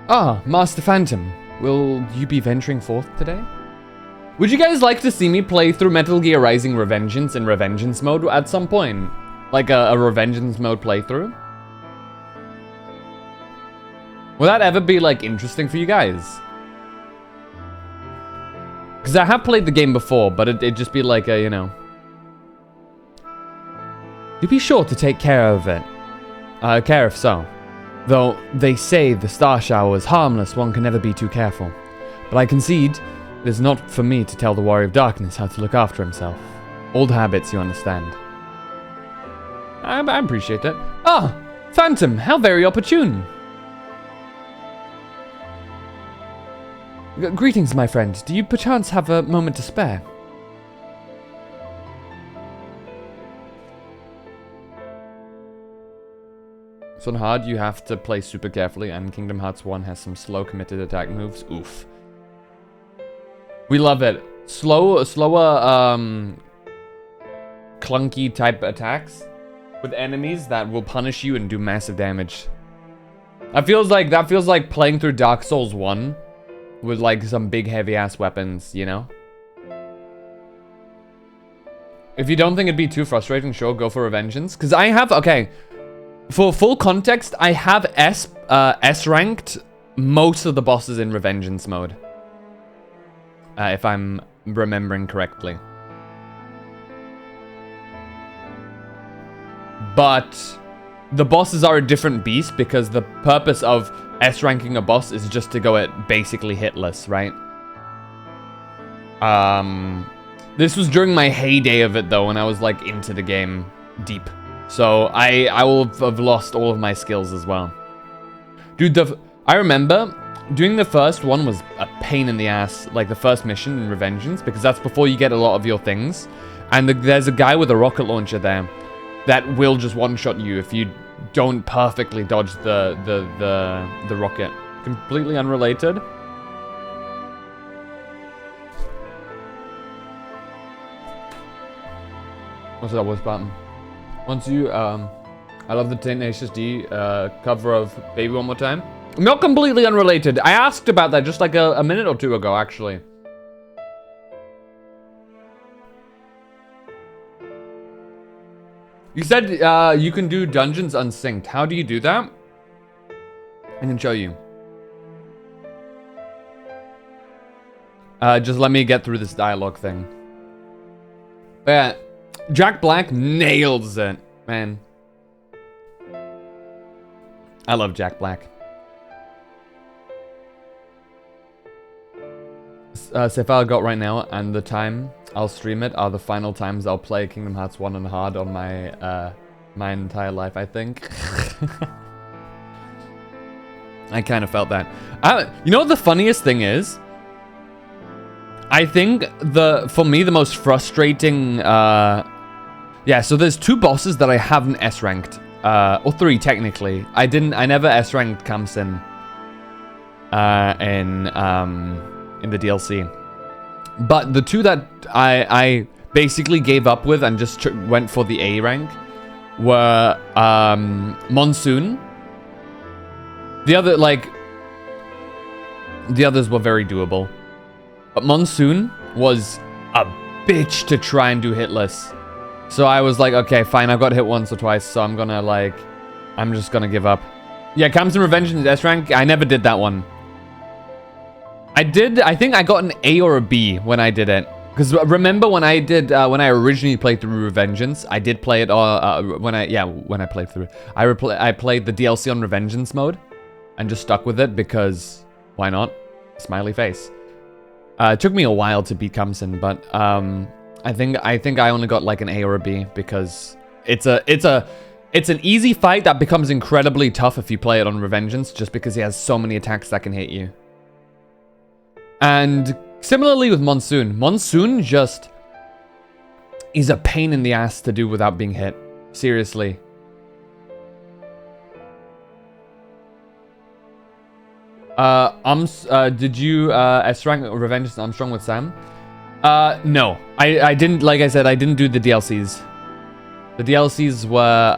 Ah, Master Phantom. Will you be venturing forth today? Would you guys like to see me play through Metal Gear Rising Revengeance in Revengeance mode at some point? Like a Revengeance mode playthrough? Will that ever be, like, interesting for you guys? Because I have played the game before, but it'd just be like a, you know... You be sure to take care of it. Care if so. Though they say the star shower is harmless, one can never be too careful. But I concede, it is not for me to tell the Warrior of Darkness how to look after himself. Old habits, you understand. I appreciate that. Ah, Phantom, how very opportune. Greetings, my friend. Do you perchance have a moment to spare? So on hard, you have to play super carefully, and Kingdom Hearts 1 has some slow committed attack moves. Oof. We love it. Slower, clunky type attacks with enemies that will punish you and do massive damage. That feels like playing through Dark Souls 1 with like some big heavy ass weapons, you know? If you don't think it'd be too frustrating, sure, go for Revengeance. Because I have, okay, for full context, I have S-ranked most of the bosses in Revengeance mode. If I'm remembering correctly. But the bosses are a different beast because the purpose of S-ranking a boss is just to go at basically hitless, right? This was during my heyday of it though, when I was like into the game deep. So I will have lost all of my skills as well. Dude, I remember doing the first one was a pain in the ass, like the first mission in Revengeance, because that's before you get a lot of your things. And there's a guy with a rocket launcher there that will just one-shot you if you don't perfectly dodge the rocket. Completely unrelated. What's that voice button? Once you, I love the Tenacious D cover of Baby One More Time. Not completely unrelated. I asked about that just like a minute or two ago, actually. You said you can do dungeons unsynced. How do you do that? I can show you. Just let me get through this dialogue thing. But Jack Black nails it, man. I love Jack Black. So far I got right now, and the time I'll stream it are the final times I'll play Kingdom Hearts 1 on hard on my my entire life, I think. I kind of felt that. You know what the funniest thing is? I think for me the most frustrating yeah, so there's two bosses that I haven't S-ranked. Or three technically. I never S-ranked Kamsin in the DLC. But the two that I basically gave up with and just went for the A rank were Monsoon. The others were very doable. But Monsoon was a bitch to try and do hitless. So I was like, okay, fine, I got hit once or twice, so I'm just gonna give up. Yeah, Kamsin Revengeance S rank, I never did that one. I think I got an A or a B when I did it. Because remember when I originally played through Revengeance, I did play it, when I played through it. I played the DLC on Revengeance mode, and just stuck with it because, why not? Smiley face. It took me a while to beat Kamsin, but I think I only got like an A or a B because it's an easy fight that becomes incredibly tough if you play it on Revengeance, just because he has so many attacks that can hit you. And similarly with Monsoon. Monsoon just is a pain in the ass to do without being hit. Seriously. Did you S-rank Revengeance Armstrong with Sam? No. I didn't, like I said, I didn't do the DLCs. The DLCs were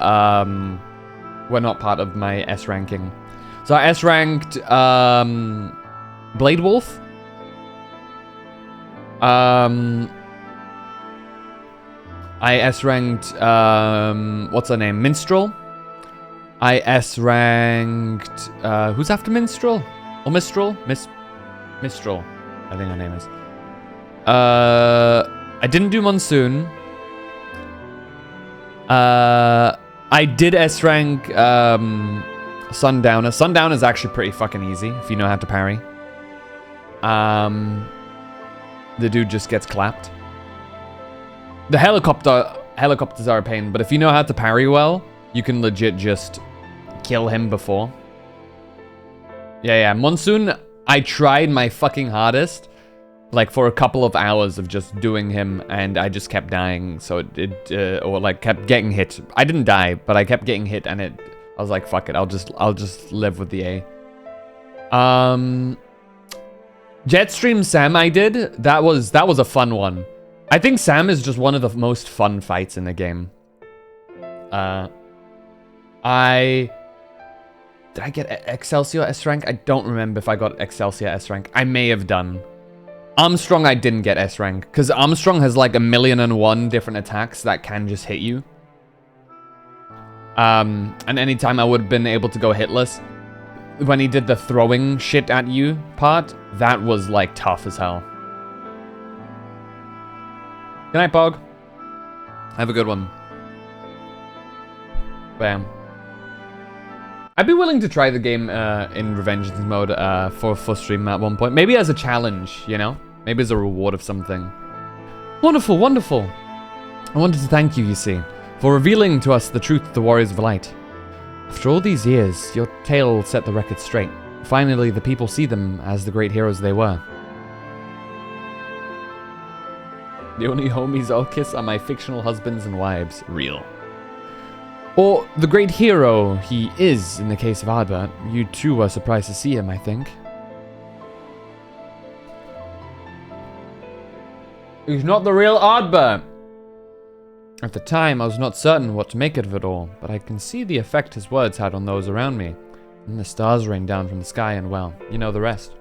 not part of my S ranking. So I S-ranked Blade Wolf. I S-ranked, what's her name? Minstrel. I S-ranked, who's after Minstrel? Or Mistral? Mistral, I think her name is. I didn't do Monsoon. I did S-rank, Sundowner. Sundowner is actually pretty fucking easy if you know how to parry. The dude just gets clapped. The helicopters are a pain, but if you know how to parry well, you can legit just kill him before. Yeah. Monsoon, I tried my fucking hardest, like for a couple of hours of just doing him, and I just kept dying. So or like kept getting hit. I didn't die, but I kept getting hit, and I was like, fuck it, I'll just live with the A. Jetstream Sam I did. That was a fun one. I think Sam is just one of the most fun fights in the game. Did I get Excelsior S rank? I don't remember if I got Excelsior S rank. I may have done. Armstrong I didn't get S rank, because Armstrong has like 1,000,001 different attacks that can just hit you. And anytime I would have been able to go hitless, when he did the throwing shit at you part, that was like tough as hell. Good night, Bog. Have a good one. Bam. I'd be willing to try the game in Revengeance mode for stream at one point. Maybe as a challenge, you know? Maybe as a reward of something. Wonderful, wonderful. I wanted to thank you, you see, for revealing to us the truth of the Warriors of Light. After all these years, your tale set the record straight. Finally, the people see them as the great heroes they were. The only homies I'll kiss are my fictional husbands and wives. Real. Or the great hero he is in the case of Ardbert. You too were surprised to see him, I think. He's not the real Ardbert. At the time, I was not certain what to make of it all, but I can see the effect his words had on those around me. And the stars rained down from the sky, and well, you know the rest.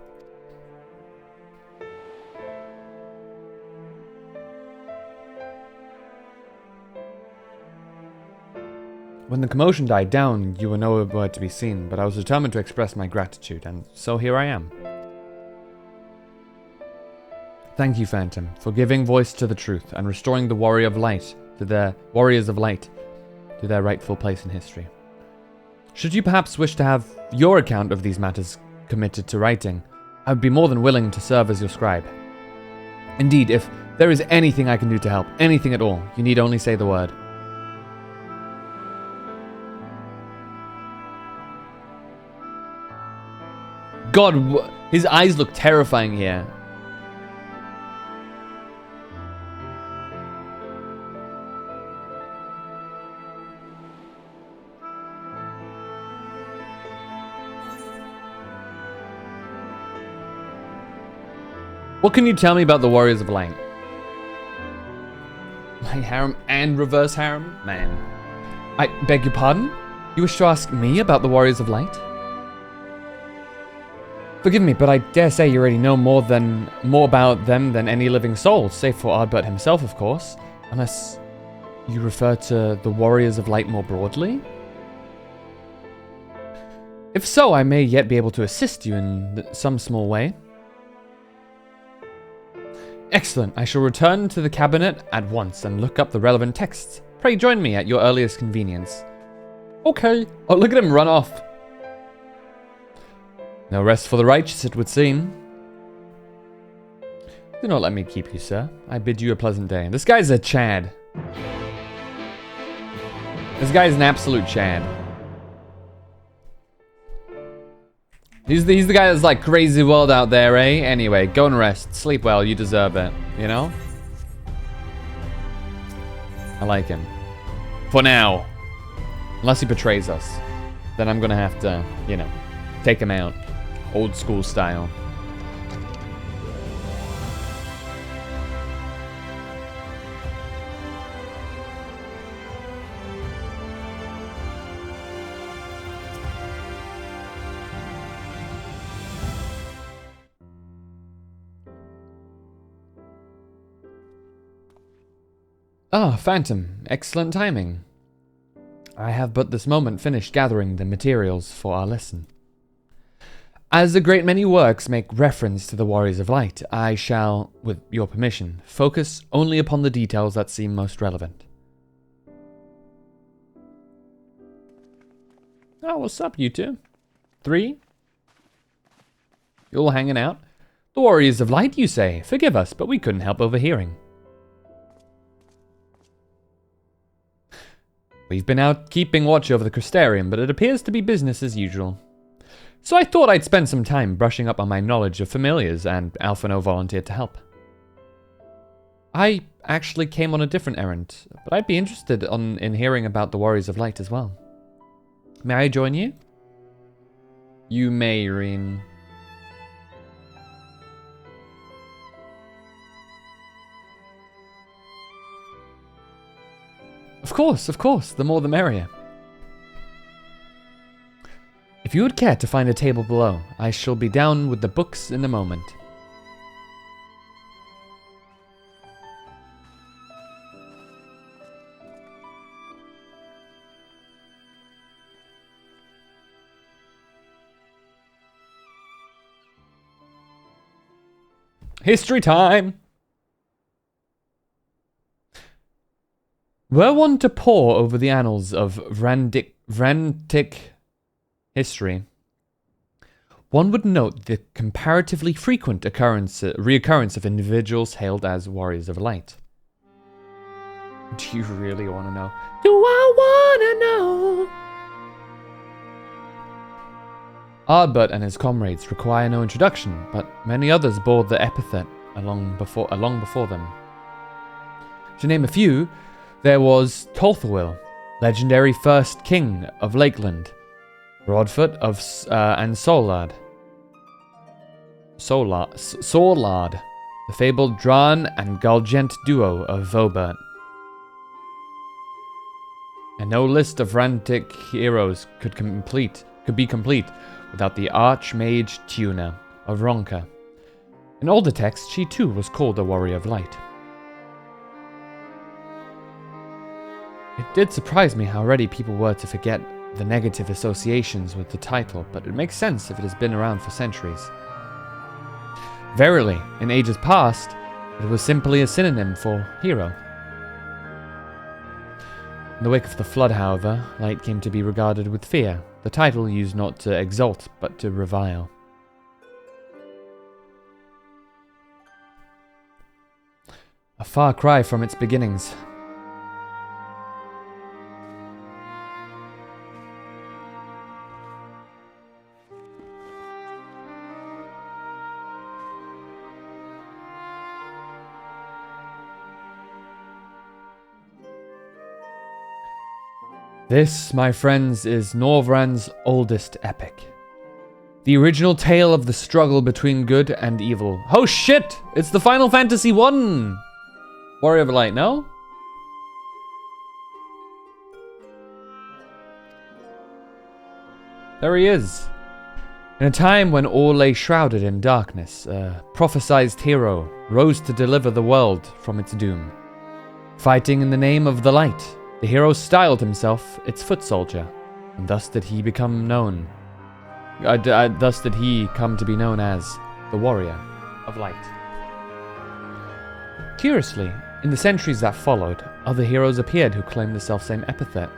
When the commotion died down, you were nowhere to be seen, but I was determined to express my gratitude, and so here I am. Thank you, Phantom, for giving voice to the truth and restoring the Warriors of Light to their rightful place in history. Should you perhaps wish to have your account of these matters committed to writing, I would be more than willing to serve as your scribe. Indeed, if there is anything I can do to help, anything at all, you need only say the word. God, his eyes look terrifying here. What can you tell me about the Warriors of Light? My harem and reverse harem? Man. I beg your pardon? You wish to ask me about the Warriors of Light? Forgive me, but I dare say you already know more about them than any living soul, save for Ardbert himself, of course. Unless you refer to the Warriors of Light more broadly? If so, I may yet be able to assist you in some small way. Excellent. I shall return to the cabinet at once and look up the relevant texts. Pray join me at your earliest convenience. Okay. Oh, look at him run off. No rest for the righteous, it would seem. Do not let me keep you, sir. I bid you a pleasant day. This guy's a Chad. This guy's an absolute Chad. He's the guy that's like crazy world out there, eh? Anyway, go and rest. Sleep well, you deserve it. You know? I like him. For now. Unless he betrays us. Then I'm gonna have to, you know, take him out. Old school style. Ah, Phantom. Excellent timing. I have but this moment finished gathering the materials for our lesson. As a great many works make reference to the Warriors of Light, I shall, with your permission, focus only upon the details that seem most relevant. Oh, what's up, you two? 3? You all hanging out? The Warriors of Light, you say? Forgive us, but we couldn't help overhearing. We've been out keeping watch over the Crystarium, but it appears to be business as usual. So I thought I'd spend some time brushing up on my knowledge of familiars, and Alphino volunteered to help. I actually came on a different errand, but I'd be interested in hearing about the Warriors of Light as well. May I join you? You may, Reen. Of course, the more the merrier. If you would care to find a table below, I shall be down with the books in a moment. History time! Were one to pore over the annals of Vrantic history, one would note the comparatively frequent reoccurrence of individuals hailed as Warriors of Light. Do you really want to know? Do I want to know? Ardbert and his comrades require no introduction, but many others bore the epithet long before them. To name a few, there was Tolthawil, legendary first king of Lakeland, Broadfoot and Solard, the fabled Dran and Galgent duo of Vobert. And no list of Vrantic heroes could be complete without the Archmage Tuna of Ronka. In older texts, she too was called a Warrior of Light. It did surprise me how ready people were to forget the negative associations with the title, but it makes sense if it has been around for centuries. Verily, in ages past, it was simply a synonym for hero. In the wake of the flood, however, Light came to be regarded with fear, the title used not to exalt, but to revile. A far cry from its beginnings. This, my friends, is Norvrand's oldest epic. The original tale of the struggle between good and evil. Oh shit! It's the Final Fantasy 1! Warrior of Light, no? There he is. In a time when all lay shrouded in darkness, a prophesized hero rose to deliver the world from its doom. Fighting in the name of the light, the hero styled himself its foot soldier, and thus did he become known. Thus did he come to be known as the Warrior of Light. Curiously, in the centuries that followed, other heroes appeared who claimed the selfsame epithet,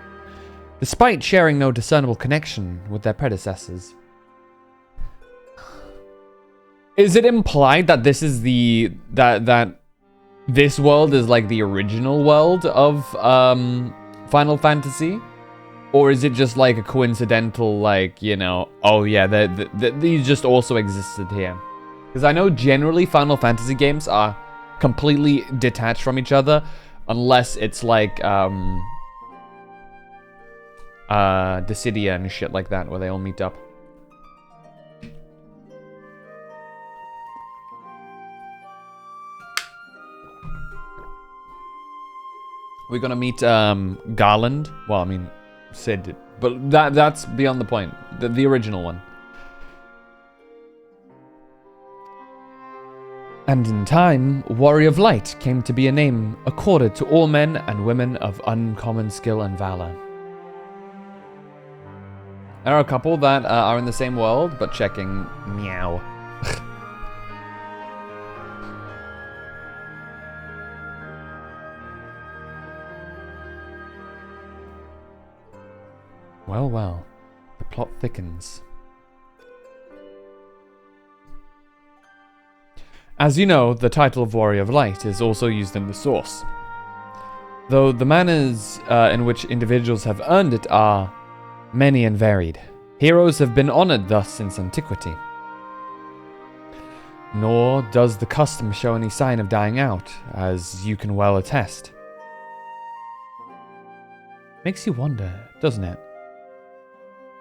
despite sharing no discernible connection with their predecessors. Is it implied that this is that this world is like the original world of Final Fantasy? Or is it just like a coincidental, like, you know, oh yeah, these just also existed here? Because I know generally Final Fantasy games are completely detached from each other, unless it's like Dissidia and shit like that, where they all meet up. We're gonna meet Garland. Well, I mean, Sid, but that's beyond the point. The original one. And in time, Warrior of Light came to be a name accorded to all men and women of uncommon skill and valor. There are a couple that are in the same world, but checking meow. Well, well, the plot thickens. As you know, the title of Warrior of Light is also used in the source, though the manners in which individuals have earned it are many and varied. Heroes have been honored thus since antiquity. Nor does the custom show any sign of dying out, as you can well attest. Makes you wonder, doesn't it?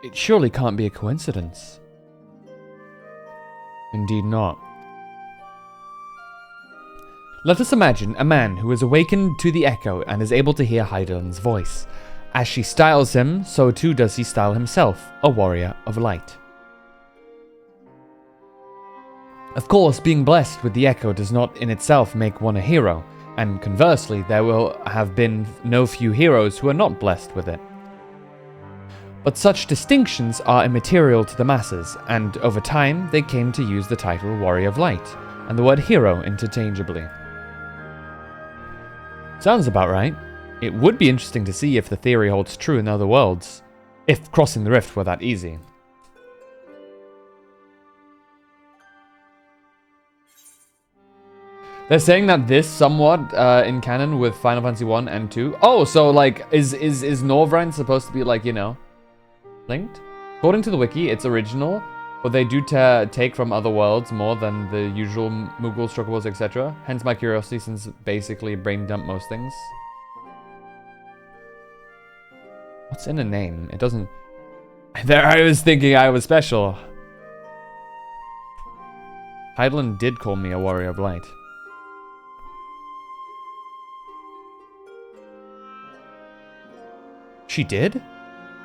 It surely can't be a coincidence. Indeed not. Let us imagine a man who is awakened to the echo and is able to hear Hydaelyn's voice. As she styles him, so too does he style himself, a warrior of light. Of course, being blessed with the echo does not in itself make one a hero, and conversely, there will have been no few heroes who are not blessed with it. But such distinctions are immaterial to the masses, and over time they came to use the title Warrior of Light, and the word hero interchangeably. Sounds about right. It would be interesting to see if the theory holds true in other worlds, if crossing the rift were that easy. They're saying that this somewhat in canon with Final Fantasy 1 and 2. Oh, so like, is Norvran supposed to be like, you know, linked? According to the wiki, it's original, but they do take from other worlds more than the usual Mughals, Chocobos, etc. Hence my curiosity, since basically brain dump most things. What's in a name? It doesn't... There I was thinking I was special. Hydaelyn did call me a warrior of light. She did?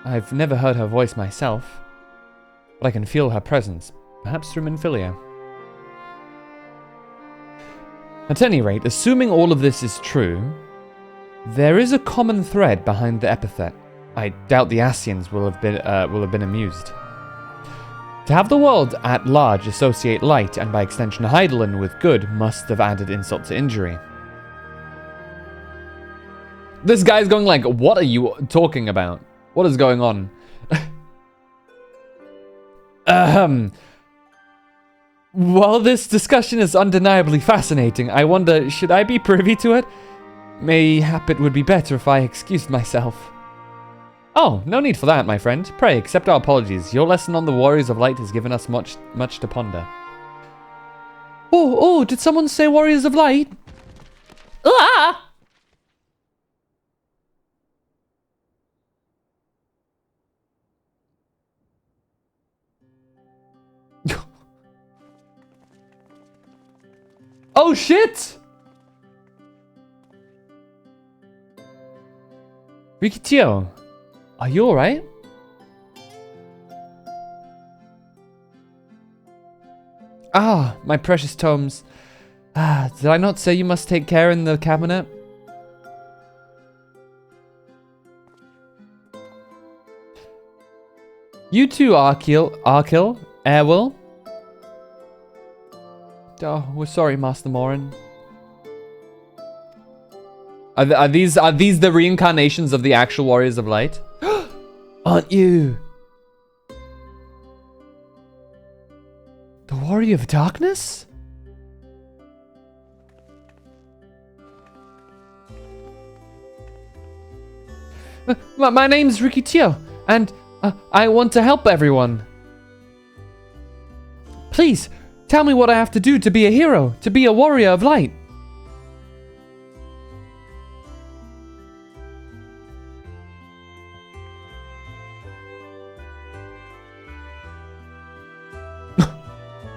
I've never heard her voice myself, but I can feel her presence, perhaps through Minfilia. At any rate, assuming all of this is true, there is a common thread behind the epithet. I doubt the Ascians will have been amused. To have the world at large associate light, and by extension Hydaelyn, with good must have added insult to injury. This guy's going like, what are you talking about? What is going on? While this discussion is undeniably fascinating, I wonder, should I be privy to it? Mayhap it would be better if I excused myself. Oh, no need for that, my friend. Pray, accept our apologies. Your lesson on the Warriors of Light has given us much to ponder. Oh, did someone say Warriors of Light? Ah! Oh shit! Rikitio, are you alright? Ah, my precious tomes. Ah, did I not say you must take care in the cabinet? You too, Arkil, Airwill. Oh, we're sorry, Master Morin. Are these the reincarnations of the actual Warriors of Light? Aren't you the Warrior of Darkness? My name's Rikitio, and I want to help everyone. Please, tell me what I have to do to be a hero, to be a warrior of light.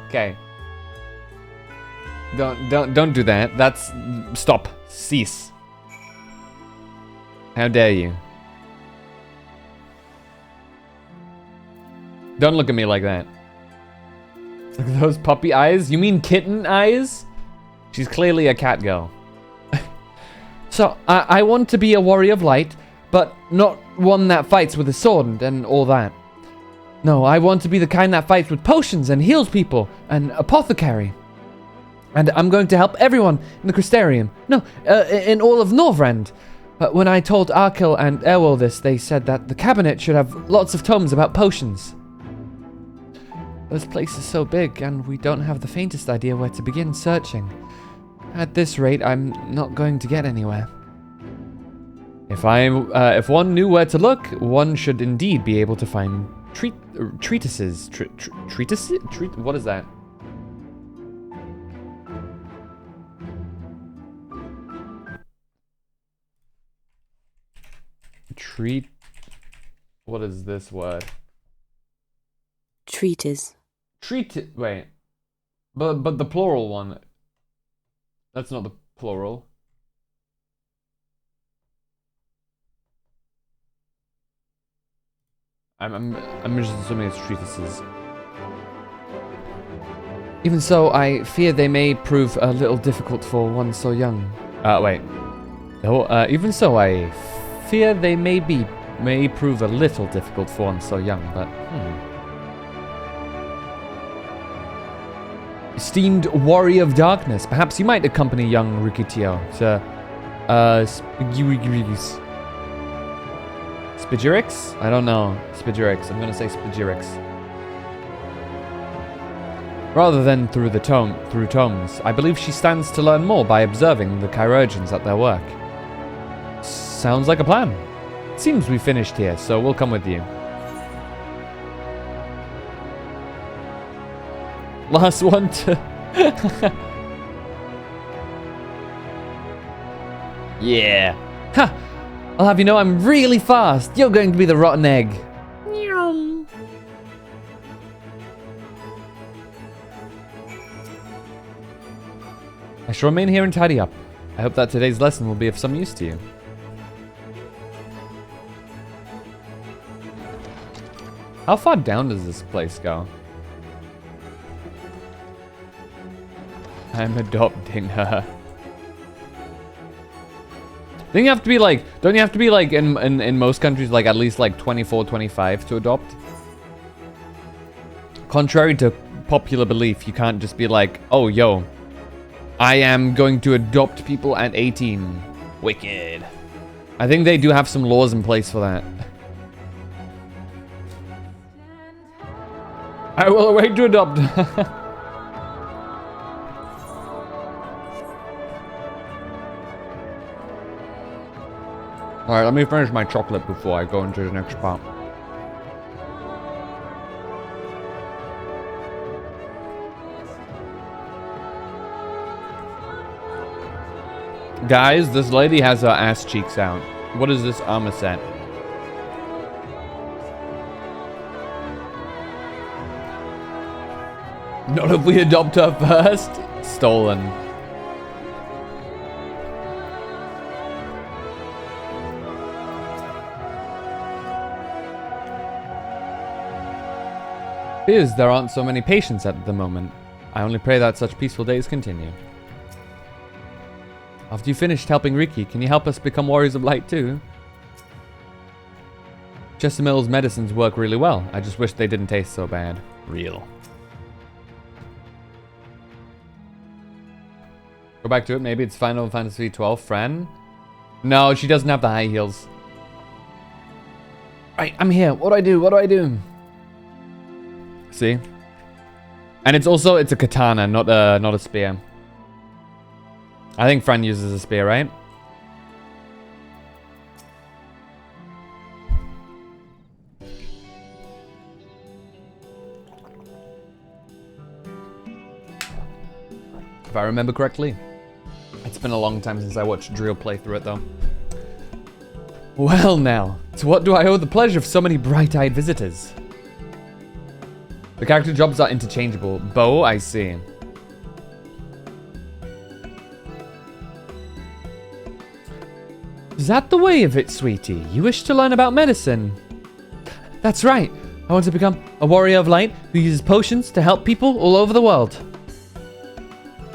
Okay. Don't do that. That's... Stop. Cease. How dare you? Don't look at me like that. Look at those puppy eyes. You mean kitten eyes? She's clearly a cat girl. So, I want to be a warrior of light, but not one that fights with a sword and all that. No, I want to be the kind that fights with potions and heals people, an apothecary. And I'm going to help everyone in the Crystarium. No, in all of Norvrend. When I told Arkil and Erwol this, they said that the cabinet should have lots of tomes about potions. This place is so big, and we don't have the faintest idea where to begin searching. At this rate, I'm not going to get anywhere. If one knew where to look, one should indeed be able to find treatises. Treatises? What is that? What is this word? Treatise. Wait. But the plural one. That's not the plural. I'm just assuming it's treatises. Even so, I fear they may prove a little difficult for one so young. Wait. No, even so, I fear they may prove a little difficult for one so young, but Esteemed warrior of darkness, perhaps you might accompany young Rikitio to Spigirix? I don't know. Spigirix. I'm gonna say Spigirix. Rather than through tomes, I believe she stands to learn more by observing the chirurgeons at their work. Sounds like a plan. Seems we finished here, so we'll come with you. Last one to... Yeah. Ha! I'll have you know I'm really fast. You're going to be the rotten egg. I shall remain here and tidy up. I hope that today's lesson will be of some use to you. How far down does this place go? I'm adopting her. Don't you have to be like in most countries like at least like 24, 25 to adopt? Contrary to popular belief, you can't just be like, oh yo, I am going to adopt people at 18. Wicked. I think they do have some laws in place for that. I will await to adopt. Alright, let me finish my chocolate before I go into the next part. Guys, this lady has her ass cheeks out. What is this armor set? Not if we adopt her first. Stolen. Fears there aren't so many patients at the moment. I only pray that such peaceful days continue. After you finished helping Riki, can you help us become warriors of light too? Jessamille's medicines work really well. I just wish they didn't taste so bad. Real. Go back to it. Maybe it's Final Fantasy 12. Fran? No, she doesn't have the high heels. Right, I'm here. What do I do? What do I do? See? And it's a katana, not a spear. I think Fran uses a spear, right? If I remember correctly. It's been a long time since I watched Drill play through it, though. Well, now, to what do I owe the pleasure of so many bright-eyed visitors? The character jobs are interchangeable. Bow, I see. Is that the way of it, sweetie? You wish to learn about medicine? That's right. I want to become a warrior of light who uses potions to help people all over the world.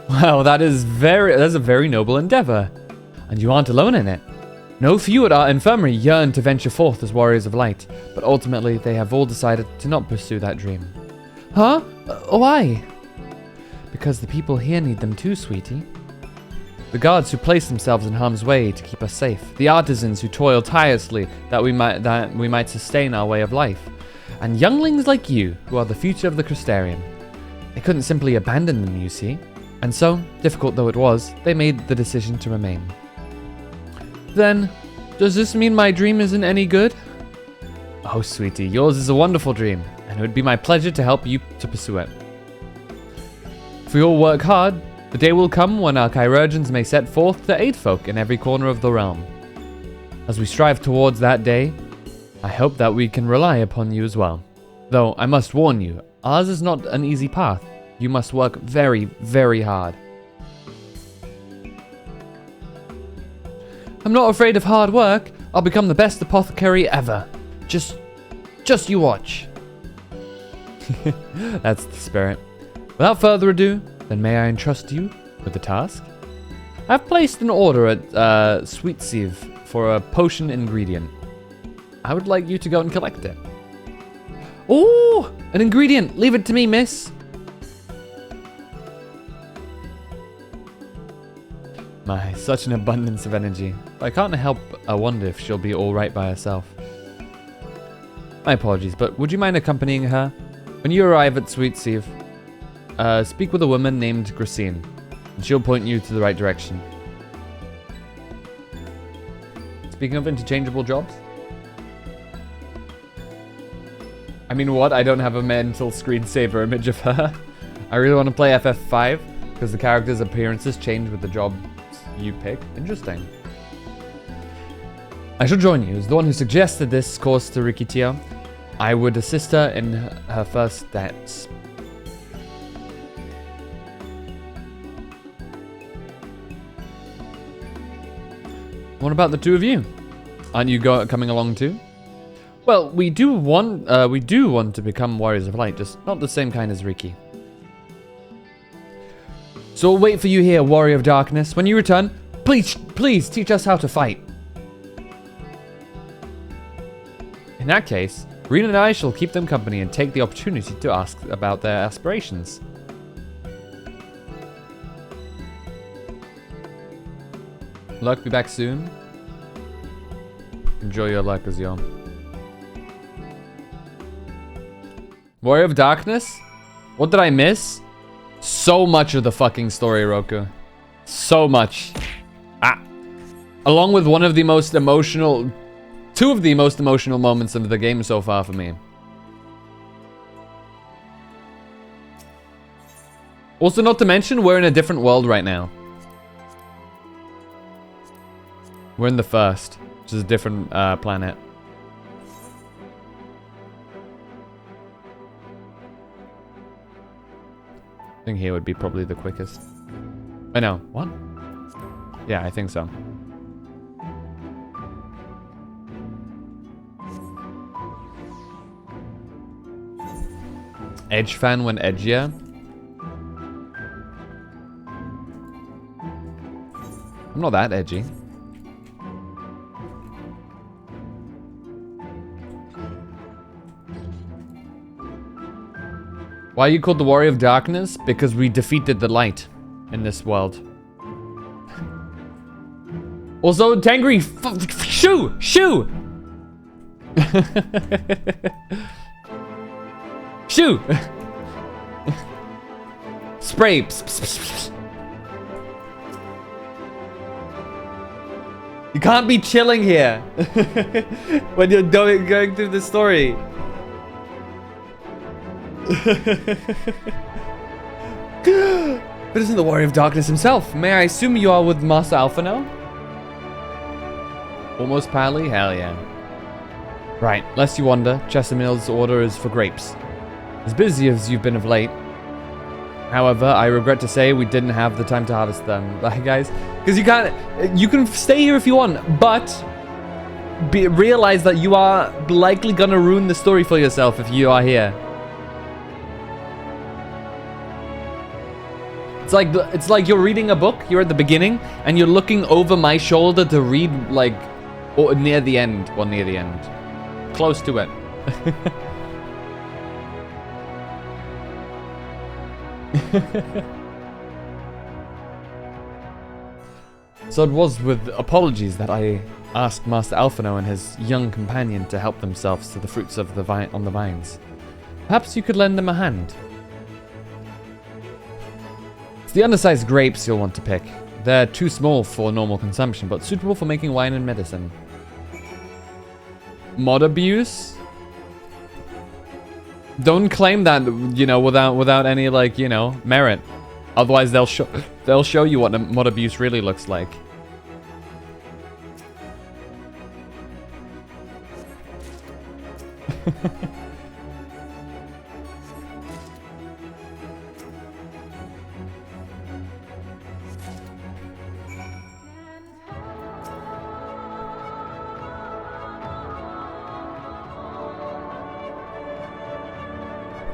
Well, that's a very noble endeavor. And you aren't alone in it. No few at our infirmary yearn to venture forth as warriors of light, but ultimately they have all decided to not pursue that dream. Huh? Why? Because the people here need them too, sweetie. The guards who place themselves in harm's way to keep us safe, the artisans who toil tirelessly that we might sustain our way of life, and younglings like you who are the future of the Crystarium. They couldn't simply abandon them, you see, and so, difficult though it was, they made the decision to remain. Then, does this mean my dream isn't any good? Oh, sweetie, yours is a wonderful dream, and it would be my pleasure to help you to pursue it. If we all work hard, the day will come when our chirurgeons may set forth to aid folk in every corner of the realm. As we strive towards that day, I hope that we can rely upon you as well. Though, I must warn you, ours is not an easy path. You must work very, very hard. I'm not afraid of hard work. I'll become the best apothecary ever. Just you watch. That's the spirit. Without further ado, then may I entrust you with the task? I've placed an order at Sweet Sieve for a potion ingredient. I would like you to go and collect it. Ooh, an ingredient. Leave it to me, miss. My, such an abundance of energy. I can't help but wonder if she'll be alright by herself. My apologies, but would you mind accompanying her? When you arrive at Sweet Sieve, speak with a woman named Gracine, and she'll point you to the right direction. Speaking of interchangeable jobs. I mean, what? I don't have a mental screensaver image of her. I really want to play FF5, because the character's appearances change with the job you pick. Interesting. I shall join you as the one who suggested this course to Rikitia. I would assist her in her first steps. What about the two of you? Aren't you coming along too? Well, we do want to become warriors of light, just not the same kind as Riki. So we'll wait for you here, warrior of darkness. When you return, please teach us how to fight. In that case, Rena and I shall keep them company and take the opportunity to ask about their aspirations. Luck, be back soon. Enjoy your luck, Azure. Warrior of Darkness? What did I miss? So much of the fucking story, Roku. So much. Along with one of the most emotional... two of the most emotional moments of the game so far for me. Also, not to mention, we're in a different world right now. We're in the first, which is a different planet. I think here would be probably the quickest. I know. What? Yeah, I think so. Edge fan when edgier. I'm not that edgy. Why are you called the Warrior of Darkness? Because we defeated the light in this world. Also, Tangri, shoo! Shoo! Shoo! Spray. You can't be chilling here when you're going through the story. But isn't the Warrior of Darkness himself? May I assume you are with Master Alpha now? Almost pally? Hell yeah. Right, lest you wonder, Chestermill's order is for grapes. As busy as you've been of late. However, I regret to say we didn't have the time to harvest them, right, guys? Because you can stay here if you want, but realize that you are likely gonna ruin the story for yourself if you are here. It's like you're reading a book, you're at the beginning, and you're looking over my shoulder to read, like, or near the end. Well, near the end. Close to it. So it was with apologies that I asked Master Alphino and his young companion to help themselves to the fruits of the on the vines. Perhaps you could lend them a hand. It's the undersized grapes you'll want to pick. They're too small for normal consumption, but suitable for making wine and medicine. Mod abuse? Don't claim that, you know, without any, like, you know, merit. Otherwise, they'll show you what mod abuse really looks like.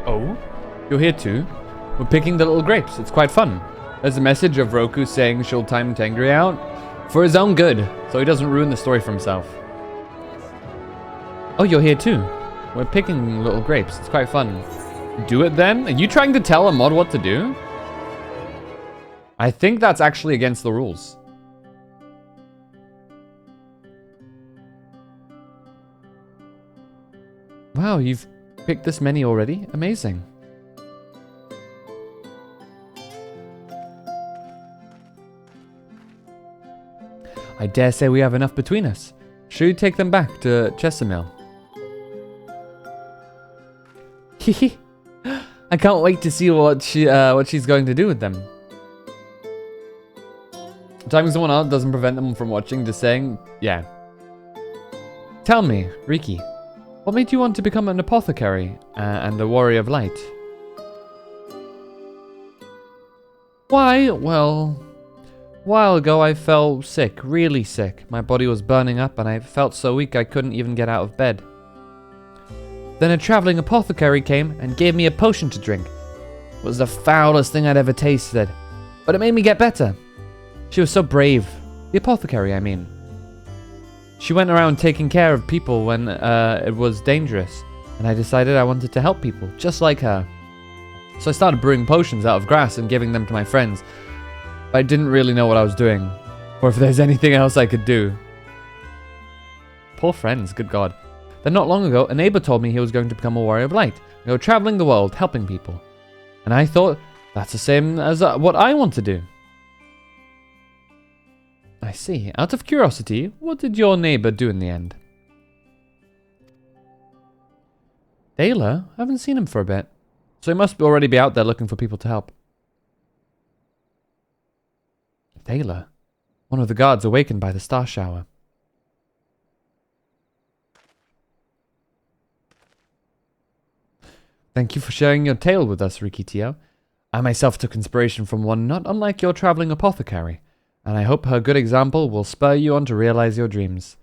Oh, you're here too? We're picking the little grapes. It's quite fun. There's a message of Roku saying she'll time Tengri out for his own good, so he doesn't ruin the story for himself. Oh, you're here too? We're picking little grapes. It's quite fun. Do it then? Are you trying to tell a mod what to do? I think that's actually against the rules. Wow, you've picked this many already? Amazing. I dare say we have enough between us. Should we take them back to Chesimil? Hehe. I can't wait to see what she's going to do with them. Timing someone out doesn't prevent them from watching, just saying, yeah. Tell me, Riki, what made you want to become an apothecary and a warrior of light? Why, well, a while ago I fell sick, really sick. My body was burning up and I felt so weak I couldn't even get out of bed. Then a traveling apothecary came and gave me a potion to drink. It was the foulest thing I'd ever tasted, but it made me get better. She was so brave. The apothecary, I mean. She went around taking care of people when it was dangerous, and I decided I wanted to help people, just like her. So I started brewing potions out of grass and giving them to my friends. But I didn't really know what I was doing, or if there's anything else I could do. Poor friends, good God. Then not long ago, a neighbor told me he was going to become a warrior of light, go traveling the world, helping people. And I thought, that's the same as what I want to do. I see. Out of curiosity, what did your neighbor do in the end? Taylor? I haven't seen him for a bit. So he must already be out there looking for people to help. Taylor? One of the guards awakened by the star shower. Thank you for sharing your tale with us, Rikitio. I myself took inspiration from one not unlike your traveling apothecary, and I hope her good example will spur you on to realize your dreams.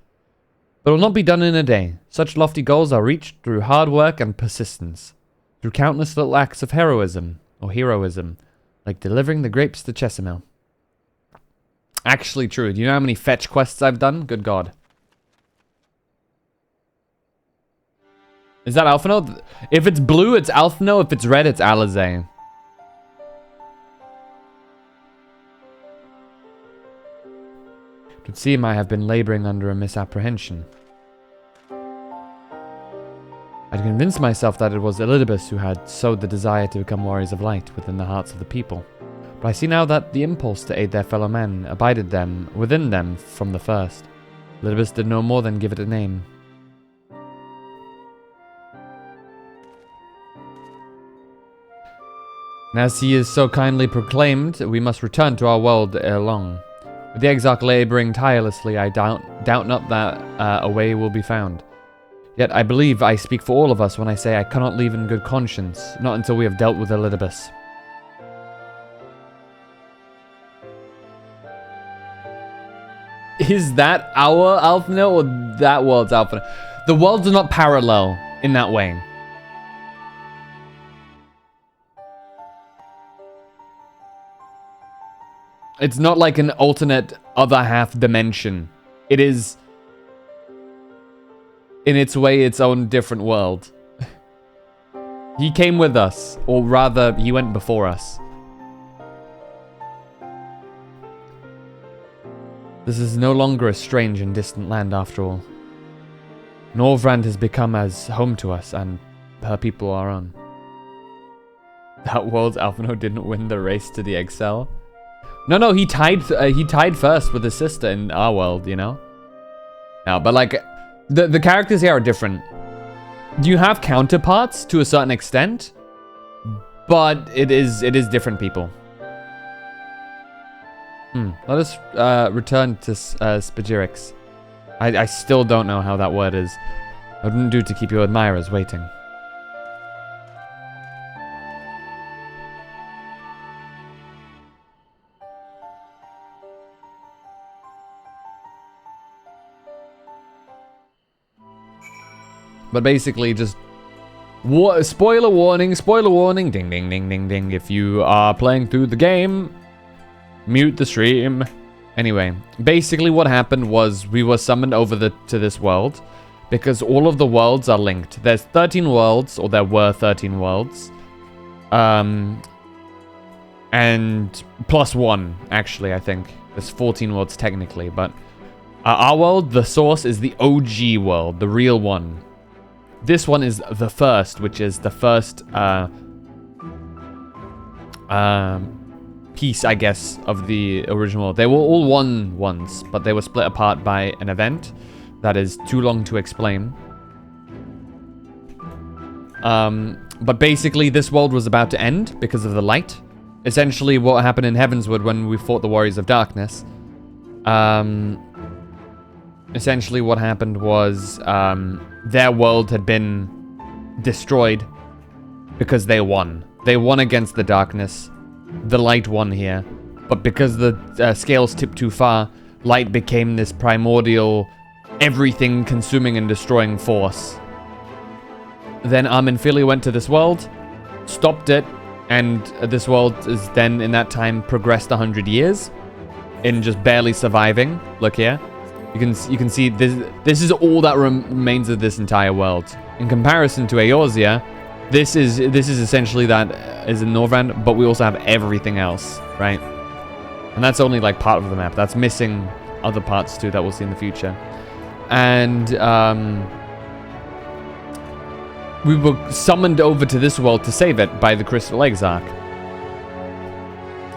But it will not be done in a day. Such lofty goals are reached through hard work and persistence, through countless little acts of heroism, like delivering the grapes to Chesimil. Actually true. Do you know how many fetch quests I've done? Good God. Is that Alphino? If it's blue, it's Alphino. If it's red, it's Alizé. It would seem I have been laboring under a misapprehension. I'd convinced myself that it was Elidibus who had sowed the desire to become warriors of light within the hearts of the people. But I see now that the impulse to aid their fellow men abided within them from the first. Elidibus did no more than give it a name. And as he is so kindly proclaimed, we must return to our world ere long. With the Exarch laboring tirelessly, I doubt not that a way will be found. Yet I believe I speak for all of us when I say I cannot leave in good conscience, not until we have dealt with Elidibus. Is that our Alphino or that world's Alphino? The worlds are not parallel in that way. It's not like an alternate other half dimension. It is, in its way, its own different world. He came with us, or rather, he went before us. This is no longer a strange and distant land after all. Norvrand has become as home to us, and her people are on. That world's Alphinaud didn't win the race to the Excel. No, he tied first with his sister in our world, you know? No, but like, the characters here are different. You have counterparts to a certain extent, but it is different people. Let us return to Spagirix. I still don't know how that word is. I wouldn't do to keep your admirers waiting. But basically, just spoiler warning, ding, ding, ding, ding, ding. If you are playing through the game, mute the stream. Anyway, basically what happened was we were summoned over to this world because all of the worlds are linked. There's 13 worlds, or there were 13 worlds. And plus one, actually, I think. There's 14 worlds technically, but our world, the source, is the OG world, the real one. This one is the first, which is the first piece, I guess, of the original. They were all one once, but they were split apart by an event that is too long to explain. But basically, this world was about to end because of the light. Essentially, what happened in Heavensward when we fought the Warriors of Darkness. Essentially, what happened was their world had been destroyed because they won. They won against the darkness. The light won here. But because the scales tipped too far, light became this primordial, everything consuming and destroying force. Then Arminfili went to this world, stopped it, and this world is then, in that time, progressed 100 years in just barely surviving. Look here. You can see this is all that remains of this entire world. In comparison to Eorzea, this is essentially that is in Norvrand, but we also have everything else, right? And that's only like part of the map. That's missing other parts too that we'll see in the future. And we were summoned over to this world to save it by the Crystal Exarch.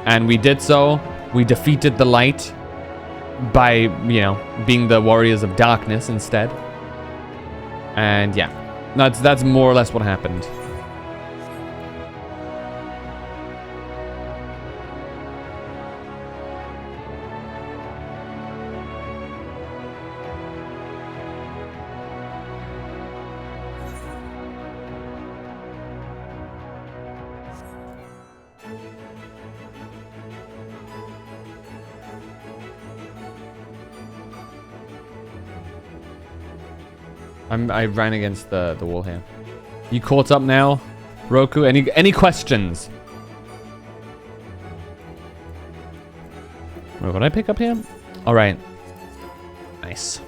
And we did so. We defeated the light by, you know, being the Warriors of Darkness instead. And yeah, that's more or less what happened. I ran against the wall here. You caught up now, Roku? Any questions? Wait, what did I pick up here? All right. Nice.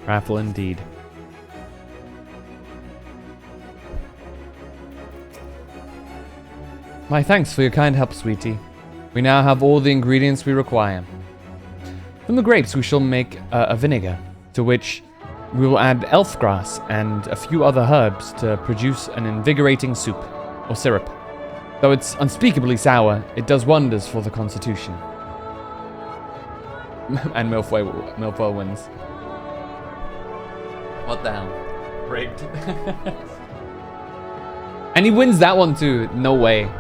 Raffle indeed. My thanks for your kind help, sweetie. We now have all the ingredients we require. From the grapes we shall make a vinegar, to which we will add elf grass and a few other herbs to produce an invigorating soup, or syrup. Though it's unspeakably sour, it does wonders for the constitution. And Milfoil wins. What the hell? Rigged. And he wins that one too. No way.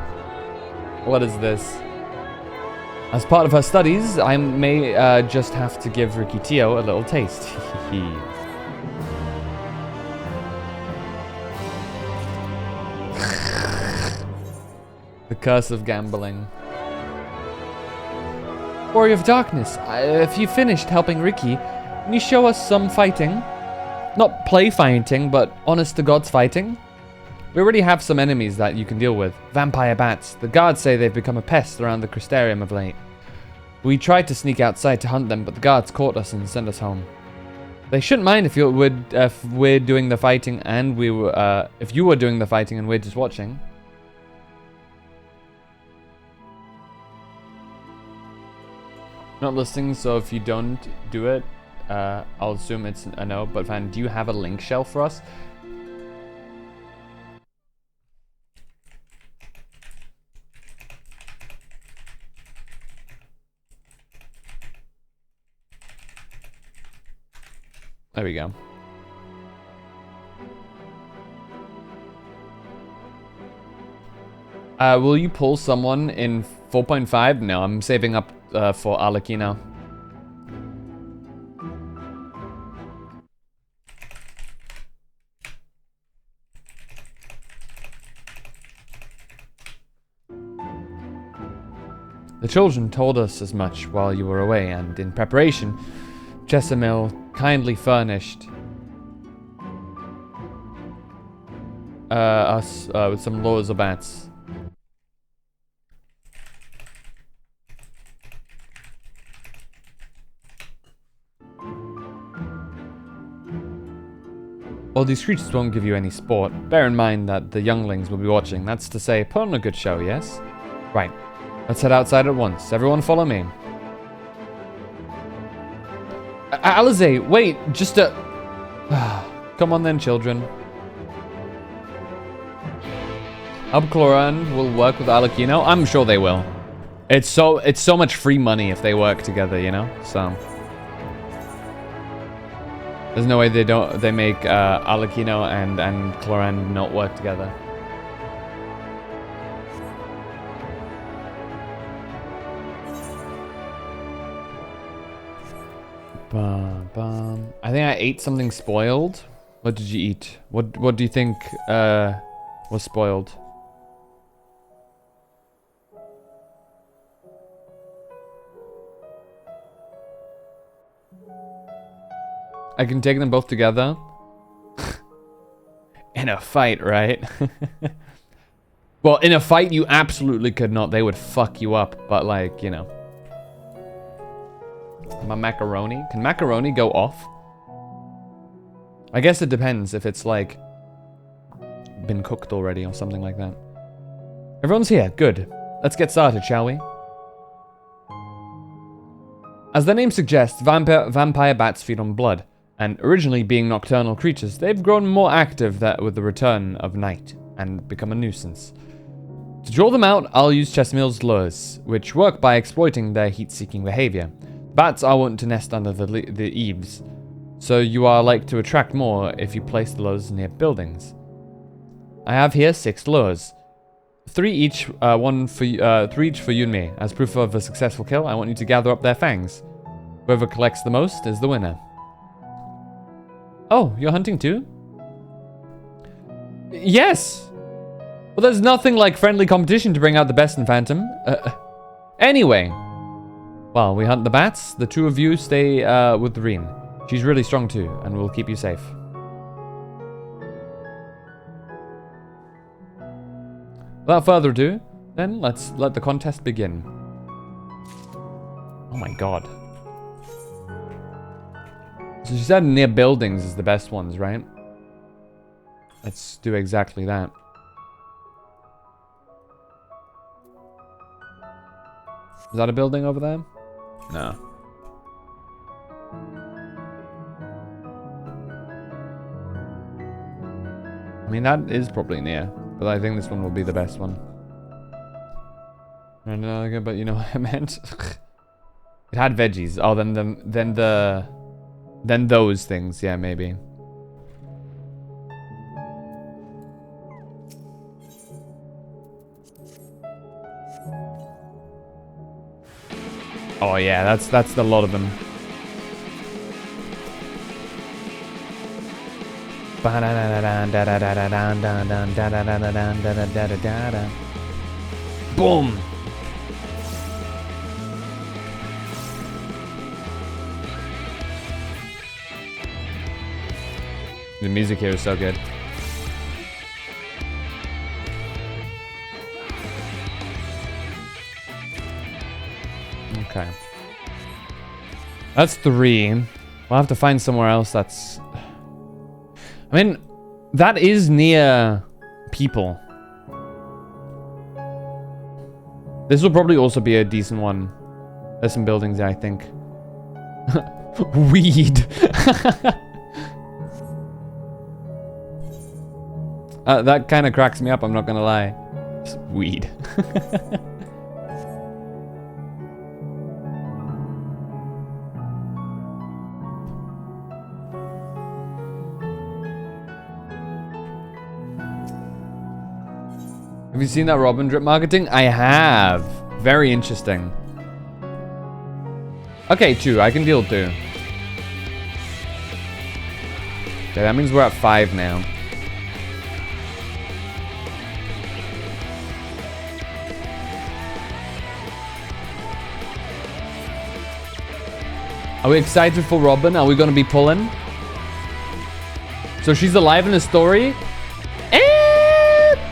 What is this? As part of her studies, I may just have to give Rikitio a little taste. The curse of gambling. Warrior of Darkness, if you finished helping Riki, can you show us some fighting? Not play fighting, but honest to God's fighting. We already have some enemies that you can deal with. Vampire bats. The guards say they've become a pest around the Crystarium of late. We tried to sneak outside to hunt them, but the guards caught us and sent us home. They shouldn't mind if we're doing the fighting and if you were doing the fighting and we're just watching. Not listening, so if you don't do it, I'll assume it's a no. But Van, do you have a link shelf for us? There we go. Will you pull someone in 4.5? No, I'm saving up for Arlecchino. The children told us as much while you were away, and in preparation, Jessamil kindly furnished us with some lures of bats. While these creatures won't give you any sport, bear in mind that the younglings will be watching. That's to say, put on a good show, yes? Right. Let's head outside at once. Everyone follow me. Alize, wait, just a... Come on then, children. Cloran will work with Arlecchino. I'm sure they will. It's so much free money if they work together, you know? So... There's no way they make Arlecchino and Cloran not work together. I think I ate something spoiled. What did you eat? What do you think was spoiled? I can take them both together. In a fight, right? Well, in a fight you absolutely could not. They would fuck you up, but like, you know. My macaroni? Can macaroni go off? I guess it depends if it's like been cooked already or something like that. Everyone's here. Good. Let's get started, shall we? As the name suggests, vampire bats feed on blood. And originally being nocturnal creatures, they've grown more active with the return of night and become a nuisance. To draw them out, I'll use Chesimil's lures, which work by exploiting their heat-seeking behavior. Bats are wont to nest under the eaves, so you are like to attract more if you place the lures near buildings. I have here 6 lures. 3 each for you and me. As proof of a successful kill, I want you to gather up their fangs. Whoever collects the most is the winner. Oh, you're hunting too? Yes! Well, there's nothing like friendly competition to bring out the best in Phantom. Anyway. While we hunt the bats, the 2 of you stay with Reen. She's really strong too, and will keep you safe. Without further ado, then let's let the contest begin. Oh my god. So she said near buildings is the best ones, right? Let's do exactly that. Is that a building over there? No. I mean, that is probably near, but I think this one will be the best one. I don't know, but you know what I meant? It had veggies. Oh, then those things. Yeah, maybe. Oh yeah, that's the lot of them. Boom. The music here is so good. Okay. That's 3. We'll have to find somewhere else that's... I mean, that is near people. This will probably also be a decent one. There's some buildings there, I think. Weed. That kind of cracks me up, I'm not gonna lie. Just weed. Have you seen that Robin drip marketing? I have. Very interesting. Okay, 2. I can deal 2. Okay, that means we're at 5 now. Are we excited for Robin? Are we going to be pulling? So she's alive in the story?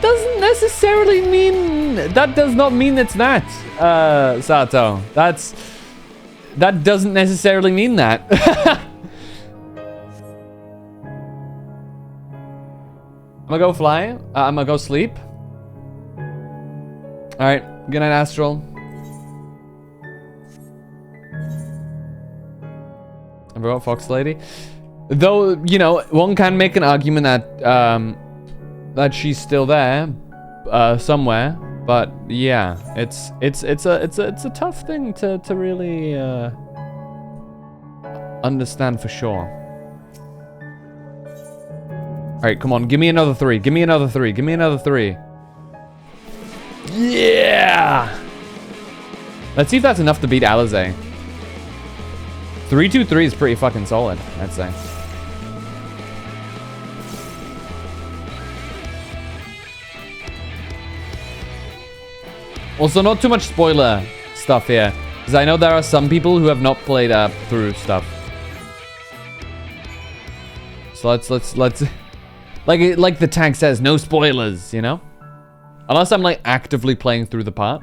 Doesn't necessarily mean... That does not mean it's that, Sato. That doesn't necessarily mean that. I'm gonna go fly. I'm gonna go sleep. Alright, good night, Astral. I forgot Fox Lady. Though, you know, one can make an argument that, that she's still there, somewhere, but yeah, it's a tough thing to really understand for sure. All right, come on, give me another 3. Give me another 3. Give me another 3. Yeah. Let's see if that's enough to beat Alize. 3-2-3 is pretty fucking solid, I'd say. Also, not too much spoiler stuff here, because I know there are some people who have not played through stuff. So let's like the tag says, no spoilers, you know? Unless I'm like actively playing through the part.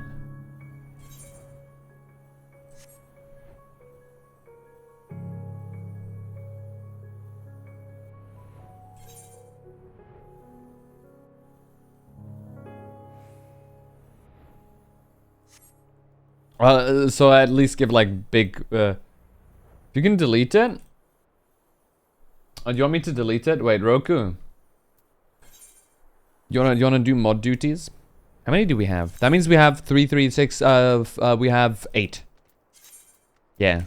So at least give like big, if you can delete it. Oh, do you want me to delete it? Wait, Roku. You wanna do mod duties? How many do we have? That means we have 3, 3, 6, we have 8. Yeah,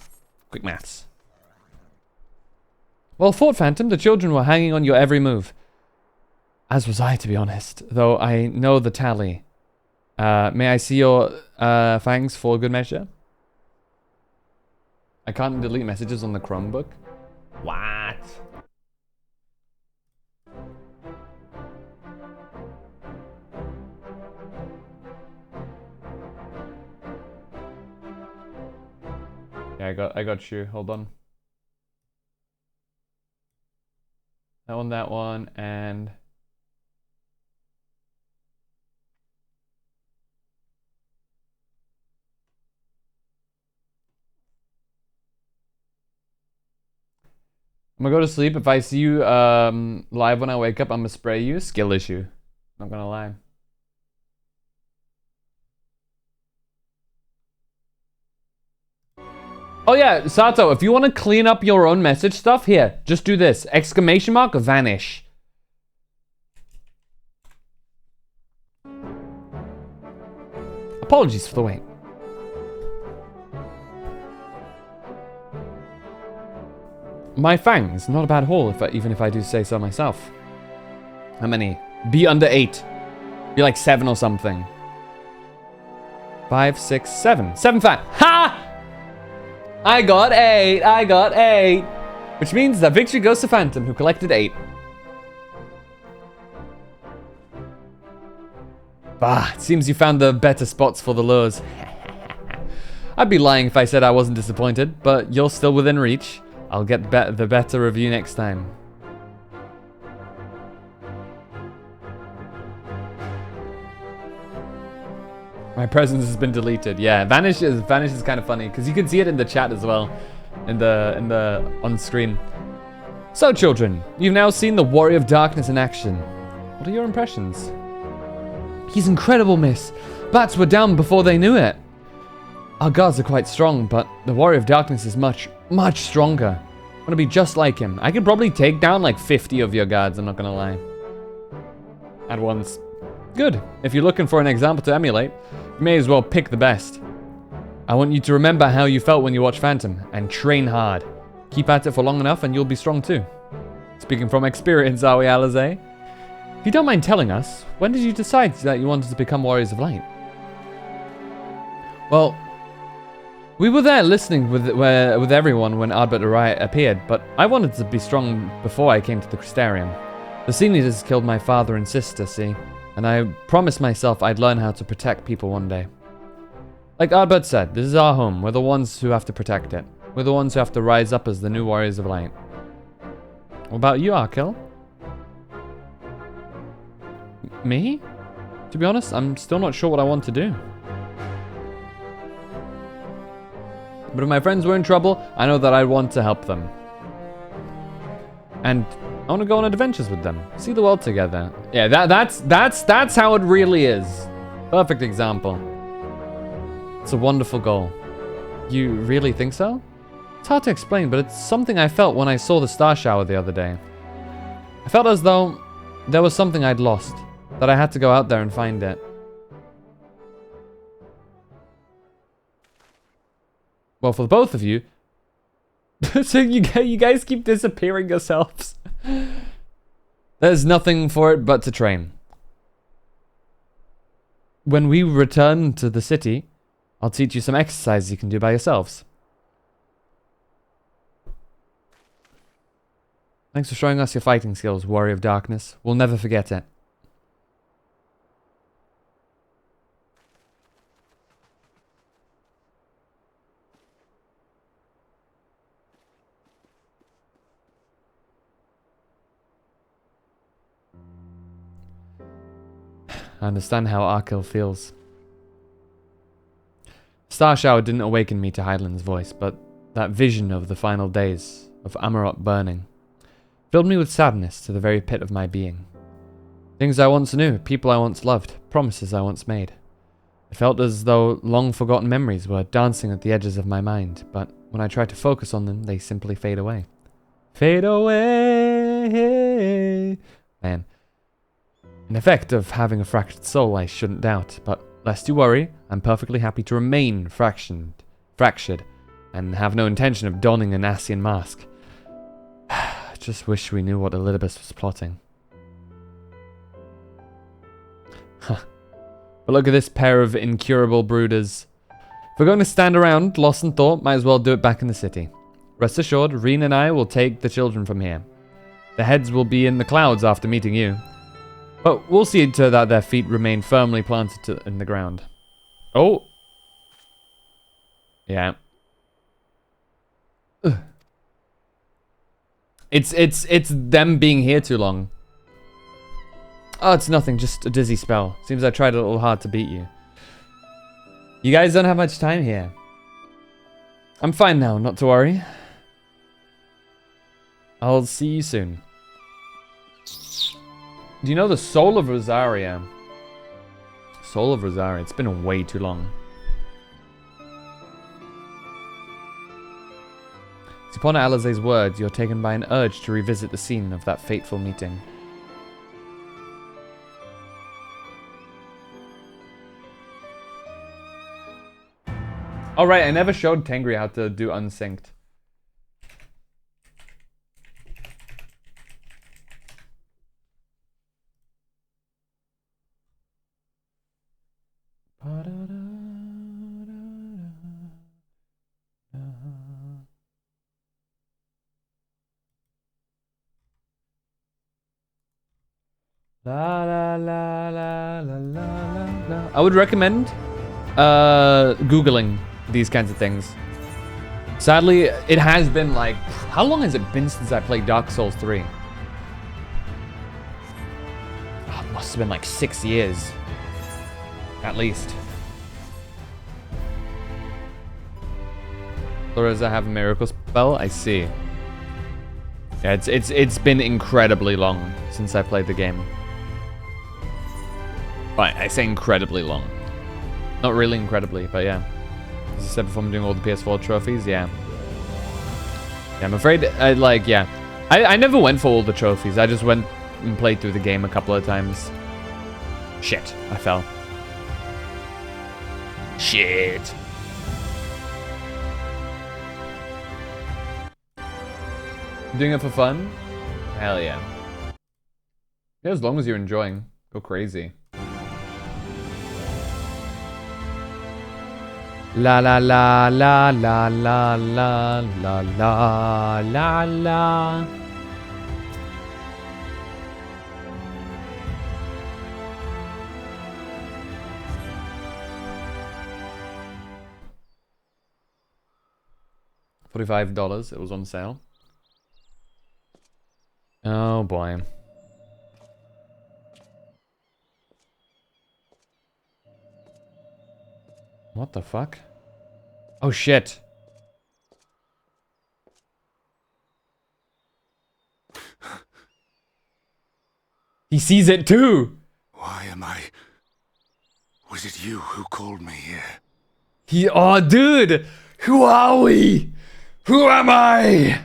quick maths. Well, Fort Phantom, the children were hanging on your every move. As was I, to be honest, though I know the tally. May I see your fangs for good measure? I can't delete messages on the Chromebook. What? Yeah, I got you. Hold on. That one, and I'm gonna go to sleep. If I see you live when I wake up, I'm gonna spray you. Skill issue. Not gonna lie. Oh yeah, Sato, if you want to clean up your own message stuff, here, just do this. Exclamation mark, vanish. Apologies for the wait. My fangs, not a bad haul, even if I do say so myself. How many? Be under 8. Be like 7 or something. 5, 6, 7. 7 fang. Ha! I got 8. I got 8. Which means that victory goes to Phantom, who collected 8. Bah, it seems you found the better spots for the lures. I'd be lying if I said I wasn't disappointed, but you're still within reach. I'll get the better review next time. My presence has been deleted. Yeah, vanish is kind of funny because you can see it in the chat as well, on screen. So, children, you've now seen the Warrior of Darkness in action. What are your impressions? He's incredible, miss. Bats were down before they knew it. Our guards are quite strong, but the Warrior of Darkness is much, much stronger. I want to be just like him. I could probably take down like 50 of your guards, I'm not gonna lie. At once. Good. If you're looking for an example to emulate, you may as well pick the best. I want you to remember how you felt when you watched Phantom, and train hard. Keep at it for long enough and you'll be strong too. Speaking from experience, are we, Alisaie? If you don't mind telling us, when did you decide that you wanted to become Warriors of Light? Well, we were there listening with everyone when Ardbert appeared, but I wanted to be strong before I came to the Crystarium. The Sea Eaters killed my father and sister, see? And I promised myself I'd learn how to protect people one day. Like Ardbert said, this is our home. We're the ones who have to protect it. We're the ones who have to rise up as the new Warriors of Light. What about you, Arkell? Me? To be honest, I'm still not sure what I want to do. But if my friends were in trouble, I know that I want to help them. And I want to go on adventures with them. See the world together. Yeah, that's how it really is. Perfect example. It's a wonderful goal. You really think so? It's hard to explain, but it's something I felt when I saw the star shower the other day. I felt as though there was something I'd lost, that I had to go out there and find it. Well, for both of you, so you guys keep disappearing yourselves. There's nothing for it but to train. When we return to the city, I'll teach you some exercises you can do by yourselves. Thanks for showing us your fighting skills, Warrior of Darkness. We'll never forget it. I understand how Arkell feels. Star Shower didn't awaken me to Hydaelyn's voice, but that vision of the final days, of Amarok burning, filled me with sadness to the very pit of my being. Things I once knew, people I once loved, promises I once made. It felt as though long-forgotten memories were dancing at the edges of my mind, but when I try to focus on them, they simply fade away. Fade away! Man. An effect of having a fractured soul, I shouldn't doubt, but lest you worry, I'm perfectly happy to remain fractured, and have no intention of donning an Ascian mask. I just wish we knew what Elidibus was plotting. Huh. But look at this pair of incurable brooders. If we're going to stand around, lost in thought, might as well do it back in the city. Rest assured, Reen and I will take the children from here. Their heads will be in the clouds after meeting you. But we'll see to that their feet remain firmly planted in the ground. Oh. Yeah. Ugh. It's them being here too long. Oh, it's nothing, just a dizzy spell. Seems I tried a little hard to beat you. You guys don't have much time here. I'm fine now, not to worry. I'll see you soon. Do you know the Soul of Rosaria? Soul of Rosaria. It's been way too long. So upon Alisaie's words, you're taken by an urge to revisit the scene of that fateful meeting. Oh right, I never showed Tengri how to do unsynced. La la la la la la la. I would recommend Googling these kinds of things. Sadly, it has been like, how long has it been since I played Dark Souls 3? Oh, it must have been like 6 years. At least. Or does I have a miracle spell? I see. Yeah, it's been incredibly long since I played the game. But I say incredibly long. Not really incredibly, but yeah. As I said before, I'm doing all the PS4 trophies, yeah. Yeah, I'm afraid, I never went for all the trophies. I just went and played through the game a couple of times. Shit, I fell. Shit. Doing it for fun? Hell yeah. Yeah, as long as you're enjoying. Go crazy. La la la la la la la la la la la. $45. It was on sale. Oh boy. What the fuck? Oh shit. He sees it too. Why am I... Was it you who called me here? Oh dude. Who are we? Who am I?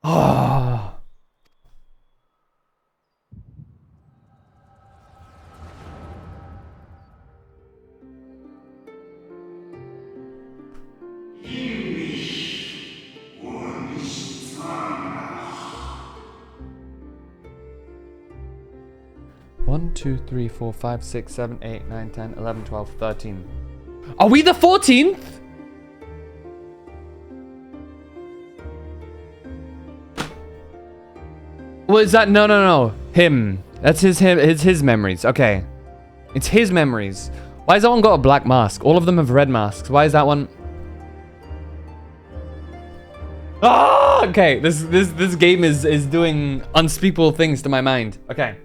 Oh. One, 2, 3, 4, 5, 6, 7, 8, 9, 10, 11, 12, 13. Are we the 14th? Well, is that no. Him. That's his memories. Okay. It's his memories. Why has that one got a black mask? All of them have red masks. Why is that one? Ah! Okay. This game is doing unspeakable things to my mind. Okay.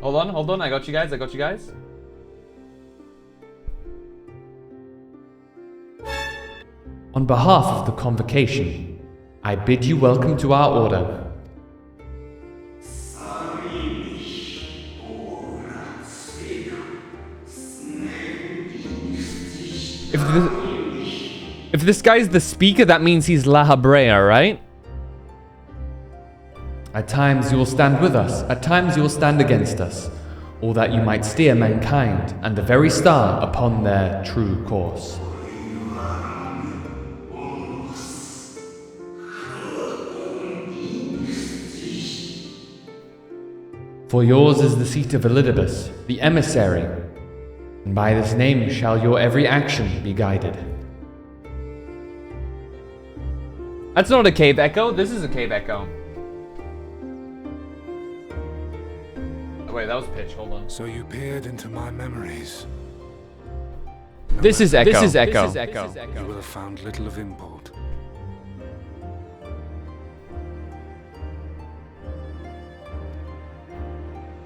Hold on. I got you guys. On behalf of the convocation, I bid you welcome to our order. If this guy's the speaker, that means he's La Habrea, right? At times you will stand with us, at times you will stand against us, or that you might steer mankind and the very star upon their true course. For yours is the seat of Elidibus, the emissary, and by this name shall your every action be guided. That's not a cave echo, this is a cave echo. Oh, wait, that was pitch, hold on. So you peered into my memories. This is echo. You will have found little of import.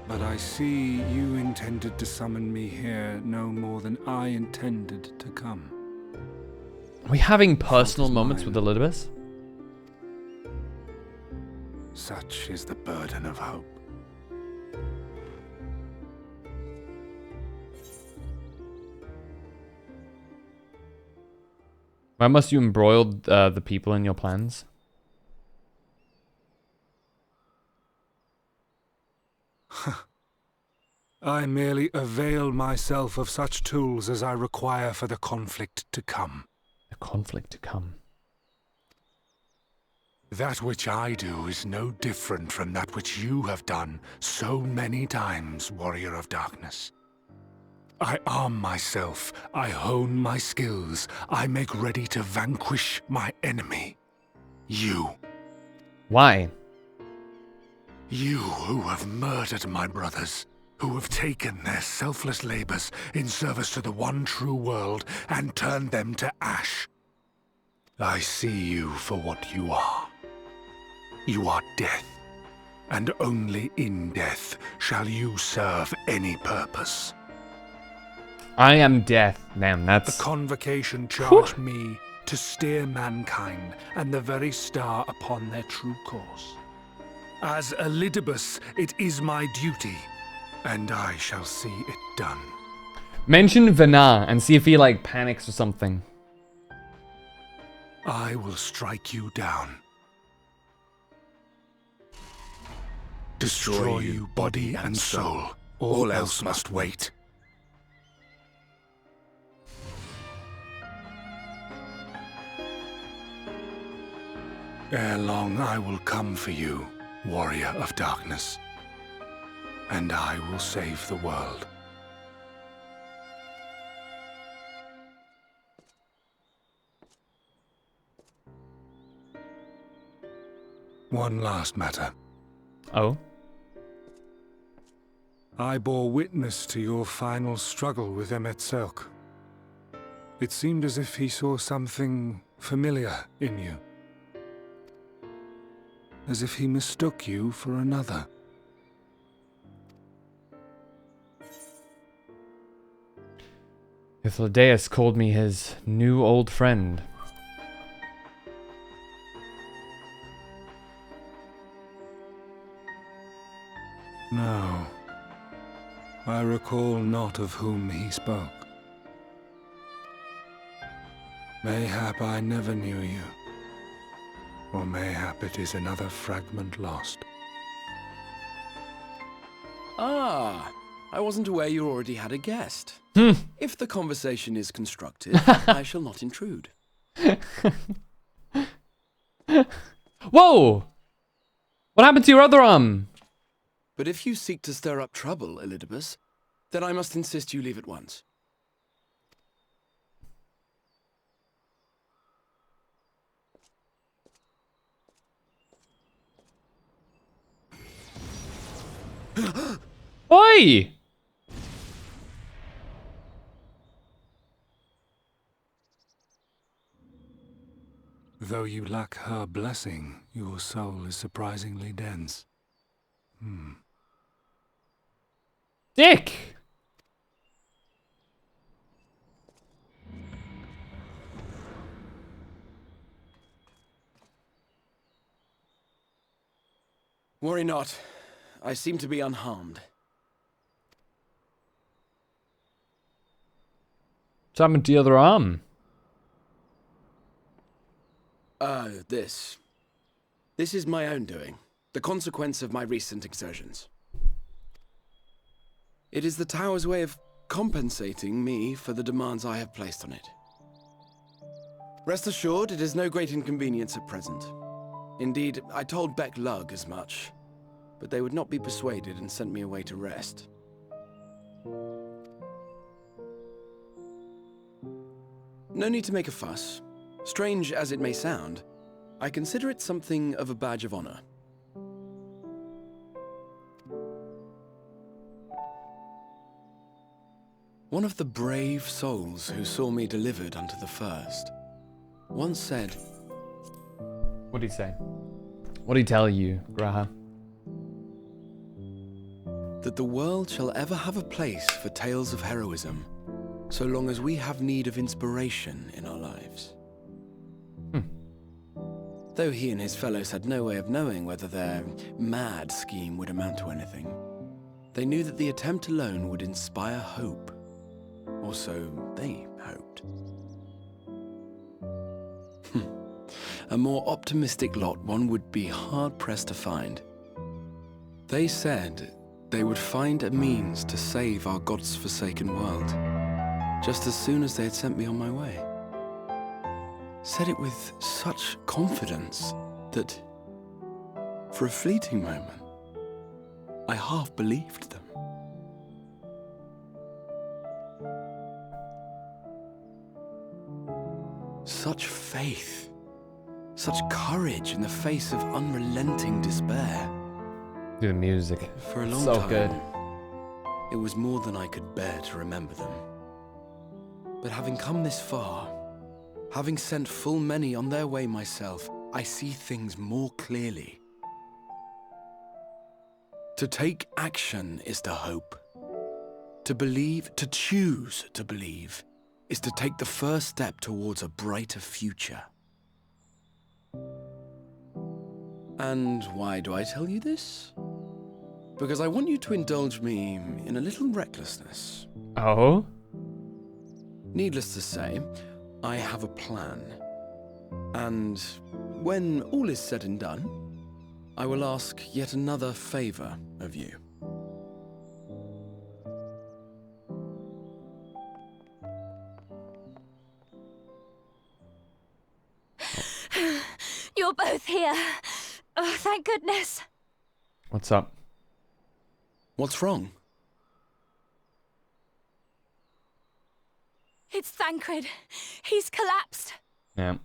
But I see you intended to summon me here no more than I intended to come. Are we having personal moments with Elidibus? Such is the burden of hope. Why must you embroil the people in your plans? I merely avail myself of such tools as I require for the conflict to come. The conflict to come. That which I do is no different from that which you have done so many times, Warrior of Darkness. I arm myself, I hone my skills, I make ready to vanquish my enemy. You. Why? You who have murdered my brothers, who have taken their selfless labors in service to the one true world and turned them to ash. I see you for what you are. You are death, and only in death shall you serve any purpose. I am death. Damn, The that's... convocation charged me to steer mankind and the very star upon their true course. As Elidibus, it is my duty, and I shall see it done. Mention Vana and see if he, like, panics or something. I will strike you down. Destroy you body and soul. All else must wait. Ere long I will come for you, warrior of darkness, and I will save the world. One last matter. Oh? I bore witness to your final struggle with Emet-Selch. It seemed as if he saw something familiar in you. As if he mistook you for another. Ithildaeus called me his new old friend. No. I recall not of whom he spoke. Mayhap I never knew you. Or mayhap it is another fragment lost. Ah, I wasn't aware you already had a guest. Hmm. If the conversation is constructive, I shall not intrude. Whoa! What happened to your other arm? But if you seek to stir up trouble, Elidibus, then I must insist you leave at once. Oi! Though you lack her blessing, your soul is surprisingly dense. Dick! Worry not. I seem to be unharmed. What's happened to the other arm? This. This is my own doing. The consequence of my recent exertions. It is the Tower's way of compensating me for the demands I have placed on it. Rest assured, it is no great inconvenience at present. Indeed, I told Beck Lug as much, but they would not be persuaded and sent me away to rest. No need to make a fuss. Strange as it may sound, I consider it something of a badge of honor. One of the brave souls who saw me delivered unto the first once said, What'd he say? What'd he tell you, Graha? that the world shall ever have a place for tales of heroism, so long as we have need of inspiration in our lives. Though he and his fellows had no way of knowing whether their mad scheme would amount to anything, they knew that the attempt alone would inspire hope. Or so they hoped. A more optimistic lot one would be hard-pressed to find. They said they would find a means to save our God's forsaken world, just as soon as they had sent me on my way. Said it with such confidence that, for a fleeting moment, I half believed them. Such faith, such courage in the face of unrelenting despair. Dude, music. For a long So time, good. it was more than I could bear to remember them. But having come this far, having sent full many on their way myself, I see things more clearly. To take action is to hope. To believe, to choose to believe, is to take the first step towards a brighter future. And why do I tell you this? Because I want you to indulge me in a little recklessness. Oh? Needless to say, I have a plan. And when all is said and done, I will ask yet another favor of you. You're both here. Oh, thank goodness. What's up? What's wrong? It's Thancred. He's collapsed. Yeah.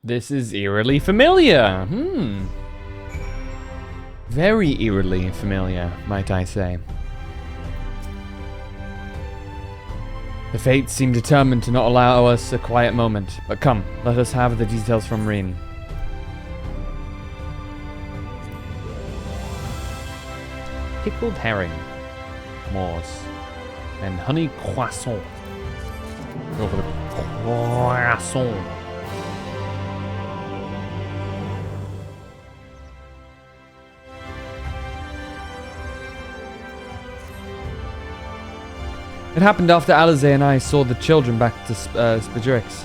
This is eerily familiar. Very eerily familiar, might I say. The fates seem determined to not allow us a quiet moment. But come, let us have the details from Reen. Pickled herring, Morse, and honey croissant. Go for the croissant. It happened after Alisaie and I saw the children back to Spedrix.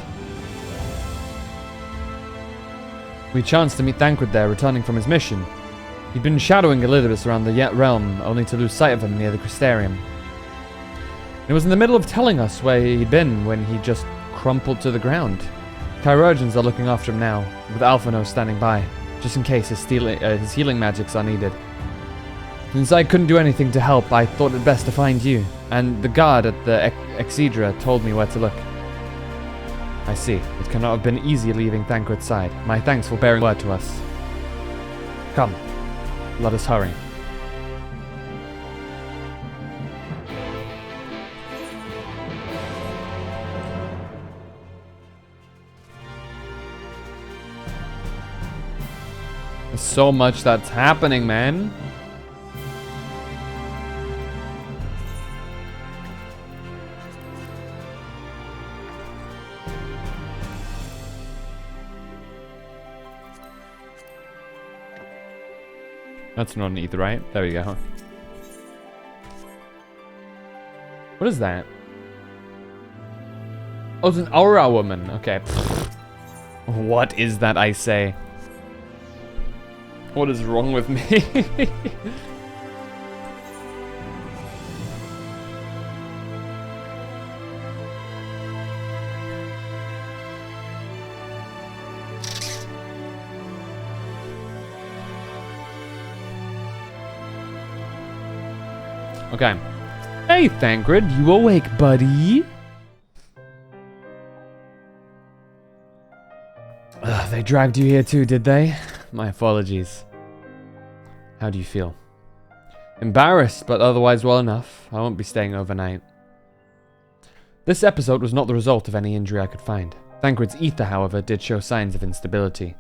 We chanced to meet Thancred there, returning from his mission. He'd been shadowing Elidibus around the realm, only to lose sight of him near the Crystarium. It was in the middle of telling us where he'd been when he just crumpled to the ground. Chirurgeons are looking after him now, with Alphino standing by, just in case his healing magics are needed. Since I couldn't do anything to help, I thought it best to find you, and the guard at the Exedra told me where to look. I see. It cannot have been easy leaving Thancred's side. My thanks for bearing word to us. Come, let us hurry. There's so much that's happening, man. That's not an ether, right? There we go. What is that? Oh, it's an aura woman. Okay. What is that, I say? What is wrong with me? Okay. Hey, Thancred, you awake, buddy? They dragged you here too, did they? My apologies. How do you feel? Embarrassed, but otherwise well enough. I won't be staying overnight. This episode was not the result of any injury I could find. Thancred's ether, however, did show signs of instability,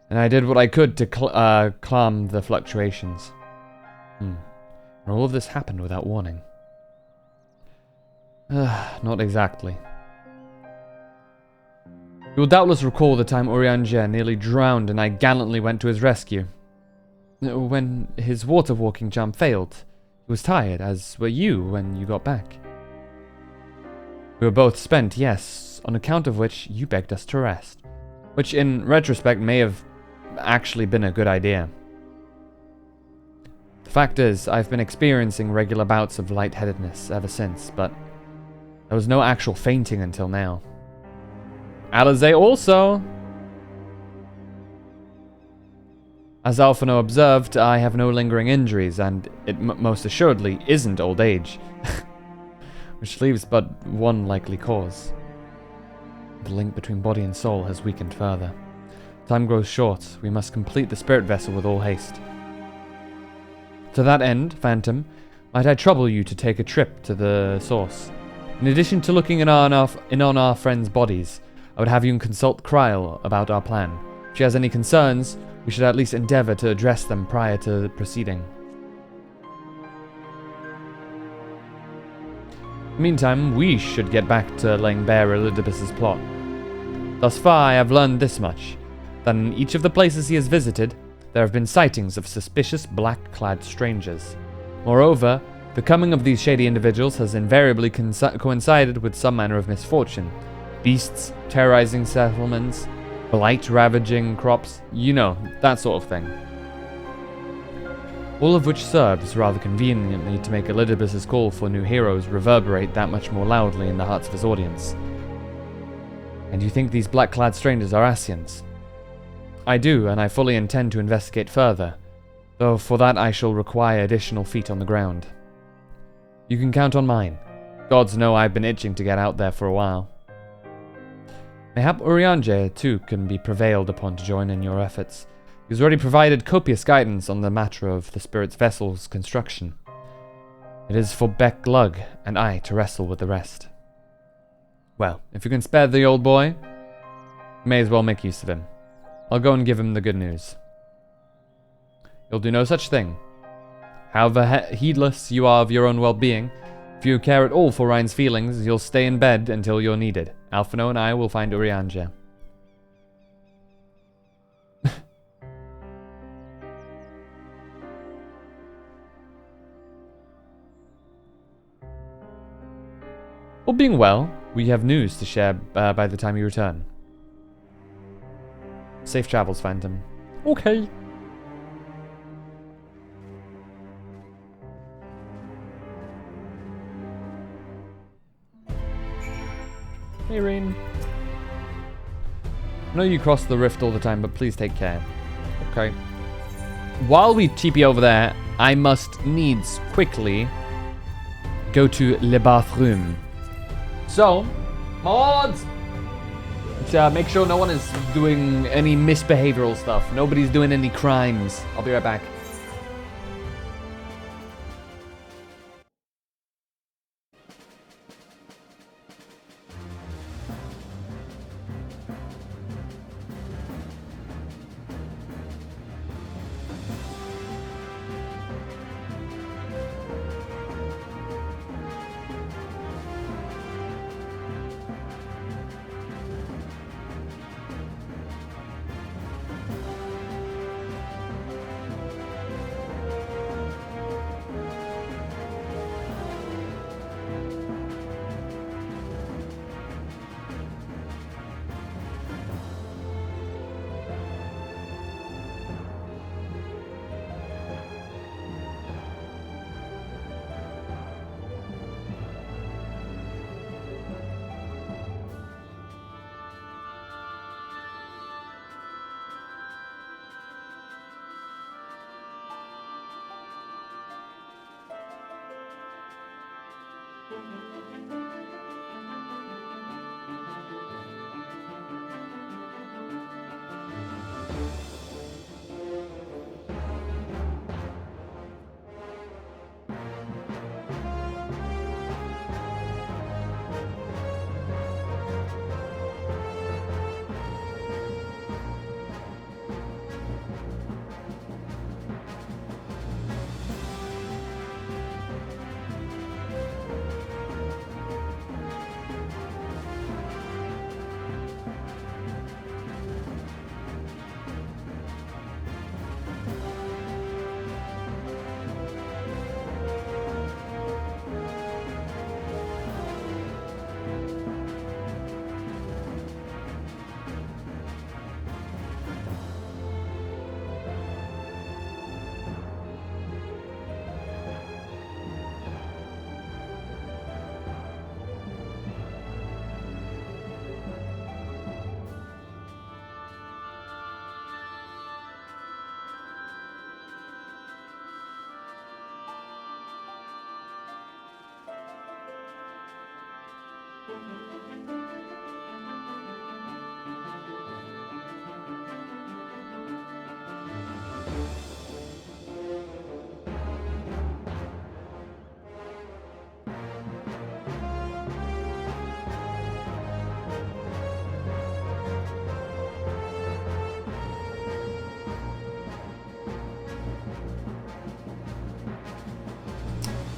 and I did what I could to calm the fluctuations. And all of this happened without warning. Not exactly. You will doubtless recall the time Urianger nearly drowned and I gallantly went to his rescue. When his water walking charm failed, he was tired, as were you when you got back. We were both spent, yes, on account of which you begged us to rest. Which in retrospect may have actually been a good idea. The fact is, I've been experiencing regular bouts of lightheadedness ever since, but there was no actual fainting until now. Alisaie also! As Alphino observed, I have no lingering injuries, and it most assuredly isn't old age. Which leaves but one likely cause. The link between body and soul has weakened further. Time grows short. We must complete the spirit vessel with all haste. To that end, Phantom, might I trouble you to take a trip to the source? In addition to looking in on our friends' bodies, I would have you consult Kryl about our plan. If she has any concerns, we should at least endeavor to address them prior to the proceeding. Meantime, we should get back to laying bare Elidibus's plot. Thus far, I have learned this much, that in each of the places he has visited, there have been sightings of suspicious black-clad strangers. Moreover, the coming of these shady individuals has invariably coincided with some manner of misfortune. Beasts terrorizing settlements, blight ravaging crops, you know, that sort of thing. All of which serves rather conveniently to make Elidibus's call for new heroes reverberate that much more loudly in the hearts of his audience. And you think these black-clad strangers are Ascians? I do, and I fully intend to investigate further, though for that I shall require additional feet on the ground. You can count on mine. Gods know I've been itching to get out there for a while. Mayhap Urianger too can be prevailed upon to join in your efforts. He's already provided copious guidance on the matter of the spirit's vessel's construction. It is for Beck Glug and I to wrestle with the rest. Well, if you can spare the old boy, you may as well make use of him. I'll go and give him the good news. You'll do no such thing. However heedless you are of your own well-being, if you care at all for Ryan's feelings, you'll stay in bed until you're needed. Alphino and I will find Urianger. All being well, we have news to share by the time you return. Safe travels, Phantom. Okay. Hey, Rain. I know you cross the rift all the time, but please take care. Okay. While we TP over there, I must needs quickly go to le bathroom. So, mods! Make sure no one is doing any misbehavioral stuff. Nobody's doing any crimes. I'll be right back.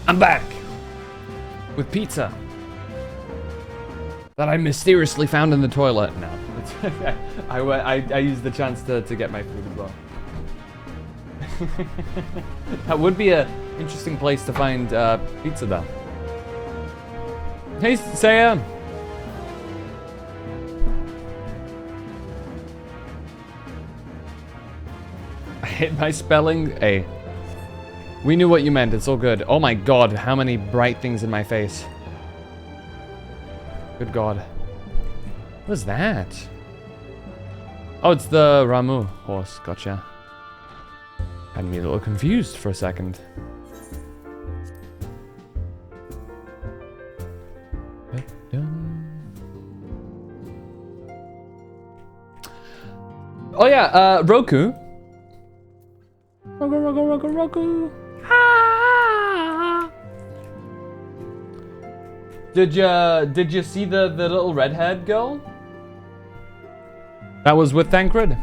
I'm back with pizza. that I mysteriously found in the toilet. No, I used the chance to get my food as well. That would be a interesting place to find pizza though. Hey, Saya. I hit my spelling. Hey, we knew what you meant. It's all good. Oh my god, how many bright things in my face. Good god. What is that? Oh, it's the Ramu horse. Gotcha. Had me a little confused for a second. Oh yeah, Roku. Roku. Ah! Did you see the little redhead girl? That was with Thancred.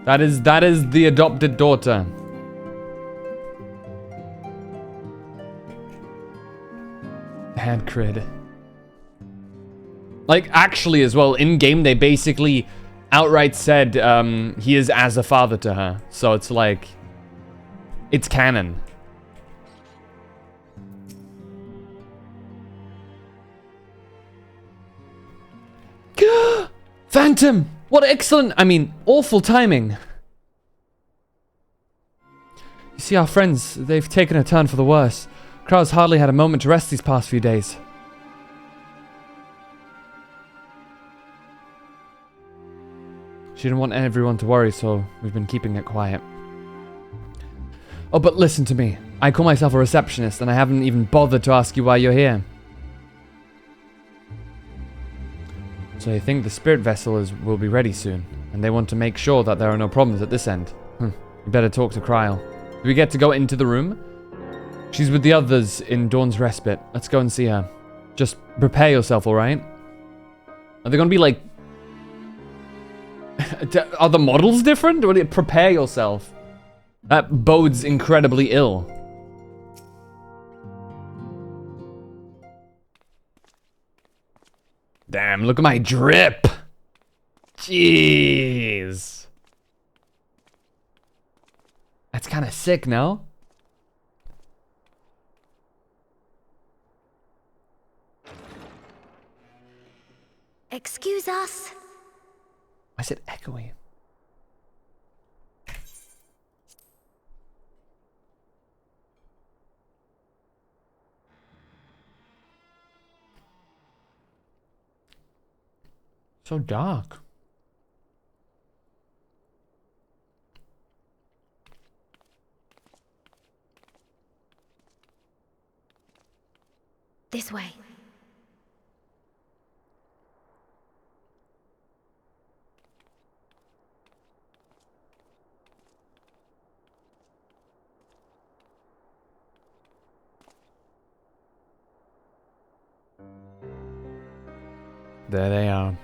That is the adopted daughter. Thancred. Like, actually as well, in-game they basically outright said he is as a father to her. So it's like, it's canon. Phantom! What excellent, I mean, awful timing. You see, our friends, they've taken a turn for the worse. Krau's hardly had a moment to rest these past few days. She didn't want everyone to worry, so we've been keeping it quiet. Oh, but listen to me. I call myself a receptionist, and I haven't even bothered to ask you why you're here. So you think the spirit vessel will be ready soon, and they want to make sure that there are no problems at this end. You better talk to Kryl. Do we get to go into the room? She's with the others in Dawn's Respite. Let's go and see her. Just prepare yourself, alright? Are they gonna be like... Are the models different? Or prepare yourself? That bodes incredibly ill. Damn, look at my drip. Jeez. That's kind of sick, no? Excuse us. I said echoey. So dark. This way. There they are.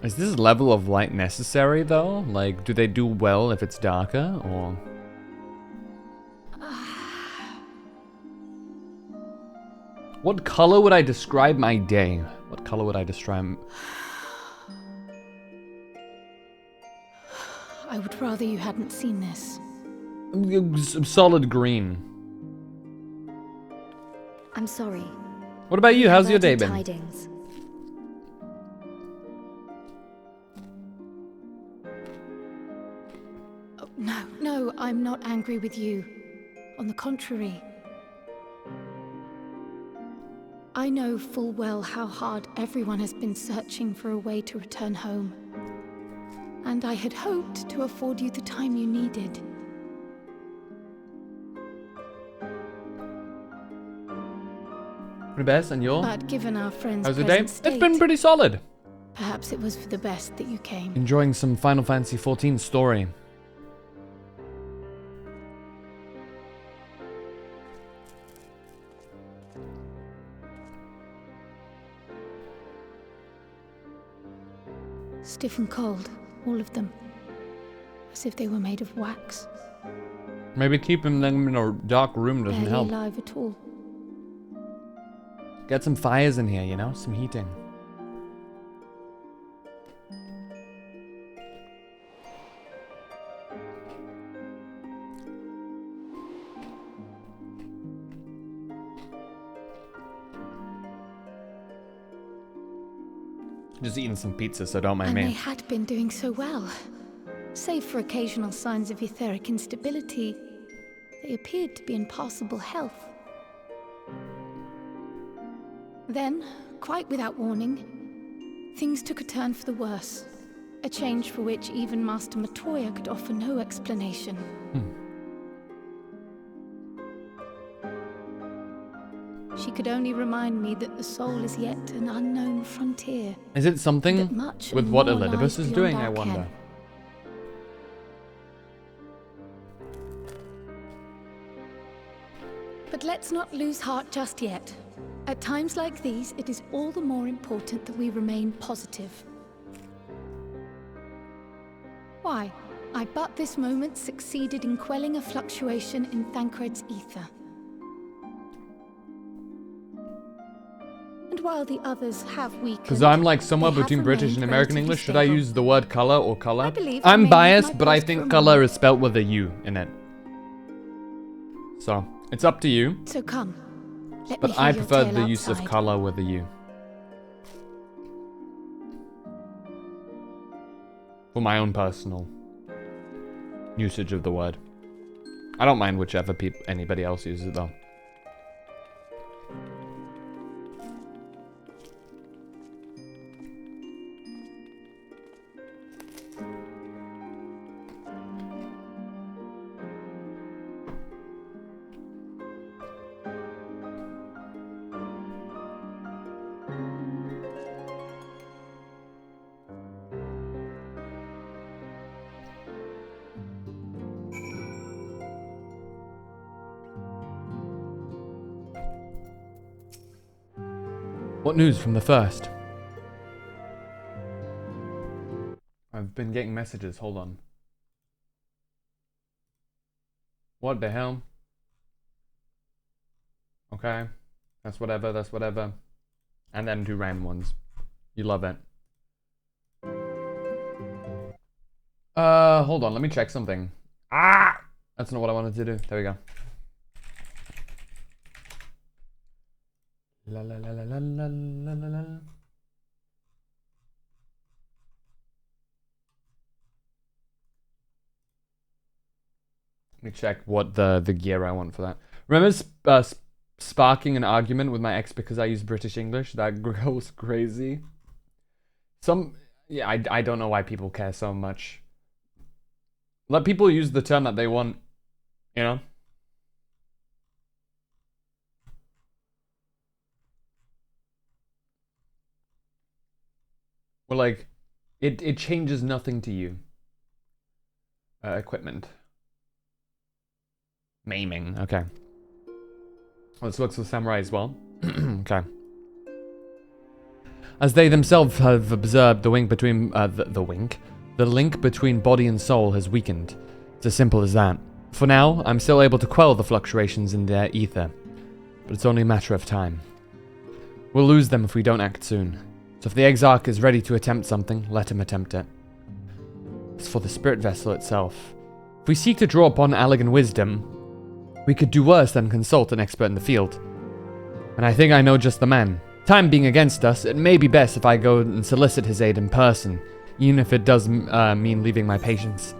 Is this level of light necessary though? Like, do they do well if it's darker, or? What color would I describe my day? What color would I describe? I would rather you hadn't seen this. Solid green. I'm sorry. What about you? How's your day Averted been? tidings. Oh, no, I'm not angry with you. On the contrary. I know full well how hard everyone has been searching for a way to return home. And I had hoped to afford you the time you needed. Pretty best, and your? But given our friend's How's your day? present state, It's been pretty solid. perhaps it was for the best that you came. Enjoying some Final Fantasy XIV story. Stiff and cold, all of them. As if they were made of wax. Maybe keeping them in a dark room doesn't Barely help. alive at all. Get some fires in here, you know? Some heating. Just eating some pizza, so don't mind And they me. had been doing so well. Save for occasional signs of etheric instability, they appeared to be in passable health. Then, quite without warning, things took a turn for the worse. A change for which even Master Matoya could offer no explanation. She could only remind me that the soul is yet an unknown frontier. Is it That something much with and what more Elidibus lies is beyond doing, our I wonder? ken. But let's not lose heart just yet. At times like these, it is all the more important that we remain positive. Why? I but this moment succeeded in quelling a fluctuation in Thancred's ether. And while the others have weakened... Because I'm like somewhere they have between British and remained American relatively English. Should I stable. use the word color or color? I believe I I'm may leave biased, my but I post for think a color moment. is spelt with a U in it. So, it's up to you. So come, let me But hear I your prefer tale the use of outside. color with a U. For my own personal usage of the word. I don't mind whichever anybody else uses it though. What news from the first? I've been getting messages, hold on. What the hell? Okay. That's whatever, that's whatever. And then 2 random ones. You love it. Hold on, let me check something. Ah! That's not what I wanted to do. There we go. La la la la la la la la la. Let me check what the gear I want for that. Remember sparking an argument with my ex because I use British English? That goes crazy. Yeah, I don't know why people care so much. Let people use the term that they want, you know? Well, like, it changes nothing to you. Equipment. Maiming, okay. Well, this works for samurai as well. Okay. As they themselves have observed, the link between the link between body and soul has weakened. It's as simple as that. For now, I'm still able to quell the fluctuations in their ether, but it's only a matter of time. We'll lose them if we don't act soon. So if the Exarch is ready to attempt something, let him attempt it. As for the spirit vessel itself, if we seek to draw upon Allegan wisdom, we could do worse than consult an expert in the field. And I think I know just the man. Time being against us, it may be best if I go and solicit his aid in person, even if it does mean leaving my patients.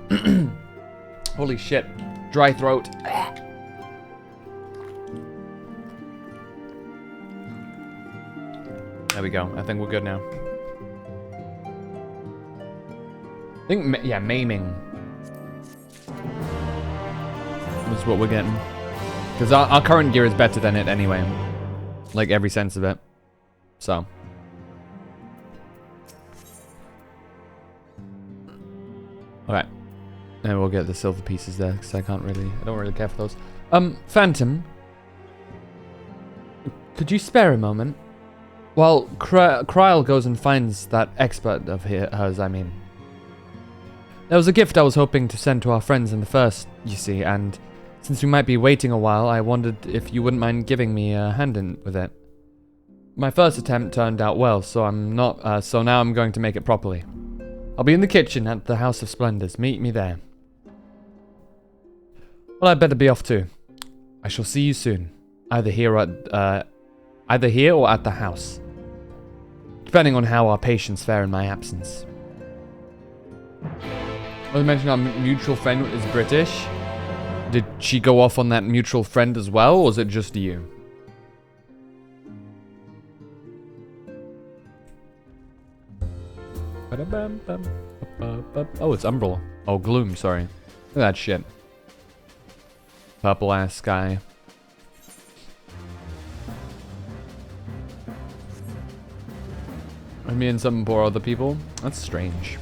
Holy shit. Dry throat. There we go. I think we're good now. I think, yeah, maiming is what we're getting. Because our current gear is better than it anyway. Like, every sense of it. So. Alright. And we'll get the silver pieces there, because I don't really care for those. Phantom. Could you spare a moment? Well, Kryl goes and finds that expert of hers, I mean. There was a gift I was hoping to send to our friends in the first, you see, and since we might be waiting a while, I wondered if you wouldn't mind giving me a hand in with it. My first attempt turned out well, so now I'm going to make it properly. I'll be in the kitchen at the House of Splendors. Meet me there. Well, I'd better be off too. I shall see you soon, either here or at the house, depending on how our patients fare in my absence. I was mentioning our mutual friend is British. Did she go off on that mutual friend as well, or was it just you? Oh, it's Umbral. Oh, Gloom, sorry. Look at that shit. Purple ass sky. And me and some poor other people? That's strange.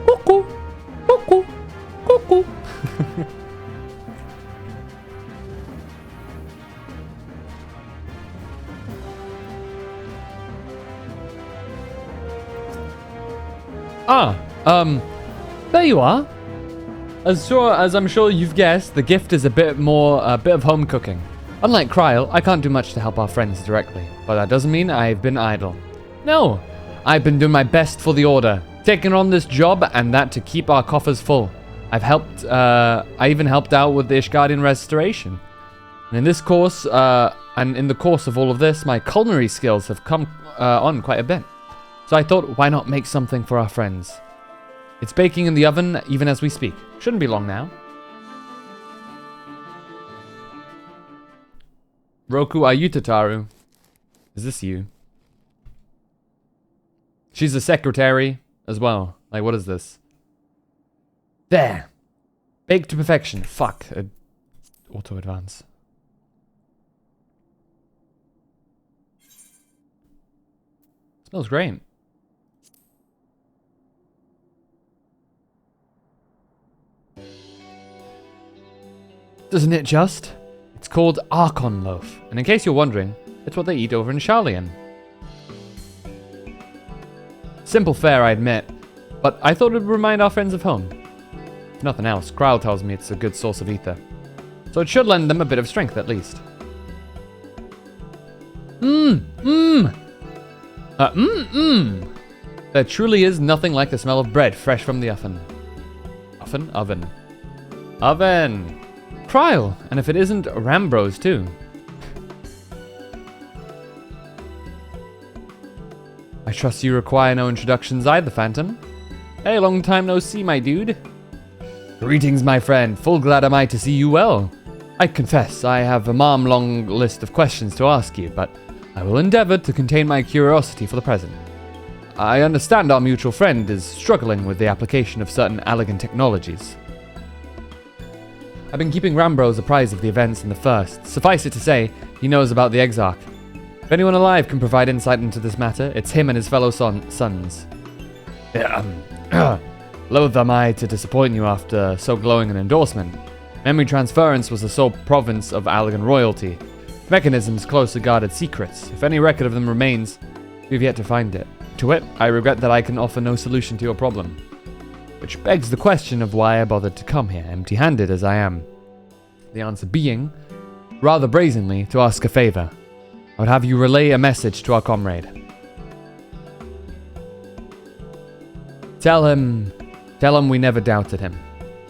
Cuckoo! Cuckoo! Cuckoo! There you are. As I'm sure you've guessed, the gift is a bit of home cooking. Unlike Kryl, I can't do much to help our friends directly, but that doesn't mean I've been idle. No, I've been doing my best for the Order, taking on this job and that to keep our coffers full. I even helped out with the Ishgardian restoration. And in the course of all of this, my culinary skills have come on quite a bit. So I thought, why not make something for our friends? It's baking in the oven even as we speak. Shouldn't be long now. Roku, are you Tataru? Is this you? She's a secretary as well. Like, what is this? There. Baked to perfection. Fuck. Auto advance. Smells great. Doesn't it just? It's called Archon loaf, and in case you're wondering, it's what they eat over in Sharlayan. Simple fare, I admit, but I thought it would remind our friends of home. If nothing else, Kryl tells me it's a good source of ether, so it should lend them a bit of strength at least. There truly is nothing like the smell of bread fresh from the oven. Oven. Kryl, and if it isn't, Rambros too. I trust you require no introductions either, Phantom. Hey, long time no see, my dude. Greetings, my friend. Full glad am I to see you well. I confess, I have a long list of questions to ask you, but I will endeavor to contain my curiosity for the present. I understand our mutual friend is struggling with the application of certain elegant technologies. I've been keeping Rambros apprised of the events in the First. Suffice it to say, he knows about the Exarch. If anyone alive can provide insight into this matter, it's him and his fellow sons. Loath am I to disappoint you after so glowing an endorsement. Memory transference was the sole province of Allagan royalty. Mechanisms closely guarded secrets. If any record of them remains, we've yet to find it. To wit, I regret that I can offer no solution to your problem. Which begs the question of why I bothered to come here, empty-handed as I am. The answer being, rather brazenly, to ask a favor. I would have you relay a message to our comrade. Tell him we never doubted him.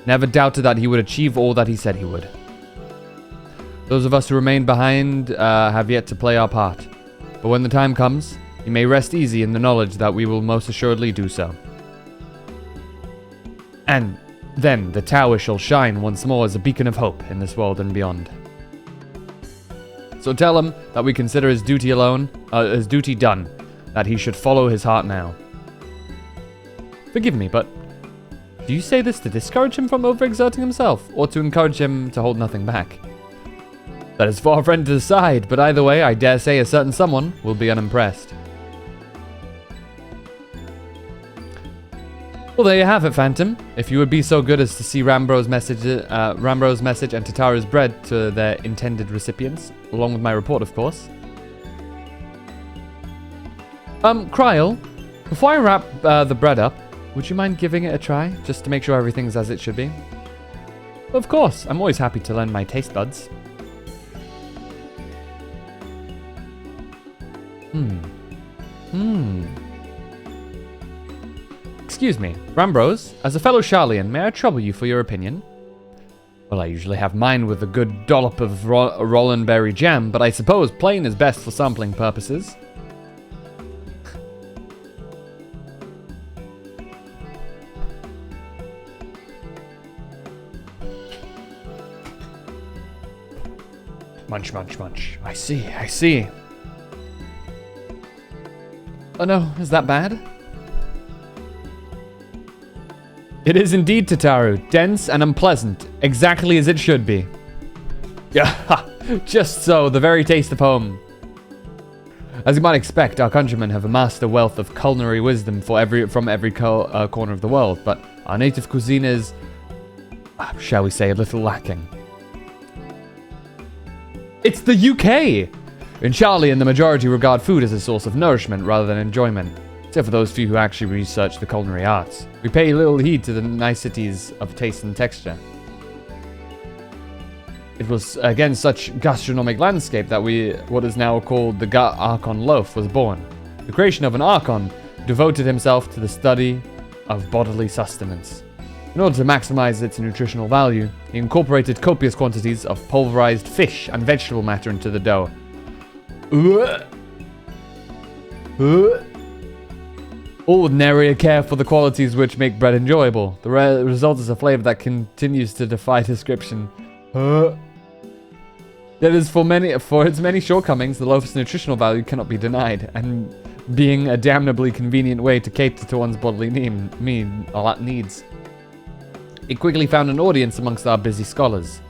Never doubted that he would achieve all that he said he would. Those of us who remain behind have yet to play our part. But when the time comes, you may rest easy in the knowledge that we will most assuredly do so. And then the tower shall shine once more as a beacon of hope in this world and beyond. So tell him that we consider his duty done, that he should follow his heart now. Forgive me, but do you say this to discourage him from overexerting himself, or to encourage him to hold nothing back? That is for our friend to decide, but either way, I dare say a certain someone will be unimpressed. Well, there you have it, Phantom. If you would be so good as to see Rambro's message and Tataru's bread to their intended recipients, along with my report, of course. Kryl, before I wrap the bread up, would you mind giving it a try, just to make sure everything's as it should be? Of course, I'm always happy to lend my taste buds. Excuse me, Rambros, as a fellow Sharlayan, may I trouble you for your opinion? Well, I usually have mine with a good dollop of Rollenberry jam, but I suppose plain is best for sampling purposes. Munch, munch, munch. I see, I see. Oh no, is that bad? It is indeed, Tataru. Dense and unpleasant. Exactly as it should be. Yeah, just so. The very taste of home. As you might expect, our countrymen have amassed a wealth of culinary wisdom from every corner of the world, but our native cuisine is, shall we say, a little lacking. It's the UK! In Sharlayan, the majority regard food as a source of nourishment rather than enjoyment. Except for those few who actually research the culinary arts. We pay little heed to the niceties of taste and texture. It was against such gastronomic landscape that what is now called the Archon loaf was born. The creation of an Archon who devoted himself to the study of bodily sustenance. In order to maximize its nutritional value, he incorporated copious quantities of pulverized fish and vegetable matter into the dough. All with nary care for the qualities which make bread enjoyable. The result is a flavor that continues to defy description. That is, for its many shortcomings, the loaf's nutritional value cannot be denied, and being a damnably convenient way to cater to one's bodily needs. It quickly found an audience amongst our busy scholars.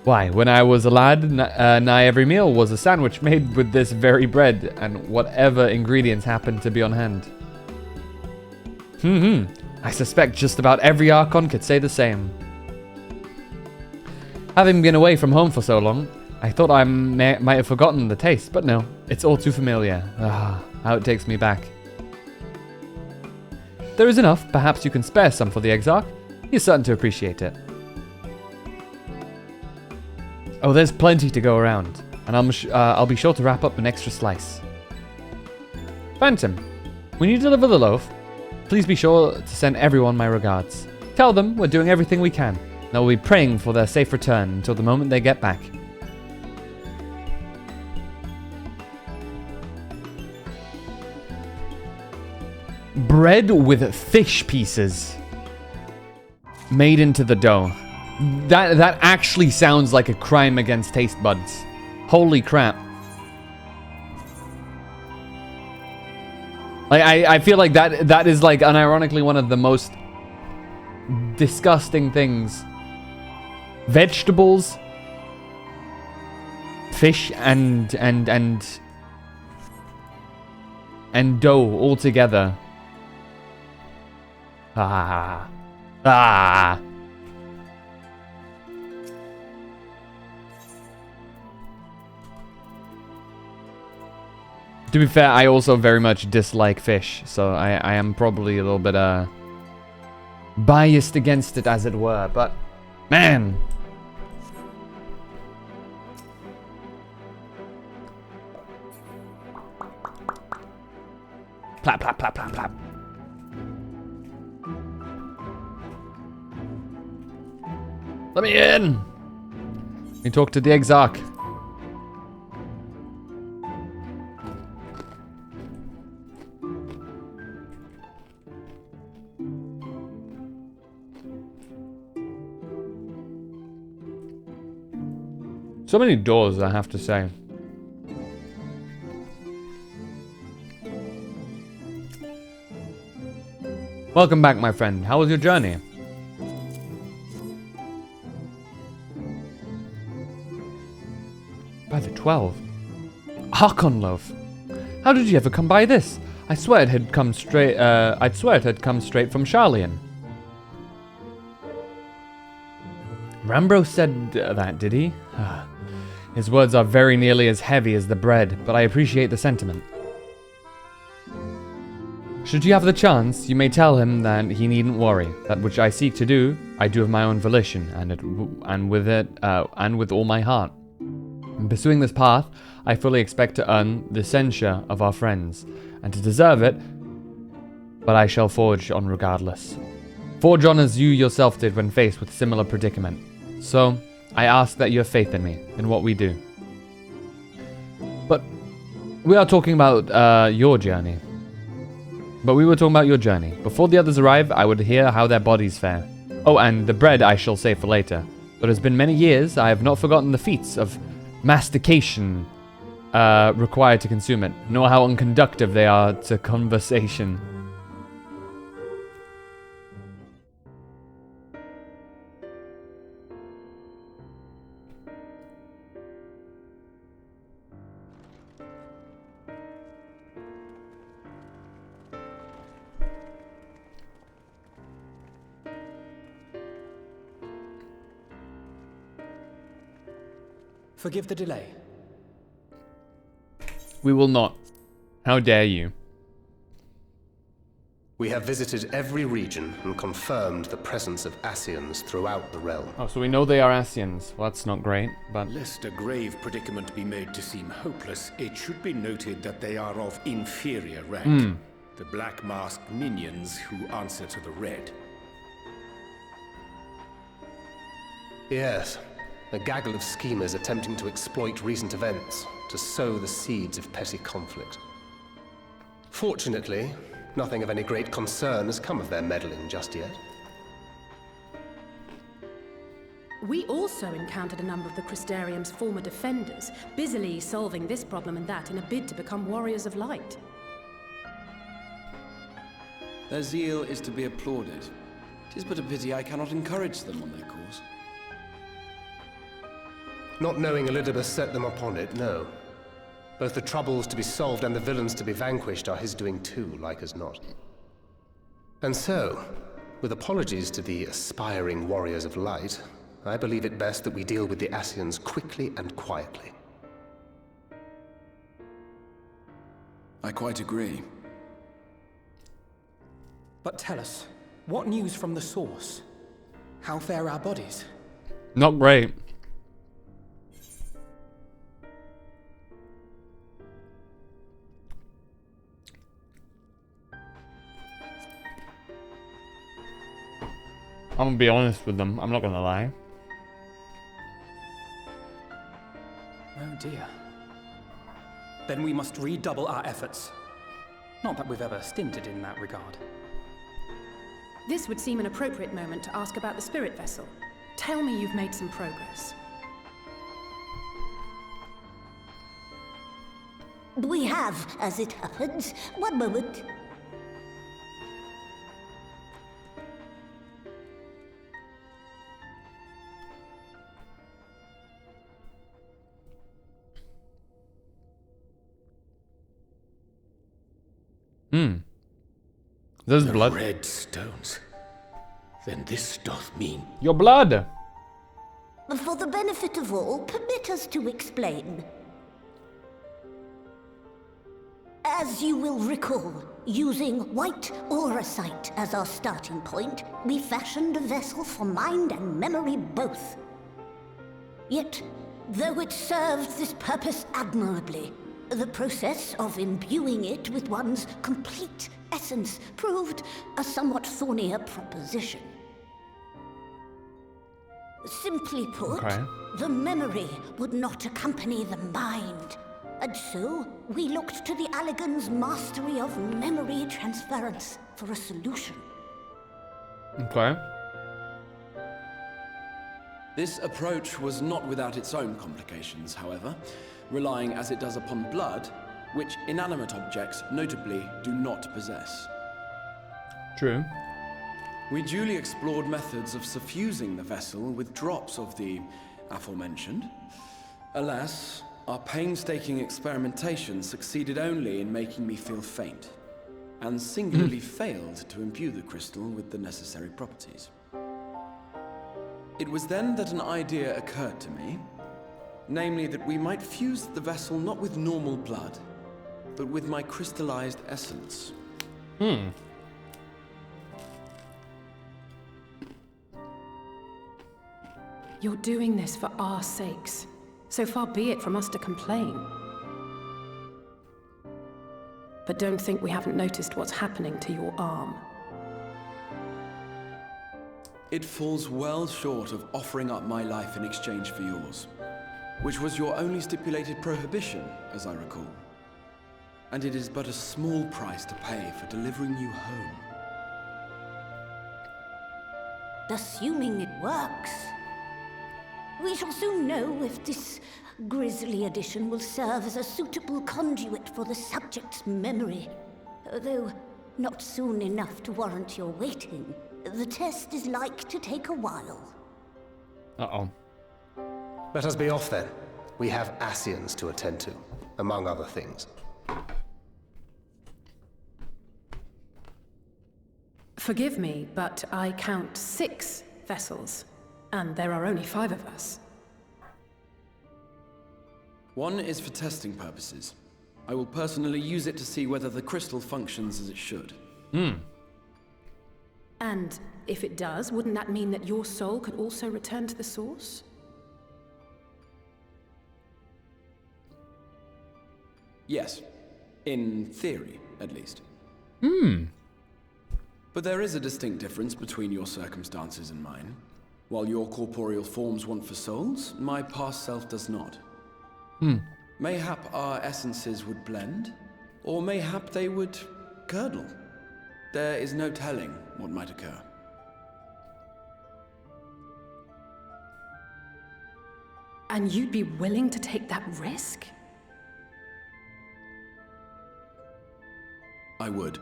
Why, when I was a lad, nigh every meal was a sandwich made with this very bread, and whatever ingredients happened to be on hand. I suspect just about every Archon could say the same. Having been away from home for so long, I thought I might have forgotten the taste, but no, it's all too familiar. How it takes me back. There is enough, perhaps you can spare some for the Exarch. He's certain to appreciate it. Oh, there's plenty to go around, and I'll be sure to wrap up an extra slice. Phantom, when you deliver the loaf, please be sure to send everyone my regards. Tell them we're doing everything we can, and I will be praying for their safe return until the moment they get back. Bread with fish pieces made into the dough. That actually sounds like a crime against taste buds. Holy crap. I feel like that is like unironically one of the most disgusting things. Vegetables, fish, and dough all together. To be fair, I also very much dislike fish, so I am probably a little bit biased against it, as it were, but man. Plap, plap, plap, plap, plap. Let me in! Let me talk to the Exarch. So many doors, I have to say. Welcome back, my friend. How was your journey? By the 12. Archon loaf. How did you ever come by this? I swear it had come straight. I'd swear it had come straight from Sharlayan. Rambro said that, did he? His words are very nearly as heavy as the bread, but I appreciate the sentiment. Should you have the chance, you may tell him that he needn't worry. That which I seek to do, I do of my own volition, and with all my heart. In pursuing this path, I fully expect to earn the censure of our friends, and to deserve it, but I shall forge on regardless. Forge on as you yourself did when faced with a similar predicament. So, I ask that you have faith in me, in what we do. But we are talking about your journey. Before the others arrive, I would hear how their bodies fare. Oh, and the bread I shall save for later. But it has been many years, I have not forgotten the feats of mastication required to consume it, nor how unconductive they are to conversation. Forgive the delay. We will not. How dare you? We have visited every region and confirmed the presence of Ascians throughout the realm. Oh, so we know they are Ascians. Well, that's not great, but... Lest a grave predicament be made to seem hopeless, it should be noted that they are of inferior rank. The black masked minions who answer to the red. Yes, a gaggle of schemers attempting to exploit recent events to sow the seeds of petty conflict. Fortunately, nothing of any great concern has come of their meddling just yet. We also encountered a number of the Crystarium's former defenders, busily solving this problem and that in a bid to become warriors of light. Their zeal is to be applauded. 'Tis but a pity I cannot encourage them on their cause. Not knowing Elidibus set them upon it, no. Both the troubles to be solved and the villains to be vanquished are his doing too, like as not. And so, with apologies to the aspiring warriors of light, I believe it best that we deal with the Ascians quickly and quietly. I quite agree. But tell us, what news from the source? How fare our bodies? Not great. I'm gonna be honest with them. I'm not gonna lie. Oh dear. Then we must redouble our efforts. Not that we've ever stinted in that regard. This would seem an appropriate moment to ask about the spirit vessel. Tell me you've made some progress. We have, as it happens. One moment. There's The blood. red stones. Then this doth mean... Your blood! For the benefit of all, permit us to explain. As you will recall, using white auracite as our starting point, we fashioned a vessel for mind and memory both. Yet, though it served this purpose admirably, the process of imbuing it with one's complete essence proved a somewhat thornier proposition. Simply put, the memory would not accompany the mind. And so, we looked to the Allagan's mastery of memory transference for a solution. Okay. This approach was not without its own complications, however, relying as it does upon blood, which inanimate objects notably do not possess. True. We duly explored methods of suffusing the vessel with drops of the aforementioned. Alas, our painstaking experimentation succeeded only in making me feel faint. and singularly failed to imbue the crystal with the necessary properties. It was then that an idea occurred to me, namely that we might fuse the vessel not with normal blood, but with my crystallized essence. You're doing this for our sakes. So far be it from us to complain. But don't think we haven't noticed what's happening to your arm. It falls well short of offering up my life in exchange for yours, which was your only stipulated prohibition, as I recall. And it is but a small price to pay for delivering you home. Assuming it works. We shall soon know if this grisly addition will serve as a suitable conduit for the subject's memory. Though not soon enough to warrant your waiting. The test is like to take a while. Uh-oh. Let us be off then. We have Ascians to attend to, among other things. Forgive me, but I count 6 vessels, and there are only 5 of us. One is for testing purposes. I will personally use it to see whether the crystal functions as it should. And if it does, wouldn't that mean that your soul could also return to the source? Yes. In theory, at least. But there is a distinct difference between your circumstances and mine. While your corporeal forms want for souls, my past self does not. Mayhap our essences would blend, or mayhap they would curdle. There is no telling what might occur. And you'd be willing to take that risk? I would.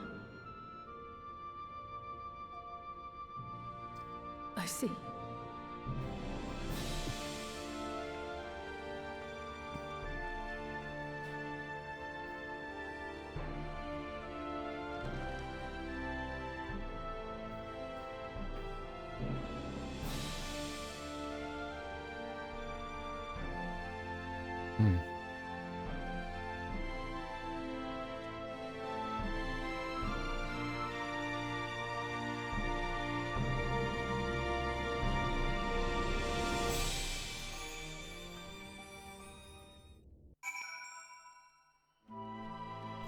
I see.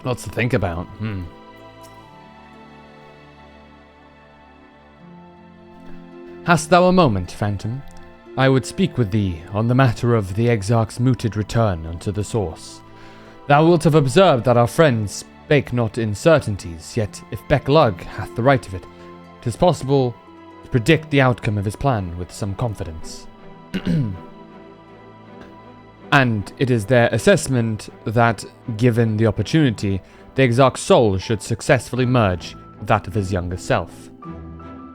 Lots to think about. Hast thou a moment, Phantom? I would speak with thee on the matter of the Exarch's mooted return unto the source. Thou wilt have observed that our friends spake not in certainties, yet if Beck-Lugg hath the right of it, 'tis possible to predict the outcome of his plan with some confidence. And it is their assessment that, given the opportunity, the Exarch's soul should successfully merge with that of his younger self.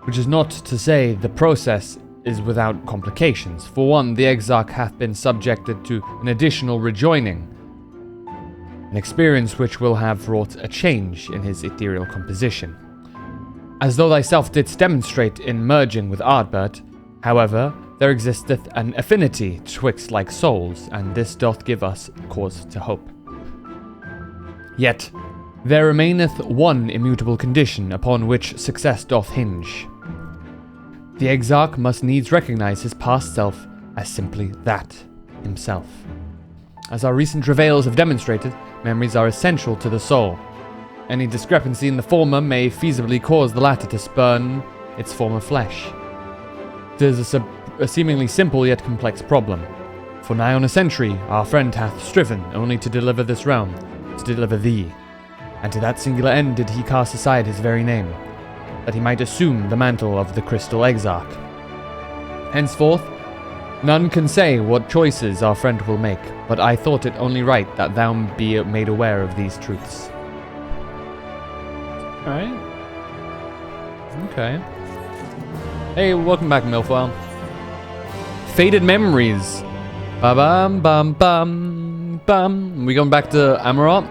Which is not to say the process is without complications. For one, the Exarch hath been subjected to an additional rejoining, an experience which will have wrought a change in his ethereal composition. As though thyself didst demonstrate in merging with Ardbert, however, there existeth an affinity twixt like souls, and this doth give us cause to hope. Yet, there remaineth one immutable condition upon which success doth hinge. The Exarch must needs recognize his past self as simply that, himself. As our recent travails have demonstrated, memories are essential to the soul. Any discrepancy in the former may feasibly cause the latter to spurn its former flesh. It is a seemingly simple yet complex problem. For nigh on a century, our friend hath striven only to deliver this realm, to deliver thee. And to that singular end did he cast aside his very name, that he might assume the mantle of the Crystal Exarch. Henceforth, none can say what choices our friend will make, but I thought it only right that thou be made aware of these truths. Alright. Okay. Hey, welcome back, Milfoil. Faded Memories. Ba-bam, bam, bam, bam. We going back to Amaurot?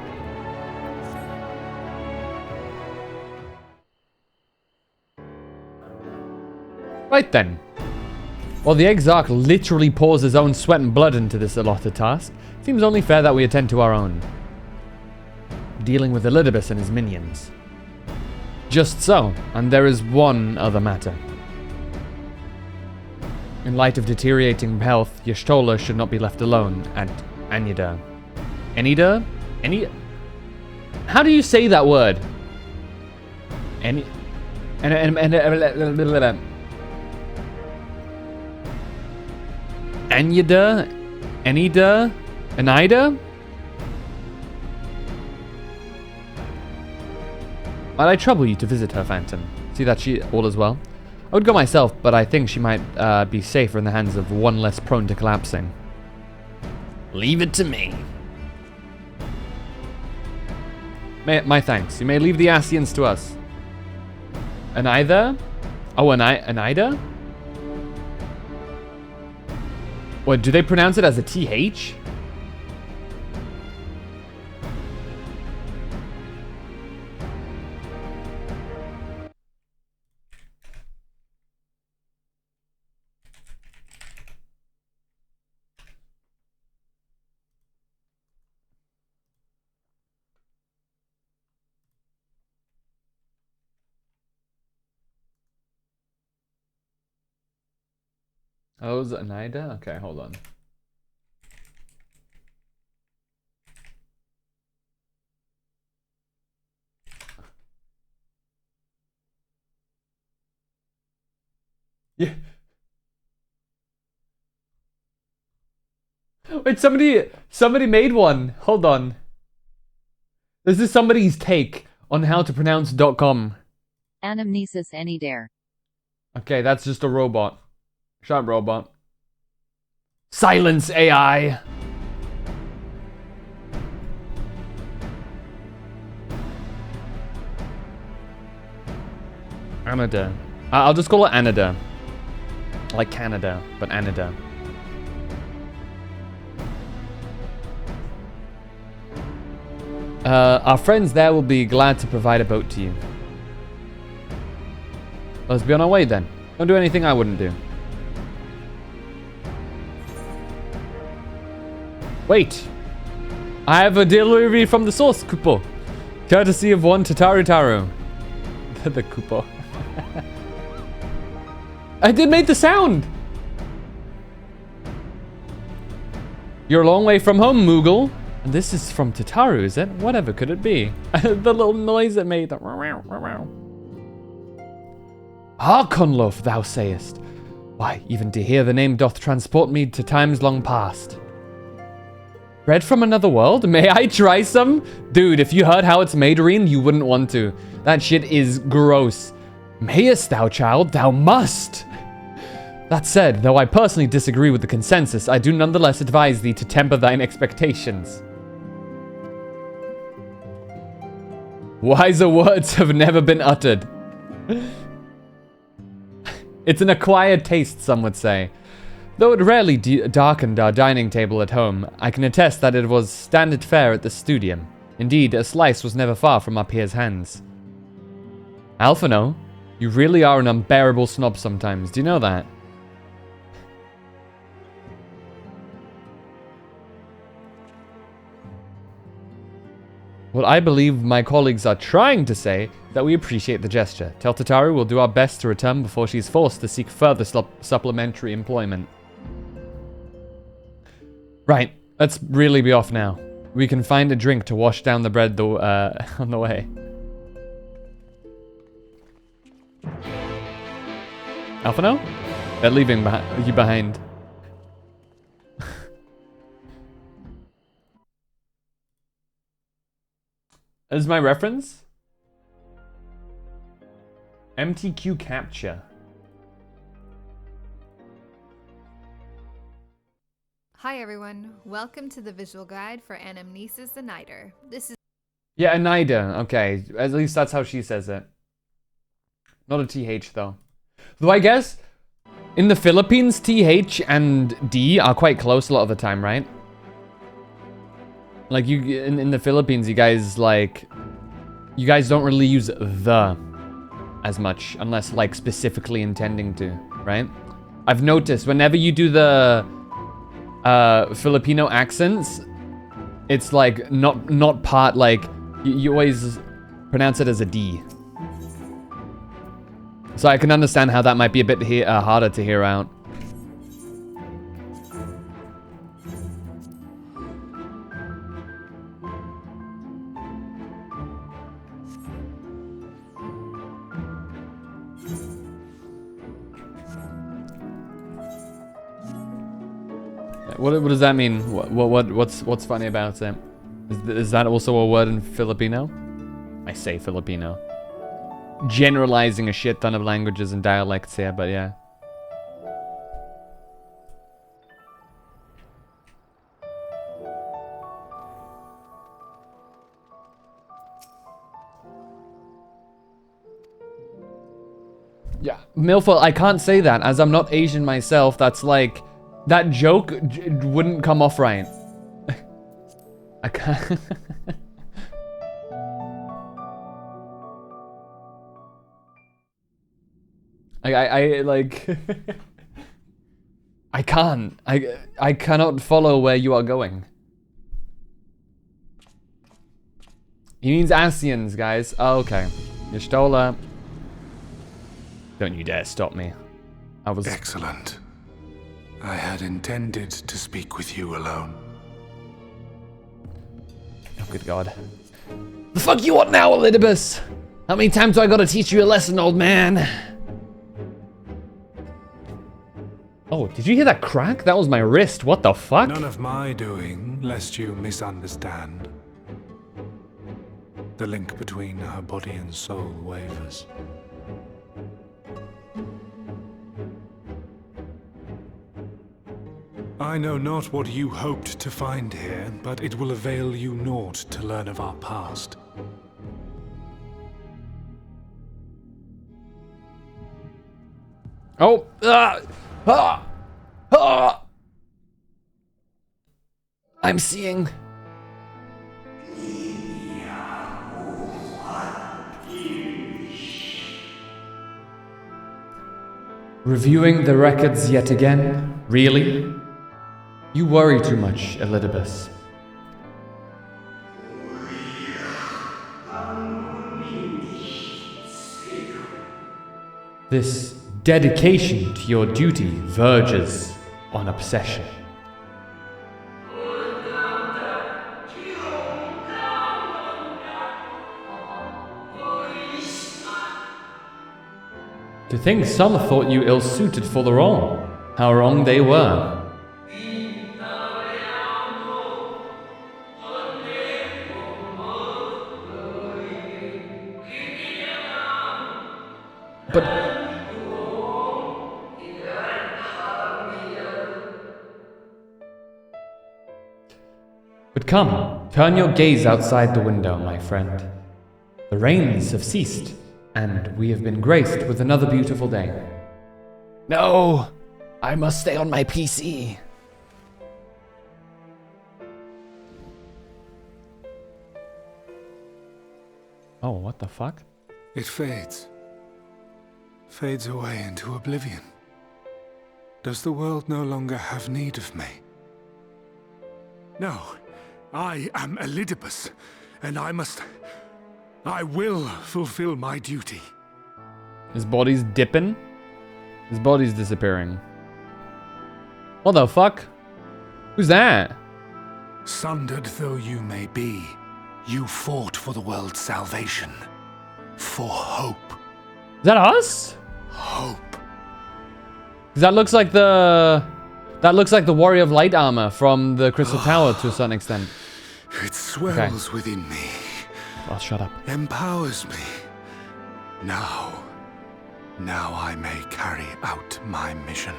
Right then. While the Exarch literally pours his own sweat and blood into this allotted task, it seems only fair that we attend to our own. Dealing with Elidibus and his minions. Just so, and there is one other matter. In light of deteriorating health, Y'shtola should not be left alone at Anyda. Anyda? How do you say that word? Anyda? Anyda? Anida? Might I trouble you to visit her, Phantom? See that she all is well? I would go myself, but I think she might be safer in the hands of one less prone to collapsing. Leave it to me. My thanks. You may leave the Ascians to us. Anida? Oh, Anida? What, do they pronounce it as a TH? Oh, is it Anida? Okay, hold on. Yeah. Wait, somebody made one. Hold on. This is somebody's take on how to pronounce .com. Anamnesis Anydare. Okay, that's just a robot. Shut up, robot. Silence, AI! Anida. I'll just call it Anida. Like Canada, but Anida. Our friends there will be glad to provide a boat to you. Let's be on our way then. Don't do anything I wouldn't do. Wait! I have a delivery from the source, Kupo. Courtesy of one Tataru Taru. The Kupo. I did make the sound! You're a long way from home, Moogle. And this is from Tataru, is it? Whatever could it be? The little noise it made. Harkonlof, thou sayest. Why, even to hear the name doth transport me to times long past. Bread from another world? May I try some? Dude, if you heard how it's made, Reen, you wouldn't want to. That shit is gross. Mayest thou, child? Thou must! That said, though I personally disagree with the consensus, I do nonetheless advise thee to temper thine expectations. Wiser words have never been uttered. It's an acquired taste, some would say. Though it rarely darkened our dining table at home, I can attest that it was standard fare at the studium. Indeed, a slice was never far from our peers' hands. Alphino, you really are an unbearable snob sometimes, do you know that? What I believe my colleagues are trying to say that we appreciate the gesture. Tell Tataru we'll do our best to return before she's forced to seek further supplementary employment. Right, let's really be off now. We can find a drink to wash down the bread on the way. Alphino? They're leaving you behind. Is my reference? MTQ capture. Hi everyone, welcome to the visual guide for Anamnesis Anydare. This is... Yeah, Anida, okay. At least that's how she says it. Not a TH though. Though I guess, in the Philippines, TH and D are quite close a lot of the time, right? Like, you in the Philippines, you guys don't really use the as much, unless, like, specifically intending to. right? I've noticed whenever you do the Filipino accents, it's like not part, like you always pronounce it as a D. So I can understand how that might be a bit harder to hear out. What does that mean? What's funny about it? Is that also a word in Filipino? I say Filipino. Generalizing a shit ton of languages and dialects here, but yeah. Yeah, Milfoil, I can't say that as I'm not Asian myself. That's like, that joke wouldn't come off right. I can't. I like I can't. I cannot follow where you are going. He means Asians, guys. Oh, okay. Y'shtola. Don't you dare stop me. I was excellent. I had intended to speak with you alone. Oh, good God. The fuck you want now, Elidibus? How many times do I gotta teach you a lesson, old man? Oh, did you hear that crack? That was my wrist. What the fuck? None of my doing, lest you misunderstand. The link between her body and soul wavers. I know not what you hoped to find here, but it will avail you naught to learn of our past. Oh, I'm seeing. Reviewing the records yet again? Really? You worry too much, Elidibus. This dedication to your duty verges on obsession. To think some thought you ill-suited for the role. How wrong they were. But come, turn your gaze outside the window, my friend. The rains have ceased, and we have been graced with another beautiful day. No, I must stay on my PC. Oh, what the fuck? It fades. Fades away into oblivion. Does the world no longer have need of me? No, I am Elidibus, and I will fulfill my duty. His body's dipping? His body's disappearing. What the fuck? Who's that? Sundered though you may be, you fought for the world's salvation. For hope. Is that us? Hope. That looks like the Warrior of Light armor from the Crystal Tower to a certain extent. It swells within me. Oh, shut up. Empowers me. Now I may carry out my mission.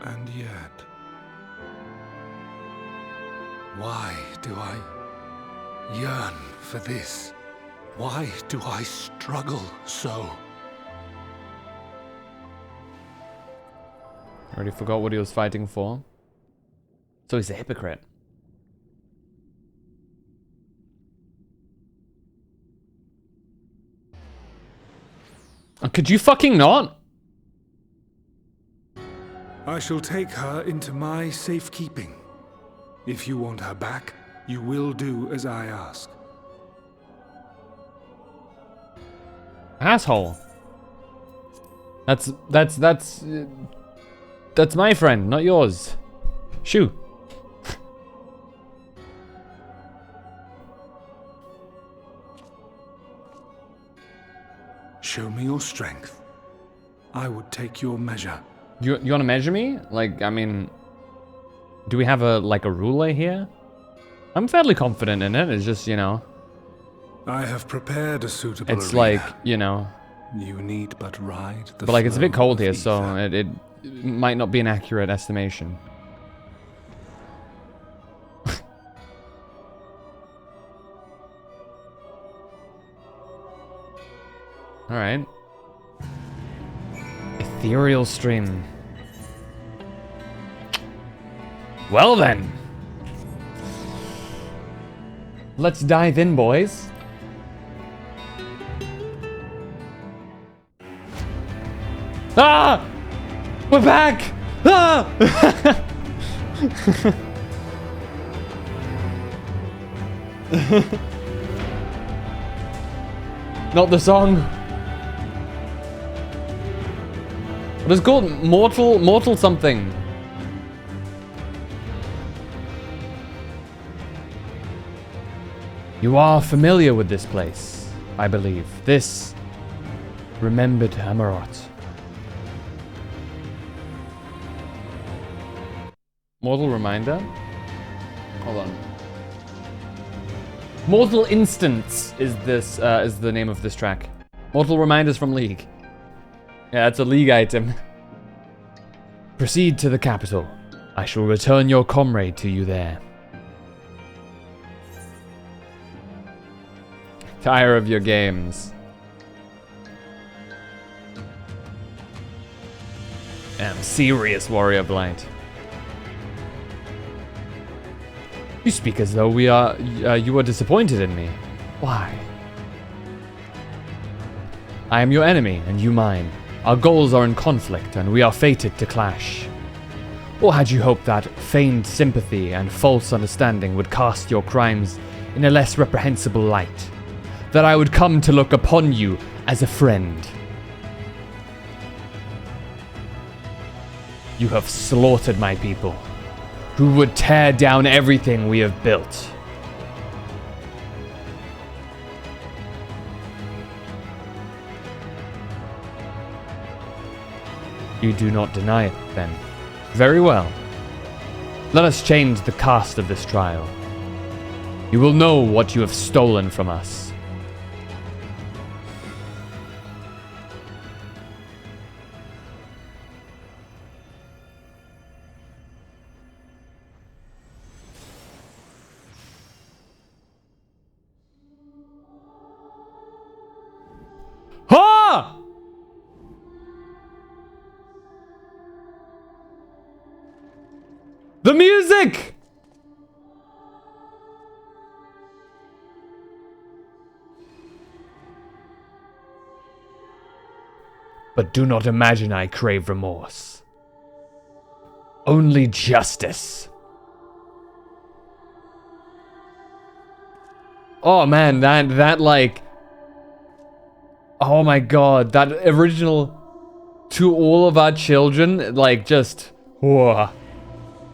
And yet, why do I yearn for this? Why do I struggle so? I already forgot what he was fighting for. So he's a hypocrite. Could you fucking not? I shall take her into my safekeeping. If you want her back, you will do as I ask. Asshole. That's my friend, not yours. Shoo. Show me your strength. I would take your measure. You want to measure me? Like, I mean, do we have a ruler here? I'm fairly confident in it. It's just, you know. I have prepared a suitable It's arena. like, you know. You need but ride the But like, it's a bit flow cold of here, so ether. it might not be an accurate estimation. All right. Ethereal stream. Well then. Let's dive in, boys. Ah! We're back! Ah! Not the song. What is it called? Mortal something. You are familiar with this place, I believe. This remembered Amarot. Mortal Reminder? Hold on. Mortal Instance is this is the name of this track. Mortal Reminders from League. Yeah, it's a League item. Proceed to the capital. I shall return your comrade to you there. Tire of your games. Am serious, Warrior of Light. You speak as though you are disappointed in me. Why? I am your enemy, and you mine. Our goals are in conflict, and we are fated to clash. Or had you hoped that feigned sympathy and false understanding would cast your crimes in a less reprehensible light? That I would come to look upon you as a friend? You have slaughtered my people, who would tear down everything we have built. You do not deny it, then. Very well. Let us change the cast of this trial. You will know what you have stolen from us. Ha! The music! But do not imagine I crave remorse. Only justice. Oh man, that like... Oh my god, that original to all of our children, like just... Whoa.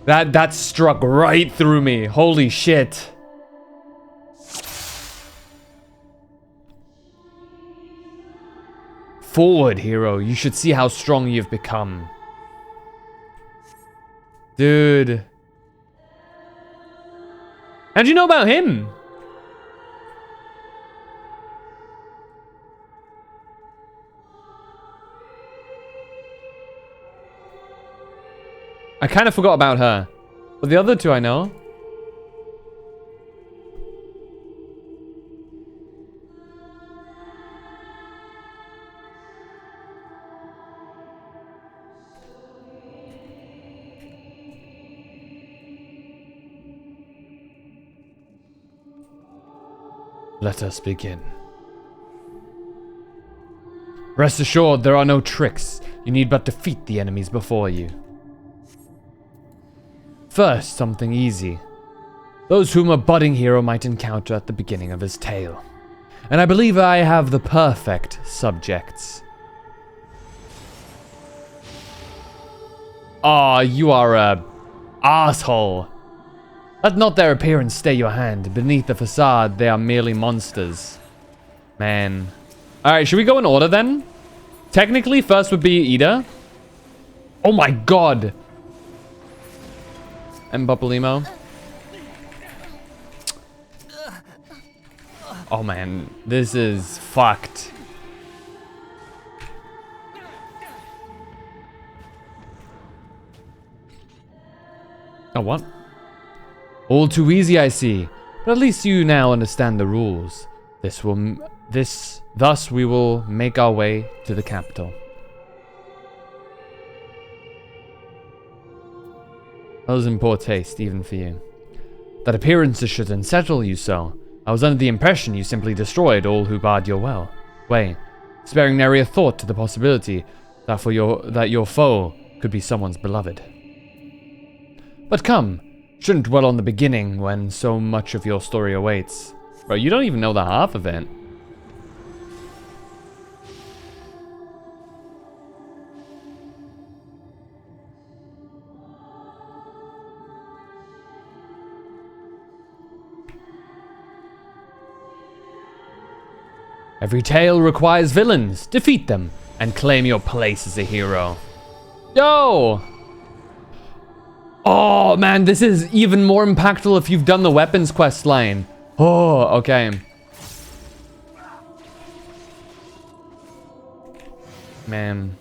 That struck right through me. Holy shit. Forward, hero. You should see how strong you've become. Dude. How'd you know about him? I kind of forgot about her. But the other two I know. Let us begin. Rest assured, there are no tricks. You need but defeat the enemies before you. First, something easy. Those whom a budding hero might encounter at the beginning of his tale. And I believe I have the perfect subjects. Aw, you are a asshole. Let not their appearance stay your hand. Beneath the facade, they are merely monsters. Man. Alright, should we go in order then? Technically, first would be Ida. Oh my god. And Bupalimo. Oh man, this is fucked. Oh, what? All too easy, I see. But at least you now understand the rules. Thus we will make our way to the capital. That was in poor taste, even for you. That appearances should unsettle you so. I was under the impression you simply destroyed all who barred your way, sparing nary a thought to the possibility that your foe could be someone's beloved. But come, shouldn't dwell on the beginning when so much of your story awaits. Bro, you don't even know the half of it. Every tale requires villains. Defeat them and claim your place as a hero. Yo! Oh man, this is even more impactful if you've done the weapons quest line. Oh, okay. Man.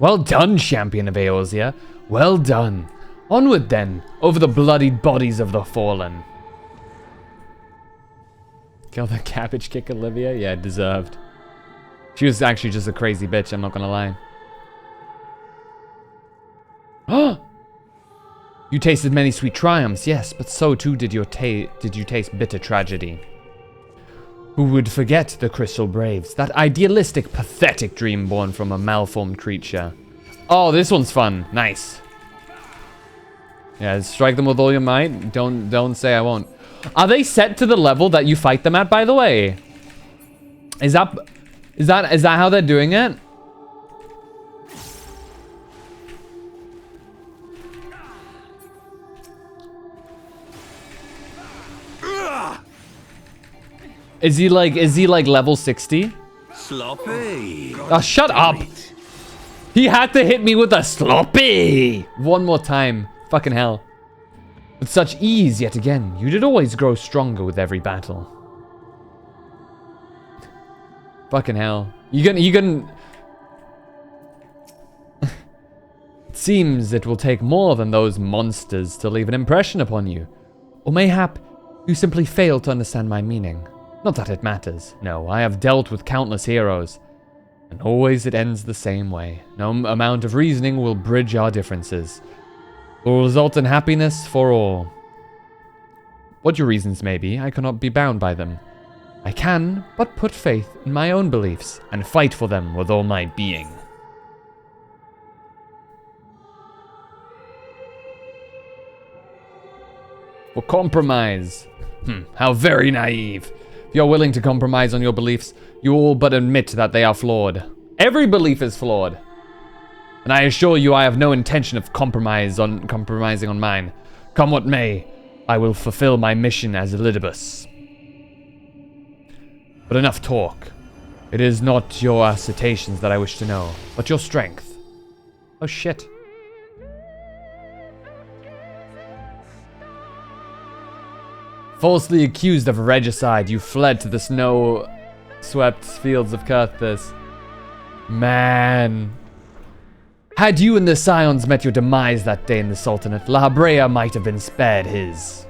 Well done, champion of Eorzea. Well done. Onward then, over the bloodied bodies of the fallen. Kill the cabbage kick Olivia? Yeah, deserved. She was actually just a crazy bitch, I'm not gonna lie. Oh! You tasted many sweet triumphs, yes, but so too did you taste bitter tragedy. Who would forget the Crystal Braves, that idealistic, pathetic dream born from a malformed creature? Oh, this one's fun. Nice. Yeah, strike them with all your might. Don't say I won't. Are they set to the level that you fight them at, by the way? Is that how they're doing it? Is he like level 60? Sloppy. Oh, shut up. He had to hit me with a sloppy. One more time. Fucking hell. With such ease yet again, you did always grow stronger with every battle. Fucking hell. You can It seems it will take more than those monsters to leave an impression upon you. Or mayhap you simply fail to understand my meaning. Not that it matters. No, I have dealt with countless heroes. And always it ends the same way. No amount of reasoning will bridge our differences. It will result in happiness for all. What your reasons may be, I cannot be bound by them. I can but put faith in my own beliefs and fight for them with all my being. For compromise. How very naive. If you're willing to compromise on your beliefs, you all but admit that they are flawed. Every belief is flawed. And I assure you I have no intention of compromising on mine. Come what may, I will fulfill my mission as Elidibus. But enough talk. It is not your assertions that I wish to know, but your strength. Oh shit. Falsely accused of regicide, you fled to the snow-swept fields of Kurthus. Man. Had you and the Scions met your demise that day in the Sultanate, Lahabrea might have been spared his.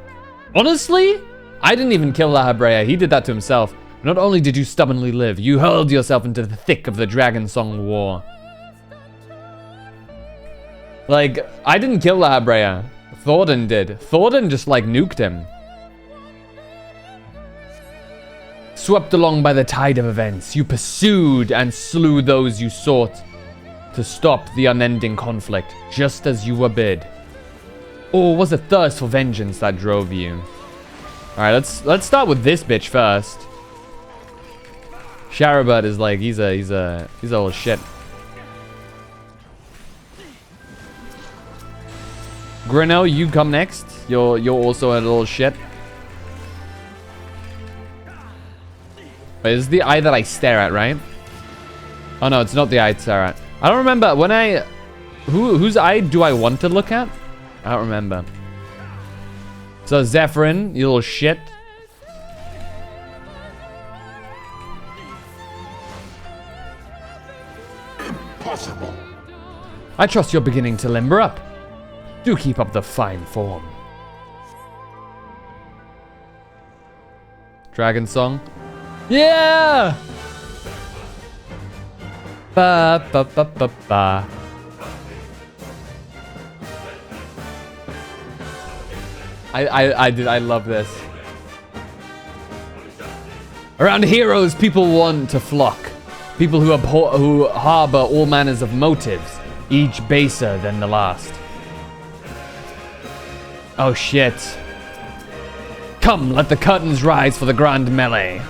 Honestly? I didn't even kill Lahabrea, he did that to himself. Not only did you stubbornly live, you hurled yourself into the thick of the Dragon Song War. Like, I didn't kill Lahabrea. Thordan did. Thordan just, like, nuked him. Swept along by the tide of events, you pursued and slew those you sought to stop the unending conflict, just as you were bid. Or was it thirst for vengeance that drove you? Alright, let's start with this bitch first. Sharabud is like, he's a little shit. Grino, you come next. You're also a little shit. Wait, this is the eye that I stare at, right? Oh no, it's not the eye I stare at. I don't remember when I... Whose eye do I want to look at? I don't remember. So Zephyrin, you little shit. Impossible. I trust you're beginning to limber up. Do keep up the fine form. Dragon song. Yeah! Ba ba ba ba ba. I love this. Around heroes, people want to flock. People who harbor all manners of motives, each baser than the last. Oh shit. Come, let the curtains rise for the grand melee.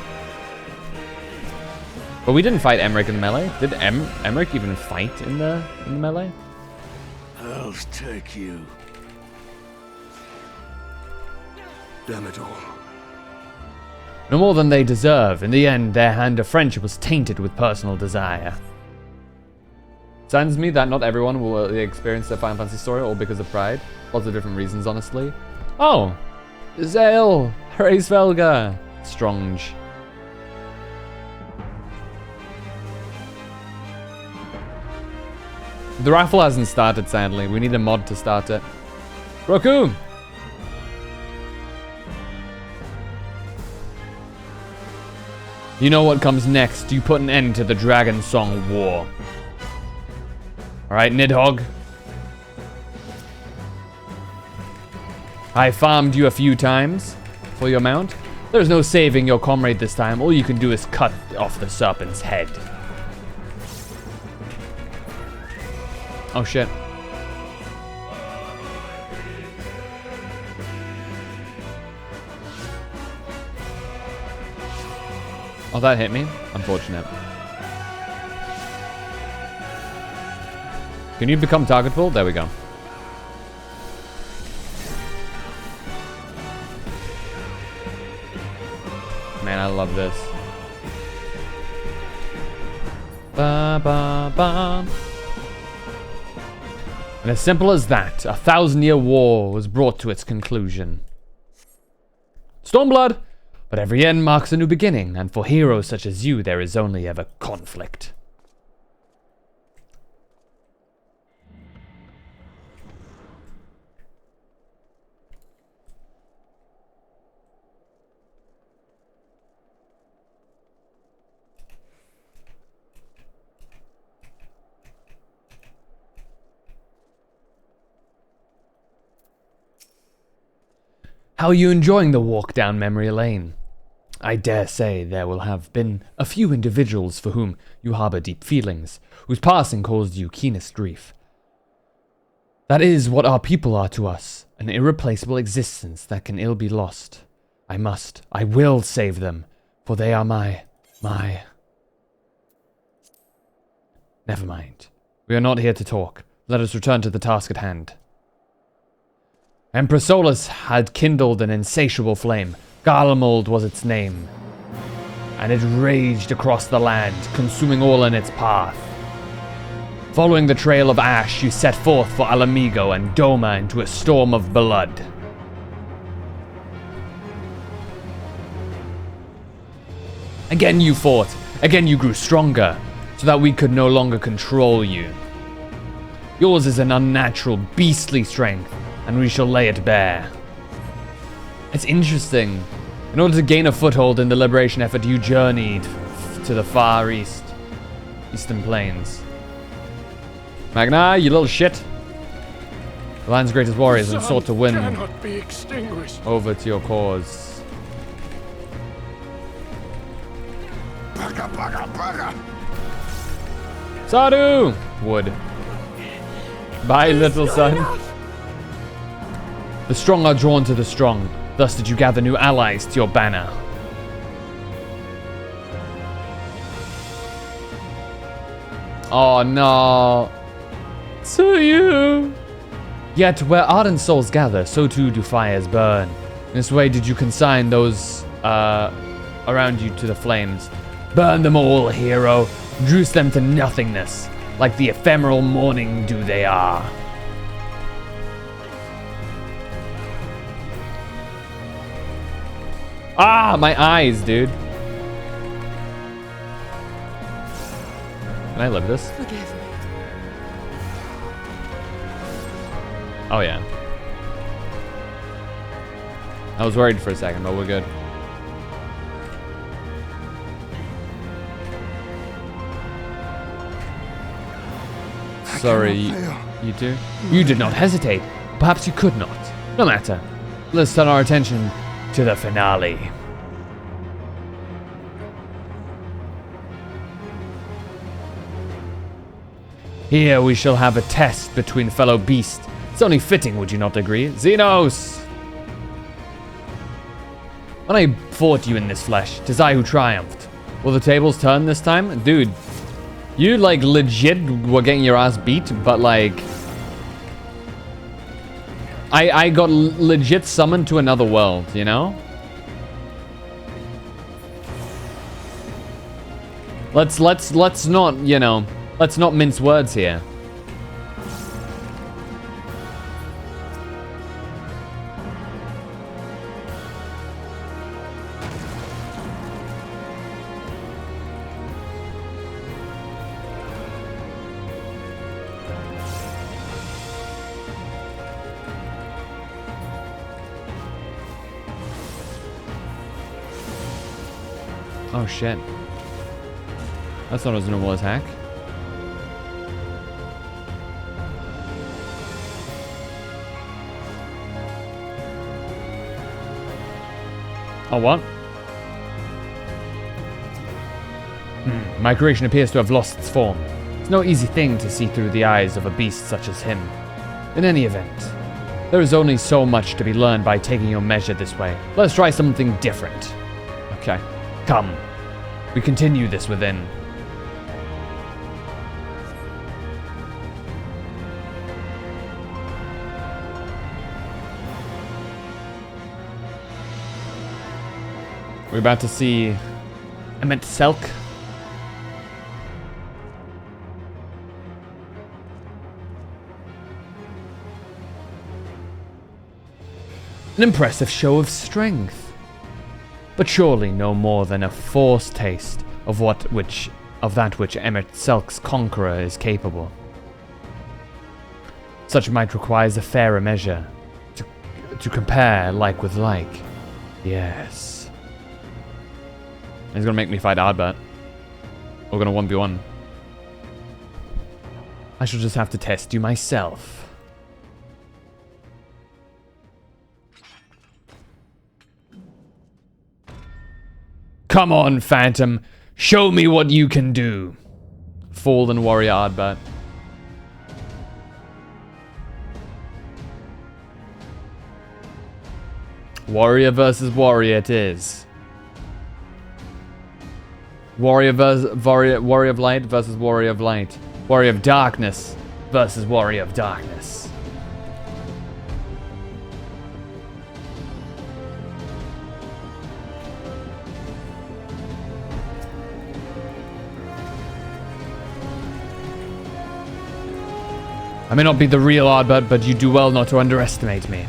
But we didn't fight Emmerich in the melee. Did Emmerich even fight in the melee? I'll take you. Damn it all. No more than they deserve. In the end, their hand of friendship was tainted with personal desire. Saddens me that not everyone will experience their Final Fantasy story all because of pride. Lots of different reasons, honestly. Oh! Zale! Reisvelga! Stronge. The raffle hasn't started, sadly. We need a mod to start it. Roku! You know what comes next. You put an end to the Dragon Song War. Alright, Nidhogg. I farmed you a few times for your mount. There's no saving your comrade this time. All you can do is cut off the serpent's head. Oh shit. Oh, that hit me. Unfortunate. Can you become targetable? There we go. Man, I love this. Ba ba ba. And as simple as that, a 1,000-year war was brought to its conclusion. Stormblood! But every end marks a new beginning, and for heroes such as you, there is only ever conflict. How are you enjoying the walk down memory lane? I dare say there will have been a few individuals for whom you harbor deep feelings, whose passing caused you keenest grief. That is what our people are to us, an irreplaceable existence that can ill be lost. I will save them, for they are my... Never mind. We are not here to talk. Let us return to the task at hand. Empress Solus had kindled an insatiable flame. Garlemald was its name, and it raged across the land, consuming all in its path. Following the trail of ash, you set forth for Alamigo and Doma into a storm of blood. Again you fought, again you grew stronger, so that we could no longer control you. Yours is an unnatural, beastly strength, and we shall lay it bare. It's interesting. In order to gain a foothold in the liberation effort, you journeyed to the far eastern plains. Magna, you little shit. The land's greatest warriors and sought to win over to your cause. Bugger, bugger, bugger! Sadu! Wood. Bye, little son. The strong are drawn to the strong. Thus did you gather new allies to your banner. Oh no. To you. Yet where ardent souls gather, so too do fires burn. In this way did you consign those around you to the flames. Burn them all, hero. Reduce them to nothingness, like the ephemeral morning dew they are. Ah, my eyes, dude. Can I live this? Forgive me. Oh yeah. I was worried for a second, but we're good. Sorry, you too? You did not hesitate. Perhaps you could not. No matter. Let's turn our attention to the finale. Here we shall have a test between fellow beasts. It's only fitting, would you not agree? Xenos! When I fought you in this flesh, 'tis I who triumphed. Will the tables turn this time? Dude, you like legit were getting your ass beat, but like... I got legit summoned to another world, you know? Let's not, you know, let's not mince words here. Oh shit. That's not as normal attack. Oh, what? My creation appears to have lost its form. It's no easy thing to see through the eyes of a beast such as him. In any event, there is only so much to be learned by taking your measure this way. Let's try something different. Okay. Come. We continue this within. We're about to see Emet-Selch. An impressive show of strength. But surely no more than a foretaste of that which Emet-Selch's conqueror is capable. Such might requires a fairer measure, to compare like with like. Yes. He's gonna make me fight Ardbert. We're gonna 1v1. I shall just have to test you myself. Come on, Phantom. Show me what you can do. Fallen warrior Ardbert. Warrior versus warrior it is. Warrior of light versus warrior of light. Warrior of darkness versus warrior of darkness. I may not be the real Ardbert, but you do well not to underestimate me.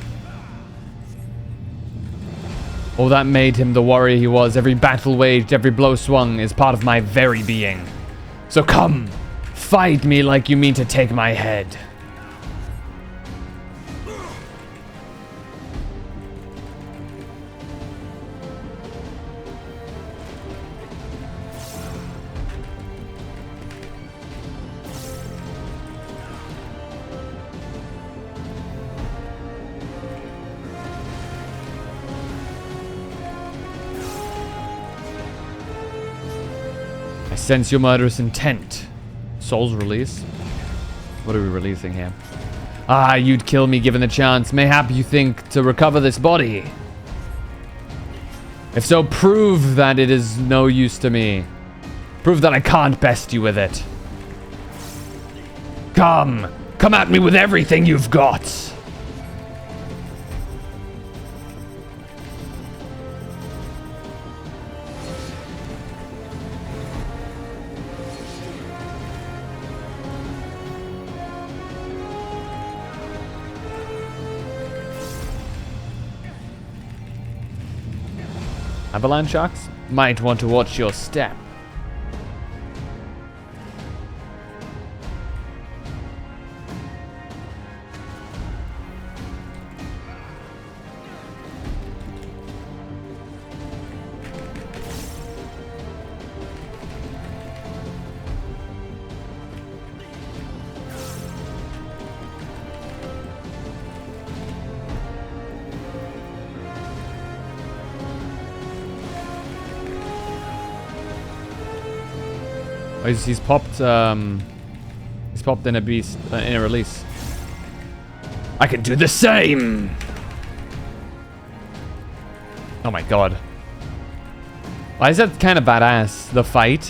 All that made him the warrior he was, every battle waged, every blow swung, is part of my very being. So come, fight me like you mean to take my head. I sense your murderous intent. Soul's release. What are we releasing here? Ah, you'd kill me given the chance. Mayhap you think to recover this body. If so, prove that it is no use to me. Prove that I can't best you with it. Come at me with everything you've got. Avalanche sharks? Might want to watch your step. Oh, he's popped in a beast, in a release. I can do the same! Oh my god. Why is that kind of badass? The fight.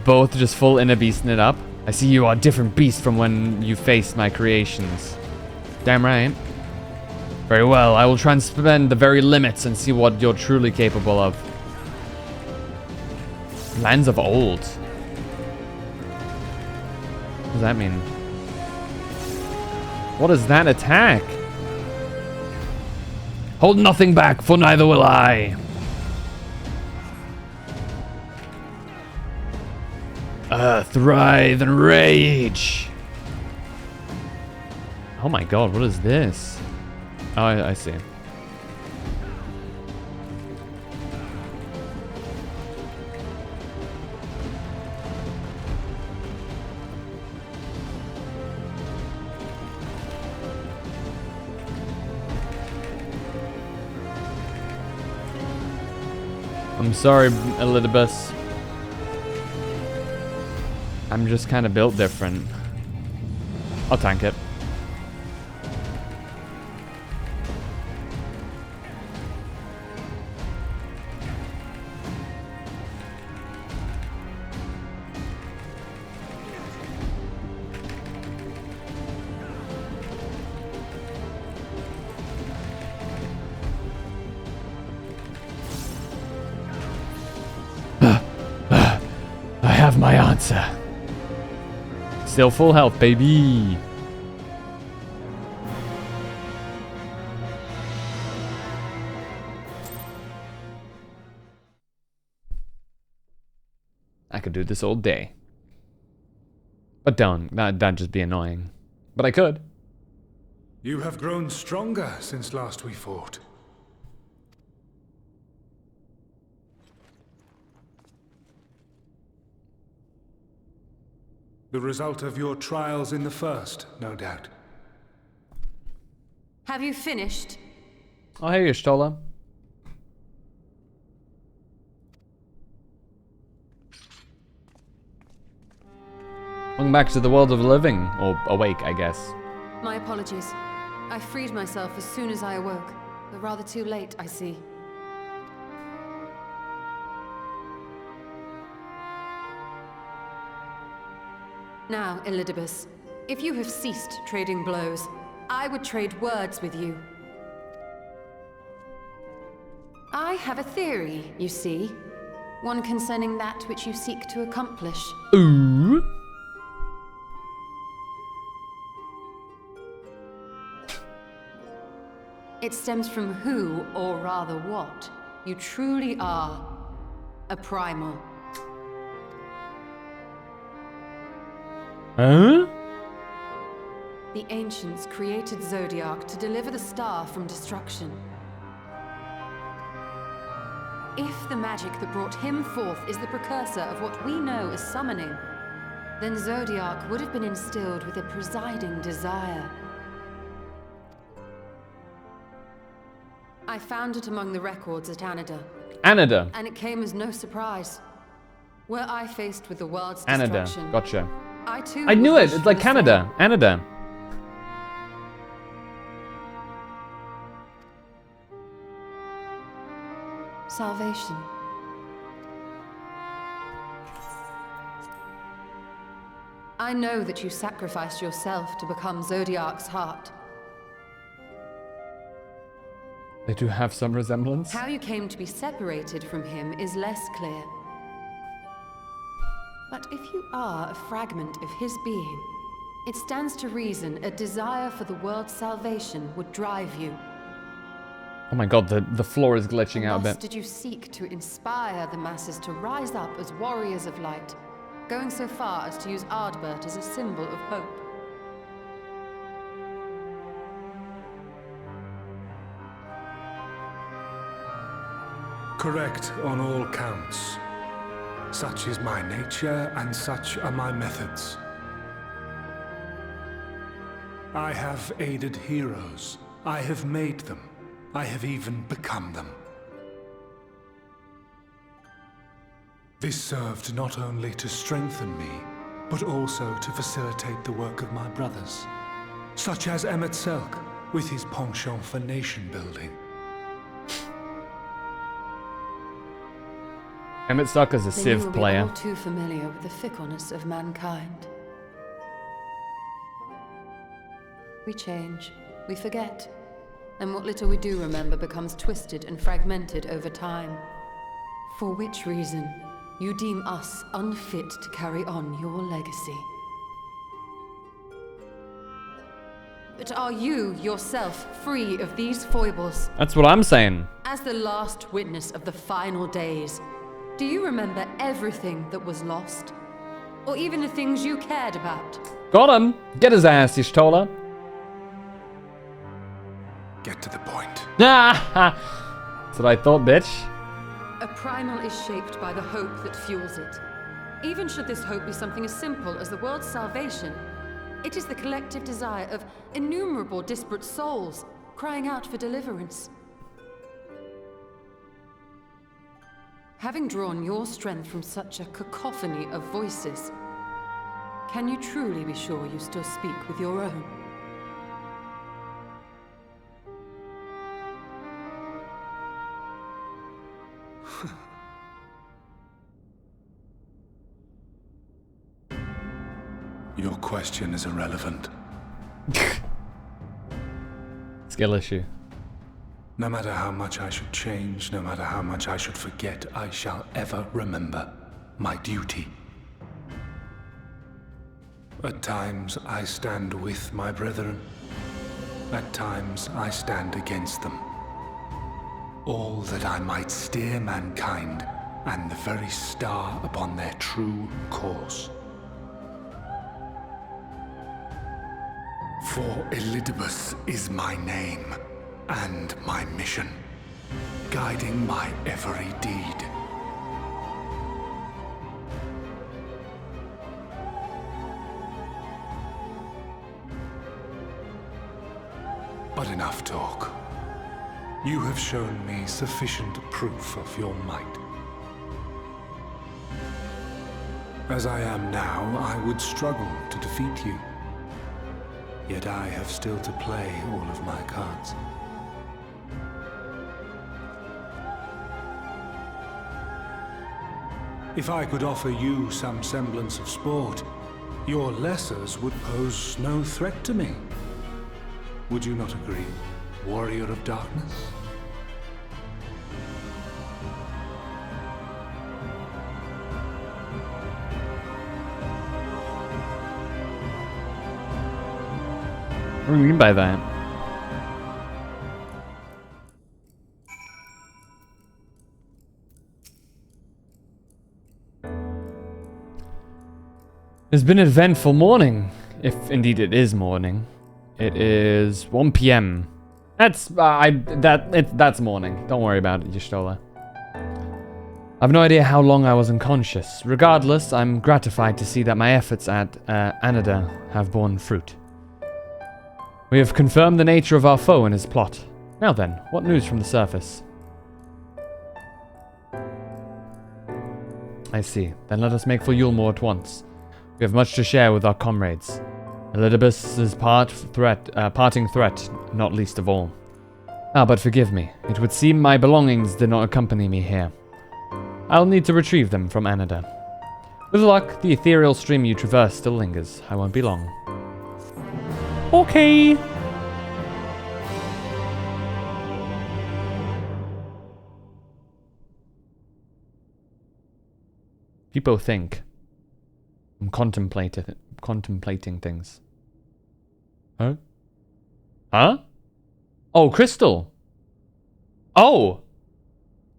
Both just full inner beasting it up. I see you are a different beast from when you faced my creations. Damn right. Very well, I will transcend the very limits and see what you're truly capable of. Lands of Old. What does that mean? What is that attack? Hold nothing back, for neither will I. Earth, writhe and rage. Oh my god, what is this? Oh, I see. I'm sorry, Elidibus. I'm just kind of built different. I'll tank it. I have my answer. Still full health, baby. I could do this all day. But don't. That'd just be annoying. But I could. You have grown stronger since last we fought. The result of your trials in the first, no doubt. Have you finished? Oh, hey, Y'shtola. Welcome back to the world of the living. Or awake, I guess. My apologies. I freed myself as soon as I awoke. But rather too late, I see. Now, Elidibus, if you have ceased trading blows, I would trade words with you. I have a theory, you see. One concerning that which you seek to accomplish. Ooh. It stems from who, or rather what, you truly are. A primal. Huh? The ancients created Zodiac to deliver the star from destruction. If the magic that brought him forth is the precursor of what we know as summoning, then Zodiac would have been instilled with a presiding desire. I found it among the records at Anida. Anida. And it came as no surprise. Were I faced with the world's Anada. destruction, Gotcha. I too I knew would it. wish It's for like the Canada. Anada. same. Salvation. I know that you sacrificed yourself to become Zodiark's heart. They do have some resemblance. How you came to be separated from him is less clear. But if you are a fragment of his being, it stands to reason a desire for the world's salvation would drive you. Oh my god, the floor is glitching out a Thus bit. did you seek to inspire the masses to rise up as warriors of light, going so far as to use Ardbert as a symbol of hope. Correct on all counts. Such is my nature, and such are my methods. I have aided heroes. I have made them. I have even become them. This served not only to strengthen me, but also to facilitate the work of my brothers, such as Emmett Selk, with his penchant for nation building. Emmett Selk is a Then you will Civ be player. all too familiar with the fickleness of mankind. We change, we forget, and what little we do remember becomes twisted and fragmented over time. For which reason, you deem us unfit to carry on your legacy. But are you, yourself, free of these foibles? That's what I'm saying. As the last witness of the final days, do you remember everything that was lost? Or even the things you cared about? Got him. Get his ass, Y'shtola. Get to the point. That's what I thought, bitch. A primal is shaped by the hope that fuels it. Even should this hope be something as simple as the world's salvation, it is the collective desire of innumerable disparate souls crying out for deliverance. Having drawn your strength from such a cacophony of voices, can you truly be sure you still speak with your own? Your question is irrelevant. Skill issue. No matter how much I should change, no matter how much I should forget, I shall ever remember my duty. At times I stand with my brethren. At times I stand against them. All that I might steer mankind and the very star upon their true course. For Elidibus is my name and my mission, guiding my every deed. But enough talk. You have shown me sufficient proof of your might. As I am now, I would struggle to defeat you. Yet I have still to play all of my cards. If I could offer you some semblance of sport, your lessers would pose no threat to me. Would you not agree, Warrior of Darkness? What do you mean by that? It's been an eventful morning, if indeed it is morning. It is 1 p.m. That's morning. Don't worry about it, Y'shtola. I've no idea how long I was unconscious. Regardless, I'm gratified to see that my efforts at Anada have borne fruit. We have confirmed the nature of our foe and his plot. Now then, what news from the surface? I see. Then let us make for Yulmore at once. We have much to share with our comrades. Elidibus' parting threat, not least of all. Ah, but forgive me. It would seem my belongings did not accompany me here. I'll need to retrieve them from Anada. With luck, the ethereal stream you traverse still lingers. I won't be long. Okay. People think I'm contemplating things. Huh? Huh? Oh, crystal. Oh!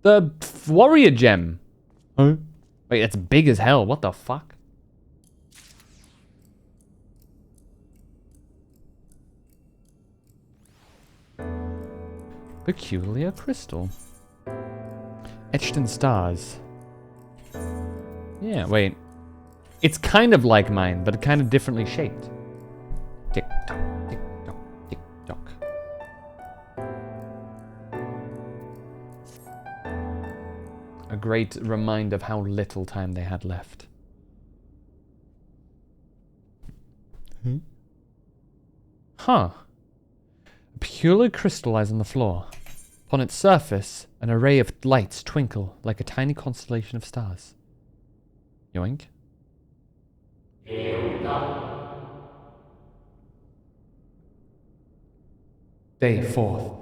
The warrior gem. Huh? Wait, it's big as hell. What the fuck? Peculiar crystal. Etched in stars. Yeah, wait. It's kind of like mine, but kind of differently shaped. Tick tock, tick tock, tick tock. A great reminder of how little time they had left. Huh. A peculiar crystal lies on the floor. Upon its surface, an array of lights twinkle like a tiny constellation of stars. Yoink. Day 4th.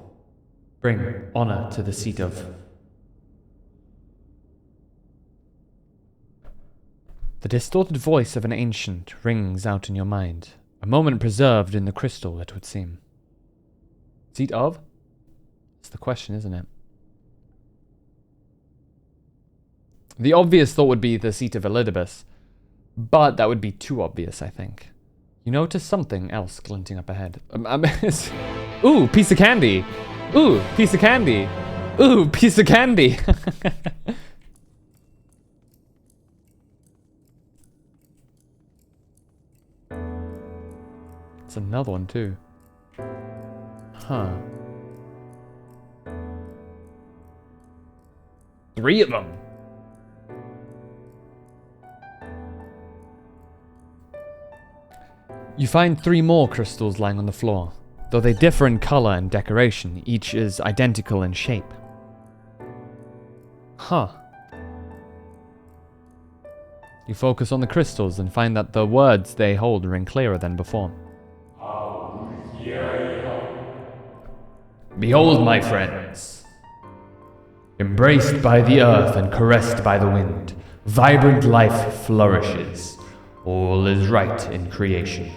Bring honor to the seat of... The distorted voice of an ancient rings out in your mind. A moment preserved in the crystal, it would seem. Seat of? That's the question, isn't it? The obvious thought would be the seat of Elidibus, but that would be too obvious, I think. You notice something else glinting up ahead. Ooh, piece of candy! Ooh, piece of candy! Ooh, piece of candy! It's another one too. Huh. 3 of them! You find 3 more crystals lying on the floor. Though they differ in color and decoration, each is identical in shape. Huh. You focus on the crystals and find that the words they hold ring clearer than before. Behold, my friends. Embraced by the earth and caressed by the wind, vibrant life flourishes. All is right in creation.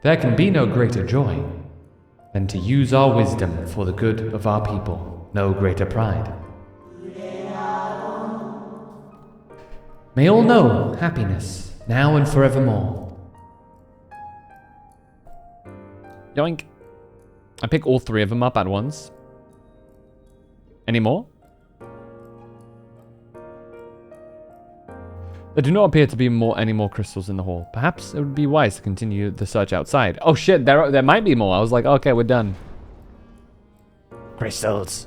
There can be no greater joy than to use our wisdom for the good of our people. No greater pride. May all know happiness, now and forevermore. Yoink. I pick all 3 of them up at once. Any more? There do not appear to be any more crystals in the hall. Perhaps it would be wise to continue the search outside. Oh shit, there might be more. I was like, okay, we're done. Crystals.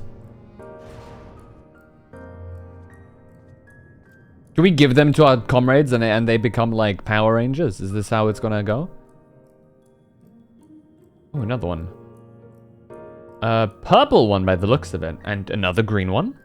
Do we give them to our comrades and they become like Power Rangers? Is this how it's gonna go? Oh, another one. A purple one by the looks of it. And another green one.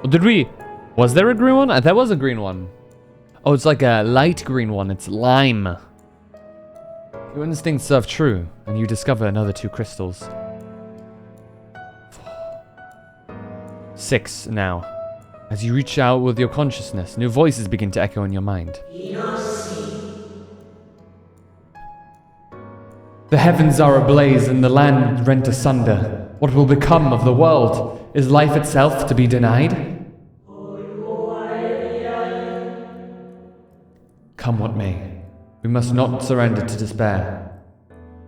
Well, was there a green one? There was a green one. Oh, it's like a light green one. It's lime. Your instincts serve true, and you discover another 2 crystals. 6 now. As you reach out with your consciousness, new voices begin to echo in your mind. The heavens are ablaze and the land rent asunder. What will become of the world? Is life itself to be denied? Come what may, we must not surrender to despair.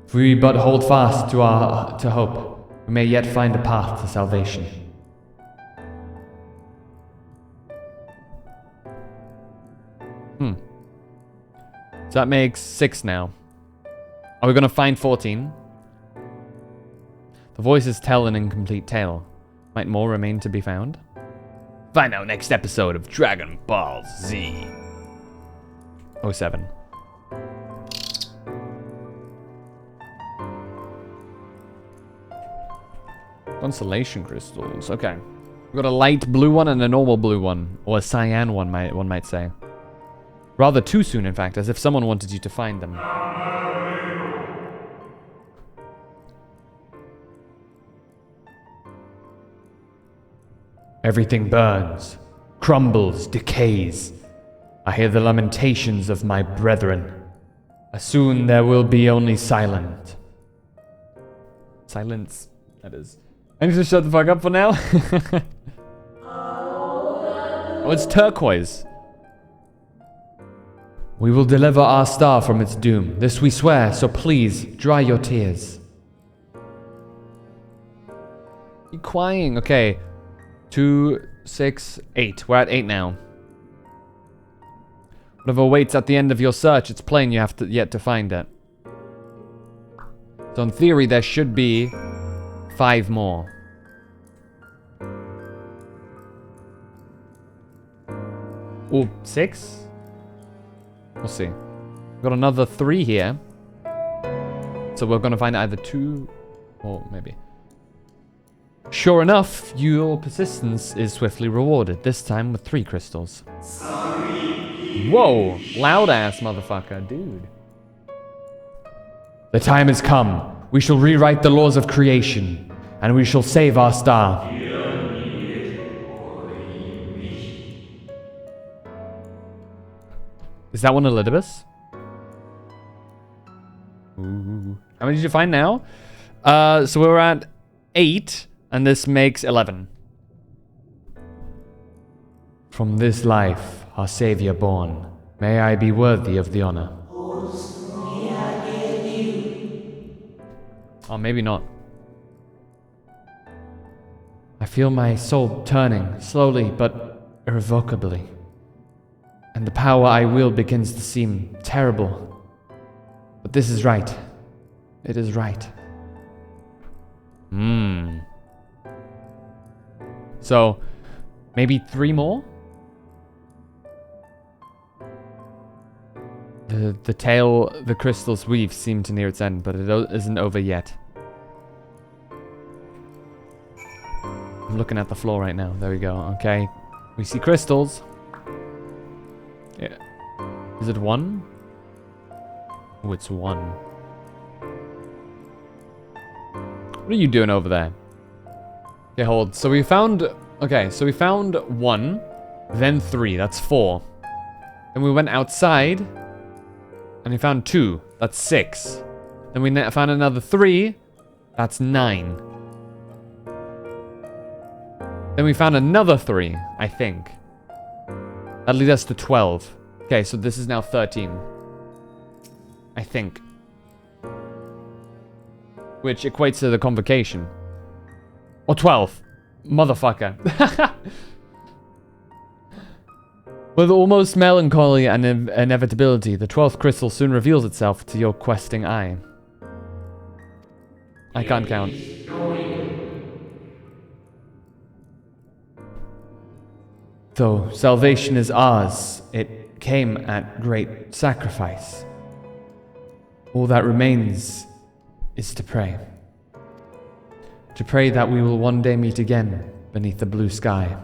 If we but hold fast to hope, we may yet find a path to salvation. So that makes 6 now. Are we going to find 14? The voices tell an incomplete tale. Might more remain to be found? Find out next episode of Dragon Ball Z. 07. Constellation crystals. Okay. We've got a light blue one and a normal blue one. Or a cyan one, one might say. Rather too soon, in fact, as if someone wanted you to find them. Everything burns, crumbles, decays. I hear the lamentations of my brethren. Soon there will be only silence, that is. I need to shut the fuck up for now. Oh, it's turquoise. We will deliver our star from its doom. This we swear, so please, dry your tears. You're crying. Okay. 2, 6, 8. We're at 8 now. Whatever waits at the end of your search, it's plain you have yet to find it. So in theory, there should be 5 more. Or 6? We'll see. We've got another 3 here. So we're going to find either 2 or maybe. Sure enough, your persistence is swiftly rewarded, this time with 3 crystals. Whoa, loud ass motherfucker, dude. The time has come. We shall rewrite the laws of creation, and we shall save our star. Is that one Elidibus? Ooh. How many did you find now? So we're at 8. And this makes 11. From this life, our Savior born, may I be worthy of the honor. Oh, maybe not. I feel my soul turning, slowly but irrevocably. And the power I wield begins to seem terrible. But this is right. It is right. So, maybe 3 more? The tail the crystals weave seem to near its end, but it isn't over yet. I'm looking at the floor right now. There we go. Okay. We see crystals. Yeah. Is it 1? Oh, it's 1. What are you doing over there? Okay, hold. So we found... Okay, so we found 1, then 3. That's 4. Then we went outside, and we found 2. That's 6. Then we found another 3. That's 9. Then we found another 3, I think. That leads us to 12. Okay, so this is now 13. I think. Which equates to the convocation. Or 12. Motherfucker. With almost melancholy and inevitability, the 12th crystal soon reveals itself to your questing eye. I can't count. Though salvation is ours, it came at great sacrifice. All that remains is to pray. To pray that we will one day meet again beneath the blue sky.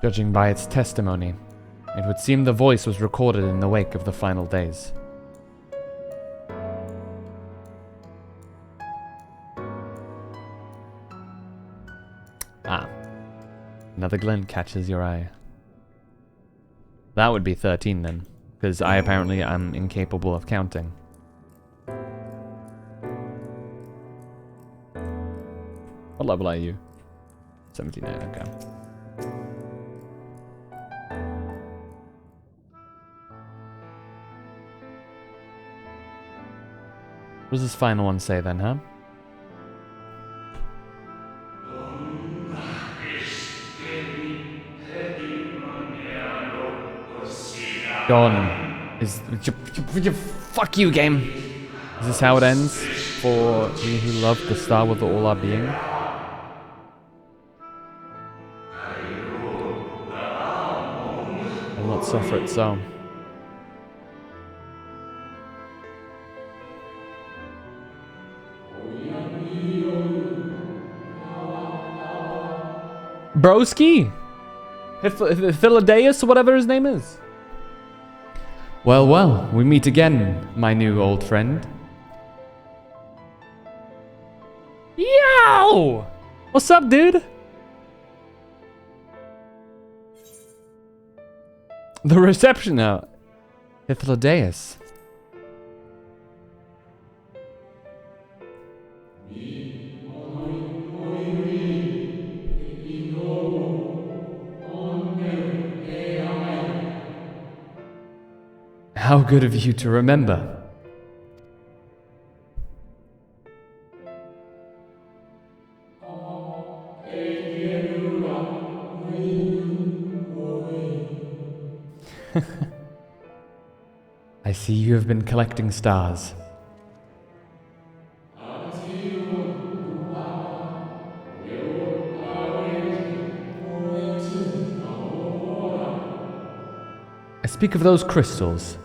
Judging by its testimony, it would seem the voice was recorded in the wake of the final days. Ah. Another glint catches your eye. That would be 13 then, because I apparently am incapable of counting. What level are you? 79, okay. What does this final one say then, huh? Gone. Fuck you, game. Is this how it ends? For we who love the star with all our being? I'll not suffer it so. Broski? Philadeus, or whatever his name is. Well, well, we meet again, my new old friend. Yo! What's up, dude? The reception now. Philadeus. How good of you to remember. I see you have been collecting stars. I speak of those crystals.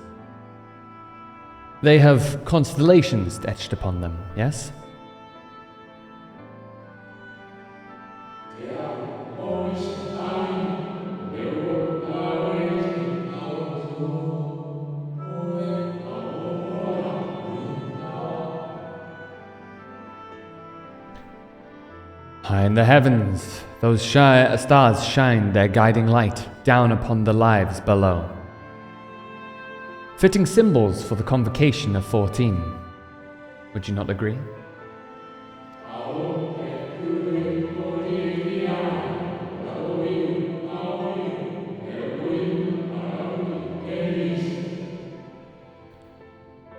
They have constellations etched upon them, yes? High in the heavens, those stars shine their guiding light down upon the lives below. Fitting symbols for the convocation of 14. Would you not agree?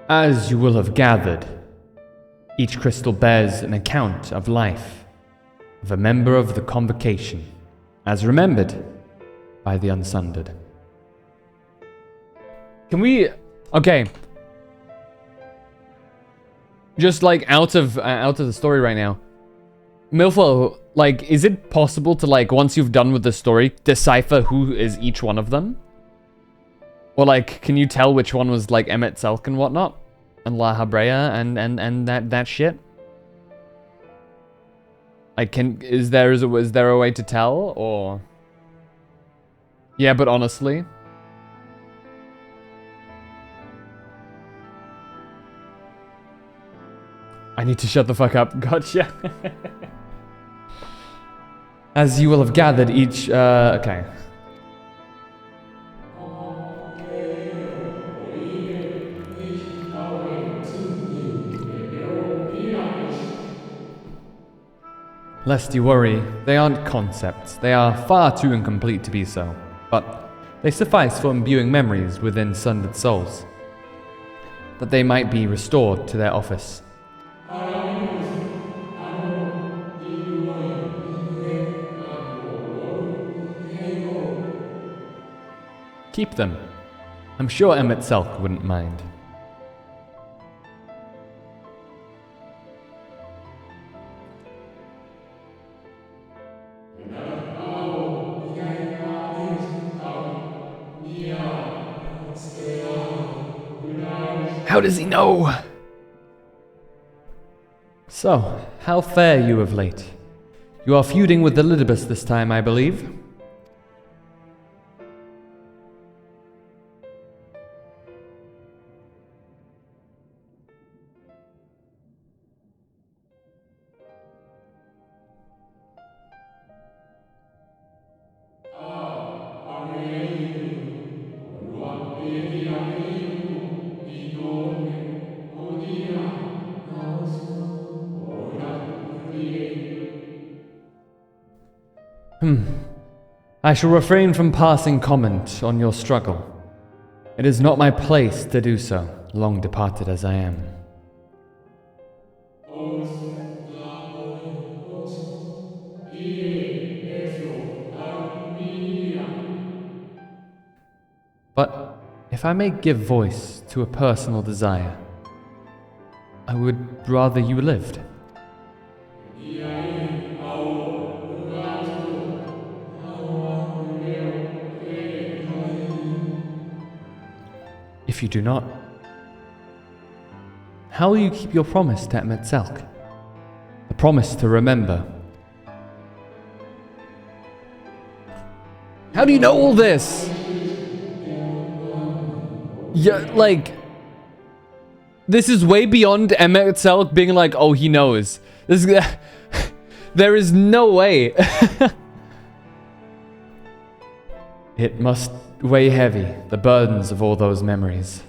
As you will have gathered, each crystal bears an account of life of a member of the convocation, as remembered by the Unsundered. Can we... Okay. Just like out of the story right now. Milfo, like, is it possible to, like, once you've done with the story, decipher who is each one of them? Or, like, can you tell which one was, like, Emmett Selk and whatnot? And La Habrea and that shit? Like, is there a way to tell, or... Yeah, but honestly... I need to shut the fuck up. Gotcha. As you will have gathered each... okay. Lest you worry, they aren't concepts. They are far too incomplete to be so. But they suffice for imbuing memories within sundered souls, that they might be restored to their office. Keep them. I'm sure Emmett Selk wouldn't mind. How does he know? So, how fare you of late? You are feuding with Elidibus this time, I believe. I shall refrain from passing comment on your struggle. It is not my place to do so, long departed as I am. But If I may give voice to a personal desire, I would rather you lived. If you do not, how will you keep your promise to Emet-Selch? The promise to remember. How do you know all this? Yeah, like, this is way beyond Emet-Selch being like, oh, he knows. This, there is no way. It must weigh heavy, the burdens of all those memories.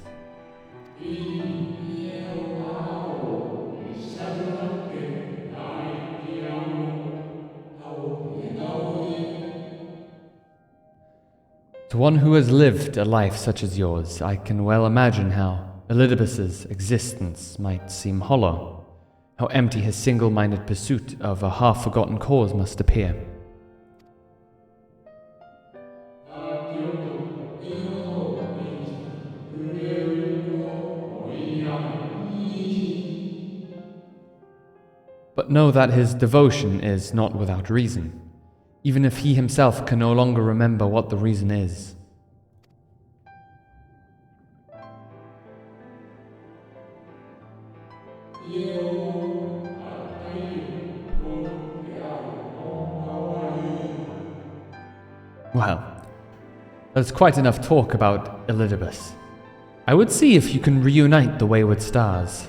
To one who has lived a life such as yours, I can well imagine how Elidibus's existence might seem hollow, how empty his single-minded pursuit of a half-forgotten cause must appear. But know that his devotion is not without reason, even if he himself can no longer remember what the reason is. Well, there's quite enough talk about Elidibus. I would see if you can reunite the wayward stars.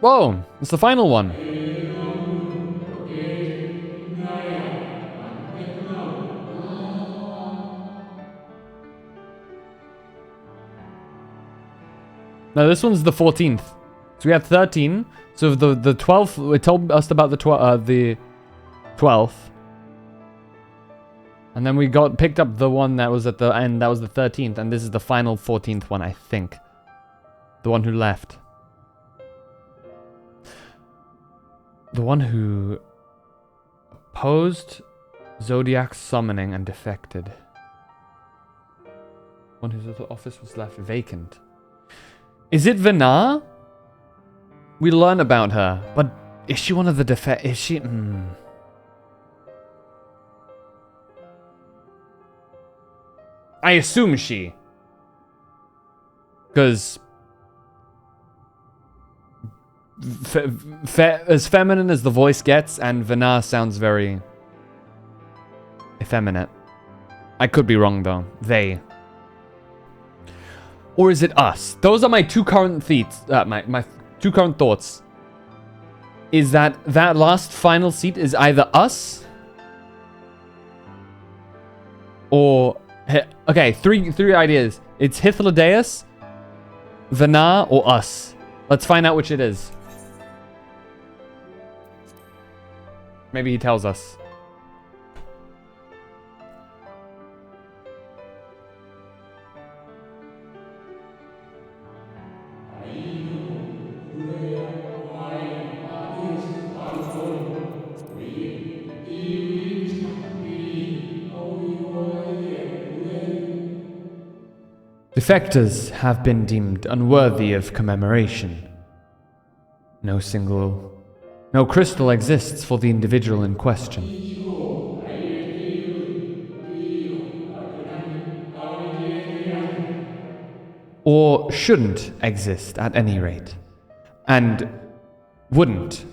Whoa, it's the final one. No, this one's the 14th. So we had 13. So the 12th, it told us about the 12th. And then we picked up the one that was at the end, that was the 13th, and this is the final 14th one, I think. The one who left. The one who opposed Zodiac's summoning and defected. One whose office was left vacant. Is it Venar? We learn about her, but is she one of the is she... I assume she. Because... as feminine as the voice gets, and Venar sounds very... effeminate. I could be wrong though. They. Or is it us? Those are my two current my two current thoughts. Is that last final seat is either us or... Okay, three ideas. It's Hythlodaeus, Venar, or us. Let's find out which it is. Maybe he tells us. Defectors have been deemed unworthy of commemoration. No crystal exists for the individual in question. Or shouldn't exist at any rate. And wouldn't,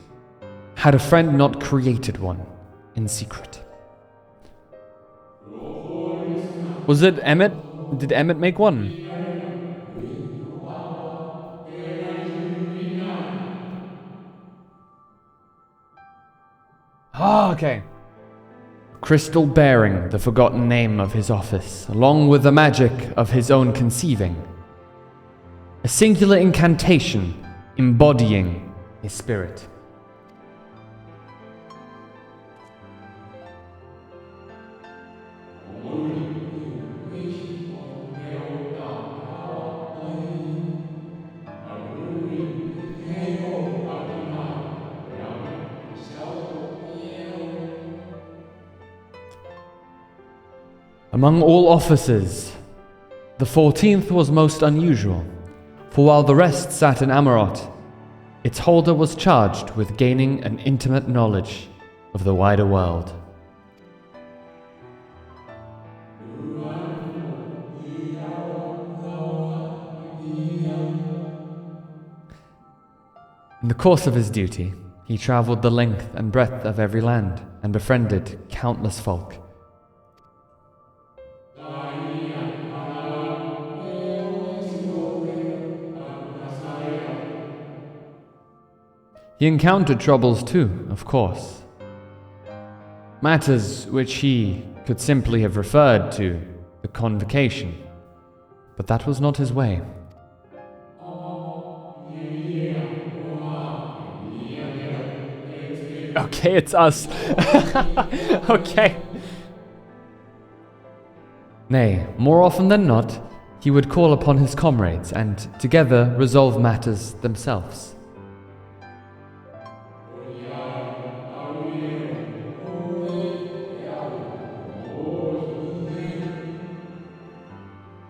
had a friend not created one in secret. Was it Emmet? Did Emmet make one? Oh, okay. Crystal bearing the forgotten name of his office, along with the magic of his own conceiving. A singular incantation embodying his spirit. Among all officers, the 14th was most unusual, for while the rest sat in Amarot, its holder was charged with gaining an intimate knowledge of the wider world. In the course of his duty, he travelled the length and breadth of every land and befriended countless folk. He encountered troubles too, of course. Matters which he could simply have referred to the convocation, but that was not his way. Okay, it's us. Okay. Nay, more often than not, he would call upon his comrades and together resolve matters themselves.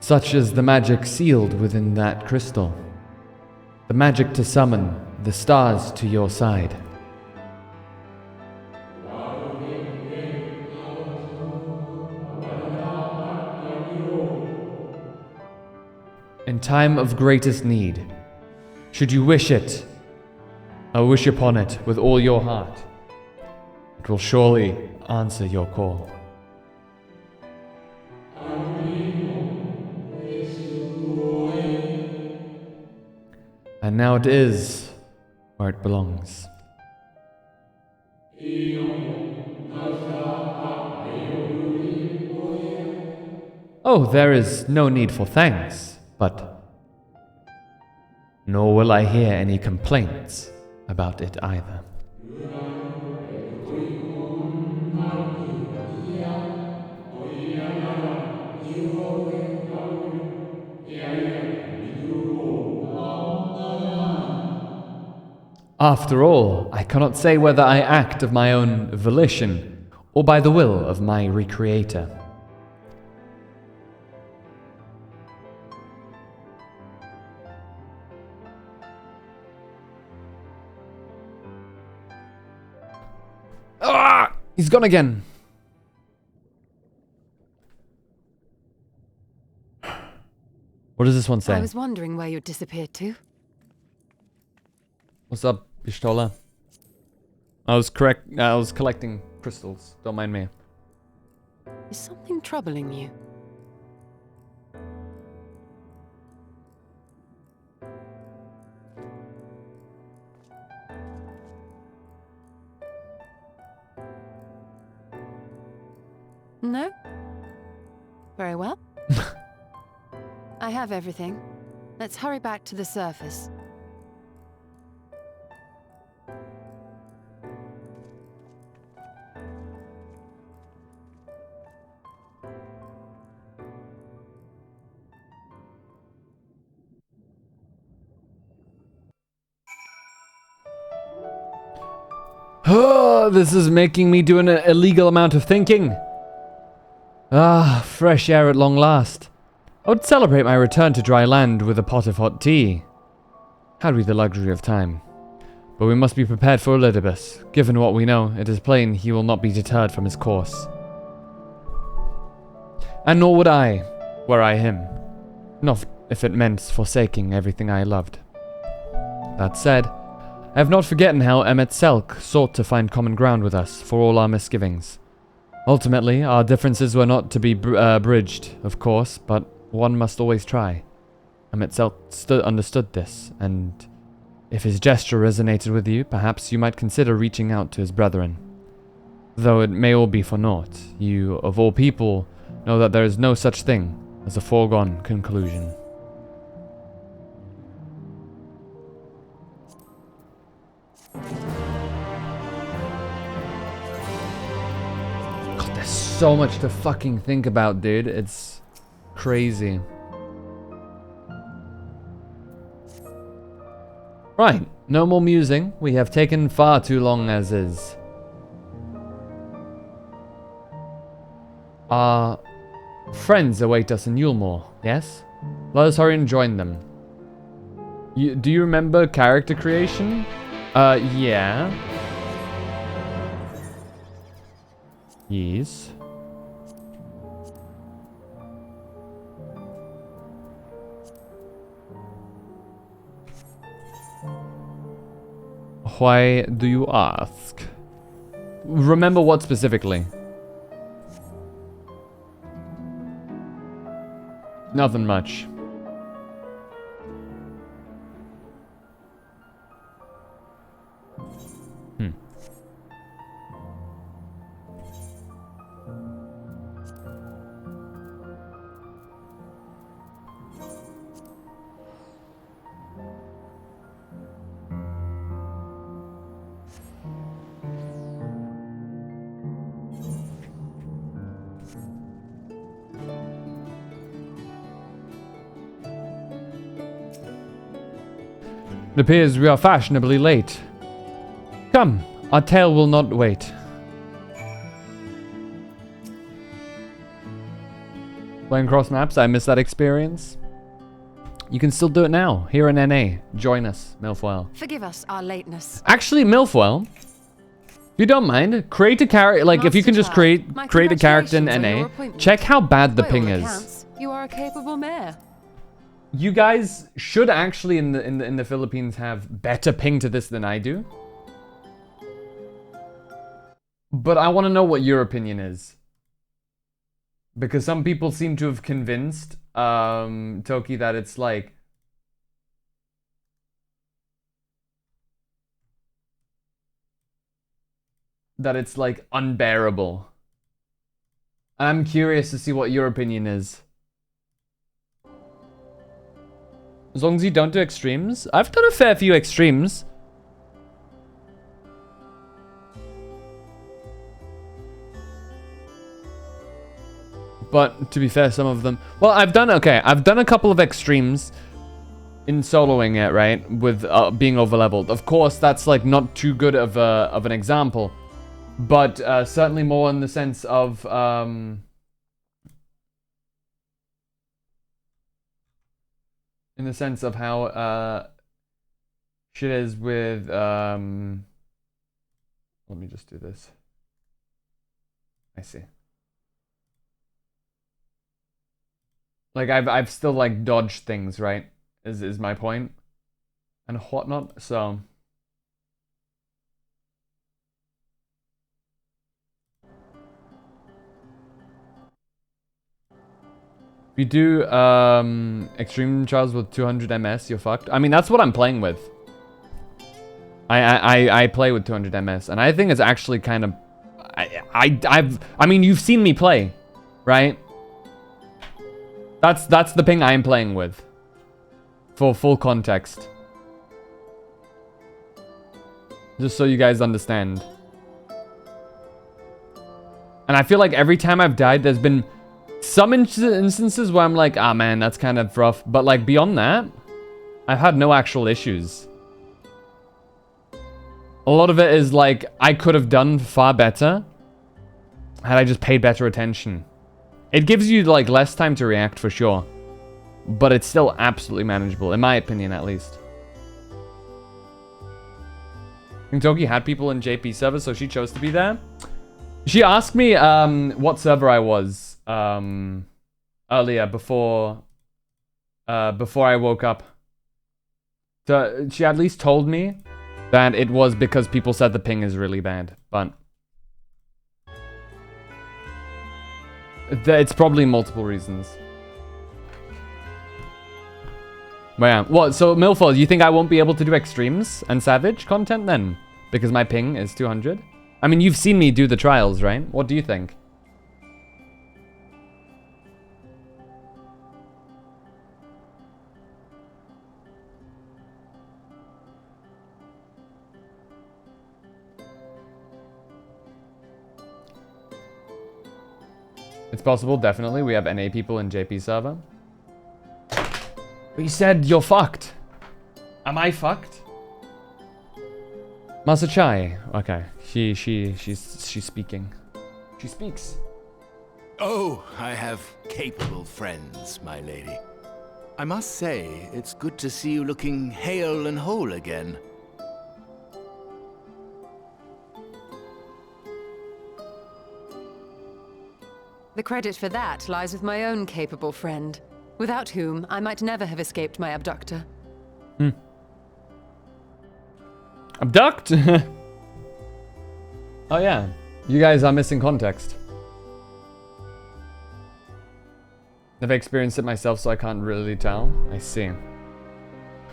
Such is the magic sealed within that crystal. The magic to summon the stars to your side. In time of greatest need, should you wish it, or wish upon it with all your heart, it will surely answer your call. And now it is where it belongs. Oh, there is no need for thanks, but nor will I hear any complaints about it either. After all, I cannot say whether I act of my own volition or by the will of my Recreator. Ah! He's gone again. What does this one say? I was wondering where you'd disappeared to. What's up, Pistola? I was collecting crystals. Don't mind me. Is something troubling you? No? Very well. I have everything. Let's hurry back to the surface. Oh, this is making me do an illegal amount of thinking. Ah, fresh air at long last. I would celebrate my return to dry land with a pot of hot tea. Had we the luxury of time. But we must be prepared for Elidibus. Given what we know, it is plain he will not be deterred from his course. And nor would I, were I him. Not if it meant forsaking everything I loved. That said, I have not forgotten how Emmet Selk sought to find common ground with us for all our misgivings. Ultimately, our differences were not to be bridged, of course, but one must always try. Emmet Selk understood this, and if his gesture resonated with you, perhaps you might consider reaching out to his brethren. Though it may all be for naught, you, of all people, know that there is no such thing as a foregone conclusion. God, there's so much to fucking think about, dude. It's crazy. Right, no more musing. We have taken far too long as is. Our Friends await us in Yulmore, yes? Let us hurry and join them. Do you remember character creation? Yeah. Yes. Why do you ask? Remember what specifically? Nothing much. It appears we are fashionably late. Come, our tale will not wait. Playing cross maps, I miss that experience. You can still do it now, here in NA. Join us, Milfoil. Forgive us our lateness. Actually, Milfoil, if you don't mind, create a character, like if you can just create a character in NA, check how bad the ping is. You are a capable mayor. You guys should actually in the Philippines have better ping to this than I do. But I want to know what your opinion is. Because some people seem to have convinced Toki that it's like unbearable. I'm curious to see what your opinion is. As long as you don't do extremes. I've done a fair few extremes. But to be fair, some of them... Well, I've done a couple of extremes in soloing it, right? With being overleveled. Of course, that's like not too good of an example. But certainly more in the sense of... in the sense of how shit is with let me just do this. I see. Like I've still like dodged things, right? Is my point. And whatnot, so if you do extreme trials with 200 MS, you're fucked. I mean, that's what I'm playing with. I play with 200 MS, and I think it's actually kind of... I mean, you've seen me play, right? That's the ping I'm playing with. For full context. Just so you guys understand. And I feel like every time I've died, there's been some instances where I'm like, ah man, that's kind of rough. But like beyond that, I've had no actual issues. A lot of it is like, I could have done far better had I just paid better attention. It gives you like less time to react for sure. But it's still absolutely manageable, in my opinion at least. I think Toki had people in JP server, so she chose to be there. She asked me what server I was earlier before I woke up. So she at least told me that it was because people said the ping is really bad, but it's probably multiple reasons. But yeah, what? So Milfoil, you think I won't be able to do extremes and savage content then? Because my ping is 200? I mean, you've seen me do the trials, right? What do you think? It's possible, definitely. We have NA people in JP server. But you said you're fucked. Am I fucked? Masachai. Okay. She's speaking. She speaks. Oh, I have capable friends, my lady. I must say, it's good to see you looking hale and whole again. The credit for that lies with my own capable friend, without whom I might never have escaped my abductor. Abduct? Oh yeah, you guys are missing context. Never experienced it myself, so I can't really tell. I see.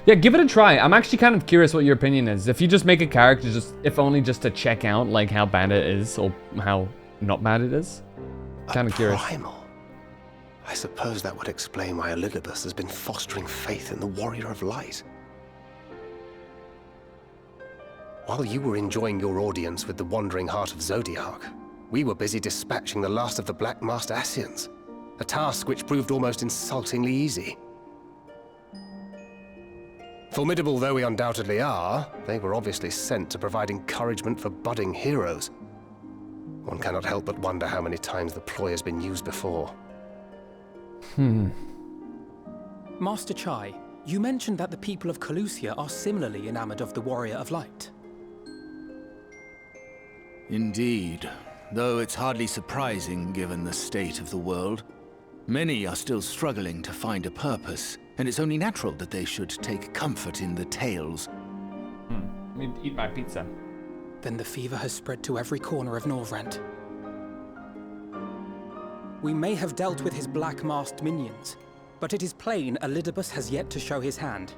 Yeah, give it a try. I'm actually kind of curious what your opinion is. If you just make a character, if only just to check out like how bad it is or how not bad it is. Kind of curious. Primal. I suppose that would explain why Elidibus has been fostering faith in the Warrior of Light. While you were enjoying your audience with the Wandering Heart of Zodiac, we were busy dispatching the last of the Black Masked Ascians, a task which proved almost insultingly easy. Formidable though we undoubtedly are, they were obviously sent to provide encouragement for budding heroes. One cannot help but wonder how many times the ploy has been used before. Master Chai, you mentioned that the people of Calusia are similarly enamored of the Warrior of Light. Indeed, though it's hardly surprising given the state of the world. Many are still struggling to find a purpose, and it's only natural that they should take comfort in the tales. Let me eat my pizza. Then the fever has spread to every corner of Norvrent. We may have dealt with his black-masked minions, but it is plain Elidibus has yet to show his hand.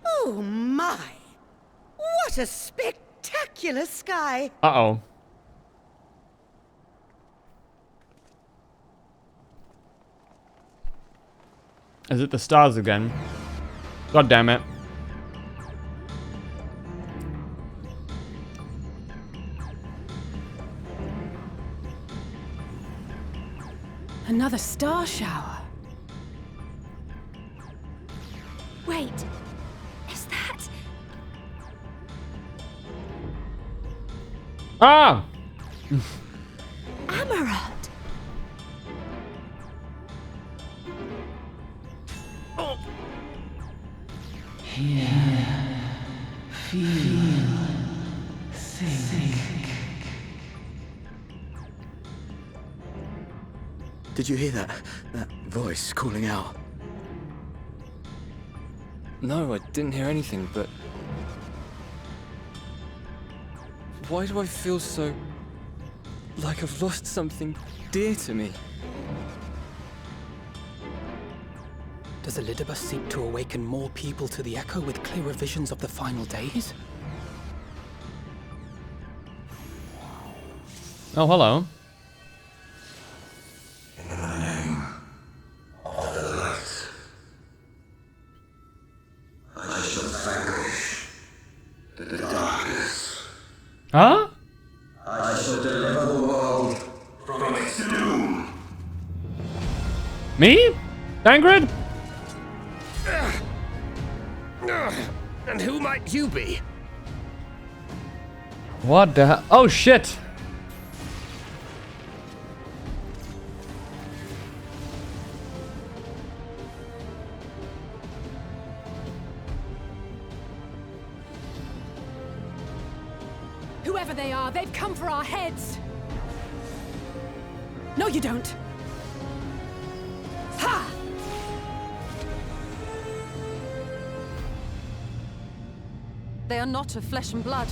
Oh my! What a spectacular sky! Uh-oh. Is it the stars again? God damn it. Another star shower. Wait, is that... Ah! Amaranth? Did you hear that? That voice calling out? No, I didn't hear anything, but... Why do I feel so... like I've lost something dear to me? Does Elidibus seek to awaken more people to the Echo with clearer visions of the final days? Oh, hello. In the name of the light, I shall vanquish the darkness. Huh? I shall deliver the world from its doom. Me? Dangrid? And who might you be? What the hell? Oh, shit. Whoever they are, they've come for our heads! No, you don't! Ha! They are not of flesh and blood.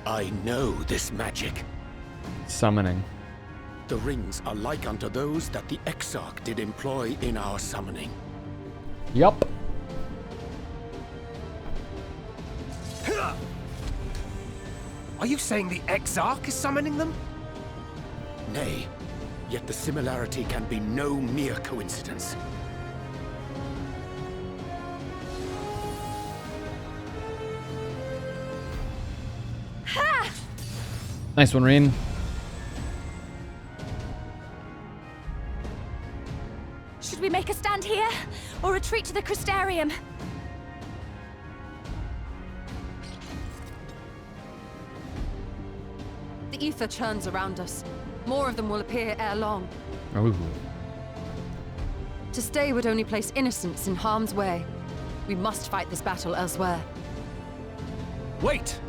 I know this magic. Summoning. The rings are like unto those that the Exarch did employ in our summoning. Yup. Are you saying the Exarch is summoning them? Nay, yet the similarity can be no mere coincidence. Ha! Nice one, Reen. Should we make take a stand here, or retreat to the Crystarium? The ether churns around us. More of them will appear ere long. Ooh. To stay would only place innocents in harm's way. We must fight this battle elsewhere. Wait!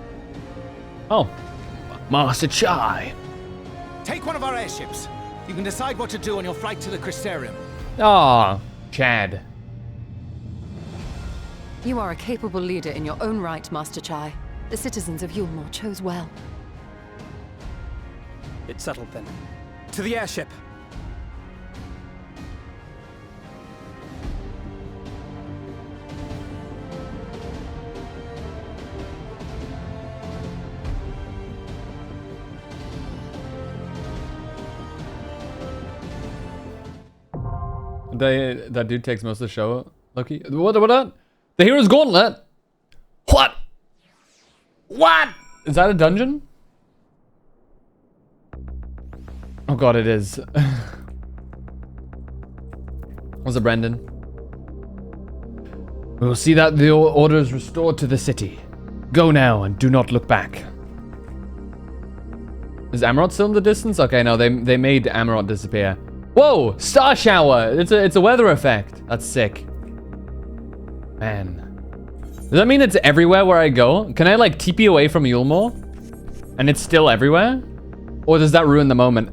Oh. Master Chai. Take one of our airships. You can decide what to do on your flight to the Crystarium. Ah, Chad. You are a capable leader in your own right, Master Chai. The citizens of Yulmore chose well. It's settled then. To the airship! That dude takes most of the show. Loki. What? The Hero's Gauntlet? What? What? Is that a dungeon? Oh god, it is. What's it, Brendan? We will see that the order is restored to the city. Go now and do not look back. Is Amarot still in the distance? Okay, no, they made Amarot disappear. Whoa! Star shower! It's a weather effect. That's sick. Man. Does that mean it's everywhere where I go? Can I like TP away from Yulmore? And it's still everywhere? Or does that ruin the moment?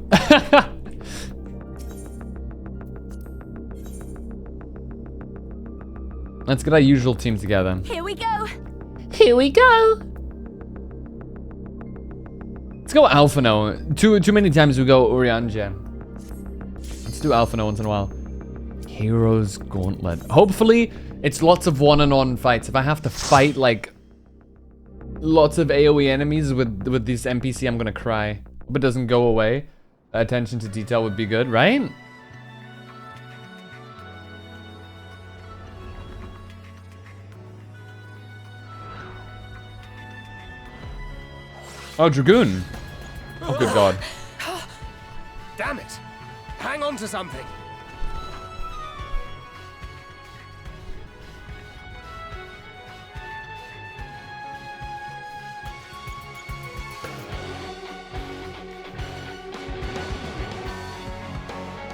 Let's get our usual team together. Here we go. Here we go. Let's go Alphino. Too many times we go Urianger. Let's do Alphino once in a while. Hero's Gauntlet. Hopefully, it's lots of one-on-one fights. If I have to fight like lots of AoE enemies with this NPC, I'm gonna cry. Hope it doesn't go away. Attention to detail would be good, right? Oh, Dragoon. Oh, good god. Damn it! Hang on to something!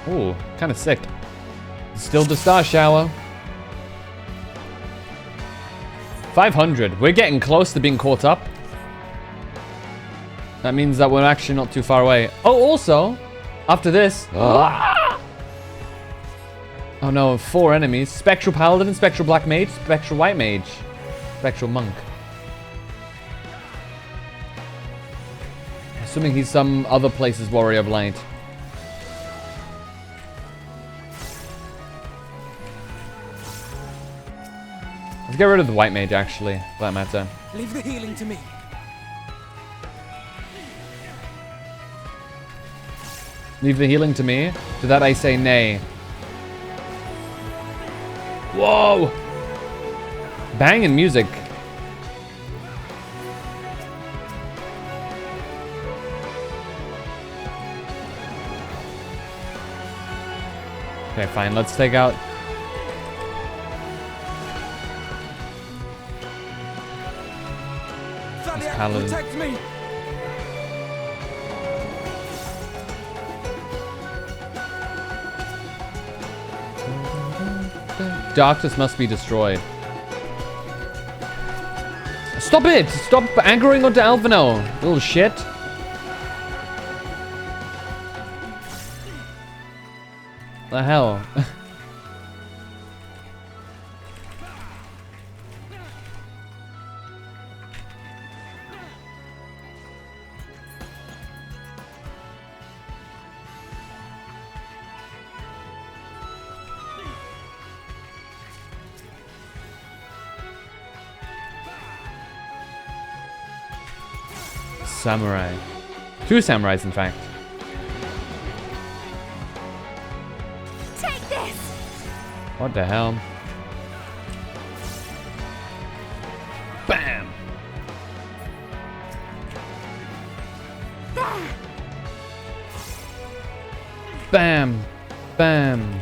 Ooh, kind of sick. Still the Star Shower. 500. We're getting close to being caught up. That means that we're actually not too far away. Oh, also, after this... Oh no, 4 enemies. Spectral Paladin, Spectral Black Mage, Spectral White Mage, Spectral Monk. Assuming he's some other place's Warrior of Light. Let's get rid of the White Mage, actually, for that matter. Leave the healing to me. Leave the healing to me. To that I say nay. Whoa! Banging music. Okay, fine. Let's take out... Thalia, protect me! Darkness must be destroyed. Stop it! Stop angering onto Alphino, little shit. The hell? Samurai. 2 samurais, in fact. Take this. What the hell? Bam! Bam! Bam!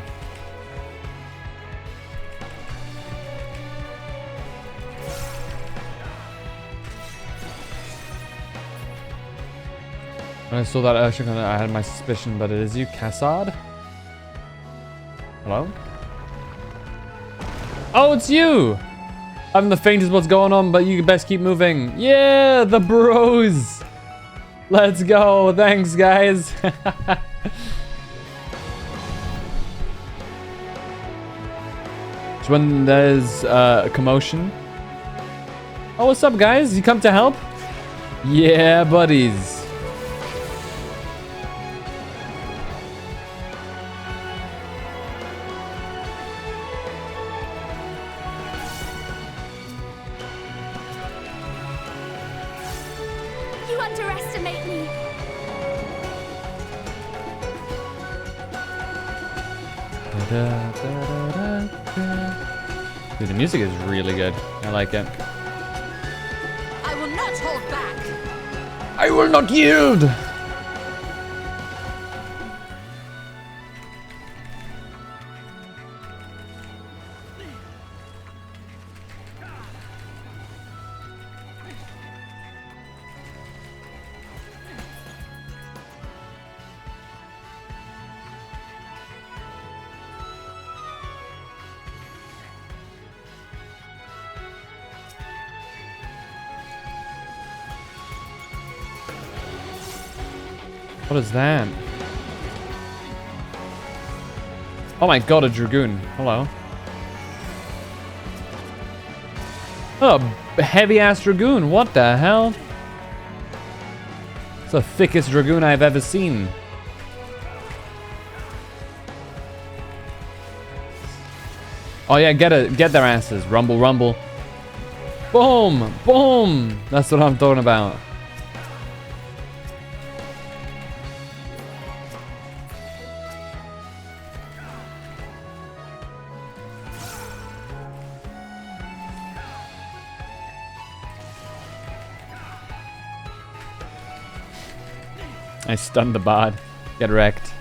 When I saw that Urshic, I had my suspicion, but it is you, Cassard? Hello? Oh, it's you! I haven't the faintest what's going on, but you best keep moving. Yeah, the bros! Let's go. Thanks, guys. When there's a commotion. Oh, what's up, guys? You come to help? Yeah, buddies. You underestimate me. Dude, the music is really good. I like it. I will not hold back. I will not yield! What is that? Oh my god, a Dragoon. Hello. Oh, a heavy-ass Dragoon. What the hell? It's the thickest Dragoon I've ever seen. Oh yeah, get their asses. Rumble, rumble. Boom! Boom! That's what I'm talking about. I stunned the bard. Get wrecked.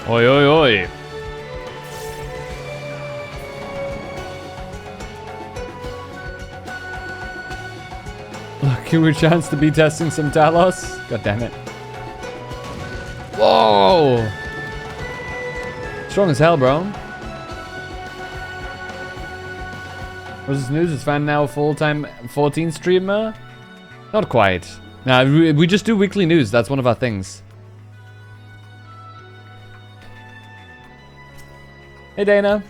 Oi, oi, oi. Give a chance to be testing some Talos. God damn it. Whoa! Strong as hell, bro. What's news? Is Fan now a full-time 14 streamer? Not quite. Nah, we just do weekly news. That's one of our things. Hey, Dana.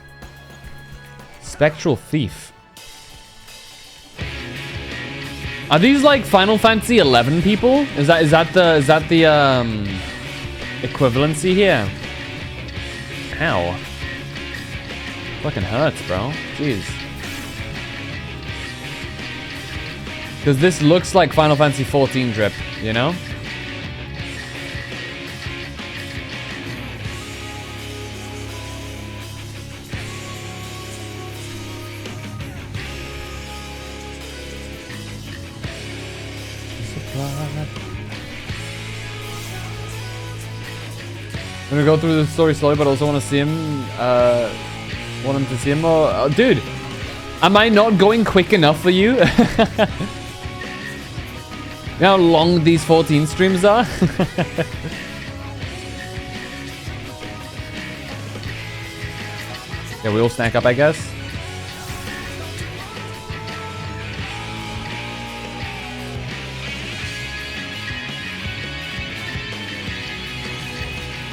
Spectral Thief. Are these like Final Fantasy 11 people? Is that the equivalency here? Ow. Fucking hurts, bro. Jeez. Because this looks like Final Fantasy 14 drip, you know? I'm gonna go through the story slowly, but also want to see him. Want him to see him more. Oh, dude, am I not going quick enough for you? You know how long these 14 streams are? Yeah, we all snack up, I guess.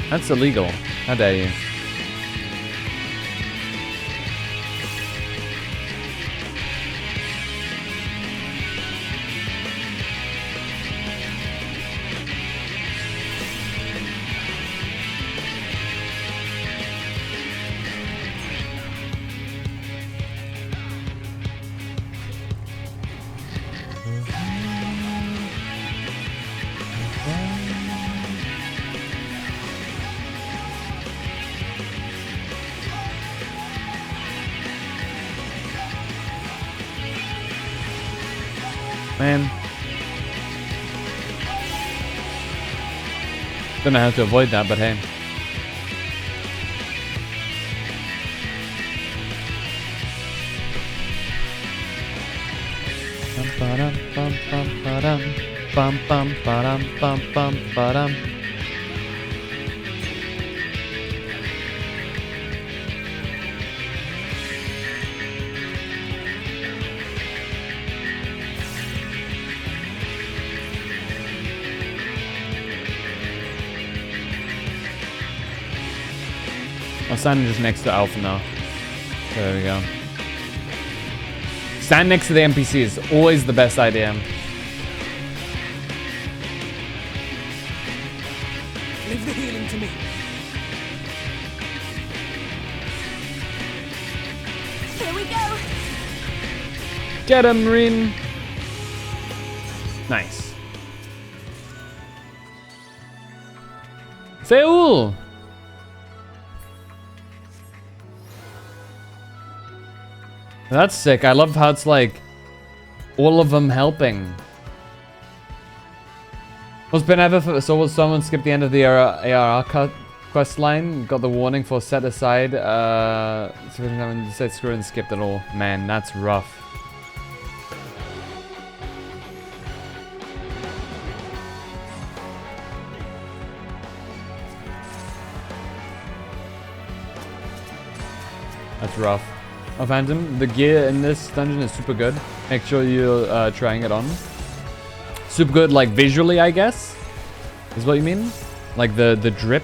That's illegal. How dare you? Man. Don't know how to avoid that, but hey. I'll stand just next to Alpha now. There we go. Stand next to the NPC is always the best idea. Leave the healing to me. Here we go. Get him, Rin. Nice. Seoul. That's sick. I love how it's like all of them helping. Was Ben ever so will someone skip the end of the ARR quest line? Got the warning for set aside. Said screw and skipped it all. Man, that's rough. That's rough. Oh, Phantom, the gear in this dungeon is super good. Make sure you're trying it on. Super good, like visually, I guess, is what you mean? Like the drip.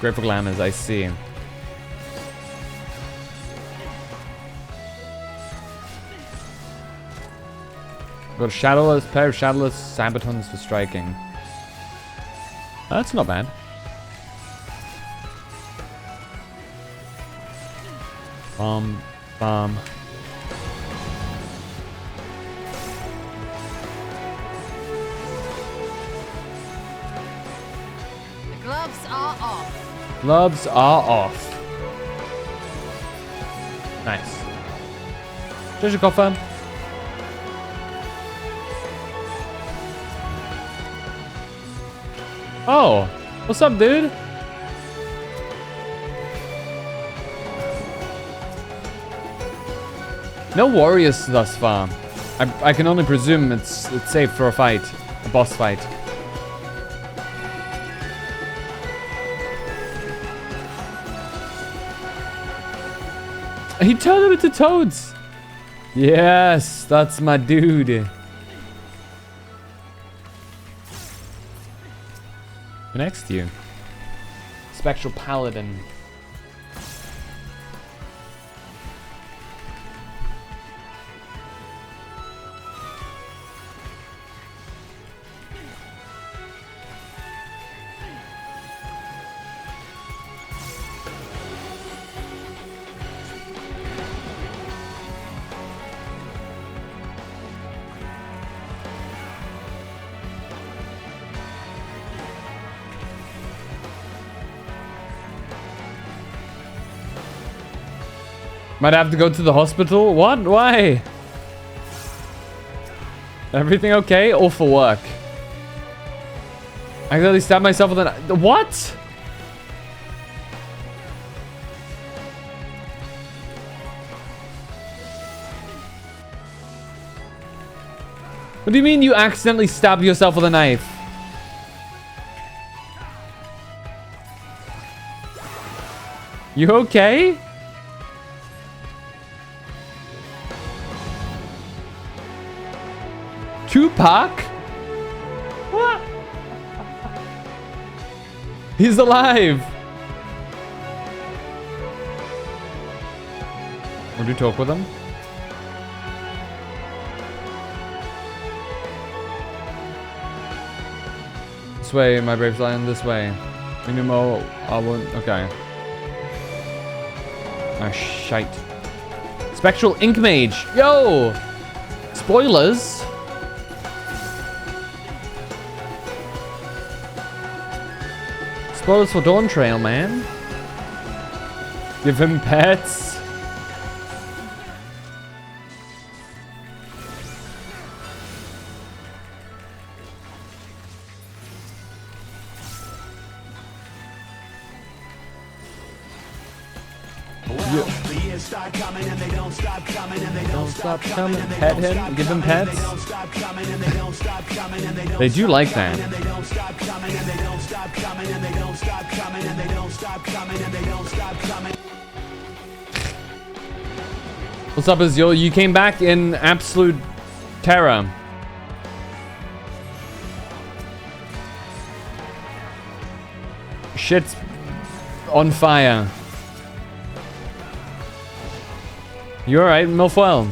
Great for glamours, I see. Got a shadowless pair of shadowless sabatons for striking. That's not bad. Bomb. The gloves are off. Gloves are off. Nice. Treasure coffer. Oh, what's up, dude? No warriors thus far. I can only presume it's safe for a fight, a boss fight. He turned them into toads. Yes, that's my dude. Next to you. Spectral Paladin. Might have to go to the hospital? What? Why? Everything okay? Or for work? I accidentally stabbed myself with an... What? What do you mean you accidentally stabbed yourself with a knife? You okay? Tupac? What? He's alive. Would you talk with him? This way, my brave lion, this way. Minimo, I won't. Okay. Ah, shite. Spectral Ink Mage. Yo! Spoilers. Spoilers for Dawn Trail, man. Give him pets. Don't stop coming. Pet him. Give him pets. They do like that. What's up, Azul? You came back in absolute terror. Shit's on fire. You alright, Milfoil?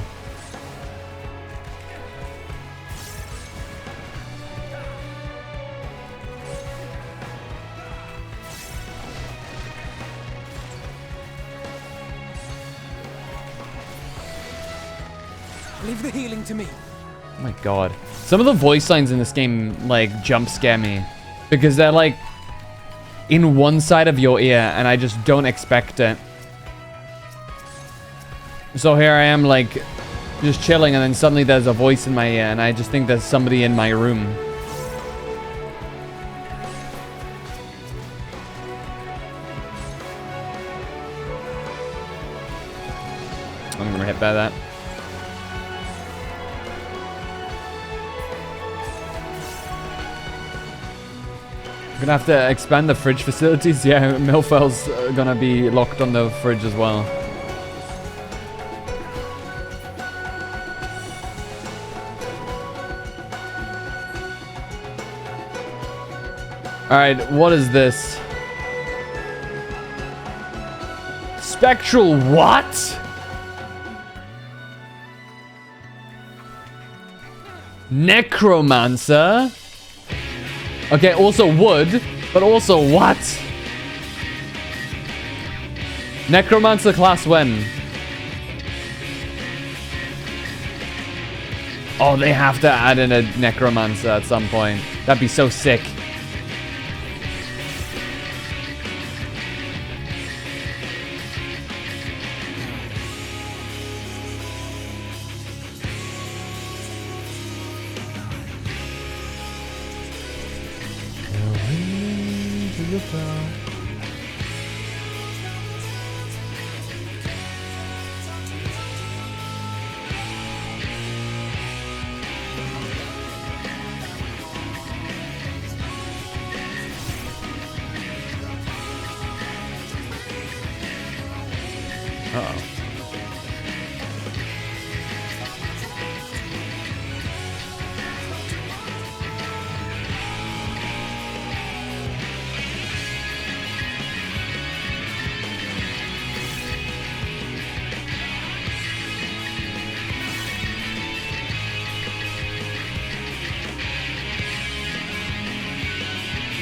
Leave the healing to me. Oh my god. Some of the voice lines in this game, like, jump scare me. Because they're, like, in one side of your ear, and I just don't expect it. So here I am, like, just chilling, and then suddenly there's a voice in my ear, and I just think there's somebody in my room. I'm gonna hit by that. I'm gonna have to expand the fridge facilities. Yeah, Milfoil's gonna be locked on the fridge as well. Alright, what is this? Spectral what? Necromancer? Okay, also wood, but also what? Necromancer class when? Oh, they have to add in a Necromancer at some point. That'd be so sick.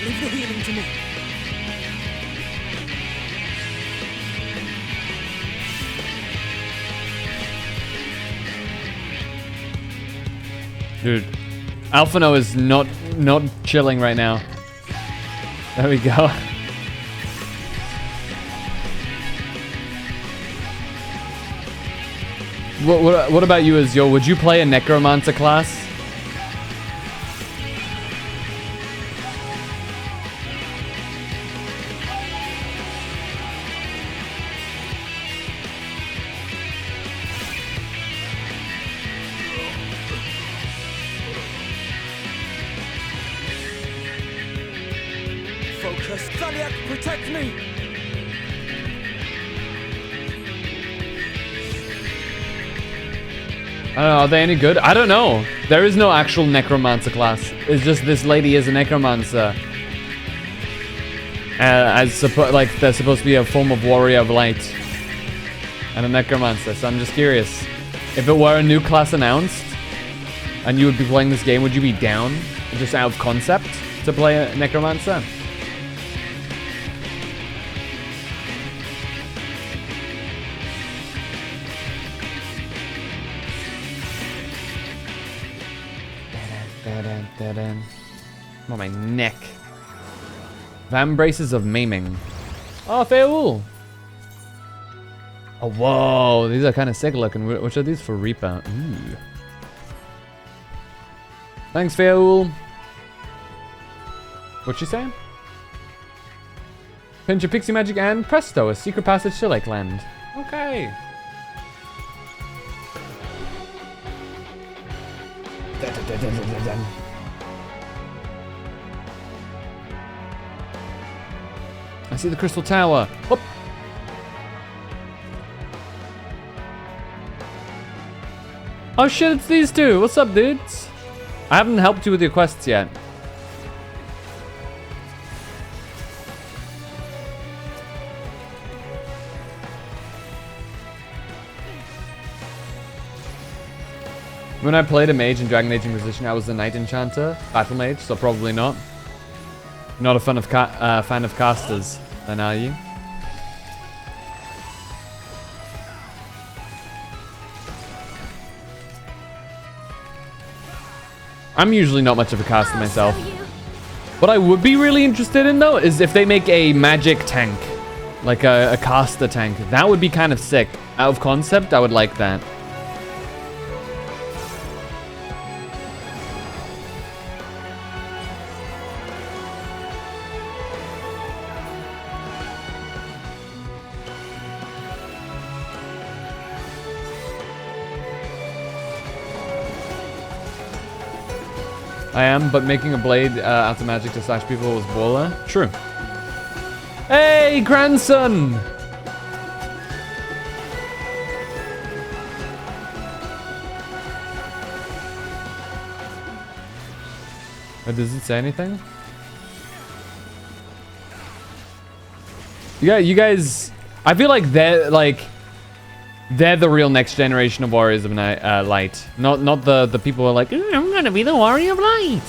Leave the healing to me. Dude, Alphino is not chilling right now. There we go. What about you, Azul? Would you play a Necromancer class? Focus. Thaliak, protect me! I don't know, are they any good? I don't know. There is no actual Necromancer class. It's just this lady is a Necromancer. Like, they're supposed to be a form of Warrior of Light. And a Necromancer, so I'm just curious. If it were a new class announced, and you would be playing this game, would you be down, just out of concept, to play a Necromancer? Oh, my neck. Van Braces of Maiming. Oh, Feoul. Oh, whoa. These are kind of sick looking. Which are these for Reaper? Ooh. Thanks, Faoul. What's she saying? Pinch of Pixie Magic and presto, a secret passage to Lakeland. Okay. I see the Crystal Tower. Whoop. Oh shit, it's these two. What's up, dudes? I haven't helped you with your quests yet. When I played a mage in Dragon Age Inquisition, I was the Knight Enchanter, Battle Mage, so probably not. Not a fan of casters, then are you? I'm usually not much of a caster myself. What I would be really interested in though is if they make a magic tank, like a caster tank. That would be kind of sick. Out of concept, I would like that. I am, but making a blade out of magic to slash people was baller. True. Hey, grandson! Does it say anything? Yeah, you guys... I feel like they're the real next generation of Warriors of Light. Not the people who are like, I'm gonna be the Warrior of Light.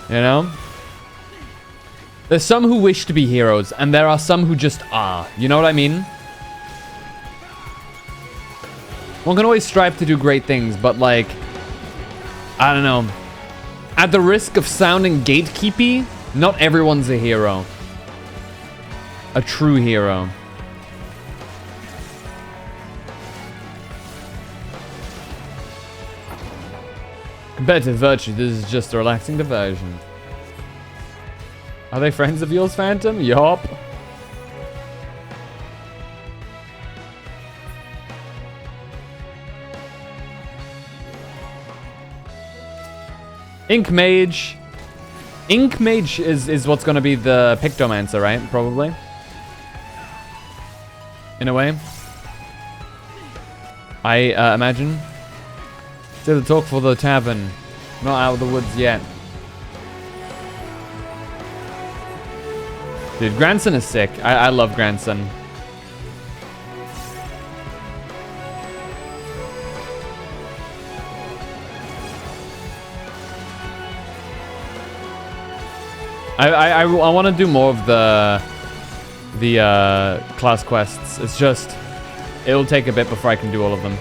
You know? There's some who wish to be heroes, and there are some who just are. You know what I mean? One can always strive to do great things, but like, I don't know. At the risk of sounding gatekeepy, not everyone's a hero. A true hero. Competitive virtue, this is just a relaxing diversion. Are they friends of yours, Phantom? Yup. Ink Mage. Ink Mage is what's gonna be the Pictomancer, right? Probably. In a way. I imagine. Still the talk for the tavern. Not out of the woods yet. Dude, Grandson is sick. I love Grandson. I want to do more of the class quests. It's just, it'll take a bit before I can do all of them.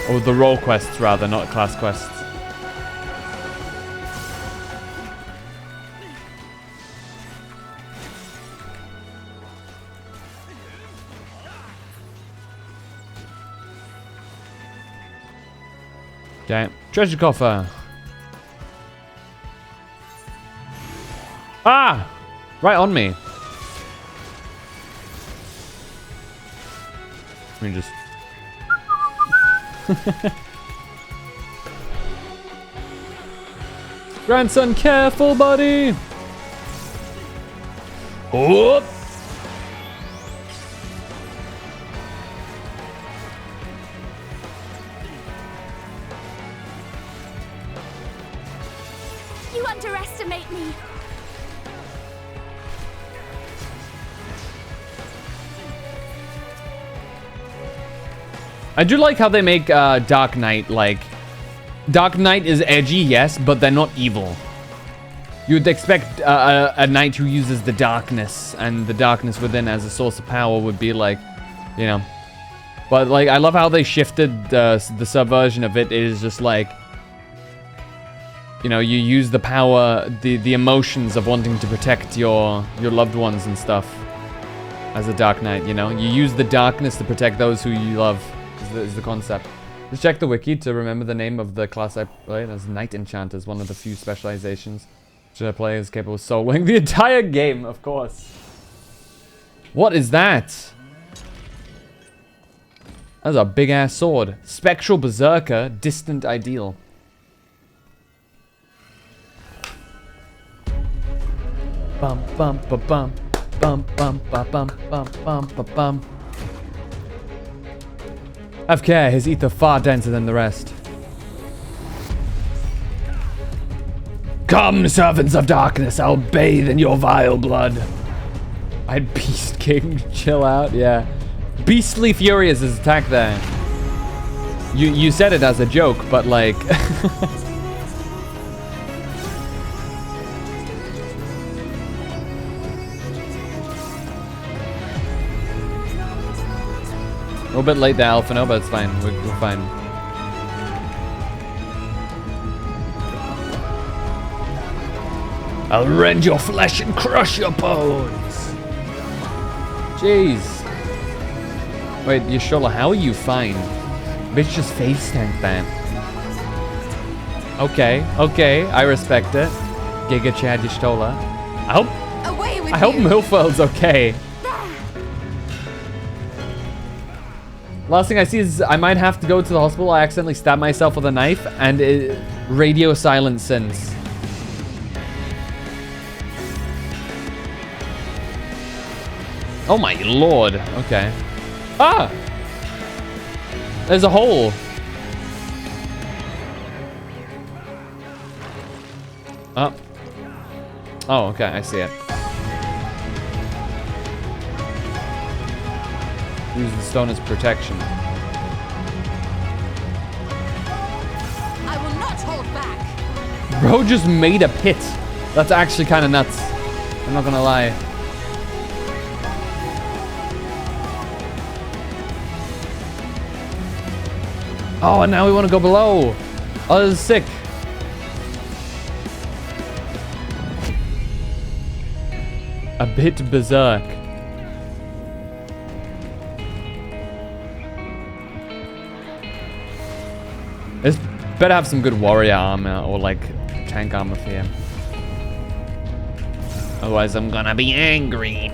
Or the role quests, rather, not class quests. Okay, treasure coffer. Ah! Right on me. Let me just... Grandson, careful, buddy. Whoop. You underestimate me. I do like how they make Dark Knight like... Dark Knight is edgy, yes, but they're not evil. You would expect a knight who uses the darkness and the darkness within as a source of power would be like, you know, But like, I love how they shifted the subversion of it. It is just like, you know, you use the power, the emotions of wanting to protect your loved ones and stuff as a Dark Knight, you know? You use the darkness to protect those who you love, is the concept. Just check the wiki to remember the name of the class I played as Knight Enchanters, one of the few specializations which a player is capable of soloing the entire game, of course. What is that? That's a big ass sword. Spectral Berserker, Distant Ideal. Bum bum ba bum bum bum ba bum bum bum ba bum. Have care, his ether far denser than the rest. Come, servants of darkness, I'll bathe in your vile blood. I'd Beast King, chill out, yeah. Beastly Fury is his attack there. You said it as a joke, but like... A little bit late there, Alphino, but it's fine. We're fine. I'll rend your flesh and crush your bones. Jeez. Wait, Yashola, how are you fine? Bitch just face tanked that. Okay, I respect it. Giga Chad Yashola. I hope Milford's okay. Last thing I see is I might have to go to the hospital. I accidentally stabbed myself with a knife and it radio silence since. Oh my lord. Okay. Ah! There's a hole. Oh. Oh, okay, I see it. Use the stone as protection. I will not hold back. Bro just made a pit. That's actually kind of nuts. I'm not gonna lie. Oh, and now we want to go below. Oh, this is sick. A bit berserk. This better have some good warrior armor or like tank armor for him. Otherwise I'm gonna be angry.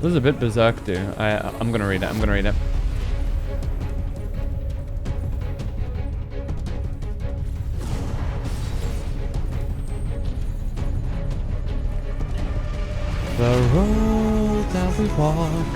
This is a bit berserk, dude. I'm gonna read it. The road that we walk.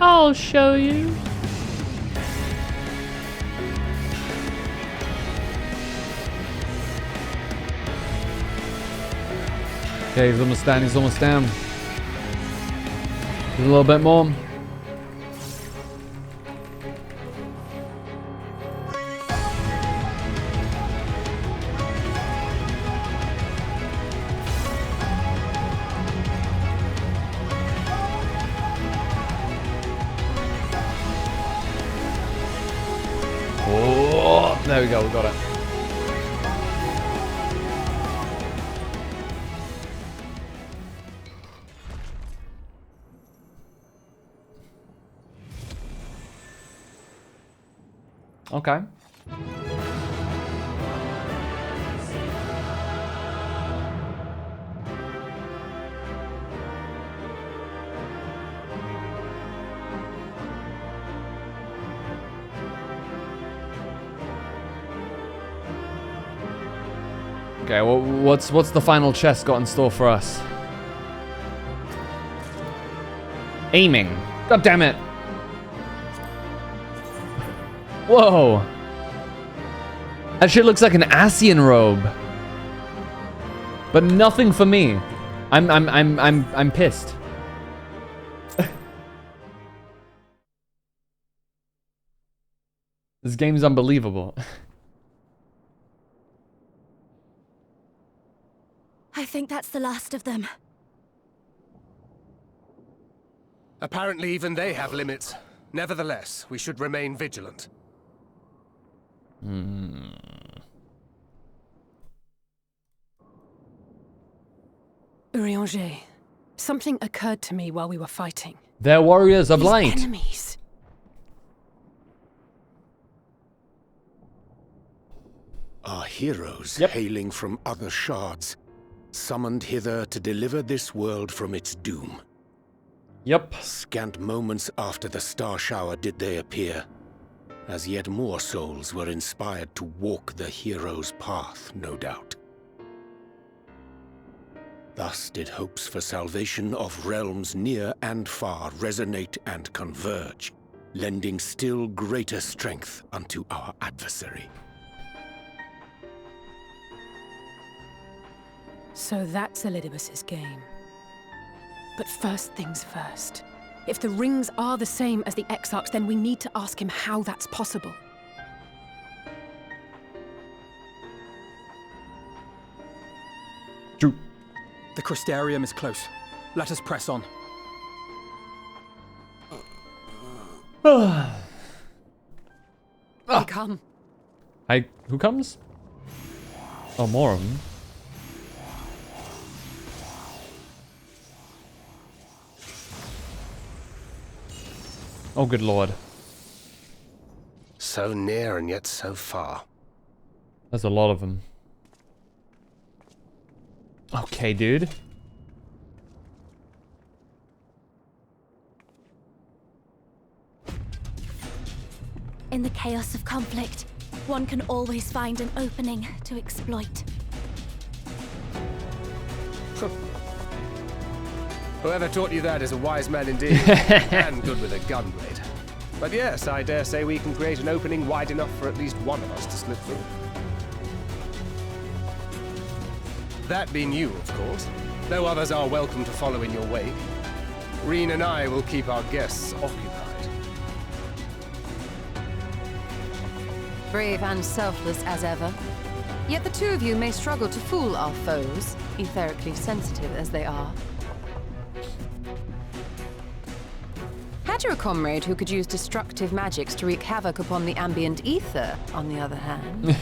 I'll show you. Okay, he's almost down, Just a little bit more. Oh, there we go, we got it. Okay. Okay, well, what's the final chest got in store for us? Aiming. God damn it. Whoa. That shit looks like an Ascian robe. But nothing for me. I'm pissed. This game's unbelievable. I think that's the last of them. Apparently even they have limits. Nevertheless, we should remain vigilant. Urianger, something occurred to me while we were fighting. They're warriors of These light. enemies. Are heroes hailing from other shards, summoned hither to deliver this world from its doom. Yep. Scant moments after the star shower did they appear, as yet more souls were inspired to walk the hero's path, no doubt. Thus did hopes for salvation of realms near and far resonate and converge, lending still greater strength unto our adversary. So that's Elidibus's game. But first things first. If the rings are the same as the Exarchs, then we need to ask him how that's possible. True. The Crystarium is close. Let us press on. They come. Who comes? Oh, more of them. Oh, good lord. So near and yet so far. There's a lot of them. Okay, dude. In the chaos of conflict, one can always find an opening to exploit. Whoever taught you that is a wise man indeed, and good with a gun blade. But yes, I dare say we can create an opening wide enough for at least one of us to slip through. That being you, of course, though others are welcome to follow in your wake. Reen and I will keep our guests occupied. Brave and selfless as ever. Yet the two of you may struggle to fool our foes, etherically sensitive as they are. Had you a comrade who could use destructive magics to wreak havoc upon the ambient ether, on the other hand?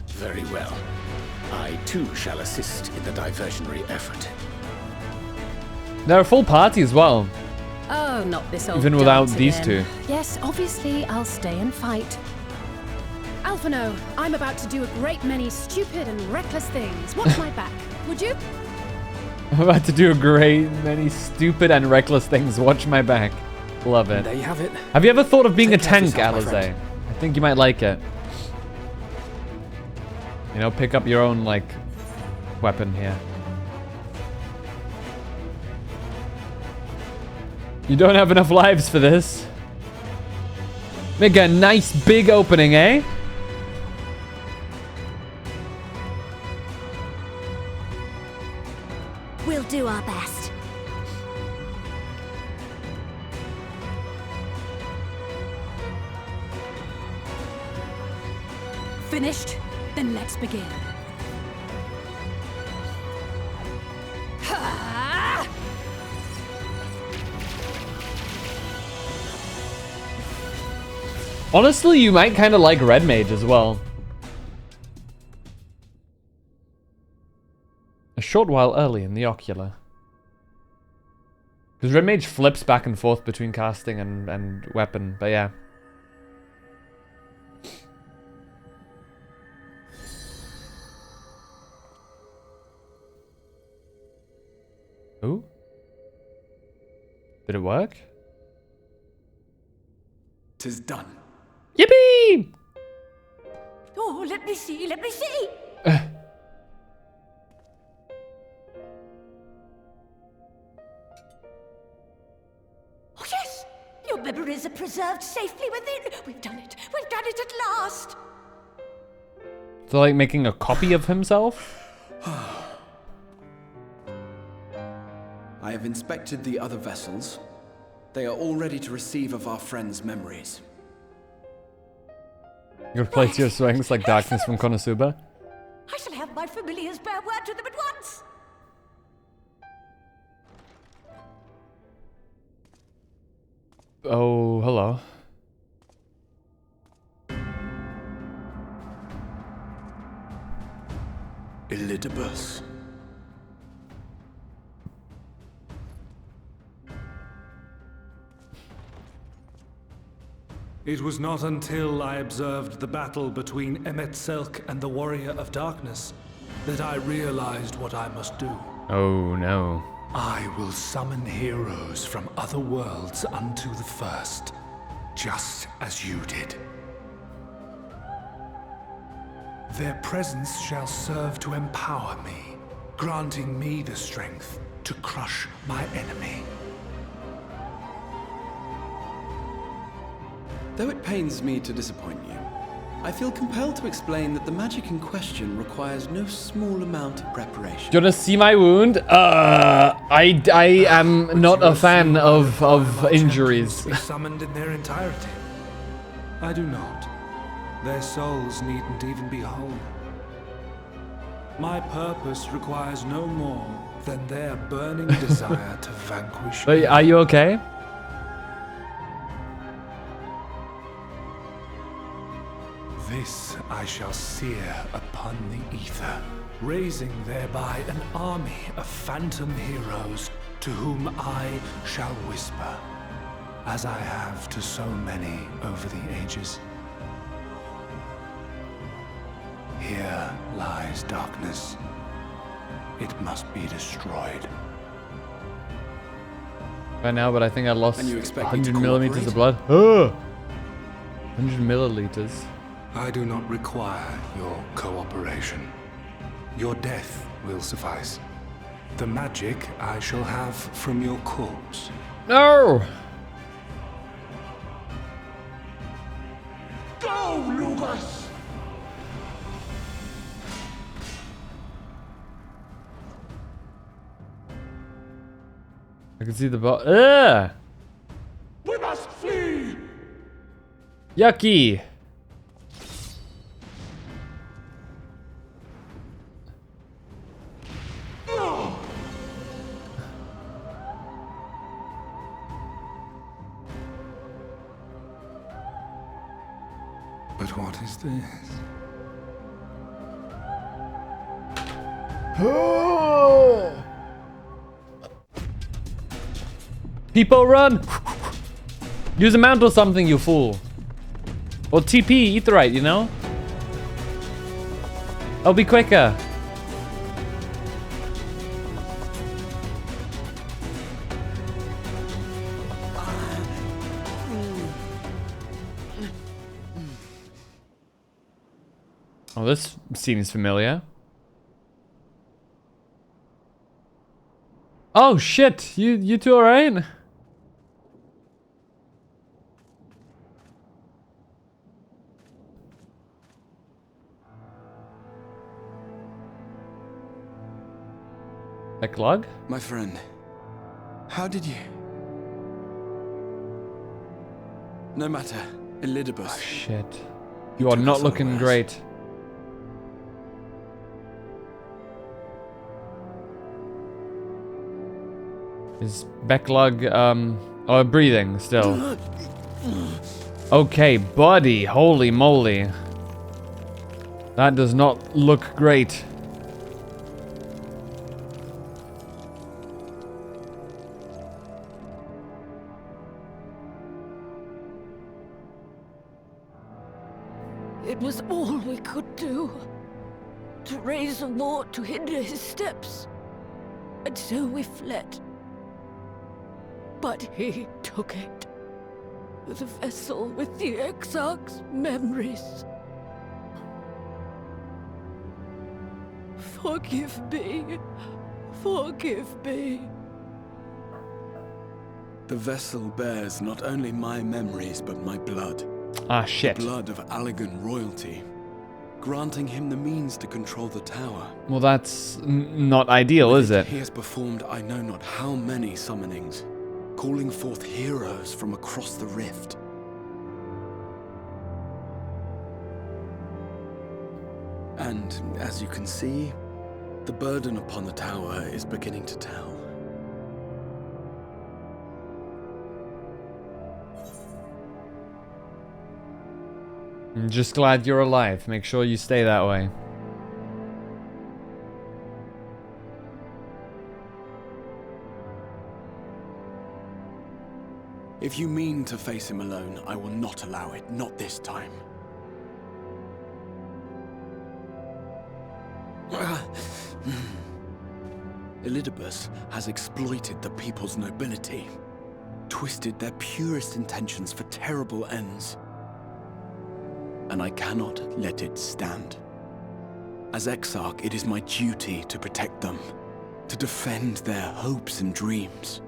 Very well. I too shall assist in the diversionary effort. They're a full party as well. Oh, not this old Even without dance these again. two. Yes, obviously I'll stay and fight. Alphino, I'm about to do a great many stupid and reckless things. Watch my back, would you? I'm about to do a great many stupid and reckless things. Watch my back. Love it. There you have it. Have you ever thought of being a Take care of tank, yourself, my Alize? friend. I think you might like it. You know, pick up your own, like, weapon here. You don't have enough lives for this. Make a nice big opening, eh? We'll do our best. Finished? Then let's begin. Ha! Honestly, you might kind of like Red Mage as well. A short while early in the ocular. Because Red Mage flips back and forth between casting and weapon, but yeah. Ooh. Did it work? 'Tis done. Yippee! Oh, let me see, let me see! Oh, yes! Your memories are preserved safely within. We've done it at last! So like making a copy of himself? I have inspected the other vessels. They are all ready to receive of our friends' memories. You replace your swings like Darkness from Konosuba? I shall have my familiars bear word to them at once! Oh, hello. Elidibus. It was not until I observed the battle between Emet-Selch and the Warrior of Darkness that I realized what I must do. Oh no. I will summon heroes from other worlds unto the first, just as you did. Their presence shall serve to empower me, granting me the strength to crush my enemy. Though it pains me to disappoint you, I feel compelled to explain that the magic in question requires no small amount of preparation. Do you want to see my wound? I am not a fan of injuries. Be summoned in their entirety. I do not. Their souls needn't even be whole. My purpose requires no more than their burning desire to vanquish me. Are you okay? This I shall sear upon the ether, raising thereby an army of phantom heroes to whom I shall whisper, as I have to so many over the ages. Here lies darkness. It must be destroyed. Right now, but I think I lost And you expect me to 100 millimeters of cooperate? blood. 100 milliliters. I do not require your cooperation. Your death will suffice. The magic I shall have from your corpse. No! Go, Lucas! I can see the bot. Ugh! We must flee! Yucky! But what is this? People run! Use a mount or something, you fool. Or TP, Aetheryte, you know? I'll be quicker. Oh, this seems familiar. Oh shit, you two alright? Backlog? My friend, how did you... No matter, Elidibus. Oh, shit. You are not looking great. Is backlog, breathing still. Okay, buddy, holy moly. That does not look great. It was all we could do. To raise a war to hinder his steps. And so we fled. But he took it. The vessel with the Exarch's memories. Forgive me. Forgive me. The vessel bears not only my memories, but my blood. Ah, shit. The blood of Allegan royalty, granting him the means to control the tower. Well, that's not ideal, is it? He has performed I know not how many summonings, calling forth heroes from across the rift. And, as you can see, the burden upon the tower is beginning to tell. I'm just glad you're alive. Make sure you stay that way. If you mean to face him alone, I will not allow it. Not this time. Elidibus has exploited the people's nobility, twisted their purest intentions for terrible ends. And I cannot let it stand. As Exarch, it is my duty to protect them, to defend their hopes and dreams.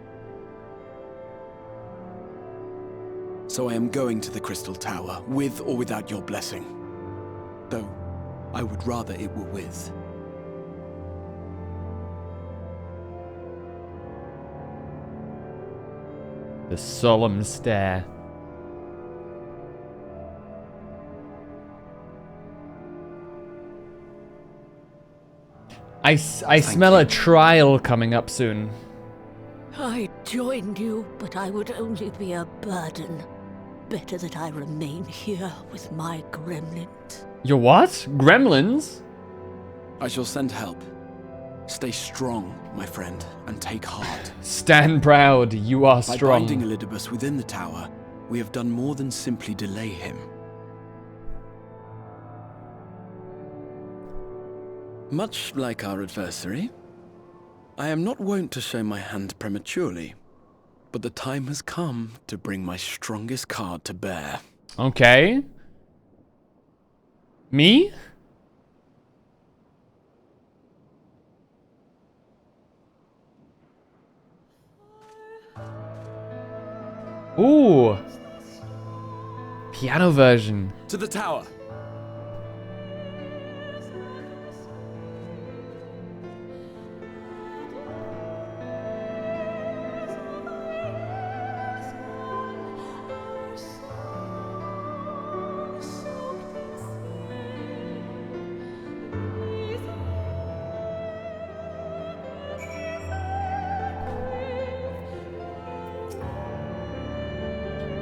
So I am going to the Crystal Tower, with or without your blessing. Though, I would rather it were with. The solemn stare. I smell a trial coming up soon. I joined you, but I would only be a burden. Better that I remain here with my gremlins. Your what? Gremlins? I shall send help. Stay strong, my friend, and take heart. Stand proud, you are strong. By binding Elidibus within the tower, we have done more than simply delay him. Much like our adversary, I am not wont to show my hand prematurely, but the time has come to bring my strongest card to bear. Okay. Me? Ooh. Piano version. To the tower.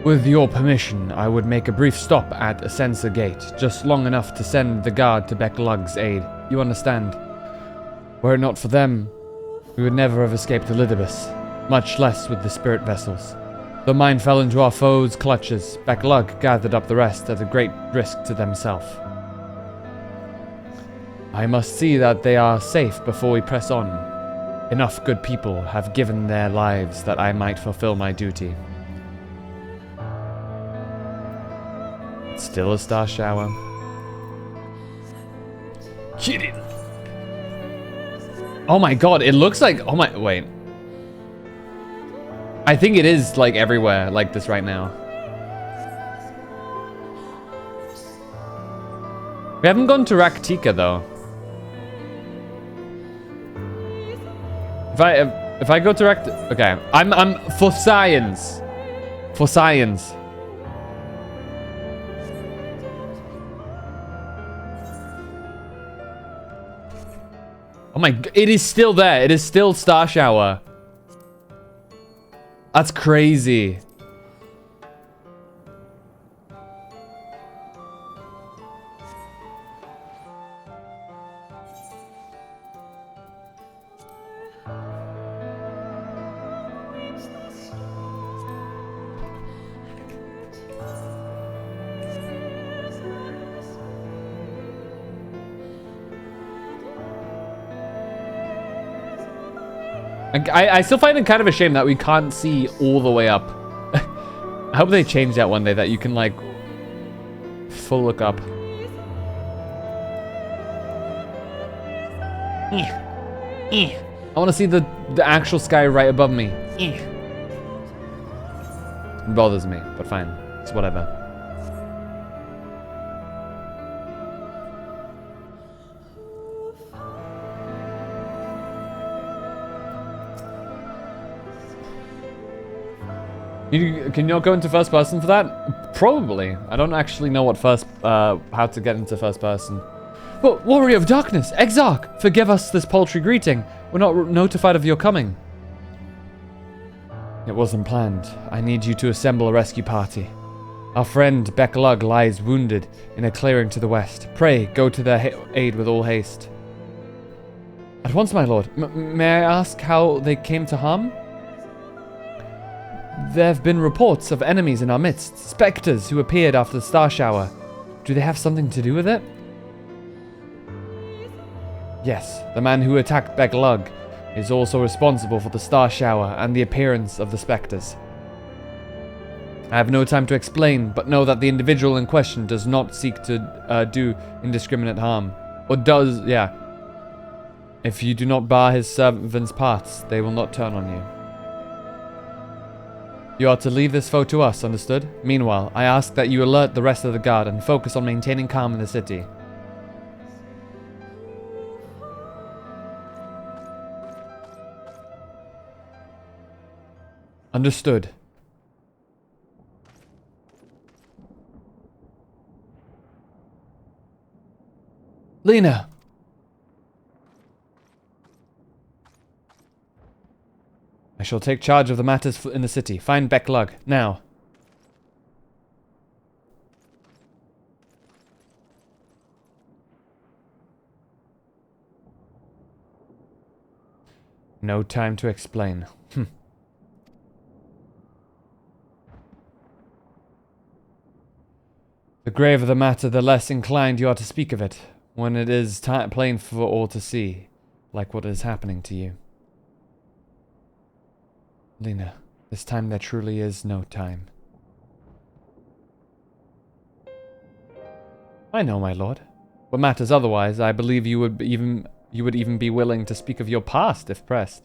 With your permission, I would make a brief stop at Asensa Gate, just long enough to send the guard to Becklug's aid. You understand? Were it not for them, we would never have escaped Elidibus, much less with the spirit vessels. Though mine fell into our foes' clutches, Becklug gathered up the rest at a great risk to themselves. I must see that they are safe before we press on. Enough good people have given their lives that I might fulfill my duty. Still a star shower. Kidding. Oh my god, it looks like... Oh my... Wait. I think it is, like, everywhere like this right now. We haven't gone to Rak'tika, though. If I go to Rak'tika... Okay, I'm for science. For science. Oh my, it is still there. It is still Star Shower. That's crazy. I still find it kind of a shame that we can't see all the way up. I hope they change that one day, that you can like full look up. I want to see the actual sky right above me. It bothers me, but fine. It's whatever. Can you not go into first person for that? Probably. I don't actually know what how to get into first person. But Warrior of Darkness, Exarch, forgive us this paltry greeting. We're not notified of your coming. It wasn't planned. I need you to assemble a rescue party. Our friend Beck Lugg lies wounded in a clearing to the west. Pray, go to their aid with all haste. At once, my lord. May I ask how they came to harm? There have been reports of enemies in our midst, spectres who appeared after the star shower. Do they have something to do with it? Yes, the man who attacked Beck Lugg is also responsible for the star shower and the appearance of the spectres. I have no time to explain, but know that the individual in question does not seek to do indiscriminate harm. Or does, yeah. If you do not bar his servants' paths, they will not turn on you. You are to leave this foe to us, understood? Meanwhile, I ask that you alert the rest of the guard and focus on maintaining calm in the city. Understood. Lena! I shall take charge of the matters in the city. Find Beck Lugg, now. No time to explain. The graver the matter, the less inclined you are to speak of it, when it is plain for all to see, like what is happening to you. Lena, this time there truly is no time. I know, my lord. What matters otherwise, I believe you would even be willing to speak of your past if pressed.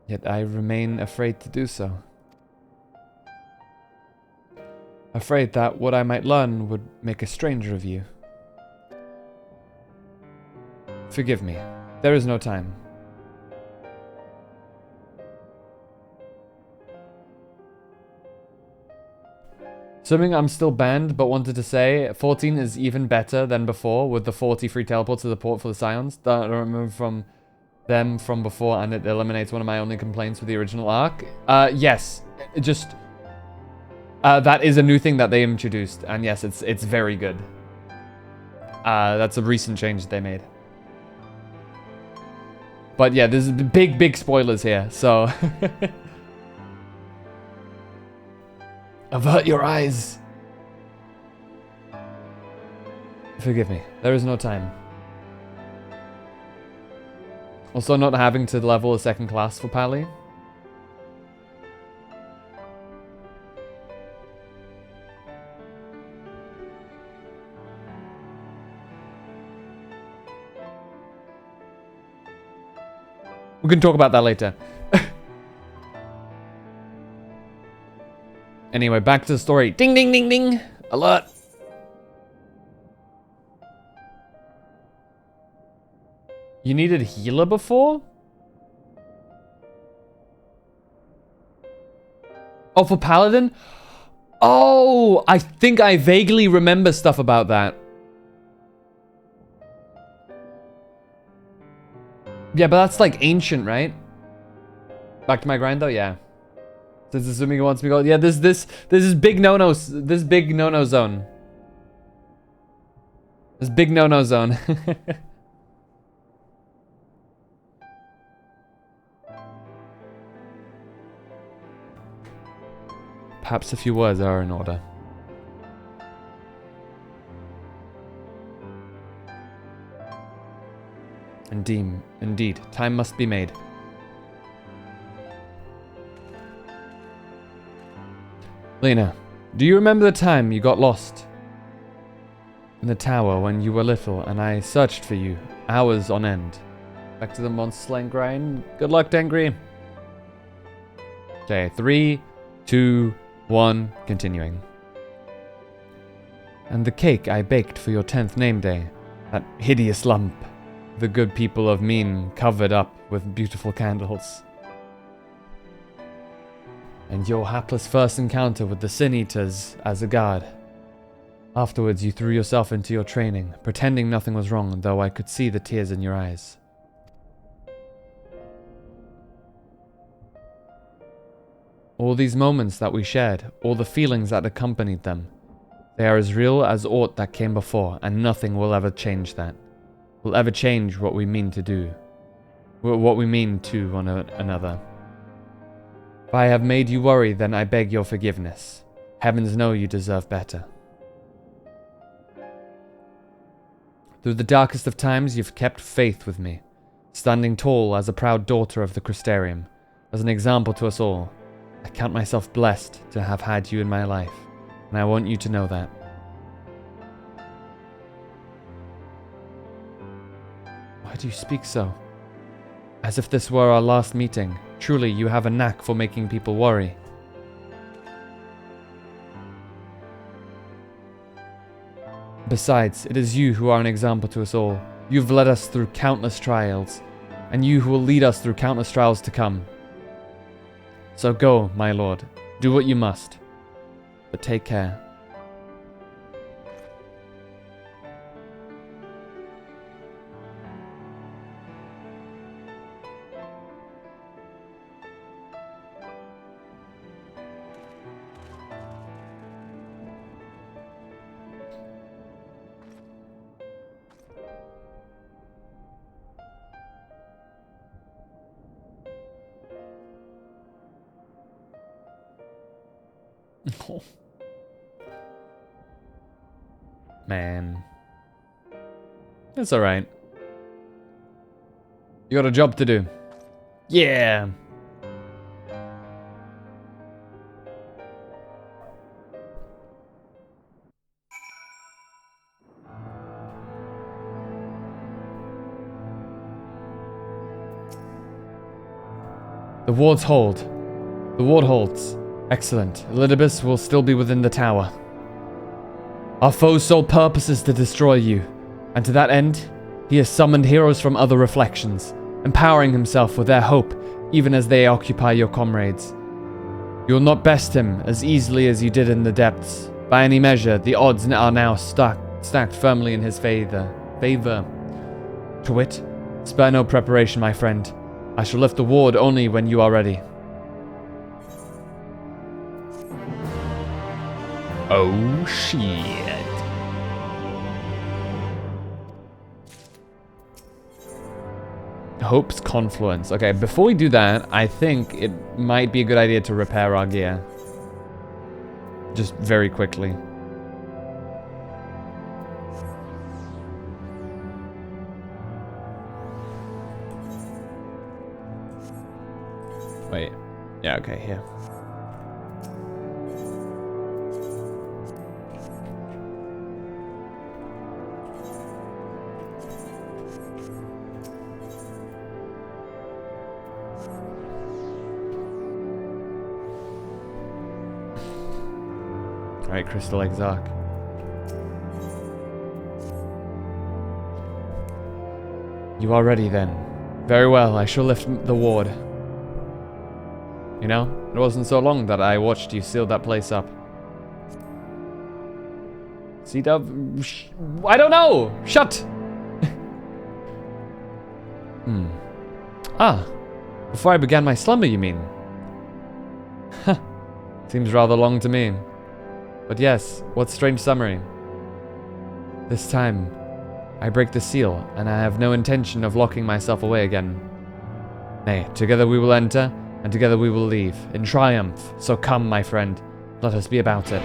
Yet I remain afraid to do so. Afraid that what I might learn would make a stranger of you. Forgive me. There is no time. Assuming I'm still banned, but wanted to say 14 is even better than before with the 40 free teleports to the port for the Scions that I remember from them from before, and it eliminates one of my only complaints with the original arc. Yes, just that is a new thing that they introduced, and yes, it's very good. That's a recent change that they made. But yeah, there's big spoilers here, so avert your eyes. Forgive me. There is no time. Also, not having to level a second class for Pally. We can talk about that later. Anyway, back to the story. Ding, ding, ding, ding. Alert. You needed healer before? Oh, for Paladin? Oh, I think I vaguely remember stuff about that. Yeah, but that's like ancient, right? Back to my grind though, yeah. Since assuming he wants me to go, yeah. This is big no-no. This big no-no zone. This big no-no zone. Perhaps a few words are in order. Indeed, time must be made. Lena, do you remember the time you got lost in the tower when you were little and I searched for you hours on end? Back to the monster slaying grind. Good luck, Tengri. Okay, 3, 2, 1, continuing. And the cake I baked for your 10th name day, that hideous lump, the good people of Min covered up with beautiful candles. And your hapless first encounter with the Sin Eaters as a guard. Afterwards, you threw yourself into your training, pretending nothing was wrong, though I could see the tears in your eyes. All these moments that we shared, all the feelings that accompanied them, they are as real as aught that came before, and nothing will ever change that. Will ever change what we mean to do. What we mean to one another. If I have made you worry, then I beg your forgiveness. Heavens know you deserve better. Through the darkest of times, you've kept faith with me, standing tall as a proud daughter of the Crystarium, as an example to us all. I count myself blessed to have had you in my life, and I want you to know that. Why do you speak so? As if this were our last meeting. Truly, you have a knack for making people worry. Besides, it is you who are an example to us all. You've led us through countless trials, and you who will lead us through countless trials to come. So go, my lord, do what you must, but take care. Oh. Man. It's alright. You got a job to do. Yeah! The wards hold. The ward holds. Excellent. Elidibus will still be within the tower. Our foe's sole purpose is to destroy you, and to that end, he has summoned heroes from other reflections, empowering himself with their hope, even as they occupy your comrades. You will not best him as easily as you did in the depths. By any measure, the odds are now stacked firmly in his favor. To wit, spare no preparation, my friend. I shall lift the ward only when you are ready. Oh shit. Hope's Confluence. Okay, before we do that, I think it might be a good idea to repair our gear. Just very quickly. Wait. Yeah, okay, here. Alright, Crystal Exarch. You are ready then. Very well, I shall lift the ward. You know, it wasn't so long that I watched you seal that place up. C-Dub? I don't know! Shut! Ah, before I began my slumber, you mean? Huh, seems rather long to me. But yes, what strange summary. This time, I break the seal, and I have no intention of locking myself away again. Nay, together we will enter, and together we will leave, in triumph. So come, my friend, let us be about it.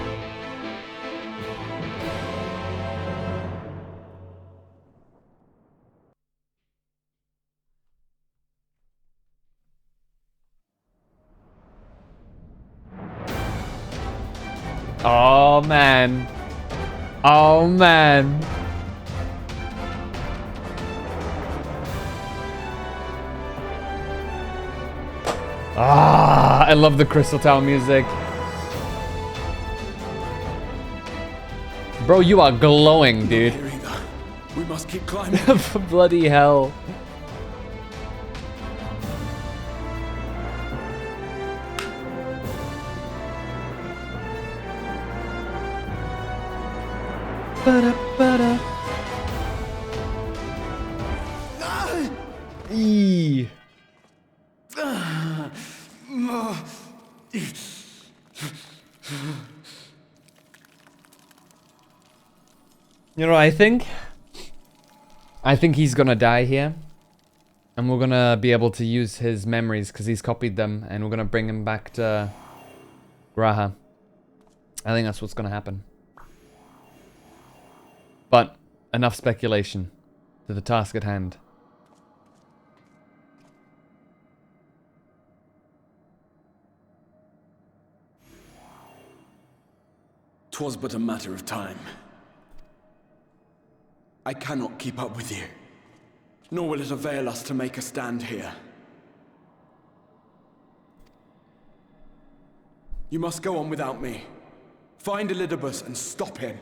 Oh, man. Oh, man. Ah, I love the Crystal Tower music. Bro, you are glowing, dude. We must keep climbing. Bloody hell. Ba-da-ba-da. Eee. You know, I think he's gonna die here, and we're gonna be able to use his memories because he's copied them, and we're gonna bring him back to G'raha. I think that's what's gonna happen. But enough speculation. To the task at hand. 'Twas but a matter of time. I cannot keep up with you, nor will it avail us to make a stand here. You must go on without me. Find Elidibus and stop him.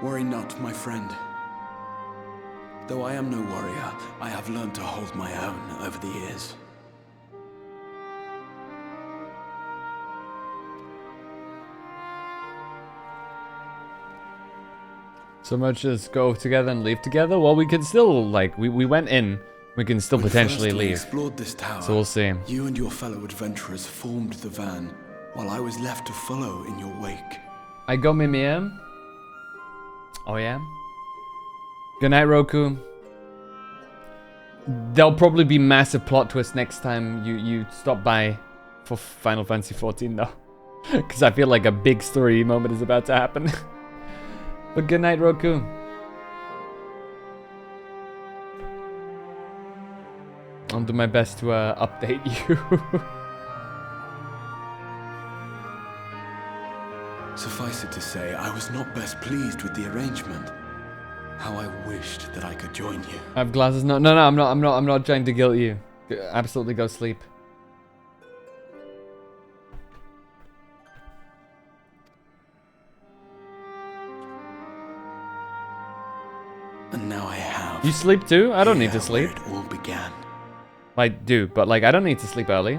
Worry not, my friend. Though I am no warrior, I have learned to hold my own over the years. So much as go together and leave together? Well, we can still, like, we went in. We can still potentially leave. Explored this tower, so we'll see. You and your fellow adventurers formed the van, while I was left to follow in your wake. I go Mimir. Oh yeah? Good night, Roku. There'll probably be massive plot twist next time you stop by for Final Fantasy XIV though. Because I feel like a big story moment is about to happen. But good night, Roku. I'll do my best to update you. Suffice it to say, I was not best pleased with the arrangement. How I wished that I could join you. I have glasses. No, I'm not trying to guilt you. Absolutely go sleep. And now I have. You sleep too? I don't need to sleep. It all began. I do, but like I don't need to sleep early.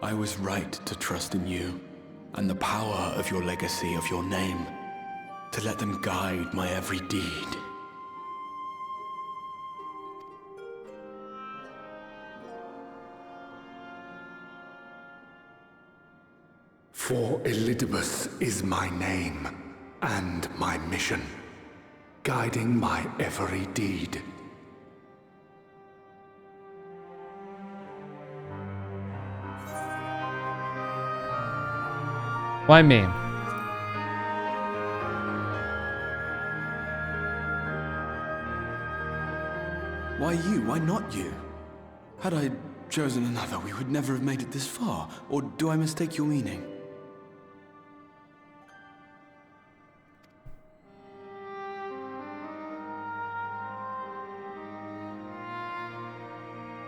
I was right to trust in you, and the power of your legacy, of your name, to let them guide my every deed. For Elidibus is my name, and my mission, guiding my every deed. Why me? Why you? Why not you? Had I chosen another, we would never have made it this far. Or do I mistake your meaning?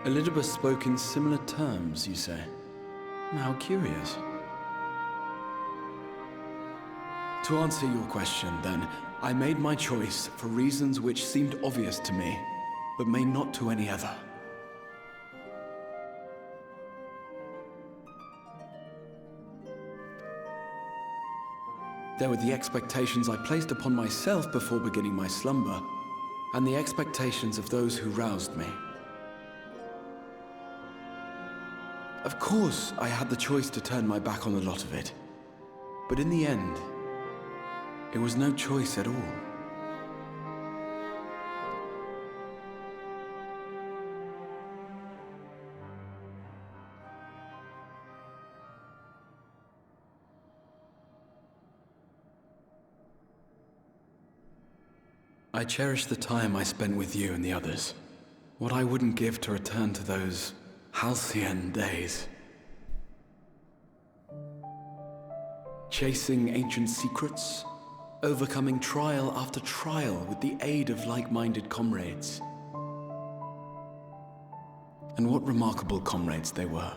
Elidibus spoke in similar terms, you say? How curious. To answer your question, then, I made my choice for reasons which seemed obvious to me, but may not to any other. There were the expectations I placed upon myself before beginning my slumber, and the expectations of those who roused me. Of course, I had the choice to turn my back on a lot of it, but in the end, it was no choice at all. I cherish the time I spent with you and the others. What I wouldn't give to return to those halcyon days. Chasing ancient secrets, overcoming trial after trial with the aid of like-minded comrades. And what remarkable comrades they were.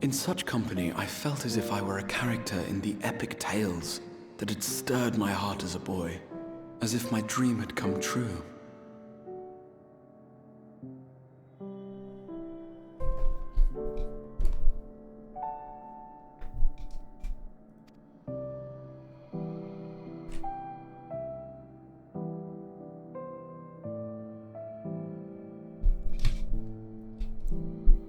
In such company, I felt as if I were a character in the epic tales that had stirred my heart as a boy, as if my dream had come true.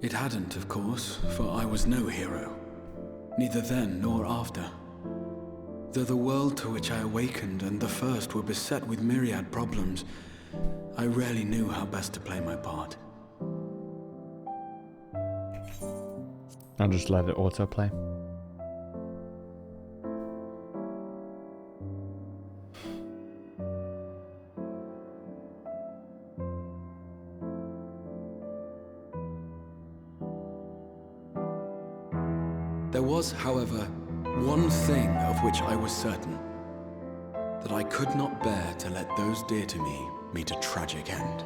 It hadn't, of course, for I was no hero, neither then nor after. Though the world to which I awakened and the first were beset with myriad problems, I rarely knew how best to play my part. I'll just let it autoplay. There was, however, one thing of which I was certain, that I could not bear to let those dear to me meet a tragic end.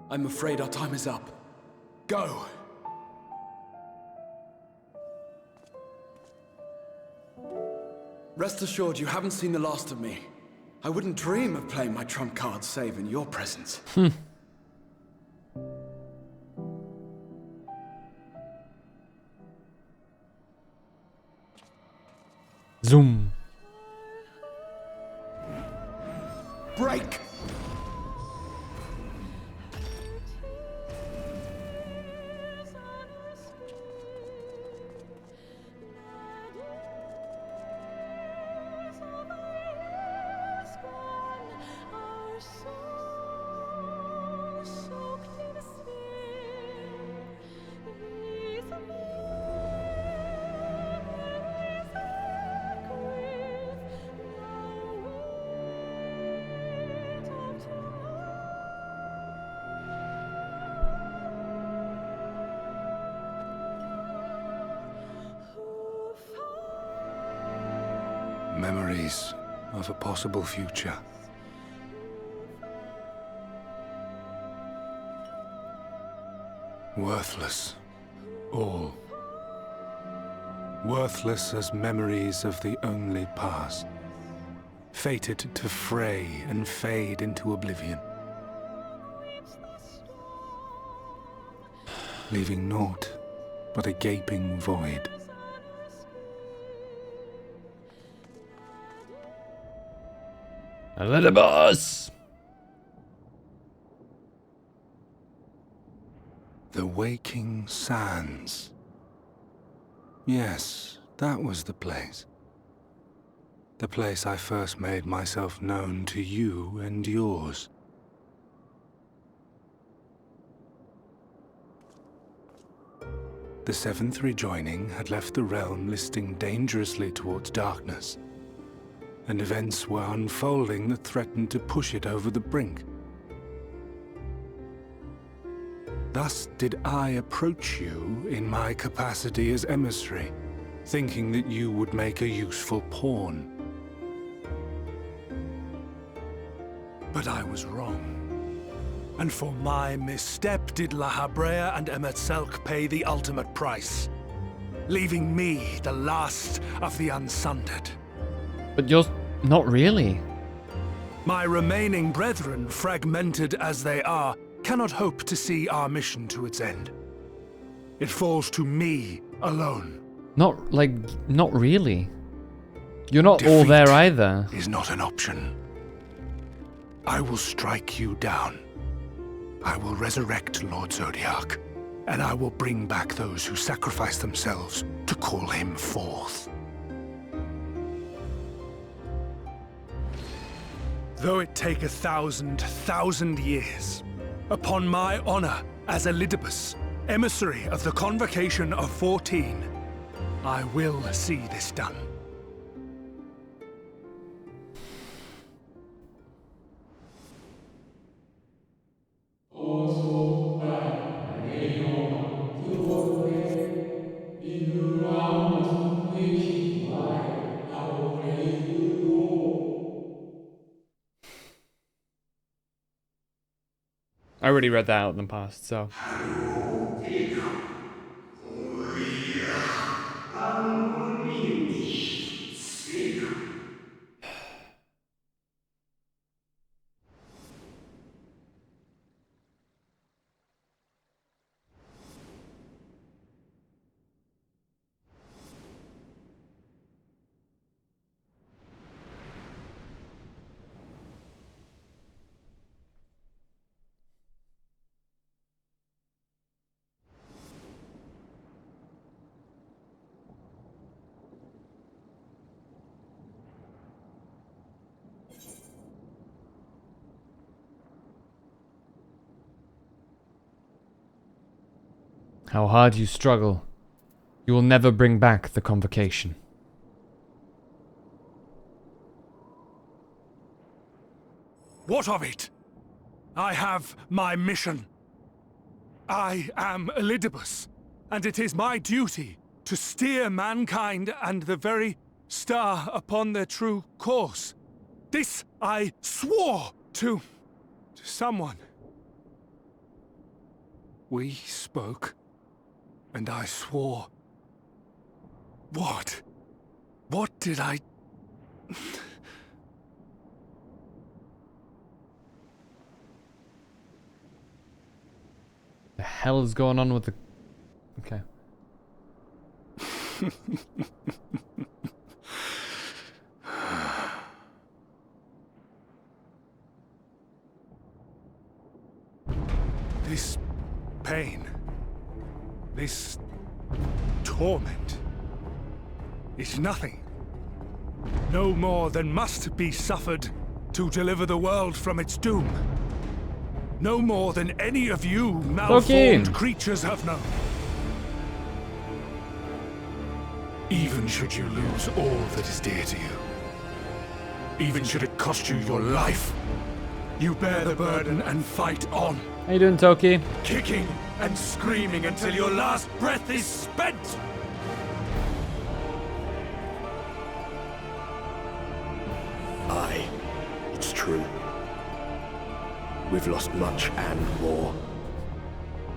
I'm afraid our time is up. Go! Rest assured you haven't seen the last of me. I wouldn't dream of playing my trump card save in your presence. Zoom. Break! Memories of a possible future. Worthless, all. Worthless as memories of the only past. Fated to fray and fade into oblivion. Leaving naught but a gaping void. Elidibus! The Waking Sands. Yes, that was the place. The place I first made myself known to you and yours. The Seventh Rejoining had left the realm listing dangerously towards darkness, and events were unfolding that threatened to push it over the brink. Thus did I approach you in my capacity as emissary, thinking that you would make a useful pawn. But I was wrong. And for my misstep did La Habrea and Emet-Selch pay the ultimate price, leaving me the last of the Unsundered. But you're not really. My remaining brethren, fragmented as they are, cannot hope to see our mission to its end. It falls to me alone. Not really. You're not all there either. Is not an option. I will strike you down. I will resurrect Lord Zodiac, and I will bring back those who sacrifice themselves to call him forth. Though it take 1,000 years, upon my honor as Elidibus, emissary of the Convocation of 14, I will see this done. I already read that out in the past, so. How hard you struggle. You will never bring back the Convocation. What of it? I have my mission. I am Elidibus, and it is my duty to steer mankind and the very star upon their true course. This I swore to someone. We spoke, and I swore. What? What did I... The hell is going on with the... Okay. This pain, this torment, is nothing. No more than must be suffered to deliver the world from its doom. No more than any of you malformed creatures have known. Even should you lose all that is dear to you, even should it cost you your life, you bear the burden and fight on. How you doing, Toki? Kicking and screaming until your last breath is spent. Aye, it's true. We've lost much and more.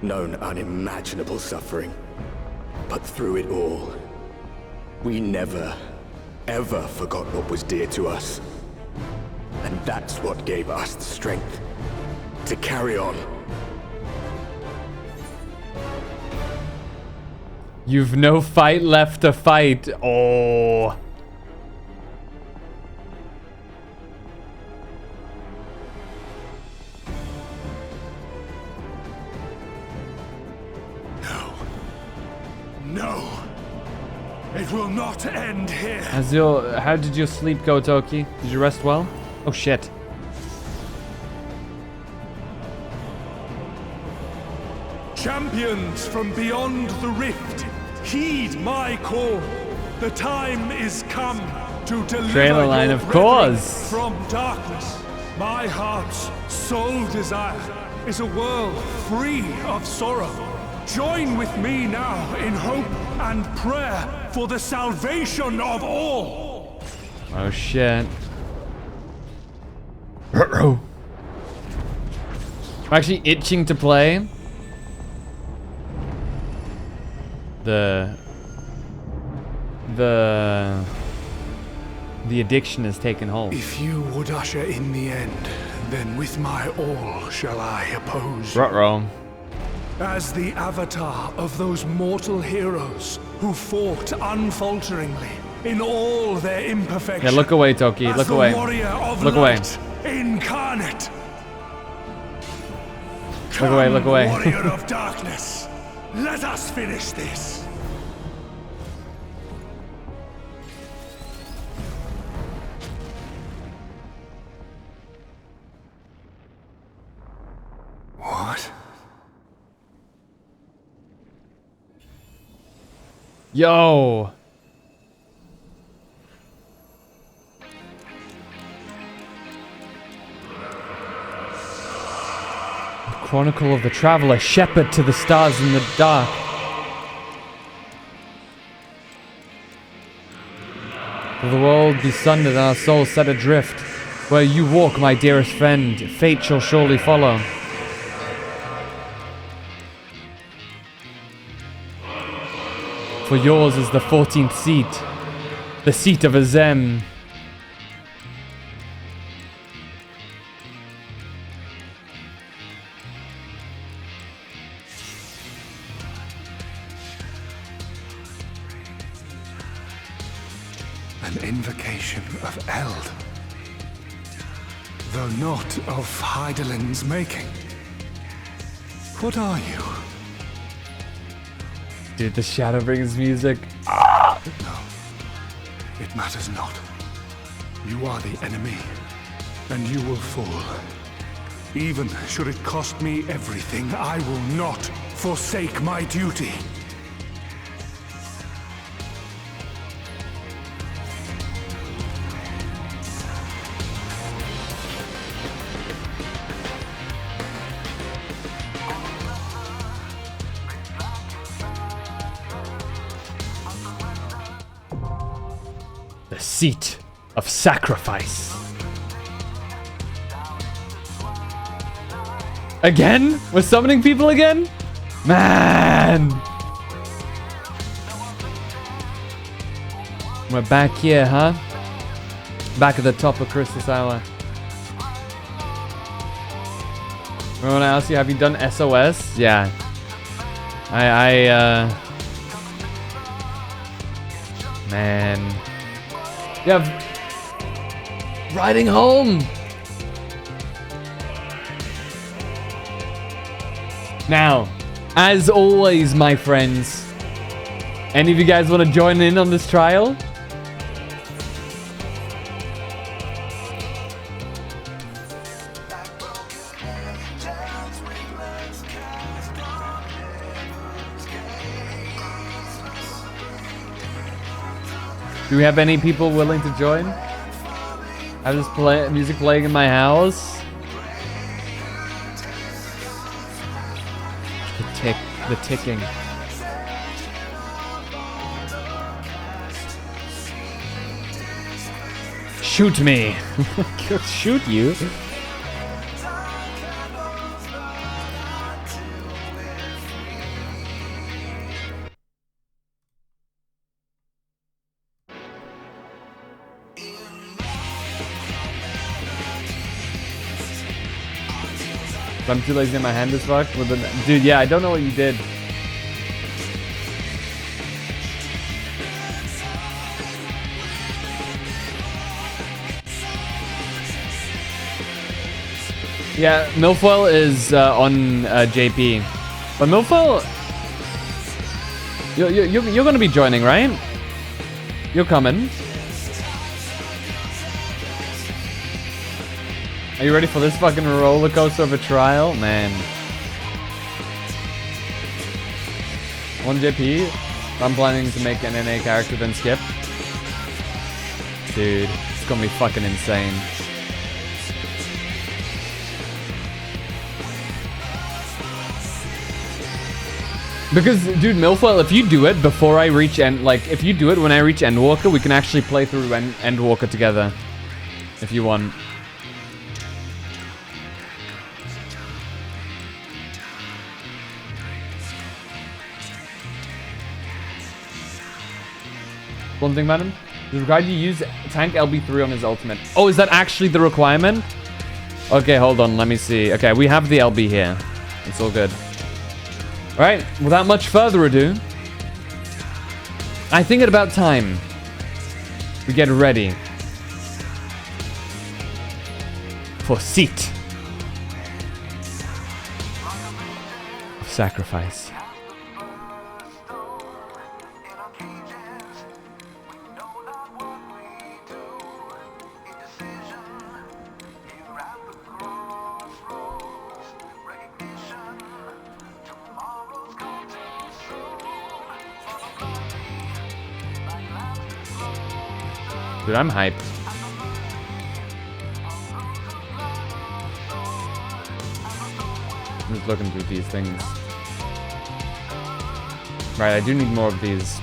Known unimaginable suffering. But through it all, we never, ever forgot what was dear to us. And that's what gave us the strength to carry on. You've no fight left to fight. Oh. No. It will not end here. How did your sleep go, Toki? Did you rest well? Oh shit. Champions from beyond the rift, heed my call. The time is come to deliver Trailer line, your of brethren course. from darkness. My heart's sole desire is a world free of sorrow. Join with me now in hope and prayer for the salvation of all. Oh shit. I'm actually itching to play. The addiction has taken hold. If you would usher in the end, then with my all shall I oppose. Ruh-roh. As the avatar of those mortal heroes who fought unfalteringly in all their imperfections. Yeah, look away, Toki. Look away. Warrior of Look away. light, incarnate. Look away, look away. Warrior of darkness, let us finish this. What? Yo. Chronicle of the Traveler, shepherd to the stars in the dark. Will the world be sundered and our souls set adrift? Where you walk, my dearest friend, fate shall surely follow. For yours is the 14th seat, the seat of Azem. An invocation of Eld, though not of Hydaelyn's making. What are you? Dude, the Shadowbringers music. No, it matters not. You are the enemy, and you will fall. Even should it cost me everything, I will not forsake my duty. The seat of sacrifice. Again? We're summoning people again? Man! We're back here, huh? Back at the top of Christmas Hour. I want to ask you, have you done SOS? Yeah. Man. Yeah. Riding home. Now, as always, my friends, any of you guys want to join in on this trial? Do we have any people willing to join? I have this music playing in my house. The ticking. Shoot me. Shoot you. I'm too lazy to get my hand this fuck with the dude. Yeah, I don't know what you did. Yeah, Milfoil is on JP, but Milfoil, you're gonna be joining, right? You're coming. Are you ready for this fucking roller coaster of a trial? Man. 1 JP. I'm planning to make an NA character then skip. Dude, it's gonna be fucking insane. Because, dude, Milfoil, if you do it before I reach if you do it when I reach Endwalker, we can actually play through Endwalker together. If you want. One thing, madam. It's required to use tank LB3 on his ultimate. Oh, is that actually the requirement? Okay, hold on. Let me see. Okay, we have the LB here. It's all good. Alright, without much further ado, I think it's about time we get ready for seat of sacrifice. Dude, I'm hyped. I'm just looking through these things. Right, I do need more of these.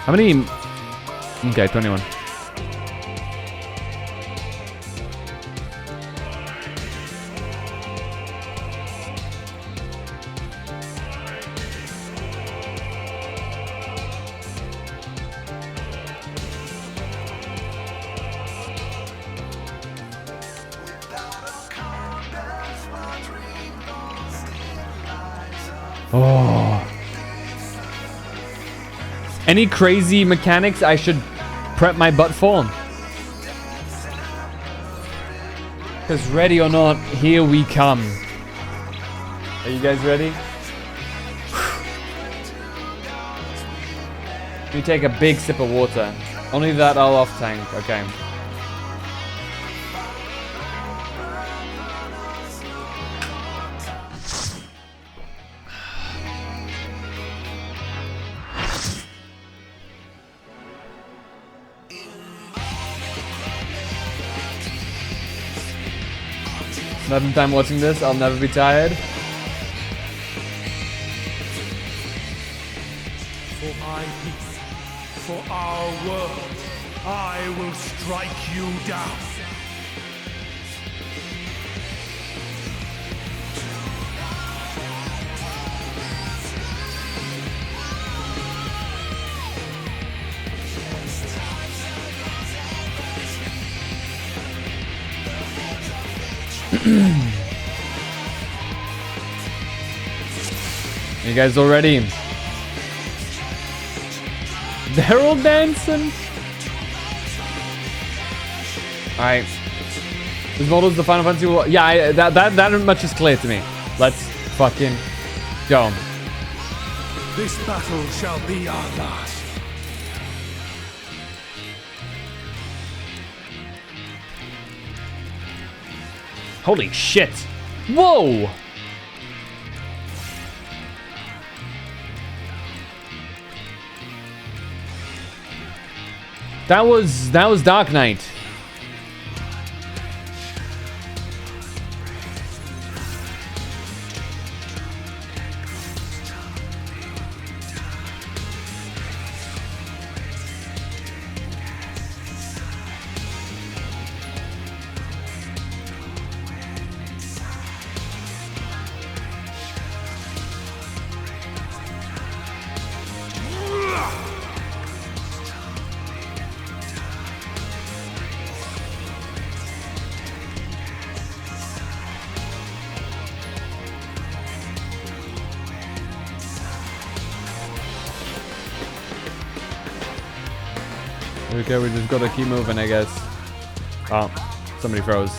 How many? Okay, 21. Oh. Any crazy mechanics I should prep my butt for? Because ready or not, here we come. Are you guys ready? You take a big sip of water. Only that I'll off tank, okay. Another time watching this, I'll never be tired. For my peace, for our world, I will strike you down. You guys all ready? They're all dancing. Alright. This model's the Final Fantasy. Yeah, that much is clear to me. Let's fucking go. This battle shall be our last. Holy shit. Whoa! That was Dark Knight. Okay, we just gotta keep moving, I guess. Oh, somebody froze.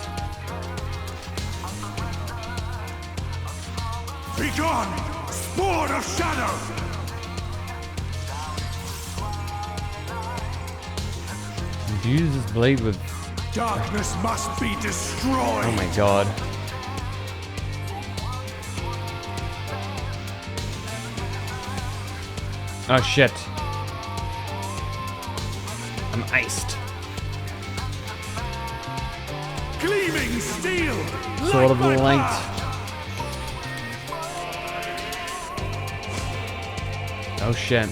Be gone, Sword of Shadow! Use this blade with... Darkness must be destroyed! Oh my god. Oh shit. I'm iced. Gleaming steel! Sword of the light. Oh shit.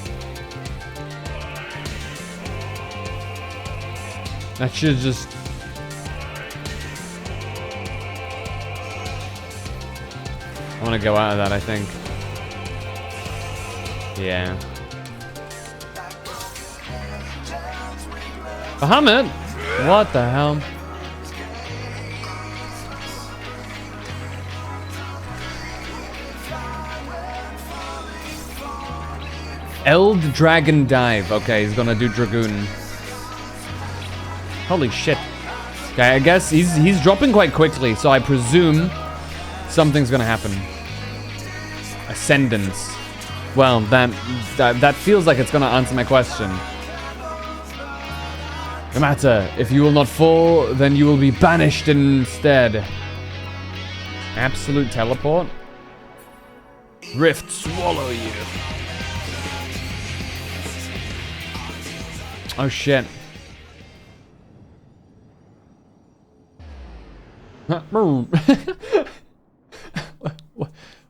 That should just... I want to go out of that, I think. Yeah. Bahamut? What the hell? Eld Dragon Dive. Okay, he's gonna do Dragoon. Holy shit. Okay, I guess he's dropping quite quickly, so I presume something's gonna happen. Ascendance. Well, that feels like it's gonna answer my question. No matter, if you will not fall, then you will be banished instead. Absolute teleport? Rift swallow you. Oh shit.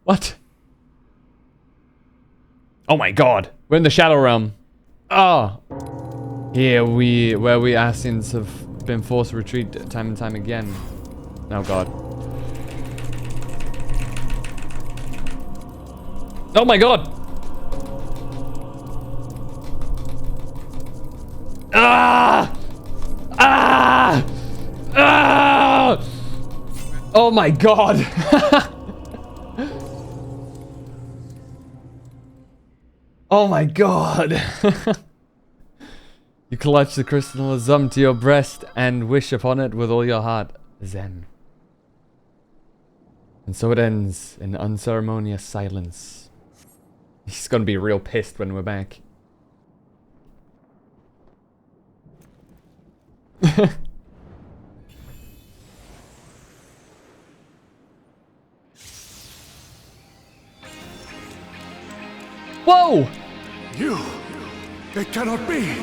What? Oh my god. We're in the Shadow Realm. Ah. Here where we Ascians have been forced to retreat time and time again. Oh god. Oh my god. Ah! Ah! Ah! Oh my god. Oh my god. You clutch the crystal Azum to your breast and wish upon it with all your heart. Zen. And so it ends in unceremonious silence. He's gonna be real pissed when we're back. Whoa! You! It cannot be!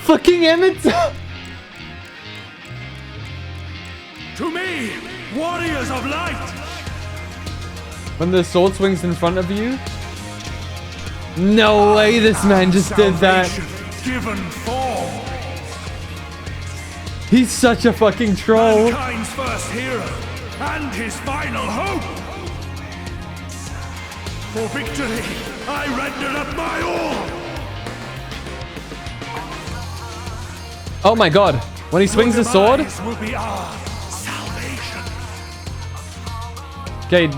Fucking Emmett! To me, warriors of light! When the sword swings in front of you? No way this man just did that. Given form. He's such a fucking troll. Mankind's first hero and his final hope. For victory, I render up my all. Oh my god. When he swings the sword? Will be our salvation. Okay.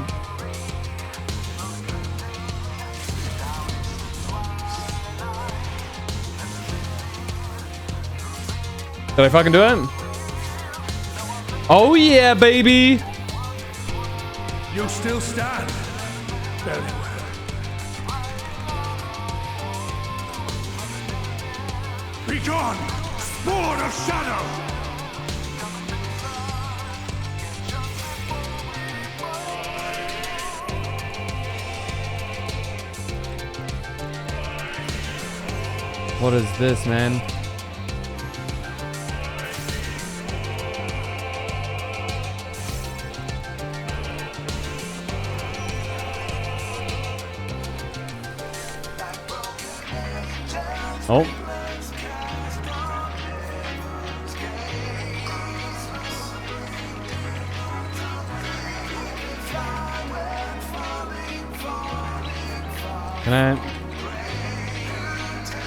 Did I fucking do it? Oh yeah, baby! You still stand. Very well. Be gone, Sword of Shadow! What is this, man? Oh. Can I?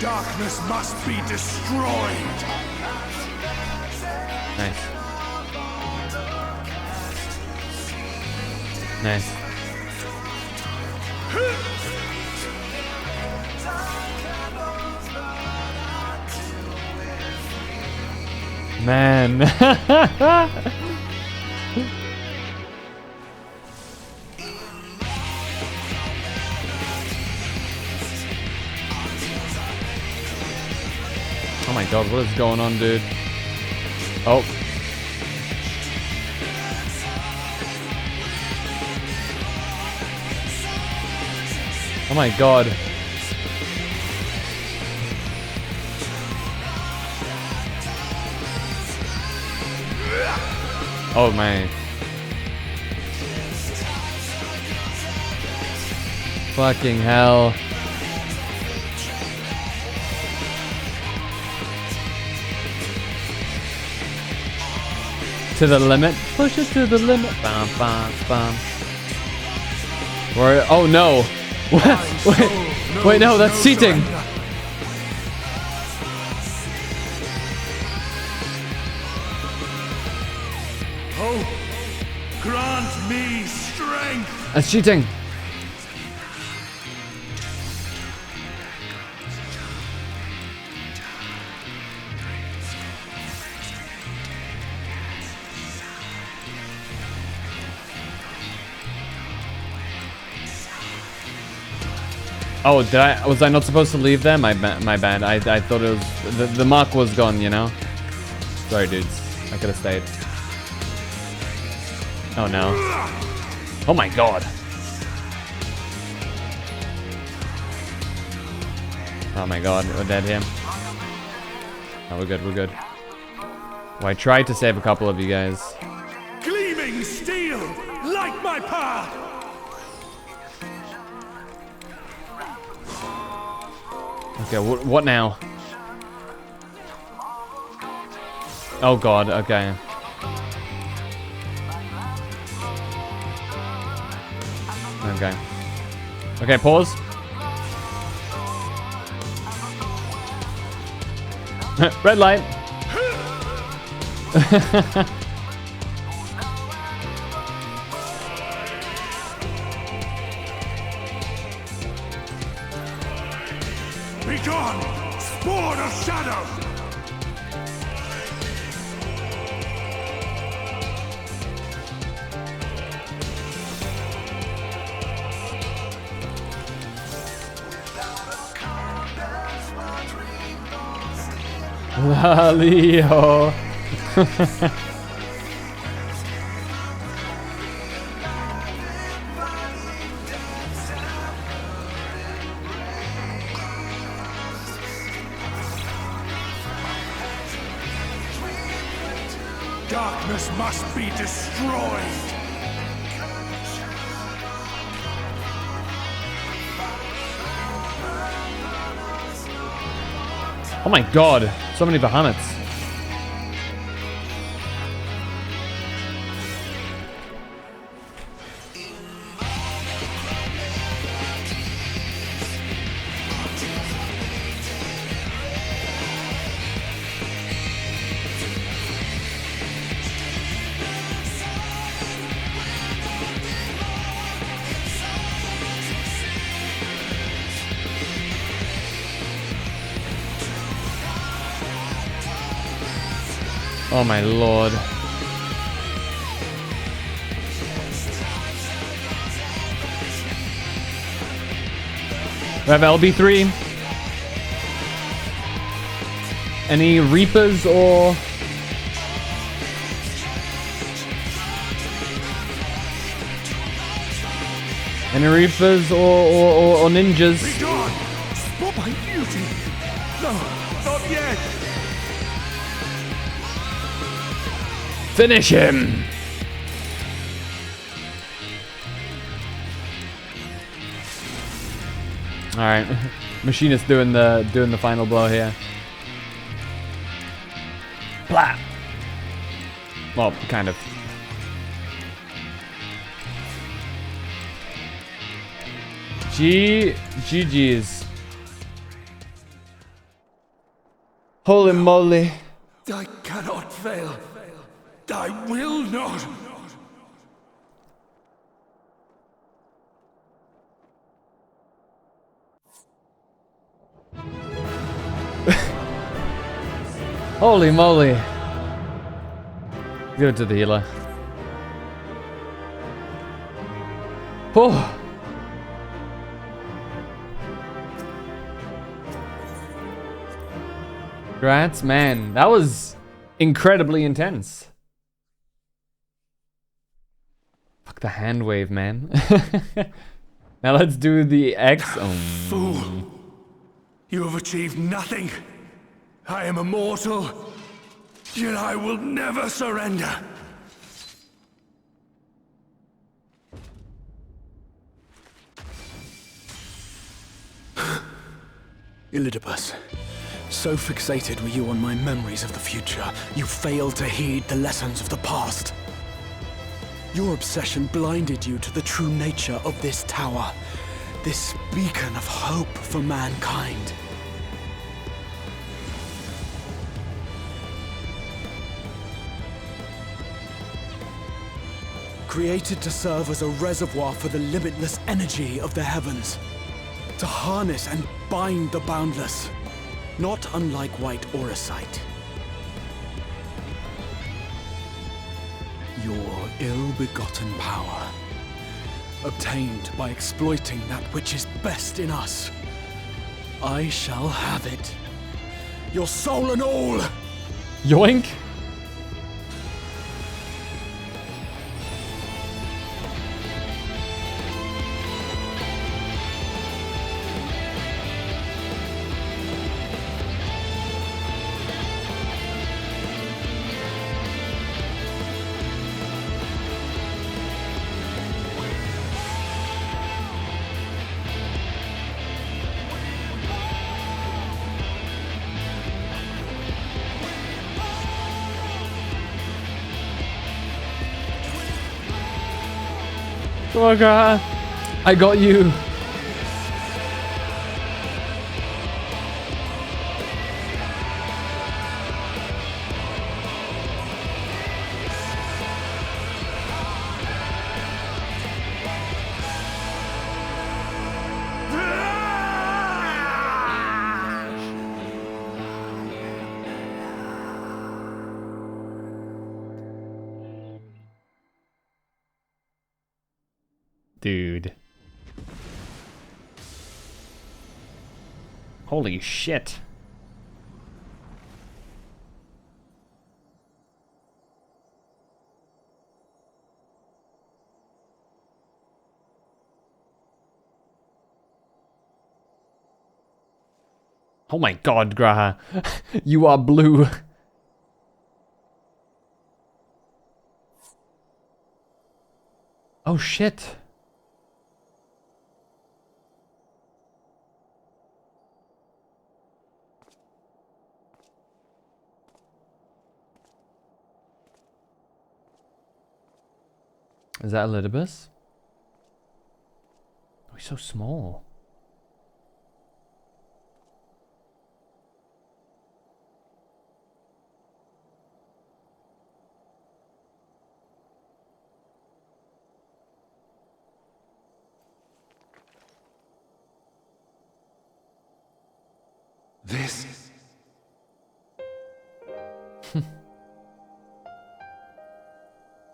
Darkness must be destroyed. Nice. Nice. Man. Oh my god, what is going on, dude? Oh. Oh my god. Oh my. Fucking hell. To the limit. Push it to the limit. Bum, bum, bum. Where, oh no. Wait, no, that's seating. That's cheating. Oh, was I not supposed to leave there? My bad. I thought it was, the mark was gone, you know? Sorry, dudes. I could have stayed. Oh, no. Oh, my God. Oh, my God. We're dead here. Oh, we're good. We're good. Well, I tried to save a couple of you guys. Gleaming steel, like my path. Okay, what now? Oh God, okay. Okay. Okay, pause. Red light. Be gone, spawn of shadow! Leo. Darkness must be destroyed! Oh my God, so many Bahamets. Oh my lord. We have LB3. Any Reapers or... Any Reapers or ninjas? Be gone! Spot my beauty! No, not yet! Finish him! Alright. Machinist doing the final blow here. Blah! Well, kind of. GG's. Holy moly. I cannot fail. I will not. Holy moly. Give it to the healer. Oh. Congrats, man. That was incredibly intense. Fuck the hand wave, man. Now let's do the X. Fool. You have achieved nothing. I am immortal. Yet I will never surrender. Elidibus, so fixated were you on my memories of the future, you failed to heed the lessons of the past. Your obsession blinded you to the true nature of this tower, this beacon of hope for mankind. created to serve as a reservoir for the limitless energy of the heavens. To harness and bind the boundless, not unlike white auracite. Your ill-begotten power, obtained by exploiting that which is best in us. I shall have it. Your soul and all! Yoink! Oh god, I got you. Dude. Holy shit. Oh my god, G'raha. You are blue. Oh shit. Is that Elidibus? Oh, he's so small. This...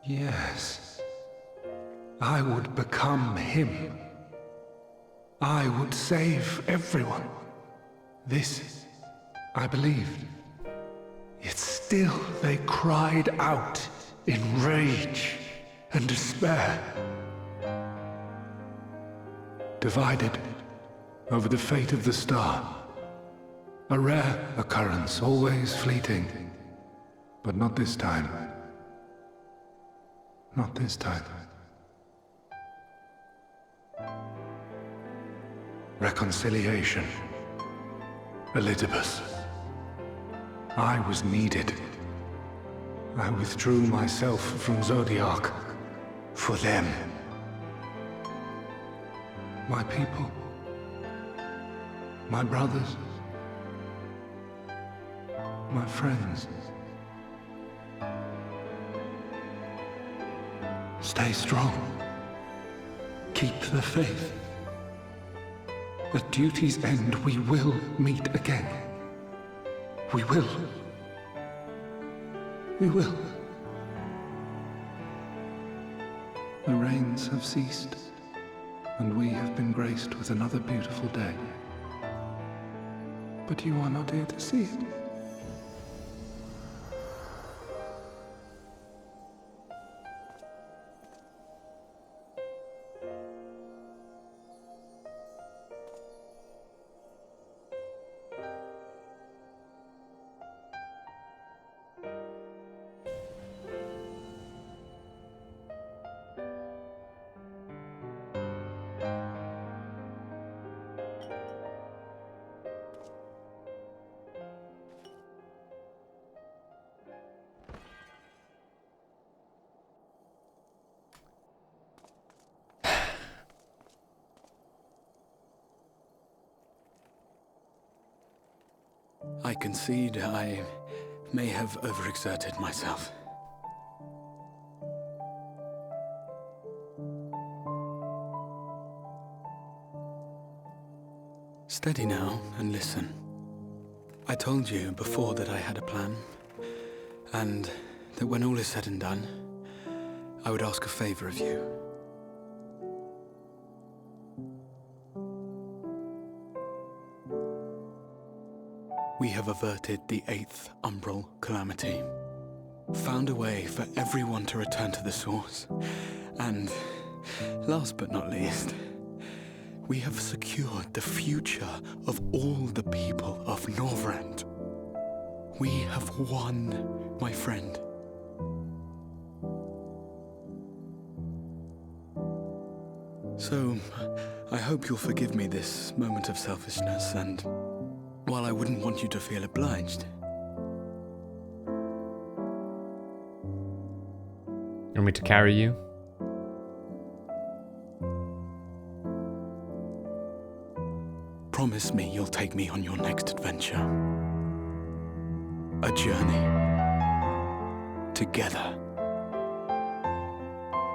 Yes. I would become him. I would save everyone. This, I believed. Yet still they cried out in rage and despair. Divided over the fate of the star. A rare occurrence, always fleeting. But not this time. Not this time. Reconciliation. Elidibus. I was needed. I withdrew myself from Zodiark. For them. My people. My brothers. My friends. Stay strong. Keep the faith. At duty's end, we will meet again. We will. We will. The rains have ceased, and we have been graced with another beautiful day. But you are not here to see it. I concede I may have overexerted myself. Steady now and listen. I told you before that I had a plan, and that when all is said and done, I would ask a favor of you. We have averted the 8th Umbral Calamity, found a way for everyone to return to the source, and, last but not least, we have secured the future of all the people of Norvrend. We have won, my friend. So, I hope you'll forgive me this moment of selfishness, and while I wouldn't want you to feel obliged, You want me to carry you? promise me you'll take me on your next adventure. A journey. Together.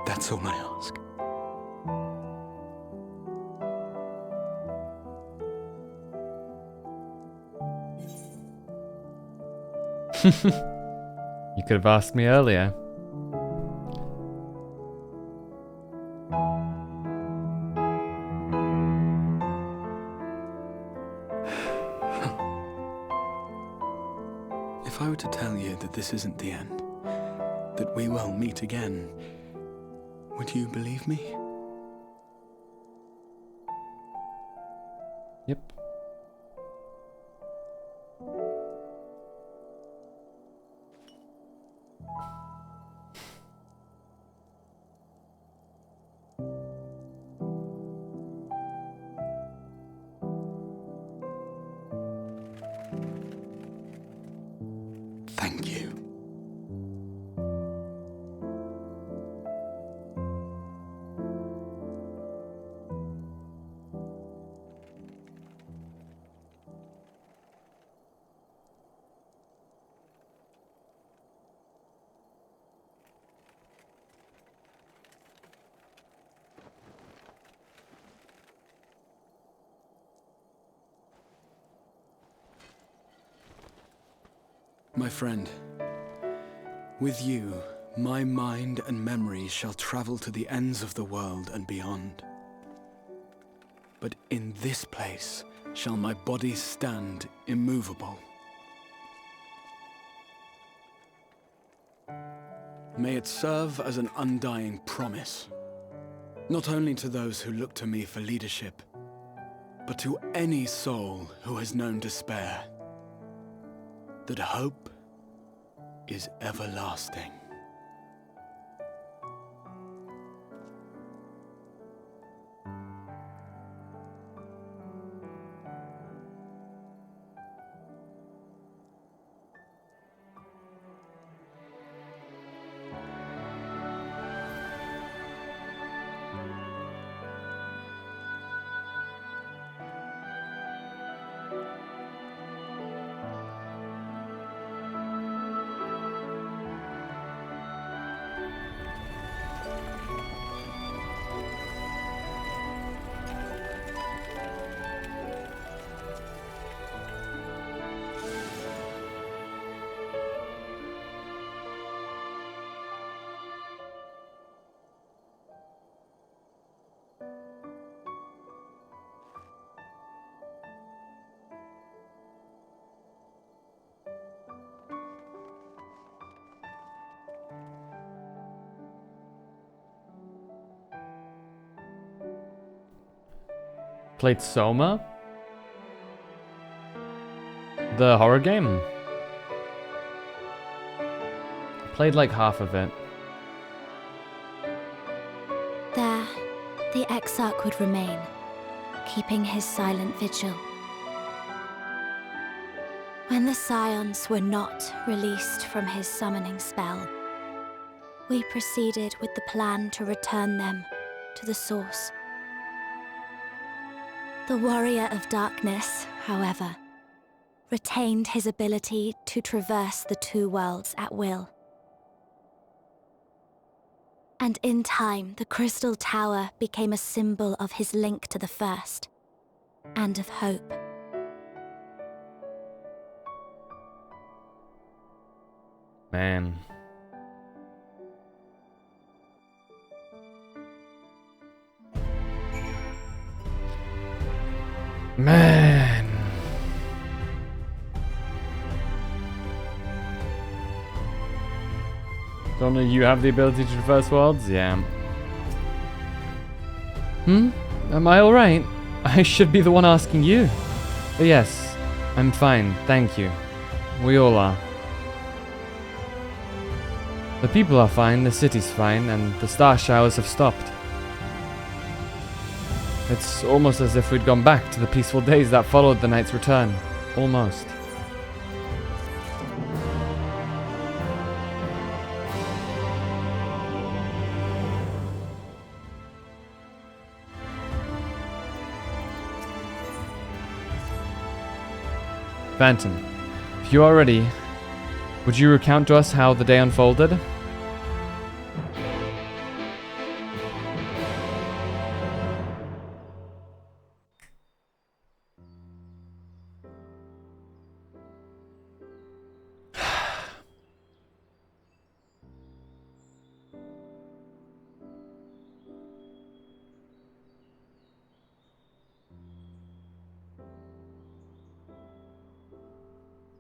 That's all I ask. You could have asked me earlier. If I were to tell you that this isn't the end, that we will meet again, would you believe me? Yep. Thank you. My friend, with you, my mind and memory shall travel to the ends of the world and beyond. But in this place shall my body stand immovable. May it serve as an undying promise, not only to those who look to me for leadership, but to any soul who has known despair, that hope is everlasting. Played Soma? The horror game? Played like half of it. There, the Exarch would remain, keeping his silent vigil. When the Scions were not released from his summoning spell, we proceeded with the plan to return them to the source. The Warrior of Darkness, however, retained his ability to traverse the two worlds at will. And in time, the Crystal Tower became a symbol of his link to the First, and of hope. Man. Man. Don't know you have the ability to traverse worlds? Yeah. Am I alright? I should be the one asking you. But yes, I'm fine, thank you. We all are. The people are fine, the city's fine, and the star showers have stopped. It's almost as if we'd gone back to the peaceful days that followed the knight's return. Almost. Phantom, if you are ready, would you recount to us how the day unfolded?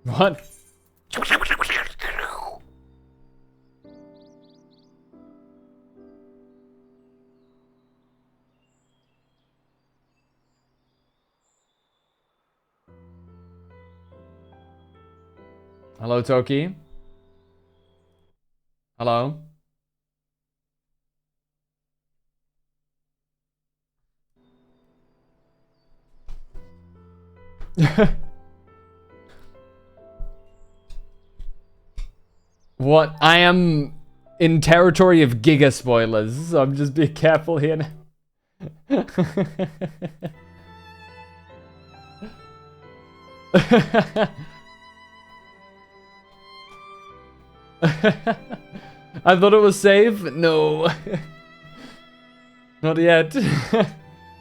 What? Hello, Toki. Hello. What? I am in territory of giga spoilers, so I'm just being careful here. I thought it was safe. No. Not yet.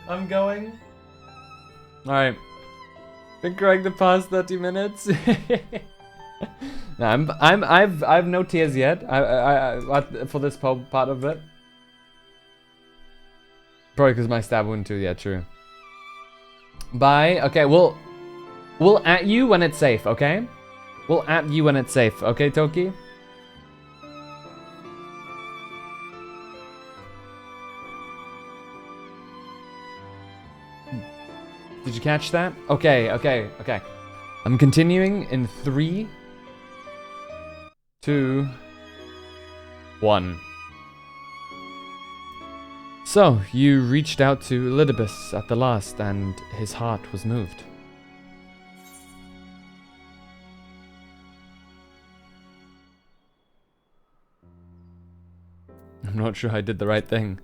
I'm going. Alright. Been crying the past 30 minutes. No, I've no tears yet. I for this part of it. Probably because my stab wound too. Yeah, true. Bye. Okay, we'll at you when it's safe. Okay, we'll at you when it's safe. Okay, Toki. Did you catch that? Okay. I'm continuing in 3, 2, 1. So, you reached out to Elidibus at the last, and his heart was moved. I'm not sure I did the right thing.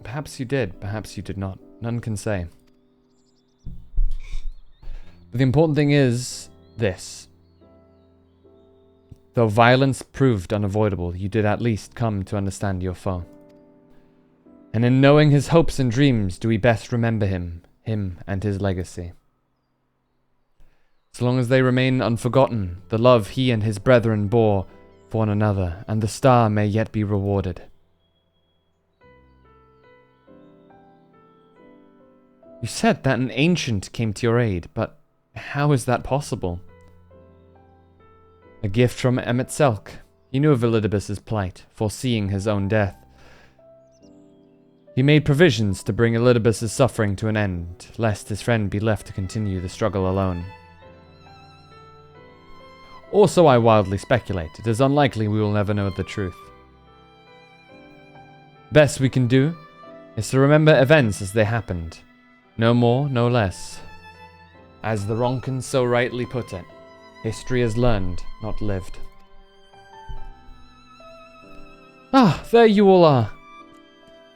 Perhaps you did, perhaps you did not. None can say. But the important thing is this. Though violence proved unavoidable, you did at least come to understand your foe. And in knowing his hopes and dreams, do we best remember him and his legacy. So long as they remain unforgotten, the love he and his brethren bore for one another, and the star may yet be rewarded. You said that an ancient came to your aid, but how is that possible? A gift from Emet-Selch. He knew of Elidibus's plight, foreseeing his own death. He made provisions to bring Elidibus's suffering to an end, lest his friend be left to continue the struggle alone. Or so I wildly speculate. It is unlikely we will never know the truth. Best we can do is to remember events as they happened. No more, no less. As the Ronkans so rightly put it, history is learned, not lived. Ah, there you all are.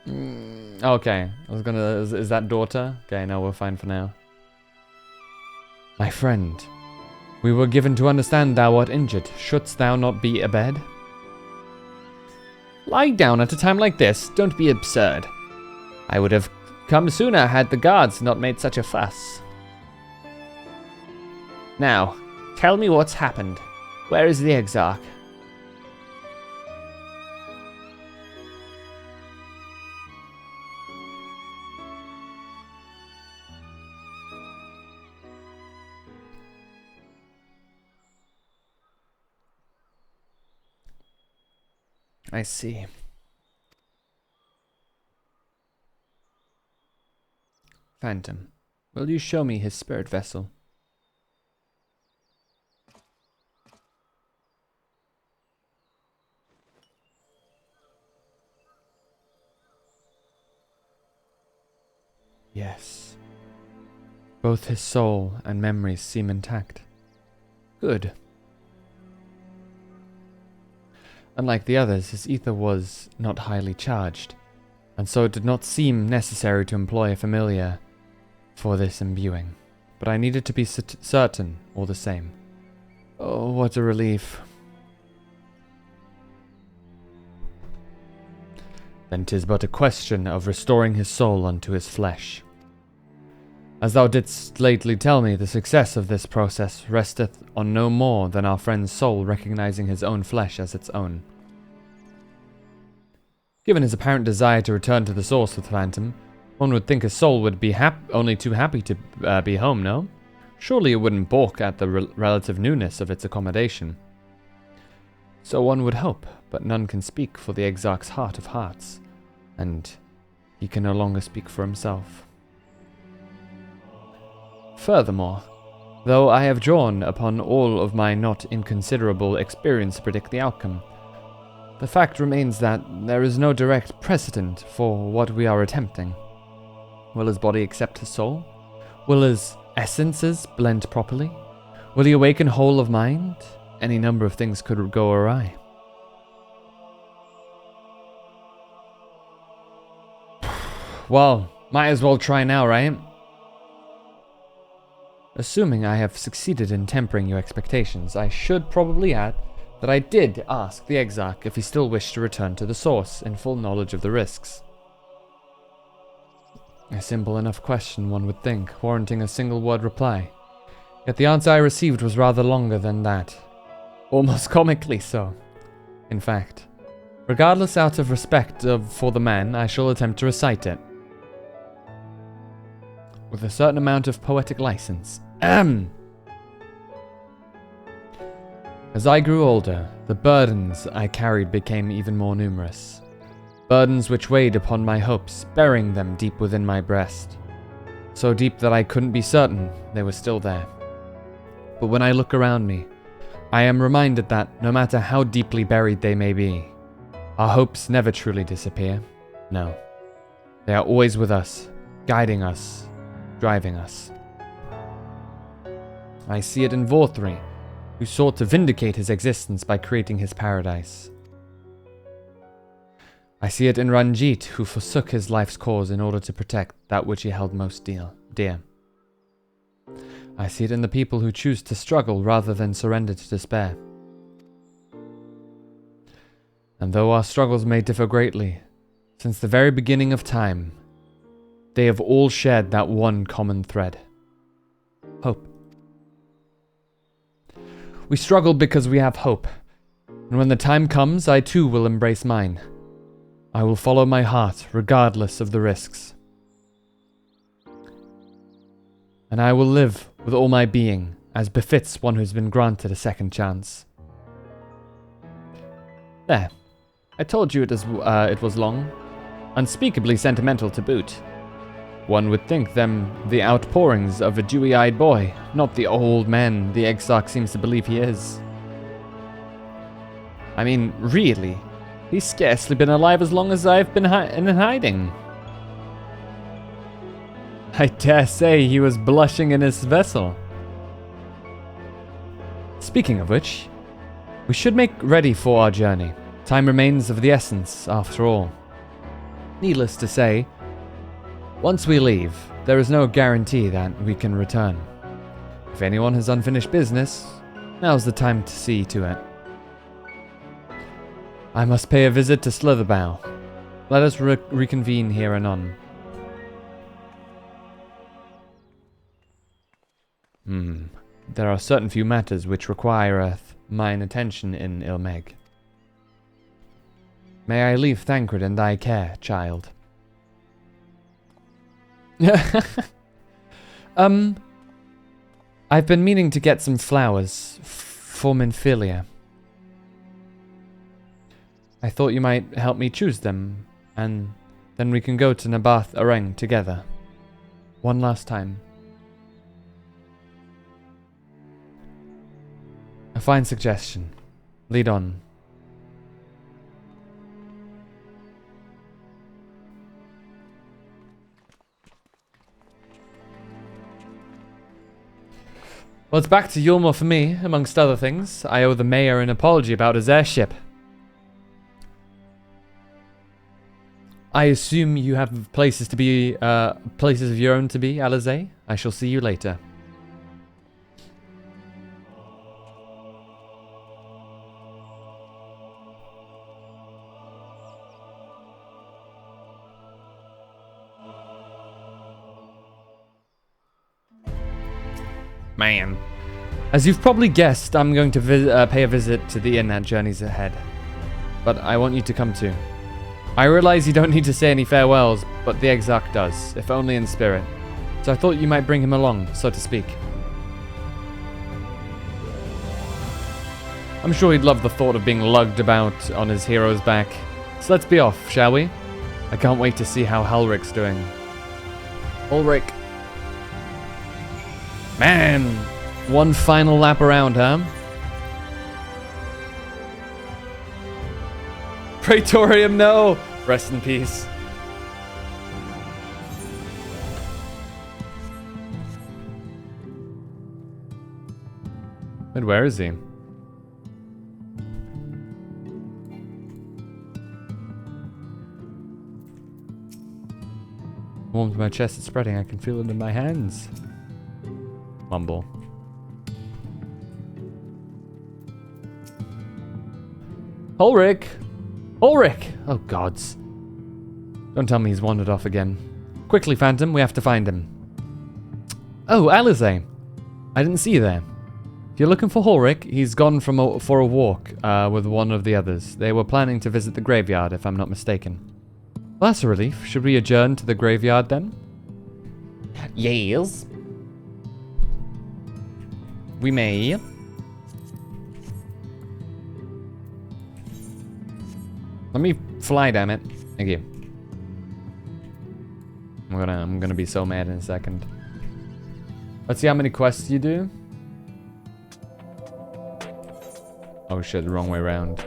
Okay, I was gonna... Is that daughter? Okay, no, we're fine for now. My friend, we were given to understand thou art injured. Shouldst thou not be abed? Lie down at a time like this. Don't be absurd. I would have come sooner had the guards not made such a fuss. Now, tell me what's happened. Where is the Exarch? I see. Phantom, will you show me his spirit vessel? Yes. Both his soul and memories seem intact. Good. Unlike the others, his ether was not highly charged, and so it did not seem necessary to employ a familiar for this imbuing. But I needed to be certain, all the same. Oh, what a relief. Then 'tis but a question of restoring his soul unto his flesh. As thou didst lately tell me, the success of this process resteth on no more than our friend's soul recognizing his own flesh as its own. Given his apparent desire to return to the source with Phantom, one would think his soul would be only too happy to be home, no? Surely it wouldn't balk at the relative newness of its accommodation. So one would hope, but none can speak for the Exarch's heart of hearts, and he can no longer speak for himself. Furthermore, though I have drawn upon all of my not inconsiderable experience to predict the outcome, the fact remains that there is no direct precedent for what we are attempting. Will his body accept his soul? Will his essences blend properly? Will he awaken whole of mind? Any number of things could go awry. Well, might as well try now, right? Assuming I have succeeded in tempering your expectations, I should probably add that I did ask the Exarch if he still wished to return to the source in full knowledge of the risks. A simple enough question, one would think, warranting a single-word reply. Yet the answer I received was rather longer than that. Almost comically so. In fact, regardless out of respect for the man, I shall attempt to recite it. With a certain amount of poetic license. As I grew older, the burdens I carried became even more numerous. Burdens which weighed upon my hopes, burying them deep within my breast. So deep that I couldn't be certain they were still there. But when I look around me, I am reminded that no matter how deeply buried they may be, our hopes never truly disappear. No. They are always with us, guiding us, driving us. I see it in Vorthri, who sought to vindicate his existence by creating his paradise. I see it in Ranjit, who forsook his life's cause in order to protect that which he held most dear. I see it in the people who choose to struggle rather than surrender to despair. And though our struggles may differ greatly, since the very beginning of time, they have all shared that one common thread. Hope. We struggle because we have hope, and when the time comes, I too will embrace mine. I will follow my heart, regardless of the risks. And I will live with all my being, as befits one who's been granted a second chance. There. I told you it was long. Unspeakably sentimental to boot. One would think them the outpourings of a dewy-eyed boy, not the old man the Exarch seems to believe he is. I mean, really, he's scarcely been alive as long as I've been in hiding. I dare say he was blushing in his vessel. Speaking of which, we should make ready for our journey. Time remains of the essence, after all. Needless to say, once we leave, there is no guarantee that we can return. If anyone has unfinished business, now's the time to see to it. I must pay a visit to Slitherbough. Let us reconvene here anon. There are certain few matters which require mine attention in Ilmeg. May I leave Thancred in thy care, child? I've been meaning to get some flowers for Minfilia. I thought you might help me choose them, and then we can go to Nabath Areng together. One last time. A fine suggestion. Lead on. Well, it's back to Yulmore for me, amongst other things. I owe the mayor an apology about his airship. I assume you have places to be, places of your own to be, Alisaie. I shall see you later. Man. As you've probably guessed, I'm going to pay a visit to the inn at Journeys Ahead. But I want you to come too. I realize you don't need to say any farewells, but the Exarch does, if only in spirit. So I thought you might bring him along, so to speak. I'm sure he'd love the thought of being lugged about on his hero's back. So let's be off, shall we? I can't wait to see how Halric's doing. Ulrich. Man, one final lap around, huh? Praetorium, no! Rest in peace. And where is he? Warms my chest, it's spreading. I can feel it in my hands. Mumble. Ulrich! Ulrich! Oh gods. Don't tell me he's wandered off again. Quickly, Phantom, we have to find him. Oh, Alisaie. I didn't see you there. If you're looking for Ulrich, he's gone for a walk with one of the others. They were planning to visit the graveyard, if I'm not mistaken. Well, that's a relief. Should we adjourn to the graveyard then? Yes. We may. Let me fly, damn it. Thank you. I'm gonna be so mad in a second. Let's see how many quests you do. Oh shit, the wrong way around.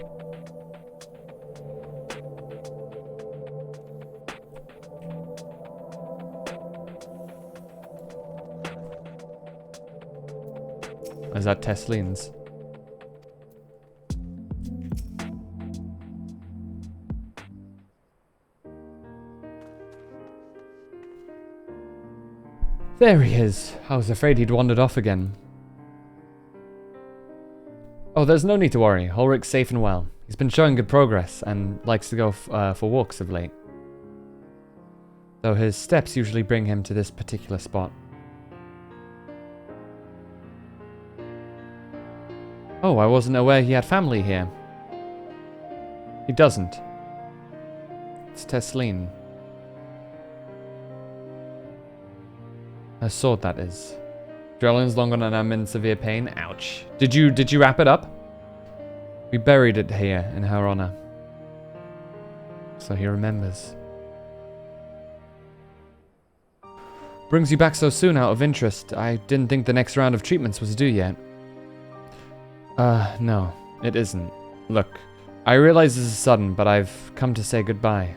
Is that Tesline's? There he is. I was afraid he'd wandered off again. Oh, there's no need to worry. Ulrich's safe and well. He's been showing good progress and likes to go for walks of late. Though his steps usually bring him to this particular spot. Oh, I wasn't aware he had family here. He doesn't. It's Tesline. Her sword, that is. Drellin's long gone and I'm in severe pain. Ouch. Did you wrap it up? We buried it here in her honor. So he remembers. Brings you back so soon out of interest. I didn't think the next round of treatments was due yet. No, it isn't. Look, I realize this is sudden, but I've come to say goodbye.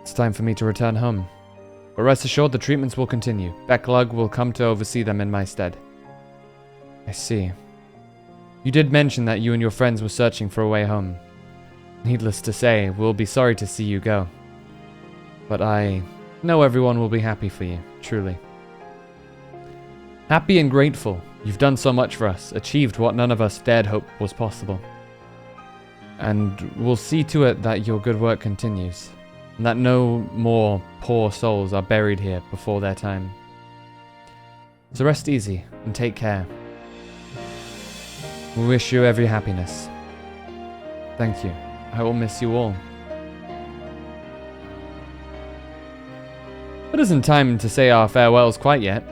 It's time for me to return home. But rest assured, the treatments will continue. Becklug will come to oversee them in my stead. I see. You did mention that you and your friends were searching for a way home. Needless to say, we'll be sorry to see you go. But I know everyone will be happy for you, truly. Happy and grateful. You've done so much for us, achieved what none of us dared hope was possible. And we'll see to it that your good work continues, and that no more poor souls are buried here before their time. So rest easy and take care. We wish you every happiness. Thank you. I will miss you all. It isn't time to say our farewells quite yet,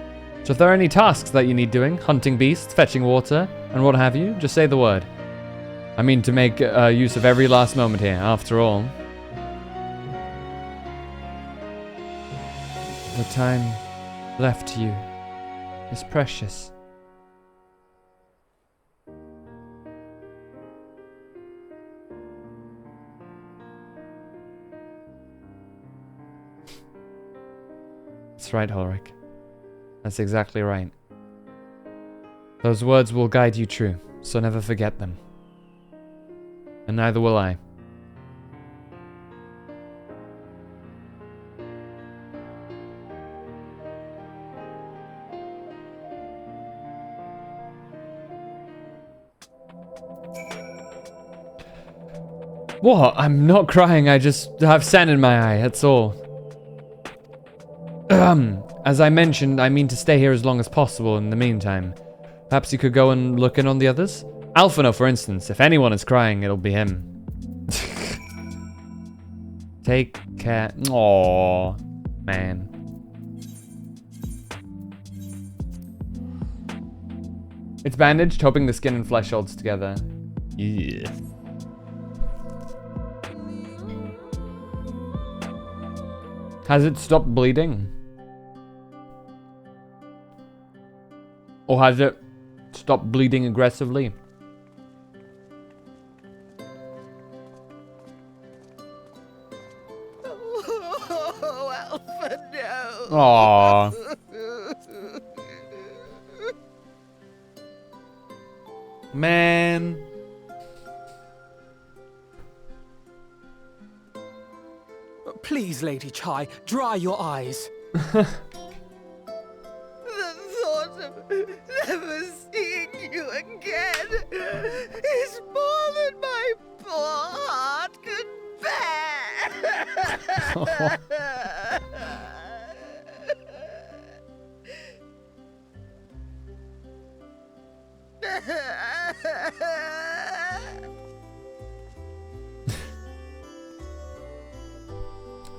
so if there are any tasks that you need doing, hunting beasts, fetching water, and what have you, just say the word. I mean to make use of every last moment here, after all. The time left to you is precious. That's right, Ulrich. That's exactly right. Those words will guide you true, so never forget them. And neither will I. What? I'm not crying, I just have sand in my eye, that's all. As I mentioned, I mean to stay here as long as possible in the meantime. Perhaps you could go and look in on the others? Alphino, for instance. If anyone is crying, it'll be him. Take care. Aww, man. It's bandaged, hoping the skin and flesh holds together. Yeah. Has it stopped bleeding? Or has it stopped bleeding aggressively? Oh, Alpha, no. Aww. Man. Please, Lady Chai, dry your eyes. The thought of never seeing you again is more than my poor heart could bear.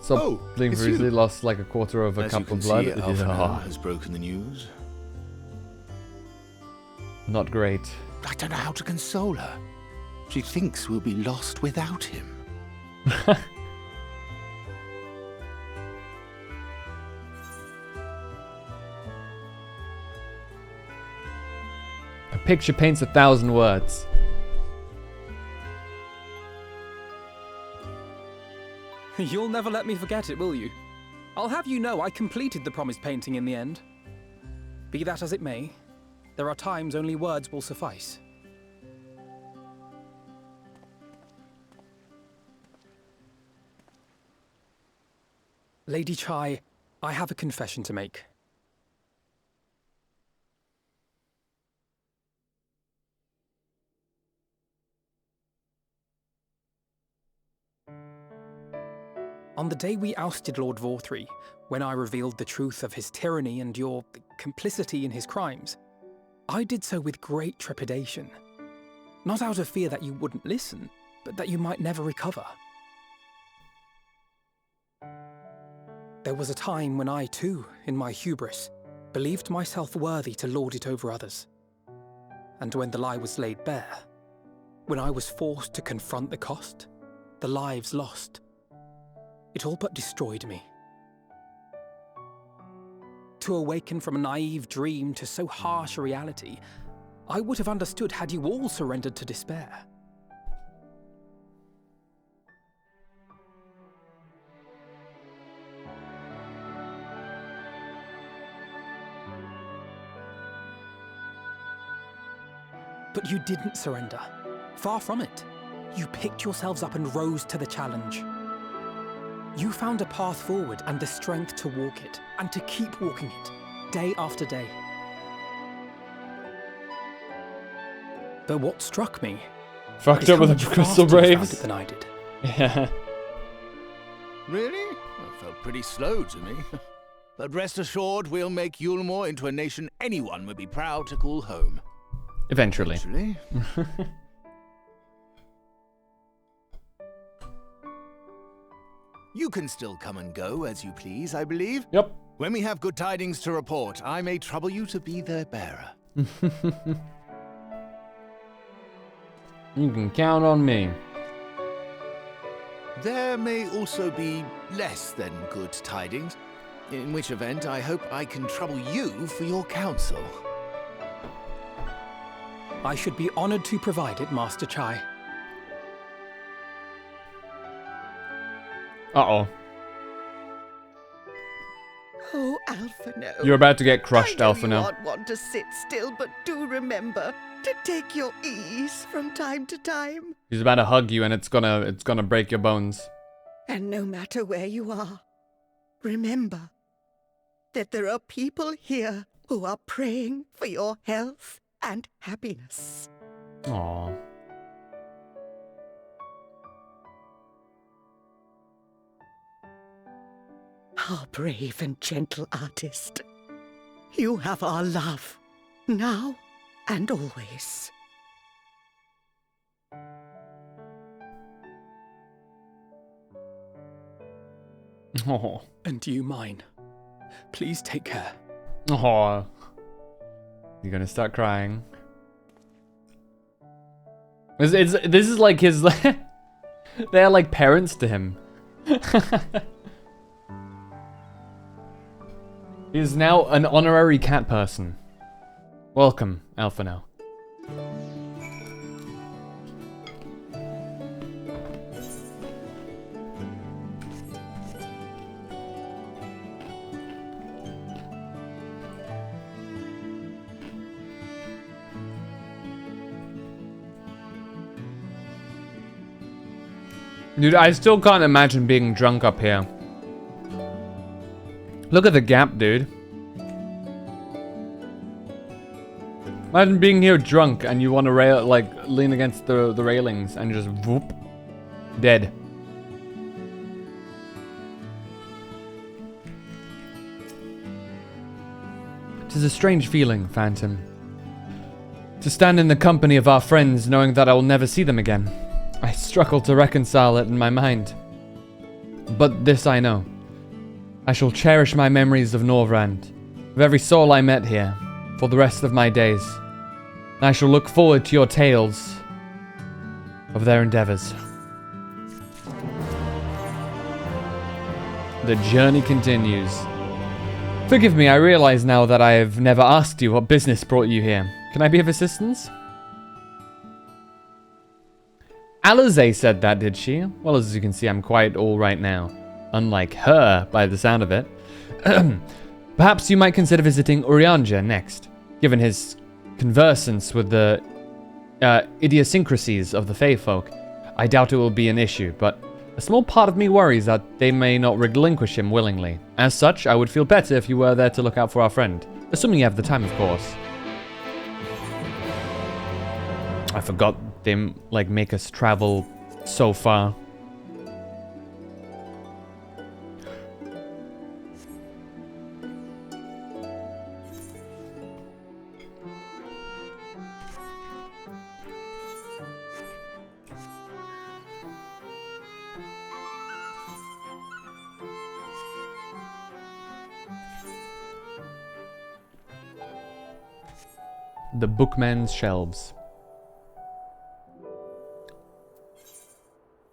So, bleeding briefly, lost like a quarter of a cup of blood. See, Alphino has broken the news. Not great. I don't know how to console her. She thinks we'll be lost without him. A picture paints 1,000 words. You'll never let me forget it, will you? I'll have you know I completed the promised painting in the end. Be that as it may, there are times only words will suffice. Lady Chai, I have a confession to make. On the day we ousted Lord Vorthree, when I revealed the truth of his tyranny and your complicity in his crimes, I did so with great trepidation. Not out of fear that you wouldn't listen, but that you might never recover. There was a time when I too, in my hubris, believed myself worthy to lord it over others. And when the lie was laid bare, when I was forced to confront the cost, the lives lost, it all but destroyed me. To awaken from a naive dream to so harsh a reality, I would have understood had you all surrendered to despair. But you didn't surrender. Far from it. You picked yourselves up and rose to the challenge. You found a path forward and the strength to walk it, and to keep walking it, day after day. But what struck me Fucked up with the Crystal Braves. Than I did. Yeah. Really? That felt pretty slow to me. But rest assured, we'll make Yulmore into a nation anyone would be proud to call home. Eventually. You can still come and go as you please, I believe. Yep. When we have good tidings to report, I may trouble you to be their bearer. You can count on me. There may also be less than good tidings, in which event I hope I can trouble you for your counsel. I should be honored to provide it, Master Chai. Uh-oh. Oh, Alphino. You're about to get crushed, I know Alphino. you aren't want to sit still, but do remember to take your ease from time to time. He's about to hug you and it's gonna break your bones. And no matter where you are, remember that there are people here who are praying for your health and happiness. Aww. Our brave and gentle artist. You have our love, now and always. Oh. And you mine. Please take care. Oh. You're gonna start crying. This is like his... They're like parents to him. He is now an honorary cat person. Welcome, Alphino. Dude, I still can't imagine being drunk up here. Look at the gap, dude. Imagine being here drunk and you want to lean against the railings and just whoop, dead. It is a strange feeling, Phantom. To stand in the company of our friends knowing that I will never see them again. I struggle to reconcile it in my mind. But this I know. I shall cherish my memories of Norvrand, of every soul I met here, for the rest of my days. I shall look forward to your tales of their endeavors. The journey continues. Forgive me, I realize now that I have never asked you what business brought you here. Can I be of assistance? Alize said that, did she? Well, as you can see, I'm quite all right now. Unlike her, by the sound of it. Perhaps you might consider visiting Urianger next, given his conversance with the idiosyncrasies of the Fey folk. I doubt it will be an issue, but a small part of me worries that they may not relinquish him willingly. As such, I would feel better if you were there to look out for our friend. Assuming you have the time, of course. I forgot they make us travel so far. The Bookman's Shelves.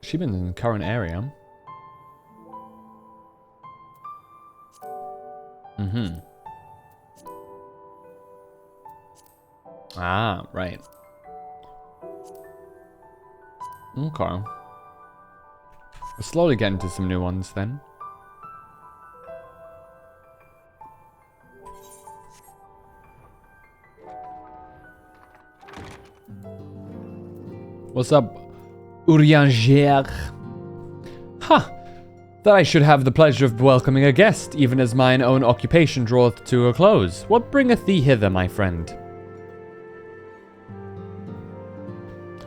She been in the current area. Mm-hmm. Ah, right. Okay. We'll slowly get into some new ones then. What's up, Urianger? Ha! That I should have the pleasure of welcoming a guest, even as mine own occupation draweth to a close. What bringeth thee hither, my friend?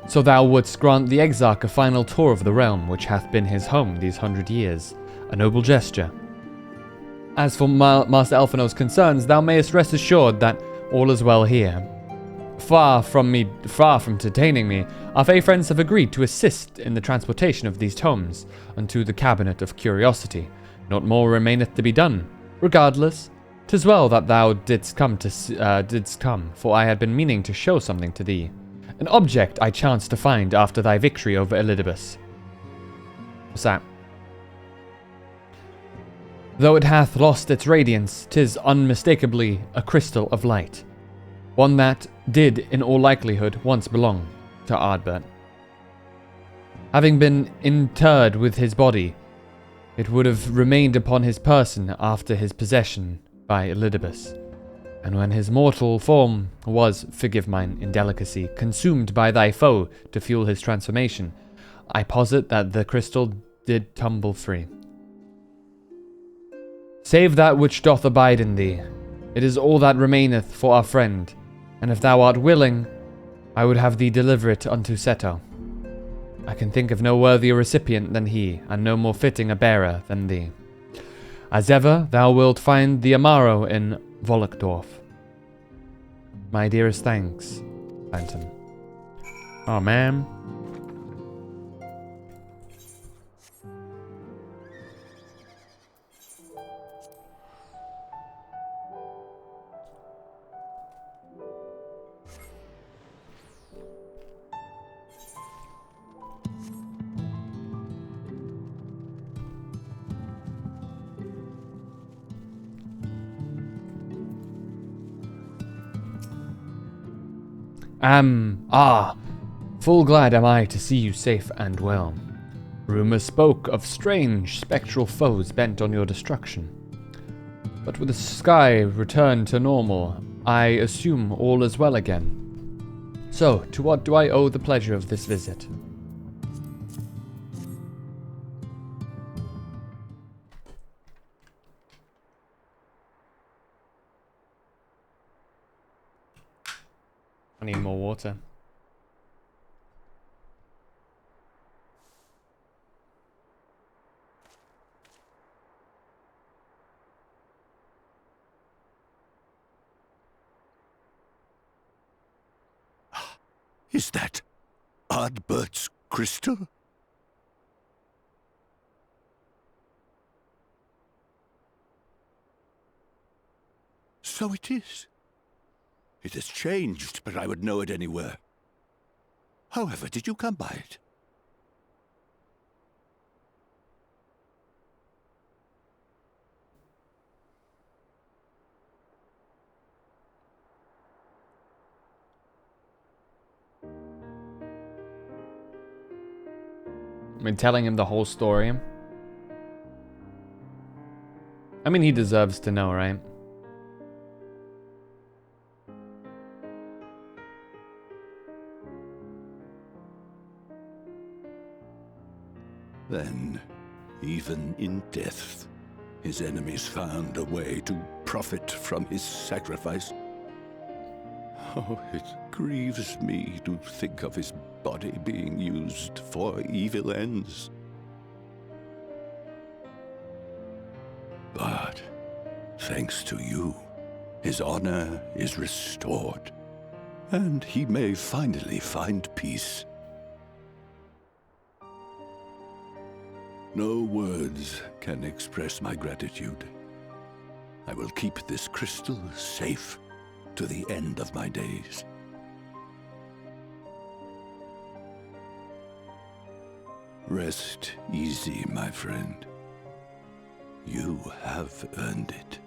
So thou wouldst grant the Exarch a final tour of the realm which hath been his home these 100 years. A noble gesture. As for Master Alphinaud's concerns, thou mayest rest assured that all is well here. Far from detaining me, our Fey friends have agreed to assist in the transportation of these tomes unto the Cabinet of Curiosity. Not more remaineth to be done. Regardless, 'tis well that thou didst come, for I had been meaning to show something to thee. An object I chanced to find after thy victory over Elidibus. What's that? Though it hath lost its radiance, 'tis unmistakably a crystal of light. One that did, in all likelihood, once belong to Ardbert. Having been interred with his body, it would have remained upon his person after his possession by Elidibus. And when his mortal form was, forgive mine indelicacy, consumed by thy foe to fuel his transformation, I posit that the crystal did tumble free. Save that which doth abide in thee. It is all that remaineth for our friend, and if thou art willing, I would have thee deliver it unto Seto. I can think of no worthier recipient than he, and no more fitting a bearer than thee. As ever, thou wilt find the Amaro in Volokdorf. My dearest thanks, Phantom. Oh, man. Full glad am I to see you safe and well. Rumor spoke of strange, spectral foes bent on your destruction. But with the sky returned to normal, I assume all is well again. So, to what do I owe the pleasure of this visit? I need more water. Is that Ardbert's crystal? So it is. It has changed, but I would know it anywhere. However, did you come by it? I mean, telling him the whole story. I mean, he deserves to know, right? Then, even in death, his enemies found a way to profit from his sacrifice. Oh, it grieves me to think of his body being used for evil ends. But, thanks to you, his honor is restored, and he may finally find peace. No words can express my gratitude. I will keep this crystal safe to the end of my days. Rest easy, my friend. You have earned it.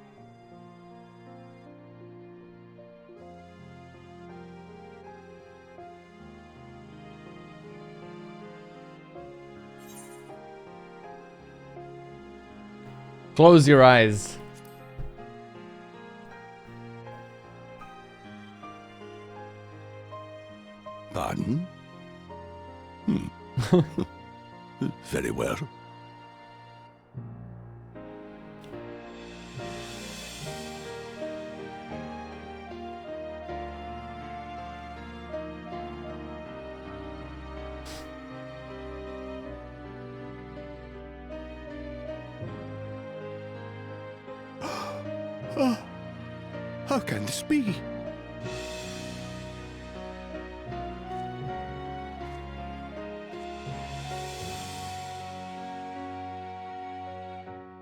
Close your eyes. Pardon? Very well. Oh, how can this be?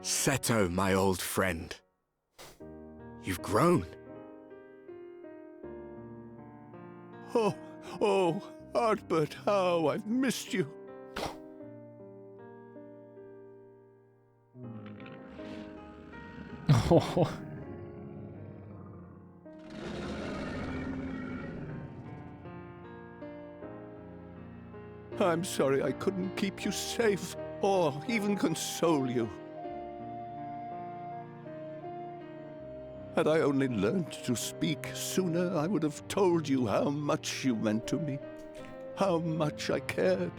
Seto, my old friend. You've grown. Oh, Ardbert, how I've missed you. Oh. I'm sorry I couldn't keep you safe or even console you. Had I only learned to speak sooner, I would have told you how much you meant to me, how much I cared.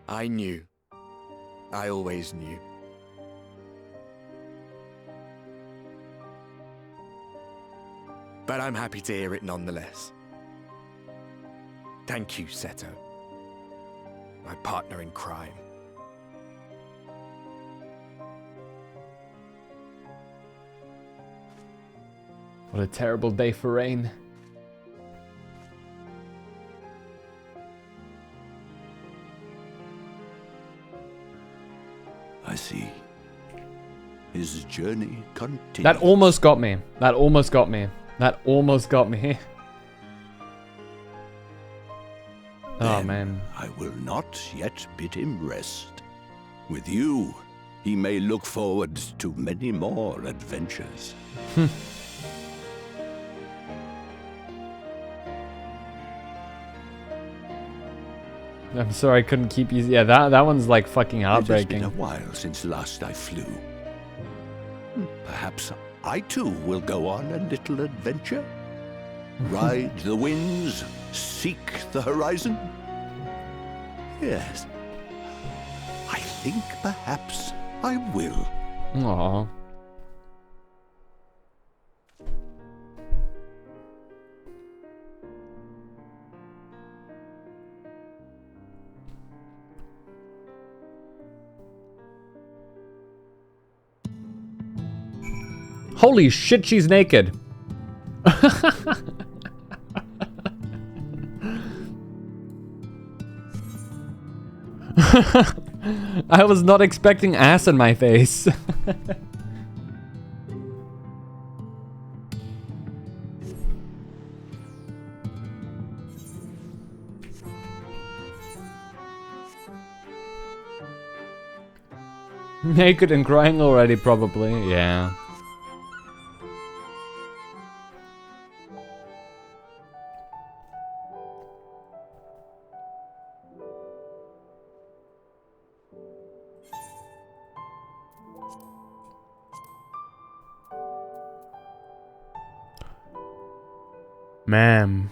I knew. I always knew. But I'm happy to hear it nonetheless. Thank you, Seto. My partner in crime. What a terrible day for Rain. I see. His journey continues. That almost got me. That almost got me. That almost got me. Oh, man. I will not yet bid him rest. With you, he may look forward to many more adventures. I'm sorry I couldn't keep you. Yeah, that one's like fucking heartbreaking. It has been a while since last I flew. Perhaps I too will go on a little adventure. Ride the winds, seek the horizon. Yes, I think perhaps I will. Aww. Holy shit, she's naked. I was not expecting ass in my face. Naked and crying already, probably. Yeah. Ma'am.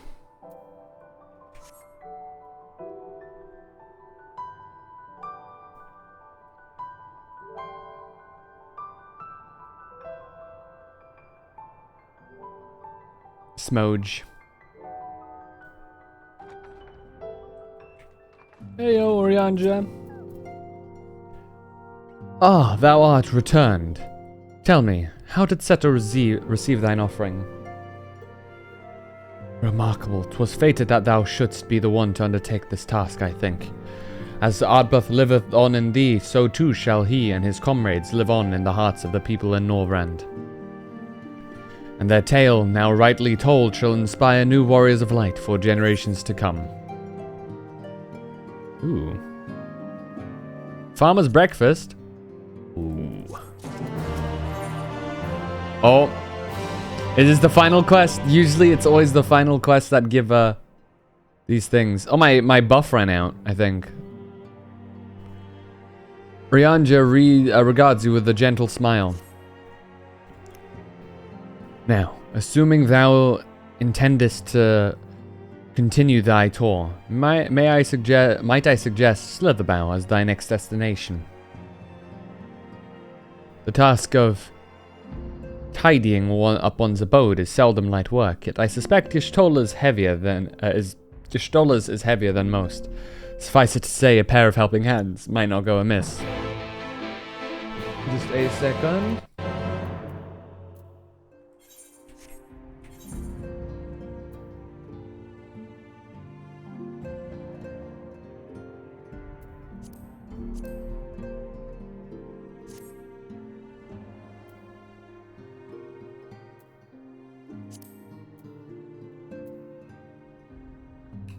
Smoge. Heyo, Orianja. Ah, thou art returned. Tell me, how did Seto receive thine offering? Remarkable. 'Twas fated that thou shouldst be the one to undertake this task, I think. As Ardbeth liveth on in thee, so too shall he and his comrades live on in the hearts of the people in Norvrend. And their tale, now rightly told, shall inspire new warriors of light for generations to come. Ooh. Farmer's breakfast? Ooh. Oh. Is this the final quest? Usually it's always the final quest that give these things. Oh, my buff ran out, I think. Orianja regards you with a gentle smile. Now, assuming thou intendest to continue thy tour, might I suggest Slitherbough as thy next destination? The task of tidying up one's abode is seldom light work, yet I suspect Y'shtola's heavier than Y'shtola's is heavier than most. Suffice it to say, a pair of helping hands might not go amiss. Just a second.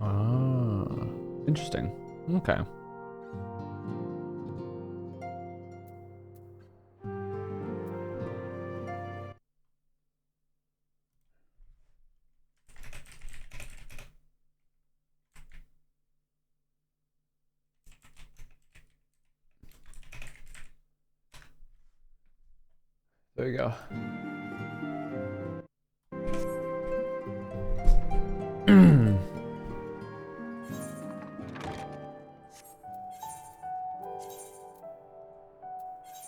Ah, interesting. Okay. There you go.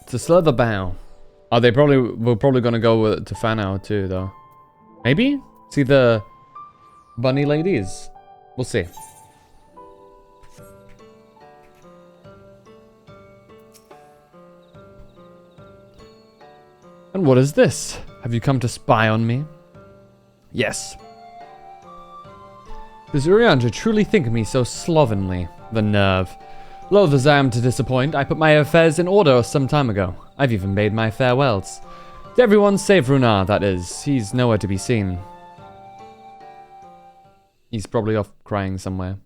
It's a Slither Bow. Oh, we're probably gonna go to Fanau too, though. Maybe? See the bunny ladies? We'll see. And what is this? Have you come to spy on me? Yes. Does Urianger truly think me so slovenly? The nerve. Loath as I am to disappoint, I put my affairs in order some time ago. I've even made my farewells. To everyone save Runar, that is. He's nowhere to be seen. He's probably off crying somewhere.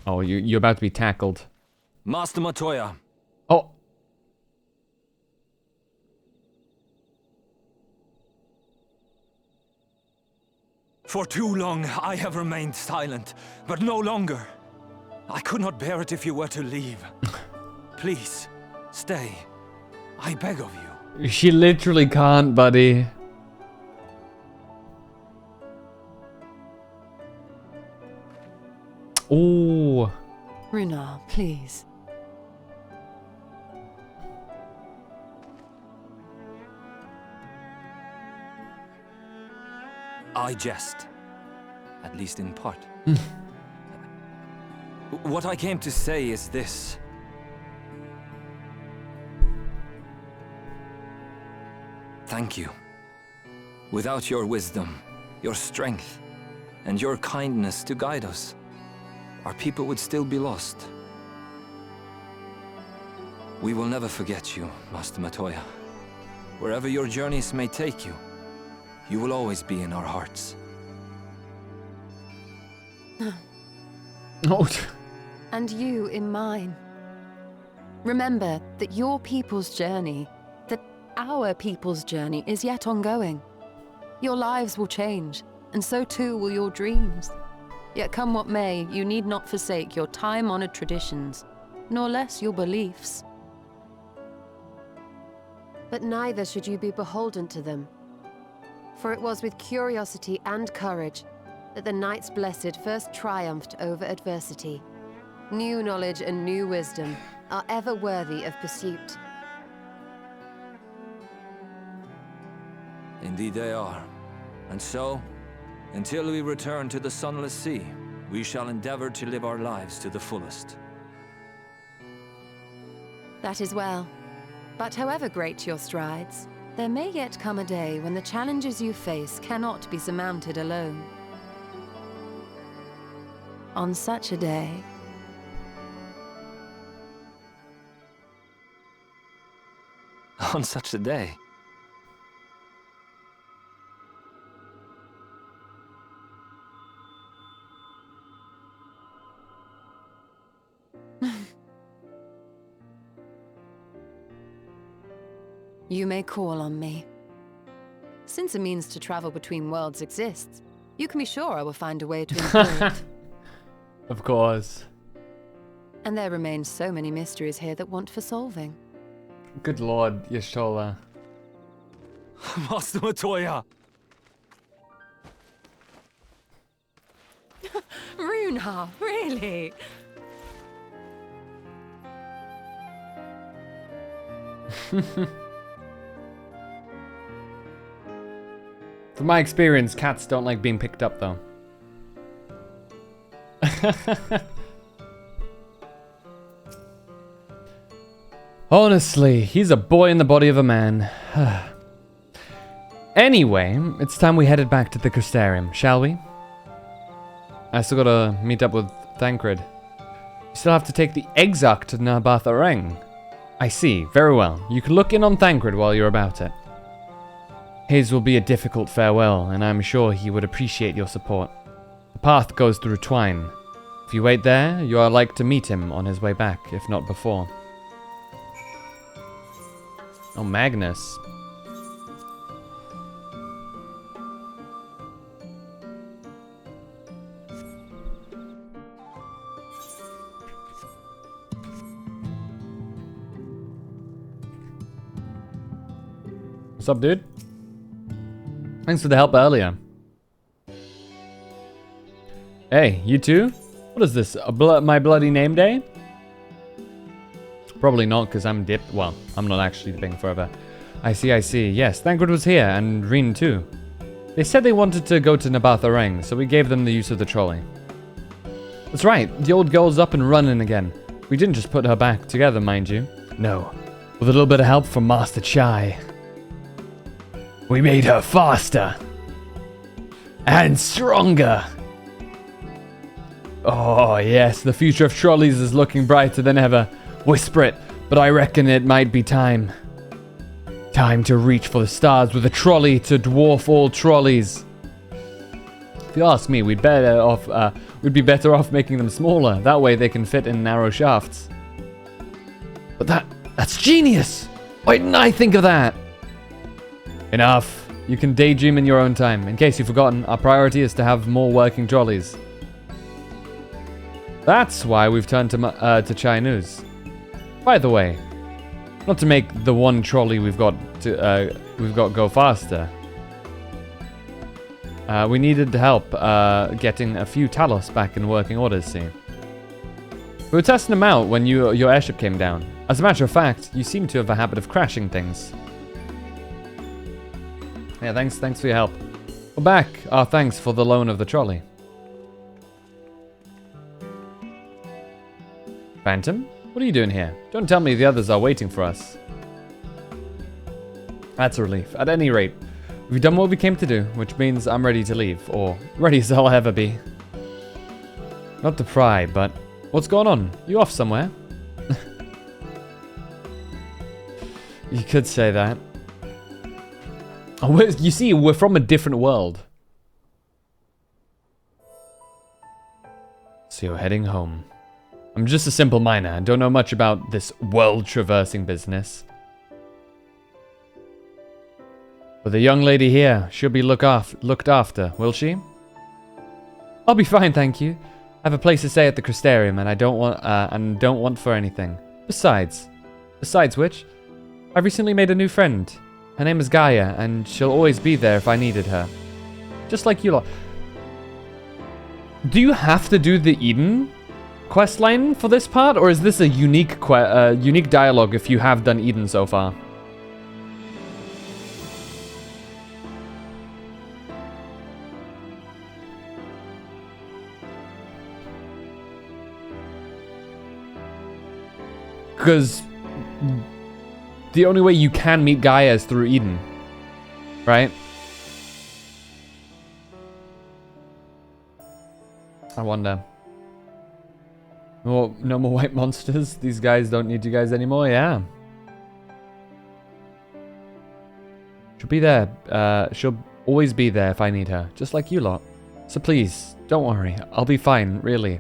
Oh, you're about to be tackled. Master Matoya. Oh. For too long, I have remained silent, but no longer. I could not bear it if you were to leave. Please, stay. I beg of you. She literally can't, buddy. Ooh. Runar, please. I jest. At least in part. What I came to say is this. Thank you. Without your wisdom, your strength, and your kindness to guide us, our people would still be lost. We will never forget you, Master Matoya. Wherever your journeys may take you, you will always be in our hearts. Oh. And you in mine. Remember that your people's journey, that our people's journey is yet ongoing. Your lives will change, and so too will your dreams. Yet come what may, you need not forsake your time-honored traditions, nor less your beliefs. But neither should you be beholden to them. For it was with curiosity and courage that the Knights Blessed first triumphed over adversity. New knowledge and new wisdom are ever worthy of pursuit. Indeed they are. And so, until we return to the Sunless Sea, we shall endeavor to live our lives to the fullest. That is well. But however great your strides, there may yet come a day when the challenges you face cannot be surmounted alone. On such a day... On such a day? You may call on me. Since a means to travel between worlds exists, you can be sure I will find a way to employ it. Of course. And there remain so many mysteries here that want for solving. Good lord, Y'shtola. Master Matoya! Runar, really? From my experience, cats don't like being picked up, though. Honestly, he's a boy in the body of a man. Anyway, it's time we headed back to the Crystarium, shall we? I still gotta meet up with Thancred. You still have to take the Exarch to Nabath Areng. I see, very well. You can look in on Thancred while you're about it. His will be a difficult farewell, and I'm sure he would appreciate your support. The path goes through Twine. If you wait there, you are like to meet him on his way back, if not before. Oh, Magnus. What's up, dude? Thanks for the help earlier. Hey, you too? What is this? My bloody name day? Probably not, because I'm dipped. Well, I'm not actually dipping forever. I see, I see. Yes, Thancred was here, and Reen too. They said they wanted to go to Nabath Areng, so we gave them the use of the trolley. That's right, the old girl's up and running again. We didn't just put her back together, mind you. No, with a little bit of help from Master Chai. We made her faster. And stronger. Oh, yes, the future of trolleys is looking brighter than ever. Whisper it, but I reckon it might be time. Time to reach for the stars with a trolley to dwarf all trolleys. If you ask me, we'd be better off making them smaller. That way they can fit in narrow shafts. But that's genius! Why didn't I think of that? Enough. You can daydream in your own time. In case you've forgotten, our priority is to have more working trolleys. That's why we've turned to Chinese. By the way, not to make the one trolley we've got go faster. We needed help getting a few Talos back in working order, see. We were testing them out when your airship came down. As a matter of fact, you seem to have a habit of crashing things. Yeah, thanks for your help. We're back. Our thanks for the loan of the trolley. Phantom? What are you doing here? Don't tell me the others are waiting for us. That's a relief. At any rate, we've done what we came to do, which means I'm ready to leave, or ready as I'll ever be. Not to pry, but what's going on? You off somewhere? You could say that. Oh, you see, we're from a different world. So you're heading home. I'm just a simple miner and don't know much about this world-traversing business. But the young lady here, she'll be looked after, will she? I'll be fine, thank you. I have a place to stay at the Crystarium, and I don't want for anything. Besides which, I've recently made a new friend. Her name is Gaia, and she'll always be there if I needed her. Just like you lot. Do you have to do the Eden questline for this part, or is this a unique dialogue if you have done Eden so far? Because the only way you can meet Gaia is through Eden, right? I wonder. No more white monsters? These guys don't need you guys anymore? Yeah. She'll be there. She'll always be there if I need her, just like you lot. So please, don't worry. I'll be fine, really.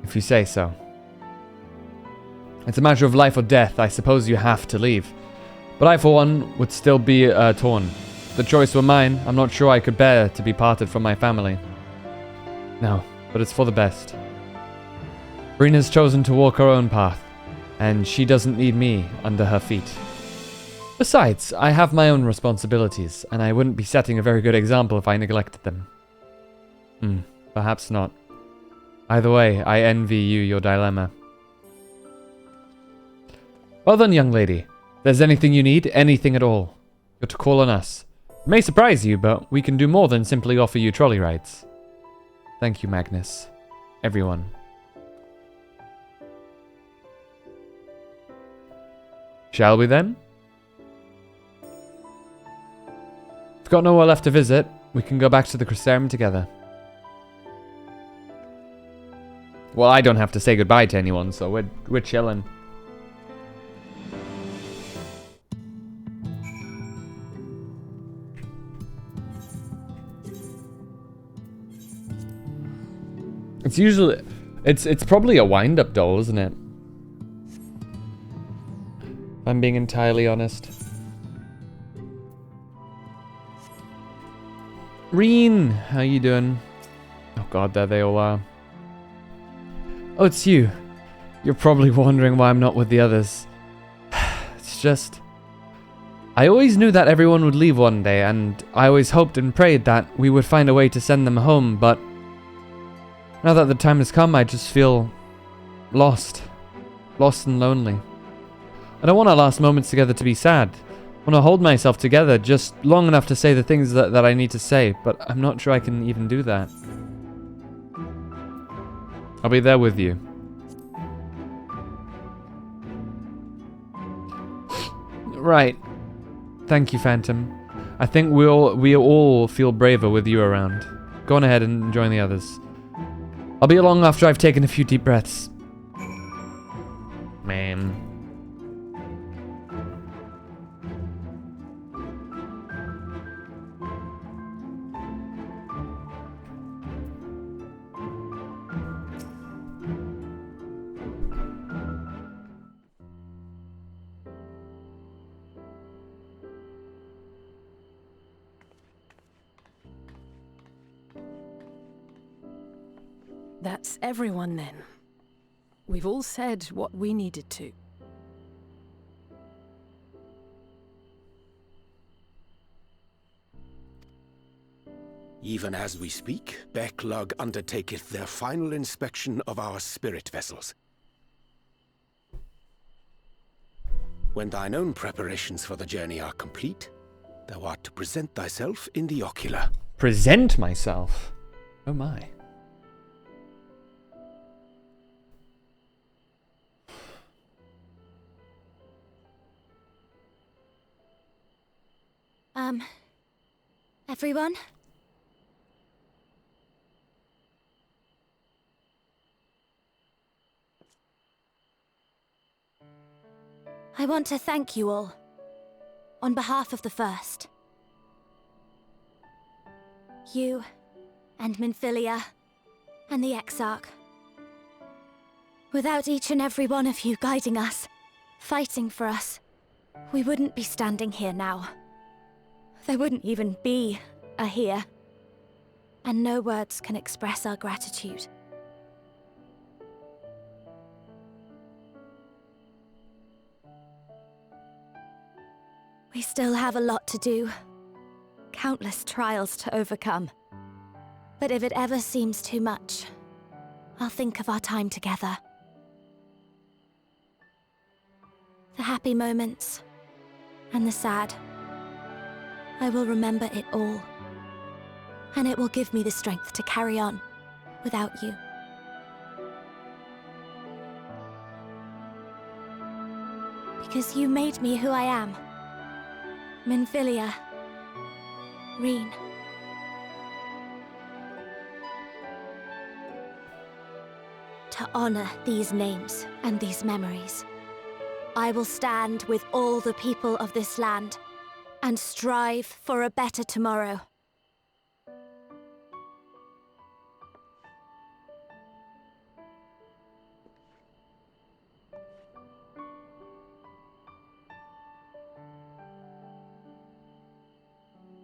If you say so. It's a matter of life or death. I suppose you have to leave. But I, for one, would still be torn. If the choice were mine, I'm not sure I could bear to be parted from my family. No, but it's for the best. Brina's chosen to walk her own path, and she doesn't need me under her feet. Besides, I have my own responsibilities, and I wouldn't be setting a very good example if I neglected them. Perhaps not. Either way, I envy you your dilemma. Well done, young lady. If there's anything you need, anything at all, you're to call on us. It may surprise you, but we can do more than simply offer you trolley rides. Thank you, Magnus. Everyone. Shall we then? We've got nowhere left to visit. We can go back to the Crystarium together. Well, I don't have to say goodbye to anyone, so we're chilling. It's usually it's probably a wind-up doll, isn't it? If I'm being entirely honest. Reen, how you doing? Oh god, there they all are. Oh, it's you. You're probably wondering why I'm not with the others. It's just... I always knew that everyone would leave one day, and I always hoped and prayed that we would find a way to send them home, but... now that the time has come, I just feel... lost. Lost and lonely. I don't want our last moments together to be sad. I want to hold myself together just long enough to say the things that I need to say, but I'm not sure I can even do that. I'll be there with you. Right. Thank you, Phantom. I think we all feel braver with you around. Go on ahead and join the others. I'll be along after I've taken a few deep breaths. Man. That's everyone then. We've all said what we needed to. Even as we speak, Backlog undertaketh their final inspection of our spirit vessels. When thine own preparations for the journey are complete, thou art to present thyself in the ocular. Present myself? Oh my. Everyone? I want to thank you all, on behalf of the First. You, and Minfilia, and the Exarch. Without each and every one of you guiding us, fighting for us, we wouldn't be standing here now. There wouldn't even be a here. And no words can express our gratitude. We still have a lot to do. Countless trials to overcome. But if it ever seems too much, I'll think of our time together. The happy moments, and the sad. I will remember it all. And it will give me the strength to carry on without you. Because you made me who I am. Minfilia. Reen. To honor these names and these memories, I will stand with all the people of this land and strive for a better tomorrow.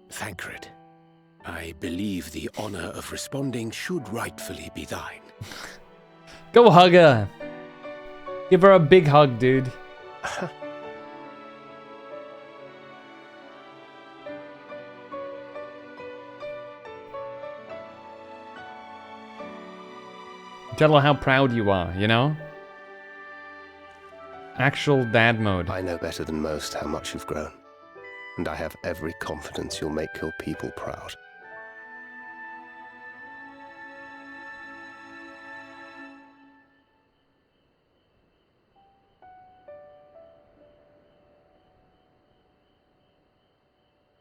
Thancred, I believe the honor of responding should rightfully be thine. Go hug her. Give her a big hug, dude. Tell her how proud you are, you know? Actual dad mode. I know better than most how much you've grown, and I have every confidence you'll make your people proud.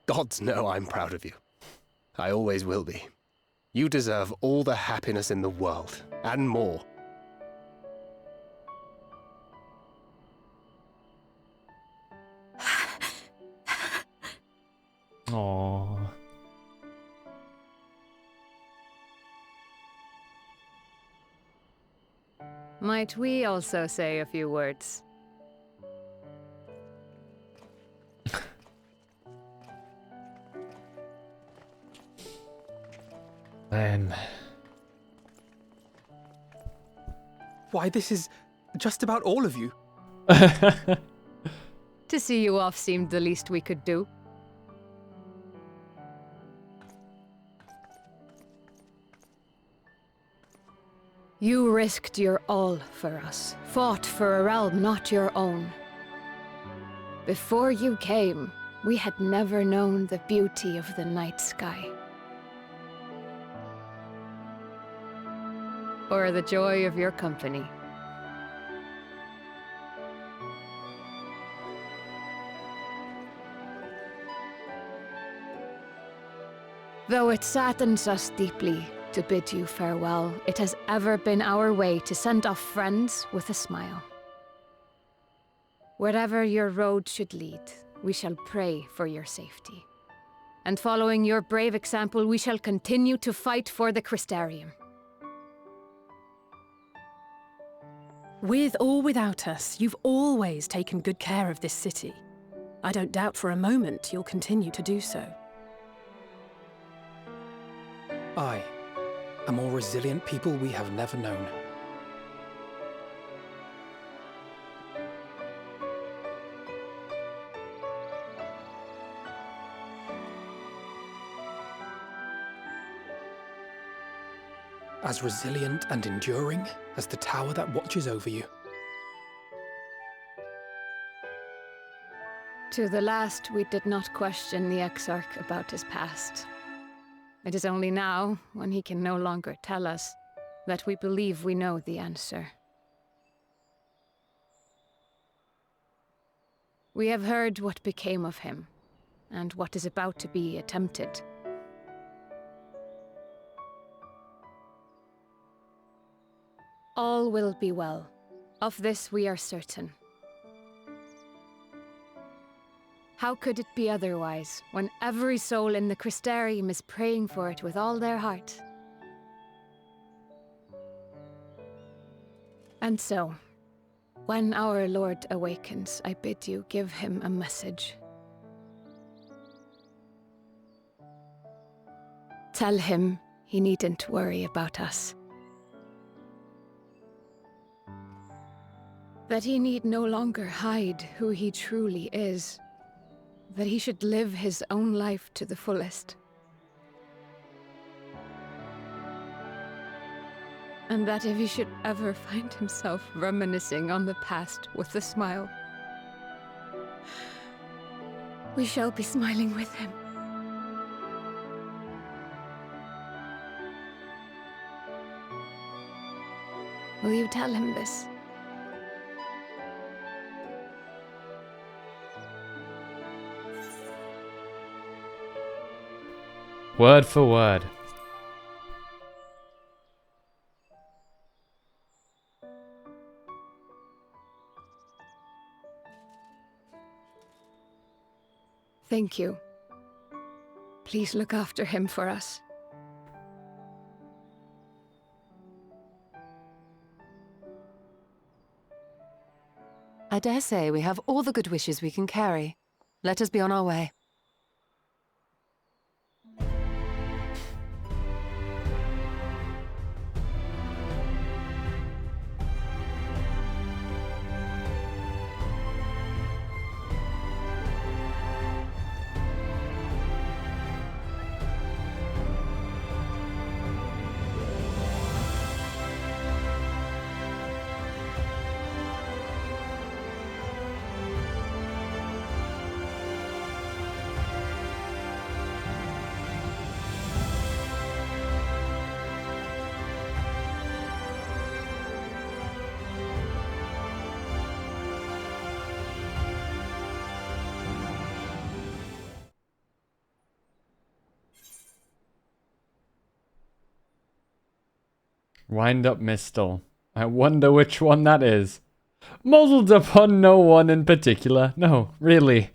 Gods know I'm proud of you. I always will be. You deserve all the happiness in the world, and more. Aww. Might we also say a few words? Man. Why, this is just about all of you. To see you off seemed the least we could do. You risked your all for us, fought for a realm not your own. Before you came, we had never known the beauty of the night sky. Or the joy of your company. Though it saddens us deeply to bid you farewell, it has ever been our way to send off friends with a smile. Wherever your road should lead, we shall pray for your safety. And following your brave example, we shall continue to fight for the Crystarium. With or without us, you've always taken good care of this city. I don't doubt for a moment you'll continue to do so. Aye, a more resilient people we have never known. As resilient and enduring as the tower that watches over you. To the last, we did not question the Exarch about his past. It is only now, when he can no longer tell us, that we believe we know the answer. We have heard what became of him, and what is about to be attempted. All will be well. Of this we are certain. How could it be otherwise, when every soul in the Crystarium is praying for it with all their heart? And so, when our Lord awakens, I bid you give him a message. Tell him he needn't worry about us. That he need no longer hide who he truly is. That he should live his own life to the fullest. And that if he should ever find himself reminiscing on the past with a smile, we shall be smiling with him. Will you tell him this? Word for word. Thank you. Please look after him for us. I dare say we have all the good wishes we can carry. Let us be on our way. Wind up Mistle. I wonder which one that is. Muzzled upon no one in particular. No, really.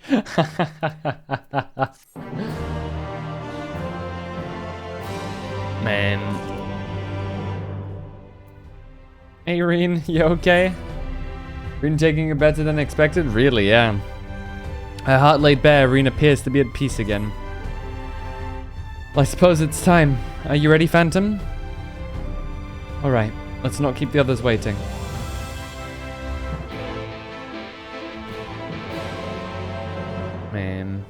Man. Hey, Reen, you okay? Reen taking it better than expected? Really, yeah. Her heart laid bare, Reen appears to be at peace again. Well, I suppose it's time. Are you ready, Phantom? Alright, let's not keep the others waiting. Man.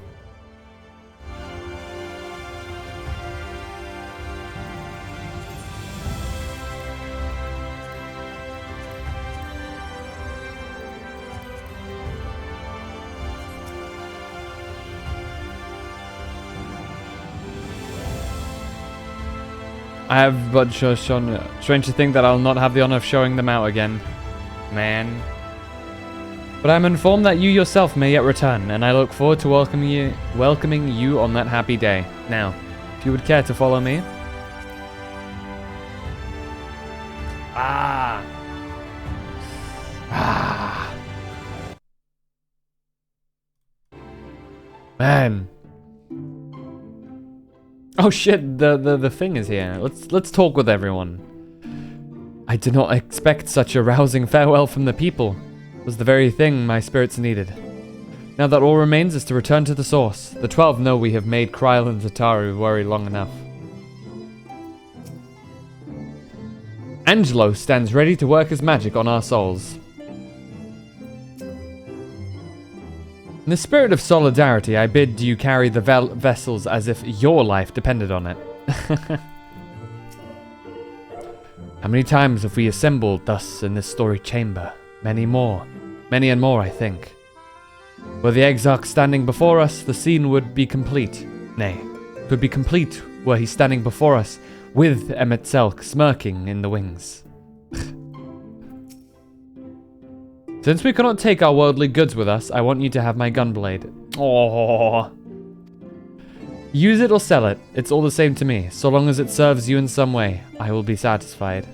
I have but shown. Strange to think that I'll not have the honor of showing them out again. Man. But I'm informed that you yourself may yet return, and I look forward to welcoming you on that happy day. Now, if you would care to follow me. Ah. Ah. Man. Oh shit, the thing is here. Let's talk with everyone. I did not expect such a rousing farewell from the people. It was the very thing my spirits needed. Now that all remains is to return to the source. The 12 know we have made Kryl and Zataru worry long enough. Angelo stands ready to work his magic on our souls. In the spirit of solidarity, I bid you carry the vessels as if your life depended on it. How many times have we assembled thus in this storied chamber? Many more. Many and more, I think. Were the Exarch standing before us, the scene would be complete. Nay, it would be complete were he standing before us, with Emet-Selch smirking in the wings. Since we cannot take our worldly goods with us, I want you to have my gunblade. Oh. Use it or sell it, it's all the same to me. So long as it serves you in some way, I will be satisfied.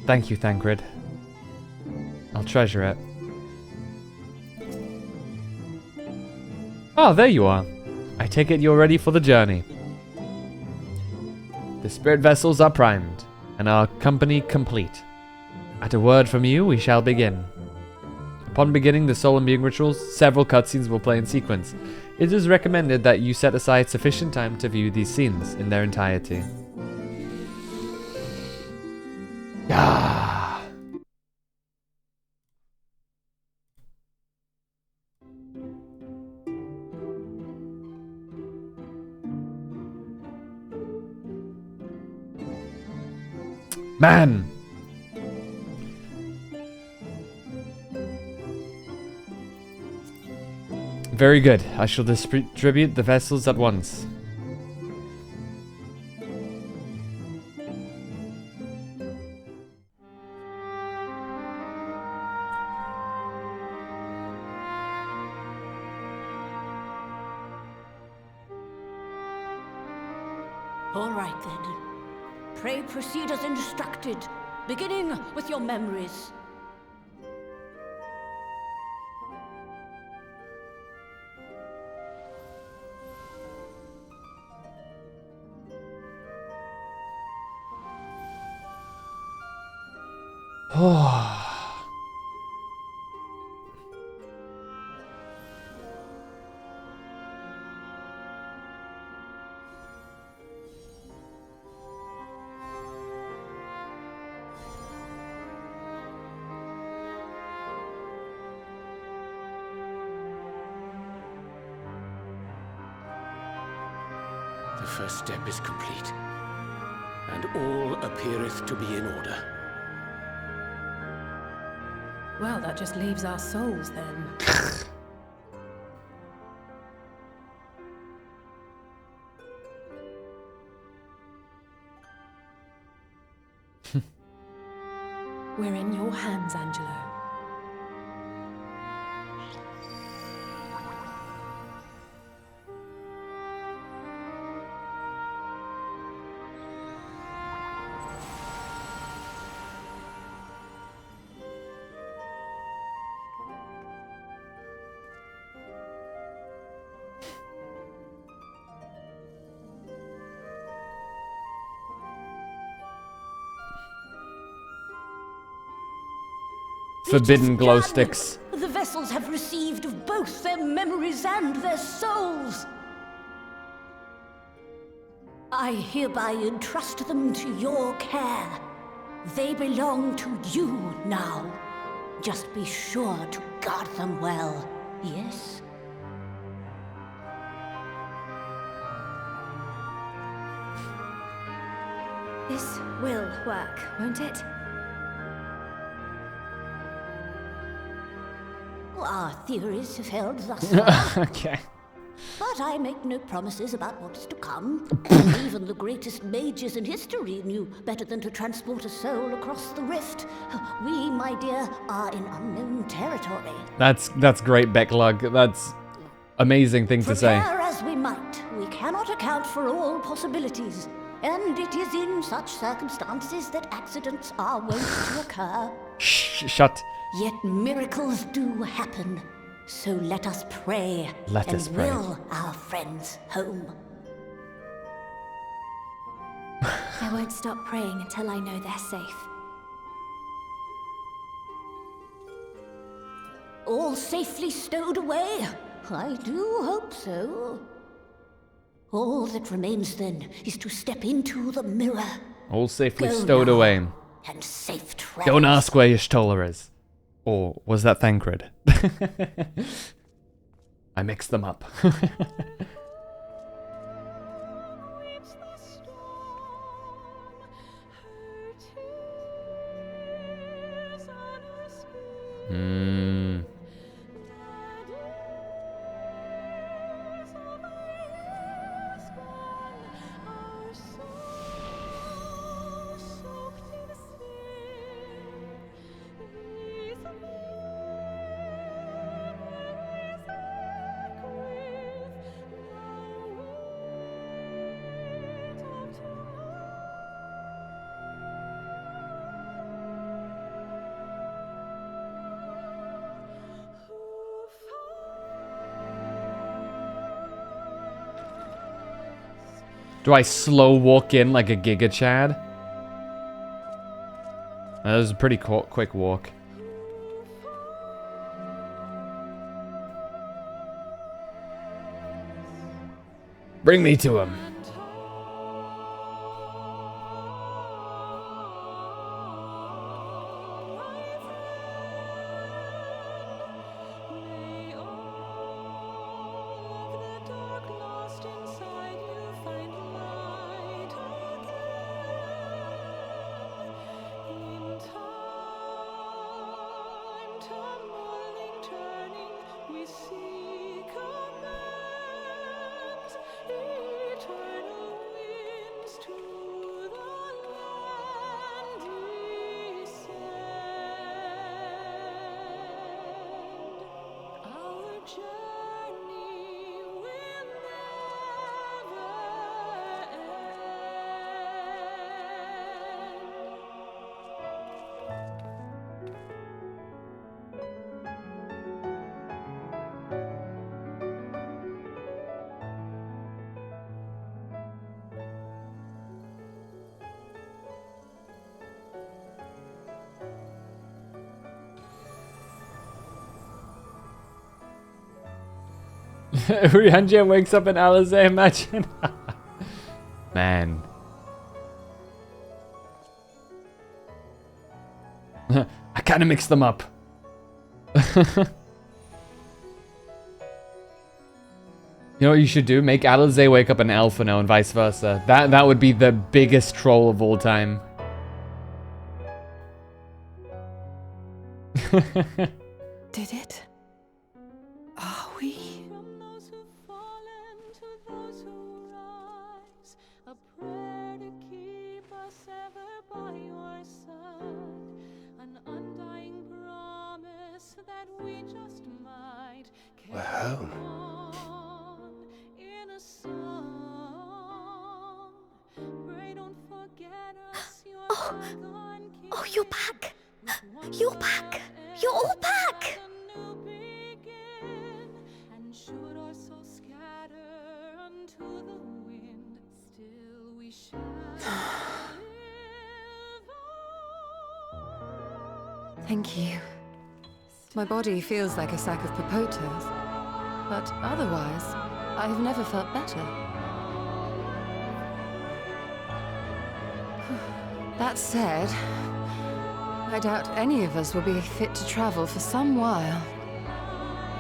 Thank you, Thancred. I'll treasure it. Oh, there you are. I take it you're ready for the journey. The spirit vessels are primed, and our company complete. At a word from you, we shall begin. Upon beginning the soul imbuing rituals, several cutscenes will play in sequence. It is recommended that you set aside sufficient time to view these scenes in their entirety. Ah. Man! Very good. I shall distribute the vessels at once. All right then. Pray proceed as instructed, beginning with your memories. Oh. The first step is complete, and all appeareth to be in order. Well, that just leaves our souls then. We're in your hands, Angelo. forbidden glow sticks. The vessels have received of both their memories and their souls. I hereby entrust them to your care. They belong to you now. Just be sure to guard them well, yes? This will work, won't it? Our theories have held thus far. Okay. But I make no promises about what is to come. Even the greatest mages in history knew better than to transport a soul across the rift. We, my dear, are in unknown territory. That's great, Becklug. That's amazing thing to say. Prepare as we might, we cannot account for all possibilities. And it is in such circumstances that accidents are wont to occur. Shut. Yet miracles do happen. So let us pray Let us pray. will our friends home. I won't stop praying until I know they're safe. All safely stowed away? I do hope so. All that remains then is to step into the mirror. All safely Go stowed now, away. And safe travels. Don't ask where your stoller is. Or was that Thancred? I mixed them up. Do I slow walk in like a Giga Chad? That was a pretty quick walk. Bring me to him. Urianger wakes up in Alizé, imagine. Man. I kind of mixed them up. You know what you should do? Make Alizé wake up in Alphino and vice versa. That would be the biggest troll of all time. Did it? Are we? We're home. Oh, you're back. You're back. You're all back. Thank you. My body feels like a sack of popotos, but otherwise, I have never felt better. That said, I doubt any of us will be fit to travel for some while.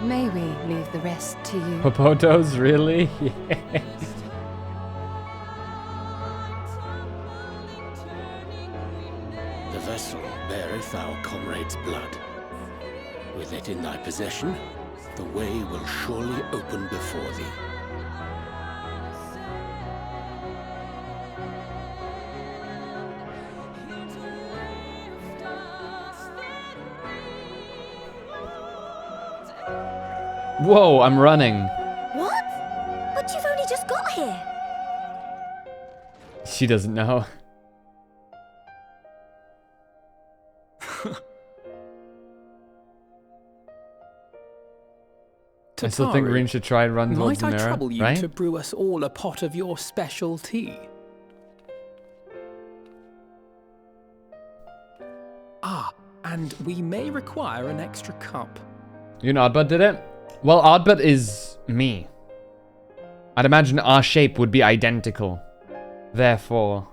May we leave the rest to you? Popotos, really? Yeah. The vessel beareth our comrade's blood. With it in thy possession, the way will surely open before thee. Whoa, I'm running. What? But you've only just got here. She doesn't know. I still think Reen should try and run towards the might I mirror, trouble you right? to brew us all a pot of your special tea? Ah, and we may require an extra cup. You know, Oddbud did it? Well, Oddbud is me. I'd imagine our shape would be identical. Therefore,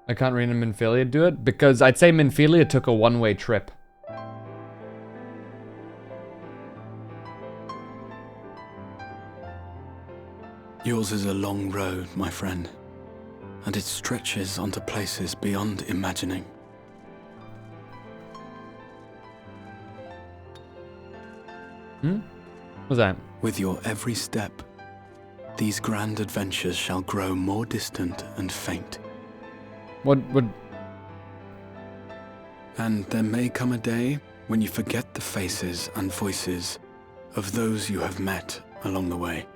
I can't Reen and Minfilia do it? Because I'd say Minfilia took a one-way trip. Yours is a long road, my friend, and it stretches onto places beyond imagining. What's that? With your every step, these grand adventures shall grow more distant and faint. What? And there may come a day when you forget the faces and voices of those you have met along the way.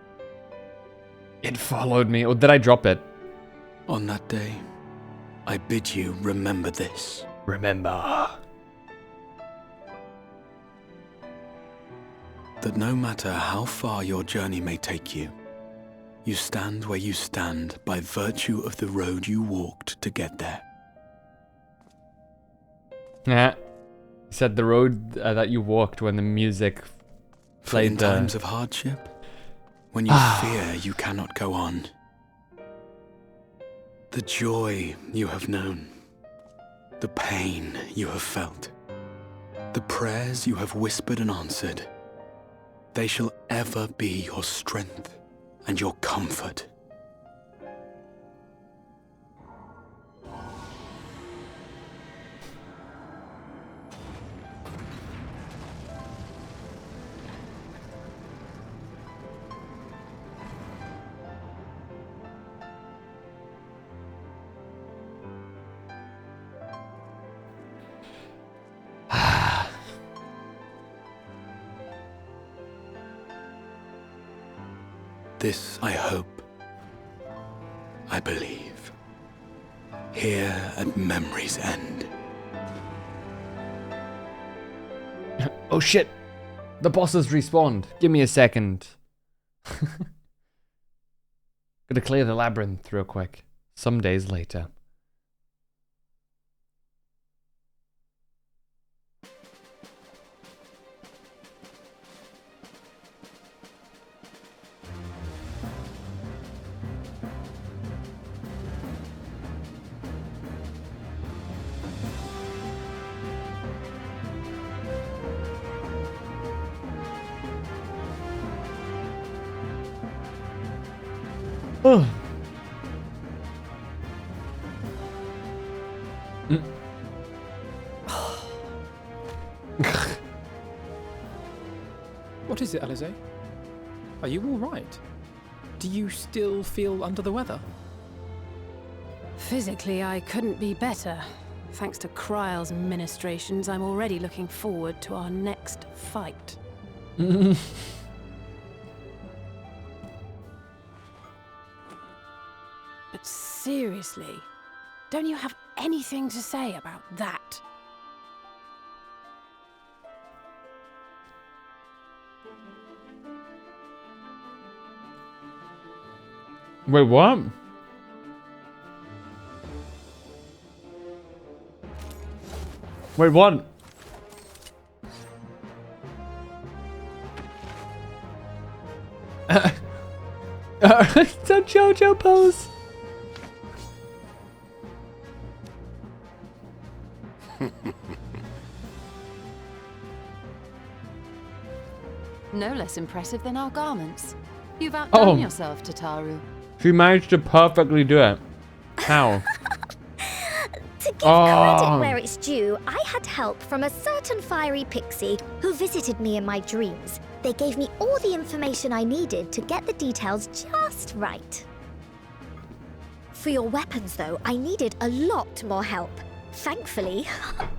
It followed me. Or did I drop it? On that day, I bid you remember this. Remember. That no matter how far your journey may take you, you stand where you stand by virtue of the road you walked to get there. Yeah. He said the road that you walked when the music For in played times of hardship, when you fear you cannot go on, the joy you have known, the pain you have felt, the prayers you have whispered and answered, they shall ever be your strength and your comfort. This I hope, I believe, here at memory's end. Oh shit! The boss has respawned. Give me a second. Gotta clear the labyrinth real quick. Some days later. Oh. What is it, Alize? Are you all right? Do you still feel under the weather? Physically, I couldn't be better. Thanks to Kryle's ministrations, I'm already looking forward to our next fight. But seriously, don't you have anything to say about that? Wait, what? Wait, what? It's a JoJo pose. No less impressive than our garments. You've outdone yourself, Tataru. She managed to perfectly do it. How? To give credit where it's due, I had help from a certain fiery pixie who visited me in my dreams. They gave me all the information I needed to get the details just right. For your weapons, though, I needed a lot more help. Thankfully,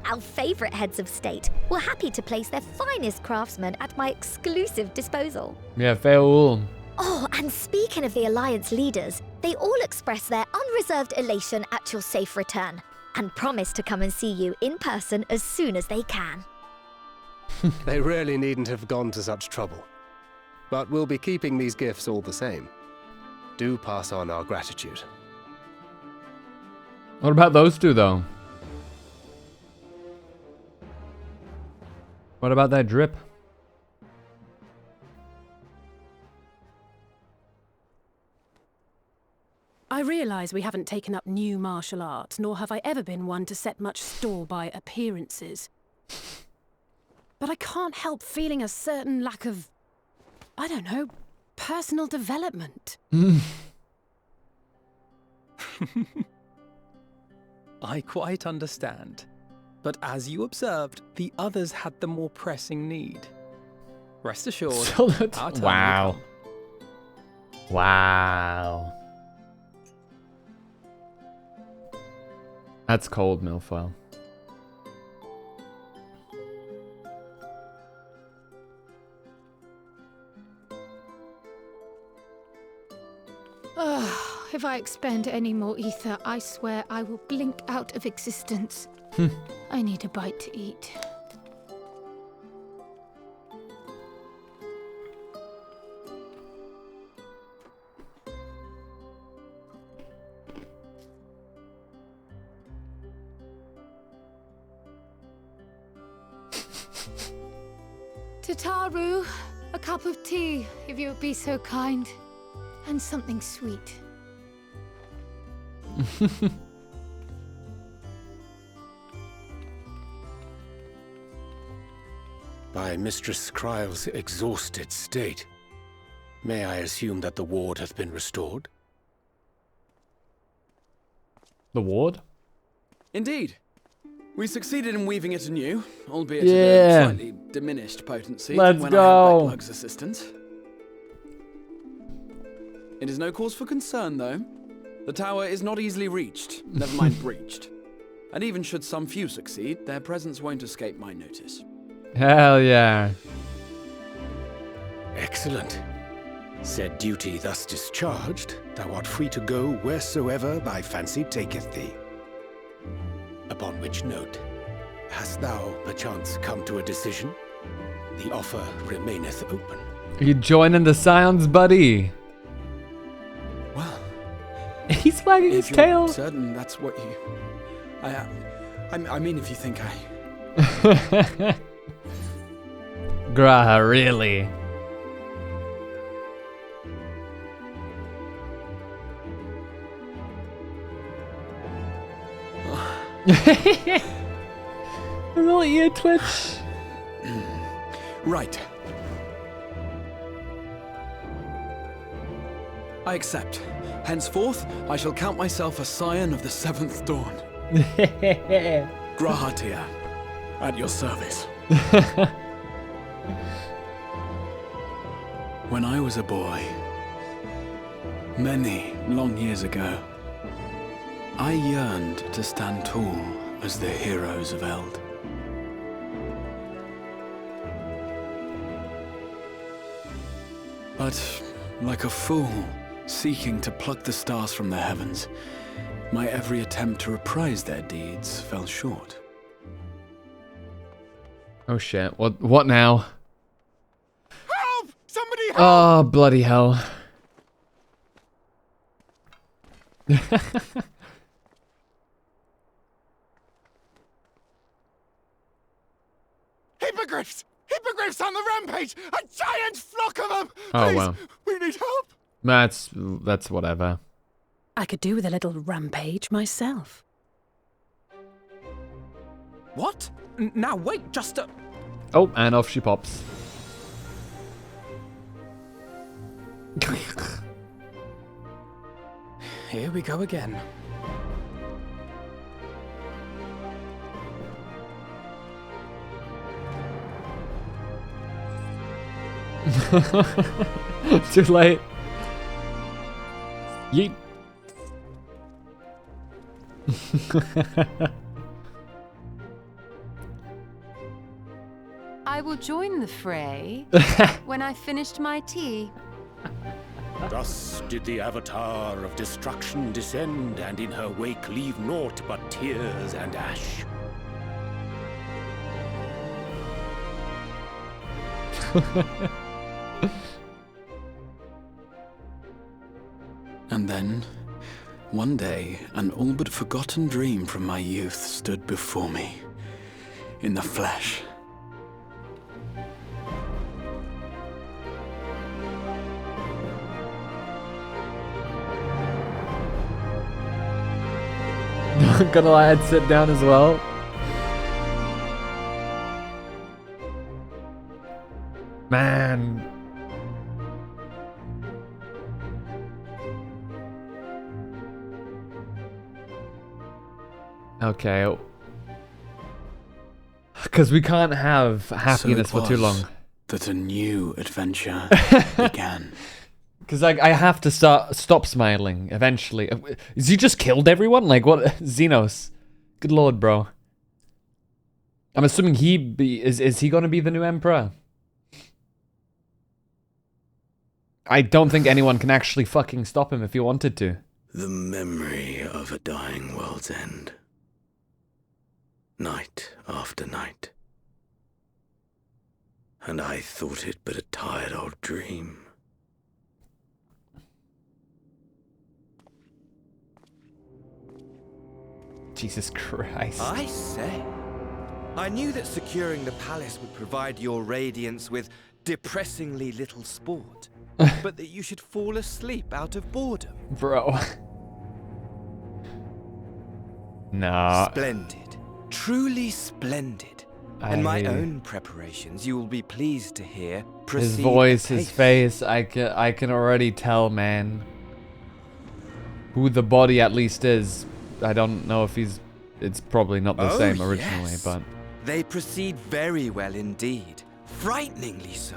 our favorite heads of state were happy to place their finest craftsmen at my exclusive disposal. Yeah, Feul. Oh, and speaking of the Alliance leaders, they all express their unreserved elation at your safe return and promise to come and see you in person as soon as they can. They really needn't have gone to such trouble. But we'll be keeping these gifts all the same. Do pass on our gratitude. What about those two, though? What about that drip? I realise we haven't taken up new martial arts, nor have I ever been one to set much store by appearances. But I can't help feeling a certain lack of, I don't know, personal development. I quite understand. But as you observed, the others had the more pressing need. Rest assured, our turn will Wow. come. Wow. That's cold, Milfoil. If I expend any more ether, I swear I will blink out of existence. I need a bite to eat. Tataru, a cup of tea, if you would be so kind. And something sweet. By Mistress Kryle's exhausted state, may I assume that the ward hath been restored? The ward? Indeed. We succeeded in weaving it anew, albeit Yeah. at a slightly diminished potency Let's when go. I had Becklug's assistance. It is no cause for concern, though. The tower is not easily reached, never mind breached. And even should some few succeed, their presence won't escape my notice. Hell yeah. Excellent. Said duty thus discharged, thou art free to go wheresoever thy fancy taketh thee. Upon which note, hast thou perchance come to a decision? The offer remaineth open. You joining the Scions, buddy? Well, he's wagging his if you're tail. certain that's what you... I mean, if you think I... Graha, really? A little ear twitch. Right. I accept. Henceforth, I shall count myself a scion of the seventh dawn. Grahatia, at your service. When I was a boy, many long years ago, I yearned to stand tall as the heroes of Eld. But, like a fool, seeking to pluck the stars from the heavens, my every attempt to reprise their deeds fell short. Oh shit. What now? Help! Somebody help! Oh, bloody hell. Hippogriffs! Hippogriffs on the rampage! A giant flock of them! Oh, Please, wow. we need help! That's whatever. I could do with a little rampage myself. What? Now wait, just a... Oh, and off she pops. Here we go again. Too late. Yeet. I will join the fray when I finished my tea. Thus did the Avatar of Destruction descend, and in her wake leave naught but tears and ash. And then, one day, an all but forgotten dream from my youth stood before me, in the flesh. Not gonna lie, I'd sit down as well. Man. Okay. Because we can't have happiness for too long. That a new adventure began. Because I have to stop smiling eventually. Has he just killed everyone? Like what? Xenos. Good lord, bro. I'm assuming is he gonna be the new emperor? I don't think anyone can actually fucking stop him if he wanted to. The memory of a dying world's end. Night after night. And I thought it but a tired old dream. Jesus Christ. I say. I knew that securing the palace would provide your radiance with depressingly little sport, but that you should fall asleep out of boredom. Bro. Nah. Splendid. Truly splendid. In my own preparations, you will be pleased to hear. His voice, his face, I can already tell, man. Who the body at least is. I don't know if it's probably not the same originally, yes. but... They proceed very well indeed. Frighteningly so.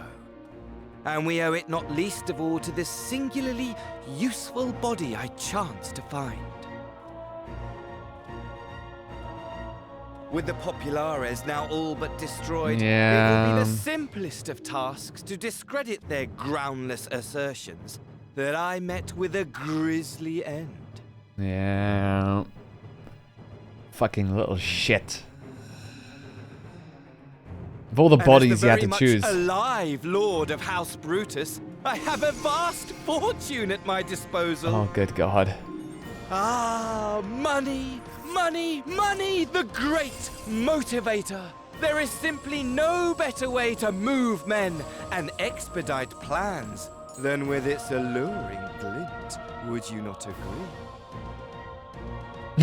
And we owe it not least of all to this singularly useful body I chanced to find. With the Populares now all but destroyed, it will be the simplest of tasks to discredit their groundless assertions that I met with a grisly end. Yeah. Fucking little shit. Of all the bodies you had to choose. Alive Lord of House Brutus, I have a vast fortune at my disposal. Oh, good God. Ah, money, money, money, the great motivator. There is simply no better way to move men and expedite plans than with its alluring glint. Would you not agree?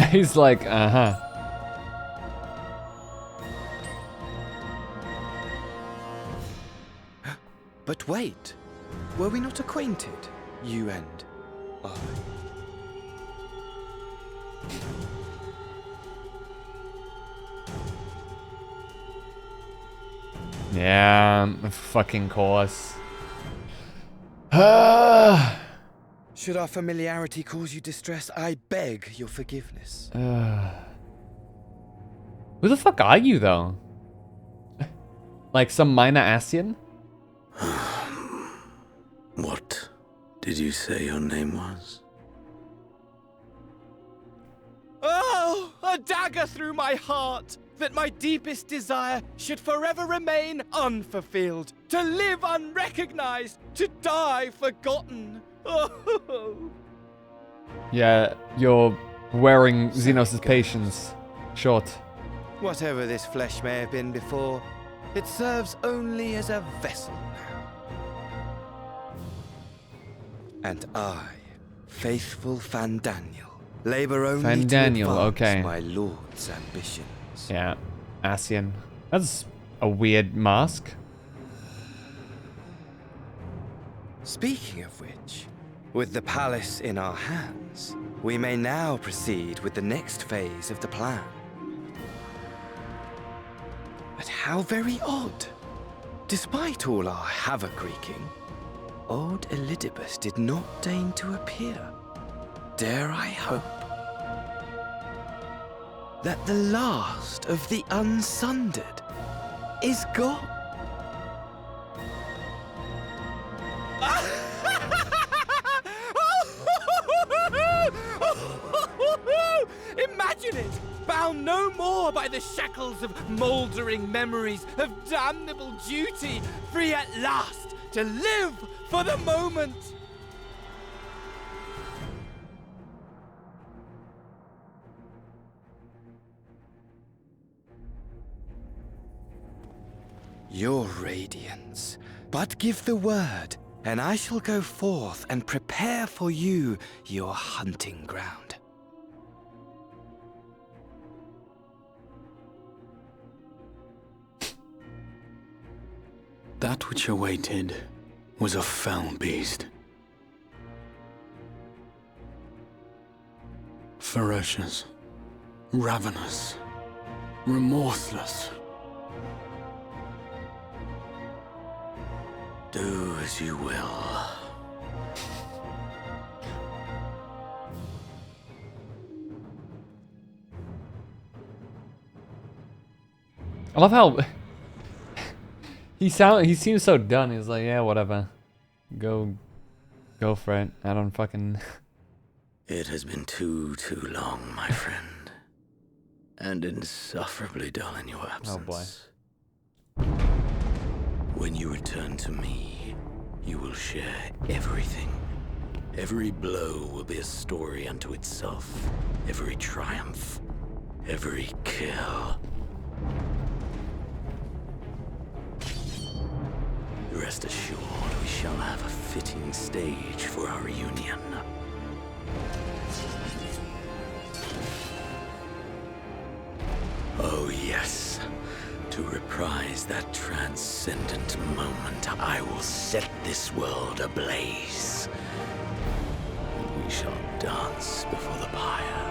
He's like, uh-huh. But wait, were we not acquainted, you and I? Yeah, of fucking course. Should our familiarity cause you distress, I beg your forgiveness. Who the fuck are you, though? Like some minor Asian? What did you say your name was? Oh, a dagger through my heart! That my deepest desire should forever remain unfulfilled, to live unrecognized, to die forgotten. Oh. Yeah, you're wearing Xenos' patience short. Whatever this flesh may have been before, it serves only as a vessel now. And I, faithful Fandaniel, labor only Fandaniel, to advance okay. my lord's ambitions. Yeah, Ascian. That's a weird mask. Speaking of which, with the palace in our hands, we may now proceed with the next phase of the plan. But how very odd. Despite all our havoc wreaking, old Elidibus did not deign to appear. Dare I hope that the last of the Unsundered is gone? Imagine it! Bound no more by the shackles of mouldering memories of damnable duty, free at last to live for the moment! Your radiance, but give the word, and I shall go forth and prepare for you your hunting ground. That which awaited was a fell beast. Ferocious, ravenous, remorseless. Do as you will. I love how he seems so done. He's like, yeah, whatever. Go for it. I don't fucking... It has been too long, my friend. And insufferably dull in your absence. Oh boy. When you return to me, you will share everything. Every blow will be a story unto itself. Every triumph, every kill. Rest assured, we shall have a fitting stage for our reunion. Oh yes, to reprise that transcendent moment, I will set this world ablaze. And we shall dance before the pyre.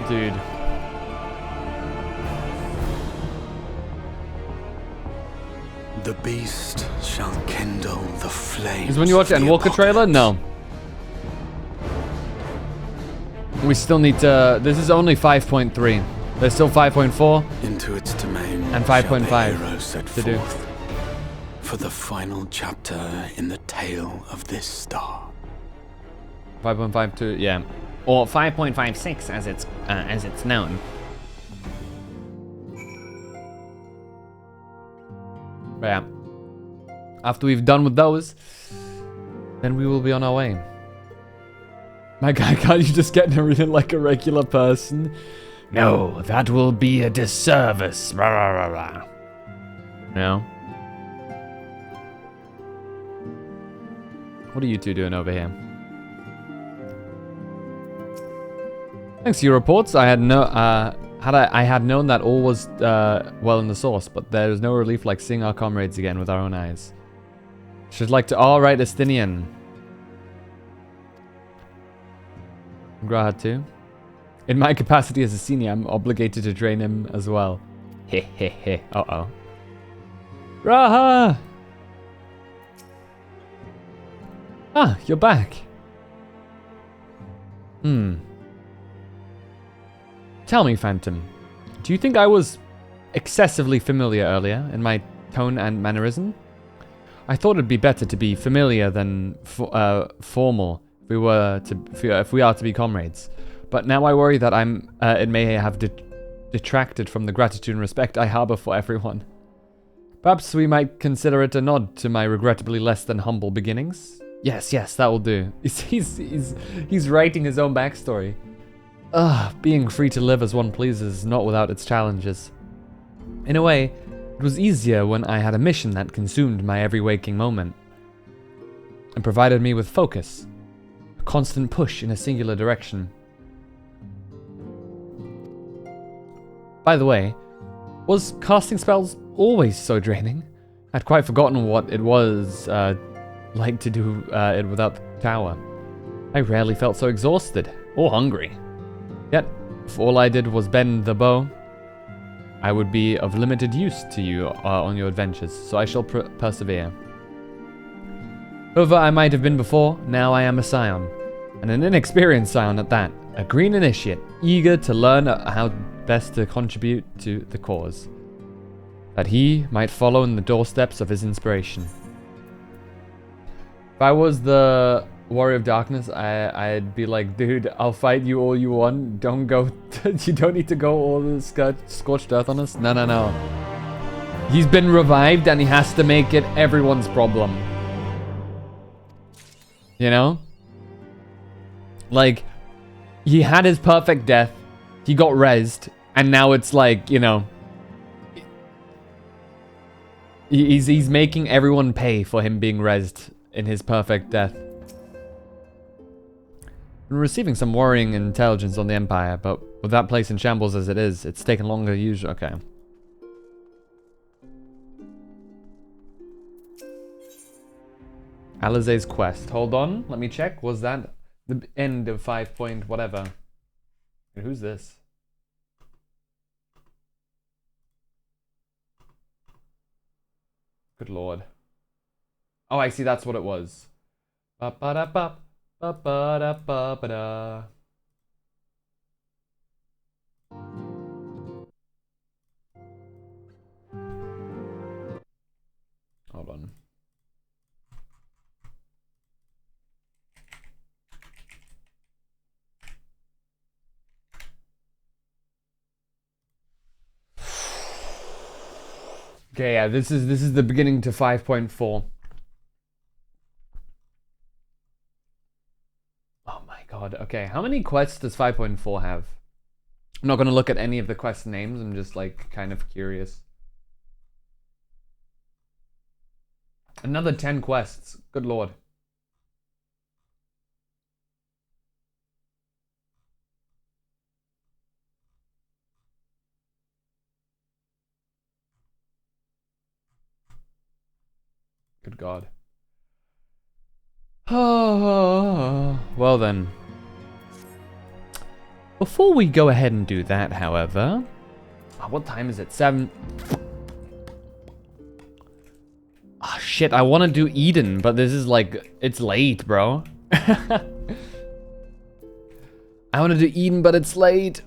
Dude. The beast shall kindle the flames. Is when you watch the Endwalker trailer? No. We still need to... This is only 5.3. There's still 5.4. Into its domain and shall the 5.5 hero set to do. forth for the final chapter in the tale of this star. 5.52, yeah. Or 5.56 as it's known. But yeah. After we've done with those, then we will be on our way. My guy, can't you just get Narita like a regular person? No, that will be a disservice. Rah, rah, rah, rah. No? What are you two doing over here? Thanks to your reports, I had no I had known that all was well in the source, but there is no relief like seeing our comrades again with our own eyes. Should like to alright Estinian. Grahad too. In my capacity as a senior, I'm obligated to train him as well. Heh heh heh. Uh-oh. Raha! Ah, you're back. Tell me, Phantom, do you think I was excessively familiar earlier in my tone and mannerism? I thought it'd be better to be familiar than formal if we are to be comrades. But now I worry that it may have detracted from the gratitude and respect I harbor for everyone. Perhaps we might consider it a nod to my regrettably less than humble beginnings. Yes, that will do. He's writing his own backstory. Being free to live as one pleases is not without its challenges. In a way, it was easier when I had a mission that consumed my every waking moment. and provided me with focus, a constant push in a singular direction. By the way, was casting spells always so draining? I'd quite forgotten what it was like to do it without the tower. I rarely felt so exhausted or hungry. Yet, if all I did was bend the bow, I would be of limited use to you on your adventures, so I shall persevere. Whoever I might have been before, now I am a scion, and an inexperienced scion at that, a green initiate, eager to learn how best to contribute to the cause, that he might follow in the doorsteps of his inspiration. If I was the Warrior of Darkness, I'd be like, dude, I'll fight you all you want. Don't go. You don't need to go all the scorched earth on us. No, no, no. He's been revived and he has to make it everyone's problem. You know? Like, he had his perfect death. He got rezzed. And now it's like, you know, he's making everyone pay for him being rezzed in his perfect death. Been receiving some worrying intelligence on the Empire, but with that place in shambles as it is, it's taken longer than usual. Okay. Alizé's quest. Hold on, let me check. Was that the end of 5 point whatever? And who's this? Good lord. Oh, I see, that's what it was. Ba-ba-da-ba, ba-ba-da-ba-ba-da. Hold on. Okay, yeah, this is the beginning to 5.4. Oh my god. Okay, how many quests does 5.4 have? I'm not gonna look at any of the quest names. I'm just like kind of curious. Another 10 quests. Good lord. Good god. Oh, well then. Before we go ahead and do that, however... Oh, what time is it? 7... Oh shit, I want to do Eden, but this is like... It's late, bro. I want to do Eden, but it's late.